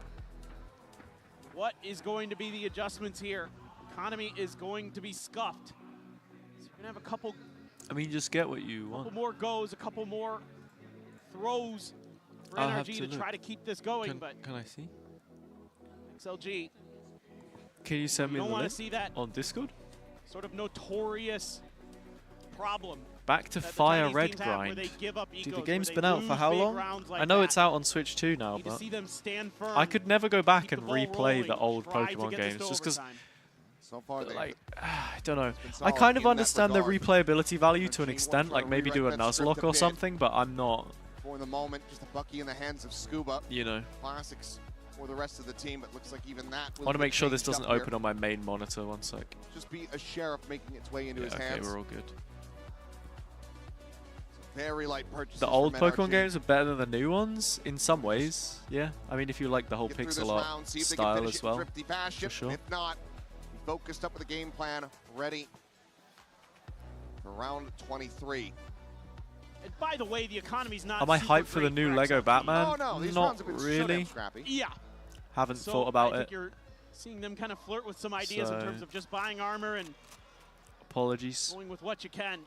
Speaker 17: What is going to be the adjustments here? Economy is going to be scuffed. So you're going to have a couple.
Speaker 2: I mean, just get what you want.
Speaker 17: A couple more goes, a couple more throws for NRG to try to keep this going. But
Speaker 2: can I see?
Speaker 17: XLG.
Speaker 2: Can you send me the link
Speaker 17: see that
Speaker 2: on Discord?
Speaker 17: Sort of notorious problem.
Speaker 2: Back to Fire Red grind. Dude, the game's been out for how long? I know it's out on Switch 2 now, but I could never go back and replay the old Pokemon games just because, like, I don't know. I kind of understand the replayability value to an extent, like maybe do a Nuzlocke or something, but I'm not.
Speaker 12: For the moment, just a Bucky in the hands of Scuba.
Speaker 2: You know.
Speaker 12: Classics for the rest of the team, but looks like even that.
Speaker 2: I want to make sure this doesn't open on my main monitor. 1 sec.
Speaker 12: Just be a Sheriff making its way into his hands.
Speaker 2: Okay, we're all good.
Speaker 12: Very light purchases.
Speaker 2: The old Pokemon games are better than the new ones in some ways. Yeah, I mean if you like the whole pixel art style as well, for sure.
Speaker 12: If not, be focused up with a game plan ready for round 23.
Speaker 17: And by the way, the economy's not.
Speaker 2: Am I hyped for the new Lego Batman?
Speaker 12: Oh, no, these
Speaker 2: not
Speaker 12: have been
Speaker 2: really.
Speaker 17: Yeah.
Speaker 2: Haven't thought about
Speaker 17: I
Speaker 2: it.
Speaker 17: think you're seeing them kind of flirt with some ideas in terms of just buying armor and
Speaker 2: apologies.
Speaker 17: Going with what you can.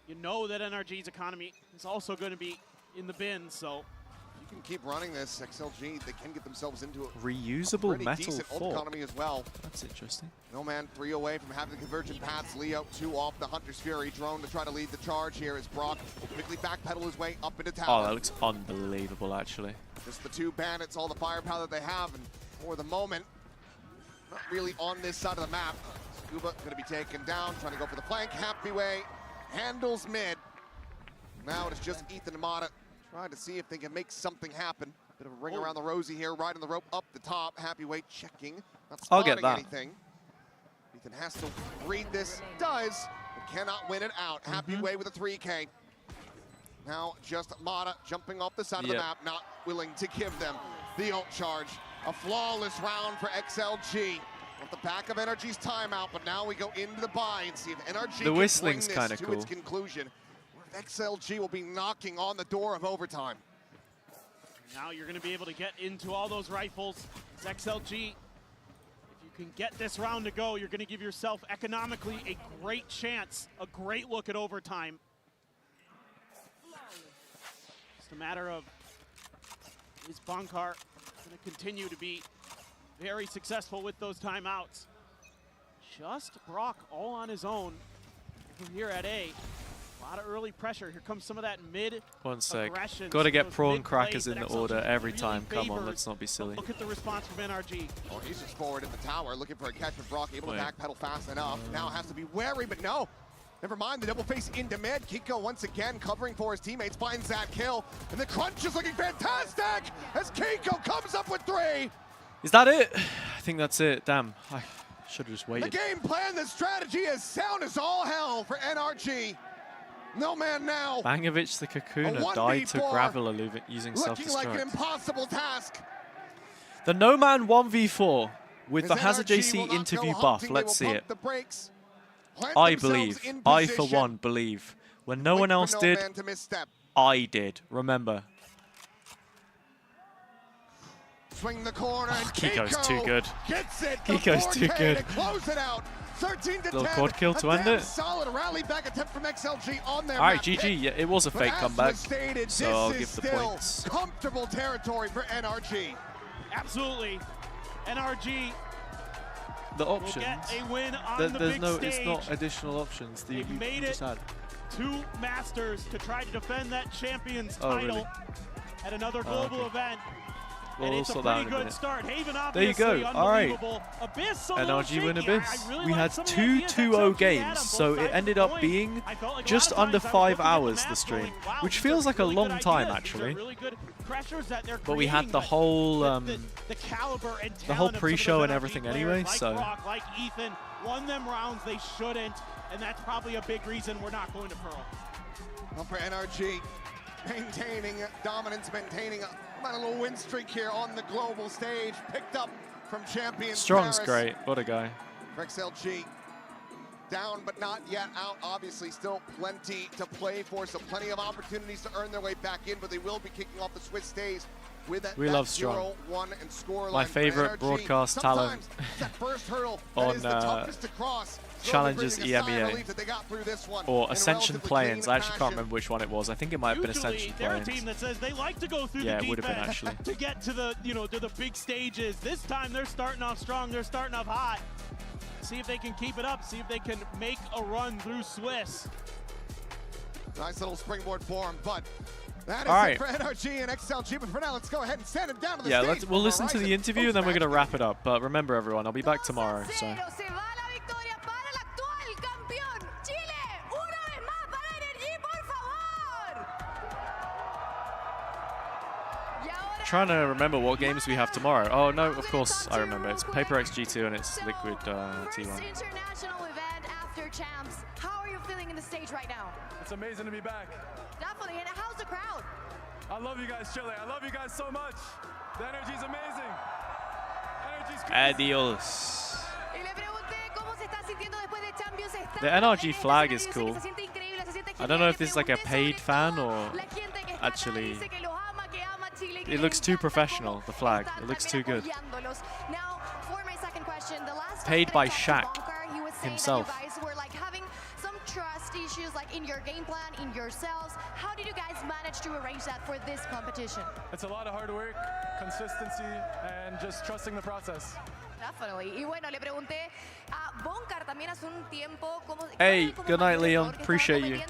Speaker 17: You know that NRG's economy is also going to be in the bin, so
Speaker 12: you can keep running this. XLG, they can get themselves into a
Speaker 2: reusable metal
Speaker 12: decent
Speaker 2: fork.
Speaker 12: Old economy as well.
Speaker 2: That's interesting.
Speaker 12: No man 3 away from having the convergent paths. Leo 2 off the Hunter's Fury drone to try to lead the charge here as Brock quickly backpedal his way up into tower.
Speaker 2: Oh, that looks unbelievable, actually.
Speaker 12: Just the 2 bandits, all the firepower that they have, and for the moment, not really on this side of the map. Scuba going to be taken down, trying to go for the flank. Happy Way handles mid. Now it's just Ethan and Mata trying to see if they can make something happen. Bit of a ring around the rosy here, riding the rope up the top. Happy Way checking, not spotting anything. Ethan has to read this, does, but cannot win it out. Happy Way with a 3K. Now just Mata jumping off the side of the map, not willing to give them the ult charge. A flawless round for XLG. At the back of NRG's timeout, but now we go into the buy and see if NRG
Speaker 2: the whistling's
Speaker 12: can bring this to its conclusion. Or if XLG will be knocking on the door of overtime.
Speaker 17: Now you're going to be able to get into all those rifles. It's XLG. If you can get this round to go, you're going to give yourself economically a great chance, a great look at overtime. Just a matter of, is Bankar going to continue to be very successful with those timeouts? Just Brock all on his own over here at A. A lot of early pressure. Here comes some of that mid
Speaker 2: 1 sec.
Speaker 17: aggression.
Speaker 2: Got to get prawn crackers in the order every time. Come on, let's not be silly.
Speaker 17: Look at the response from NRG.
Speaker 12: Oh, he's just forward at the tower, looking for a catch from Brock, able to backpedal fast enough. Now has to be wary, but no. Never mind, the double face into mid. Kiko once again covering for his teammates, finds that kill. And the crunch is looking fantastic as Kiko comes up with 3.
Speaker 2: Is that it? I think that's it. Damn, I should have just waited.
Speaker 12: The game plan, the strategy is sound as all hell for NRG. No man now.
Speaker 2: Bangovic the Kakuna died to gravel using self-destruct.
Speaker 12: Looking like an impossible task.
Speaker 2: The No Man 1v4 with the HazzaJC interview buff. Let's see it. I believe, I for one believe. When no one else did, I did. Remember.
Speaker 12: Swing the corner and
Speaker 2: Kiko's too good.
Speaker 12: Gets it.
Speaker 2: Kiko's too good.
Speaker 12: To close it out. 13 to 10.
Speaker 2: Little quad kill to end it.
Speaker 12: Solid rally back attempt from XLG on their
Speaker 2: All right, GG. Yeah, it was a fake comeback. So I'll give the points.
Speaker 12: Comfortable territory for NRG.
Speaker 17: Absolutely. NRG.
Speaker 2: The options.
Speaker 17: Will get a win on the
Speaker 2: there's
Speaker 17: big
Speaker 2: no,
Speaker 17: stage.
Speaker 2: it's not additional options.
Speaker 17: They've made it 2 Masters to try to defend that Champions title at another global event.
Speaker 2: We'll
Speaker 17: and it's a pretty good start. Haven,
Speaker 2: there you go. All right. NRG win Abyss. We had 2 2-0 games, so it ended up being just under 5 hours, the stream, which feels like a long time, actually. But we had the whole pre-show and everything anyway, so.
Speaker 17: Like Ethan won them rounds they shouldn't, and that's probably a big reason we're not going to Pearl.
Speaker 12: Well, for NRG, maintaining dominance, maintaining a little win streak here on the global stage, picked up from champions.
Speaker 2: Strong's
Speaker 12: Paris.
Speaker 2: great. What a guy.
Speaker 12: for XLG. Down but not yet out, obviously still plenty to play for, so plenty of opportunities to earn their way back in, but they will be kicking off the Swiss stage with that,
Speaker 2: we love Strong.
Speaker 12: 0-1 and score
Speaker 2: My favorite broadcast talent on Challengers EMEA or Ascension Play-ins. I actually can't remember which one it was. I think it might have been Ascension Play-ins.
Speaker 17: They're a team that says they like to go through the
Speaker 2: it would have been actually
Speaker 17: to get to the to the big stages. This time they're starting off strong. They're starting off hot. See if they can keep it up. See if they can make a run through Swiss.
Speaker 12: Nice little springboard for him, but that
Speaker 2: is
Speaker 12: it for NRG and XLG. But for now, let's go ahead and send him down to the stage.
Speaker 2: We'll listen to the interview and then we're going to wrap it up. But remember, everyone, I'll be back tomorrow. So. Trying to remember what games we have tomorrow. Oh no, of course I remember. It's Paper X G2 and it's Liquid T1.
Speaker 20: International event after champs. How are you feeling in the stage right now?
Speaker 11: It's amazing to be back.
Speaker 20: Definitely. And how's the crowd?
Speaker 11: I love you guys, Chile. I love you guys so much. The energy's amazing. Energy's crazy.
Speaker 2: Adios. The NRG flag is cool. I don't know if this is like a paid fan or actually. It looks too professional, the flag. It looks too good.
Speaker 20: Now, for my second question, the last
Speaker 2: paid by Shaq himself.
Speaker 20: You guys were like having some trust issues like in your game plan, in yourselves. How did you guys manage to arrange that for this competition?
Speaker 11: It's a lot of hard work, consistency, and just trusting the process.
Speaker 20: Definitely. Y bueno, le pregunté a Boncar también hace un tiempo cómo.
Speaker 2: Hey, good night, Leon. Appreciate you.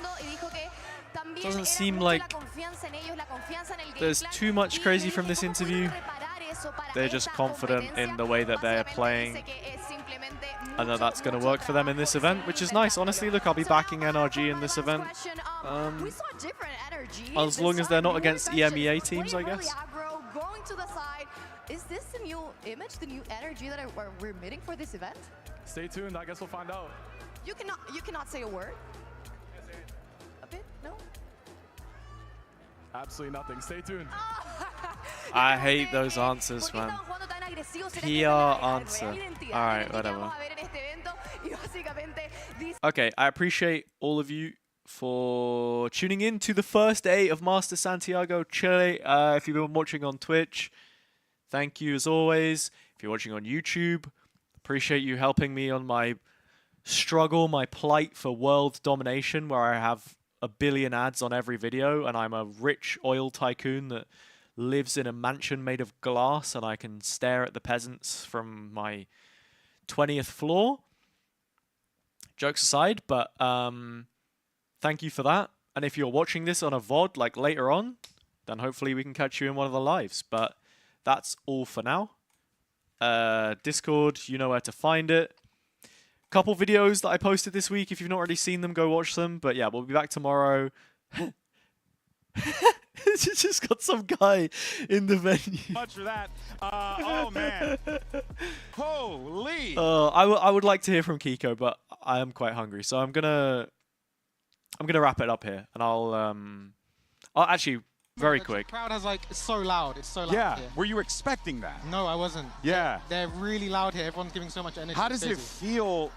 Speaker 2: Doesn't seem like there's too much crazy from this interview. They're just confident in the way that they're playing. I know that's going to work for them in this event, which is nice. Honestly, look, I'll be backing NRG in this event. As long as they're not against EMEA teams, I guess.
Speaker 20: Is this the new image, the new energy that we're meeting for this event?
Speaker 11: Stay tuned. I guess we'll find out.
Speaker 20: You cannot say a word. A bit? No?
Speaker 11: Absolutely nothing. Stay tuned.
Speaker 2: I hate those answers, man. PR answer. Alright, whatever. Okay, I appreciate all of you for tuning in to the first day of Masters Santiago, Chile. If you've been watching on Twitch, thank you as always. If you're watching on YouTube, appreciate you helping me on my struggle, my plight for world domination, where I have 1 billion ads on every video and I'm a rich oil tycoon that lives in a mansion made of glass and I can stare at the peasants from my 20th floor. Jokes aside, but thank you for that. And if you're watching this on a VOD like later on, then hopefully we can catch you in one of the lives. But that's all for now. Discord, you know where to find it. Couple videos that I posted this week. If you've not already seen them, go watch them. But yeah, we'll be back tomorrow. Just got some guy in the venue.
Speaker 3: Much for that. Oh man. Holy.
Speaker 2: I would like to hear from Kiko, but I am quite hungry, so I'm gonna wrap it up here, and I'll actually. Very quick.
Speaker 19: The crowd has it's so loud. It's so loud.
Speaker 3: Yeah.
Speaker 19: Here.
Speaker 3: Were you expecting that?
Speaker 19: No, I wasn't.
Speaker 3: Yeah.
Speaker 19: They're really loud here. Everyone's giving so much energy.
Speaker 3: How does it feel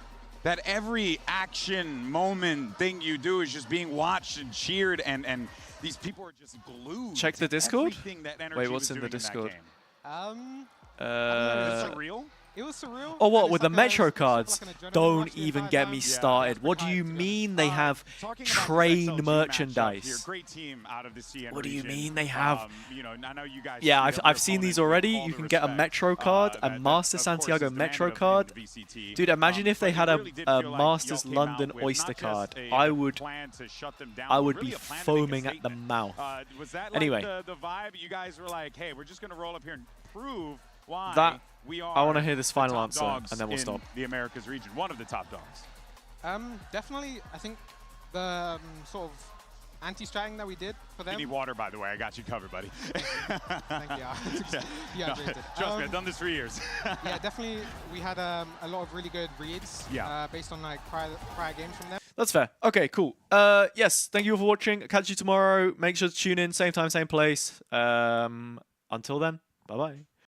Speaker 3: that every action moment thing you do is just being watched and cheered and these people are just glued?
Speaker 2: Check the Discord.
Speaker 3: That
Speaker 2: Wait, what's in the Discord?
Speaker 3: Is it surreal?
Speaker 19: It was surreal.
Speaker 2: Oh, what, with the Metro cards? Don't even get me started. What do you mean they have train merchandise? What do you mean they have? Yeah, I've seen these already. You can get a Metro card, a Master Santiago Metro card. Dude, imagine if they had a Masters London Oyster card. I would be foaming at the mouth. Anyway.
Speaker 3: The vibe you guys were like, hey, we're just going to roll up here and prove why
Speaker 2: I want to hear this final answer, and then we'll stop.
Speaker 3: The Americas region, one of the top dogs.
Speaker 19: Definitely, I think the sort of anti-stratting that we did for them.
Speaker 3: You need water, by the way. I got you covered, buddy.
Speaker 19: Thank you. Dehydrated.
Speaker 3: Trust me, I've done this for years.
Speaker 19: Yeah, definitely. We had a lot of really good reads based on prior games from them.
Speaker 2: That's fair. Okay, cool. Yes, thank you all for watching. Catch you tomorrow. Make sure to tune in, same time, same place. Until then, bye-bye.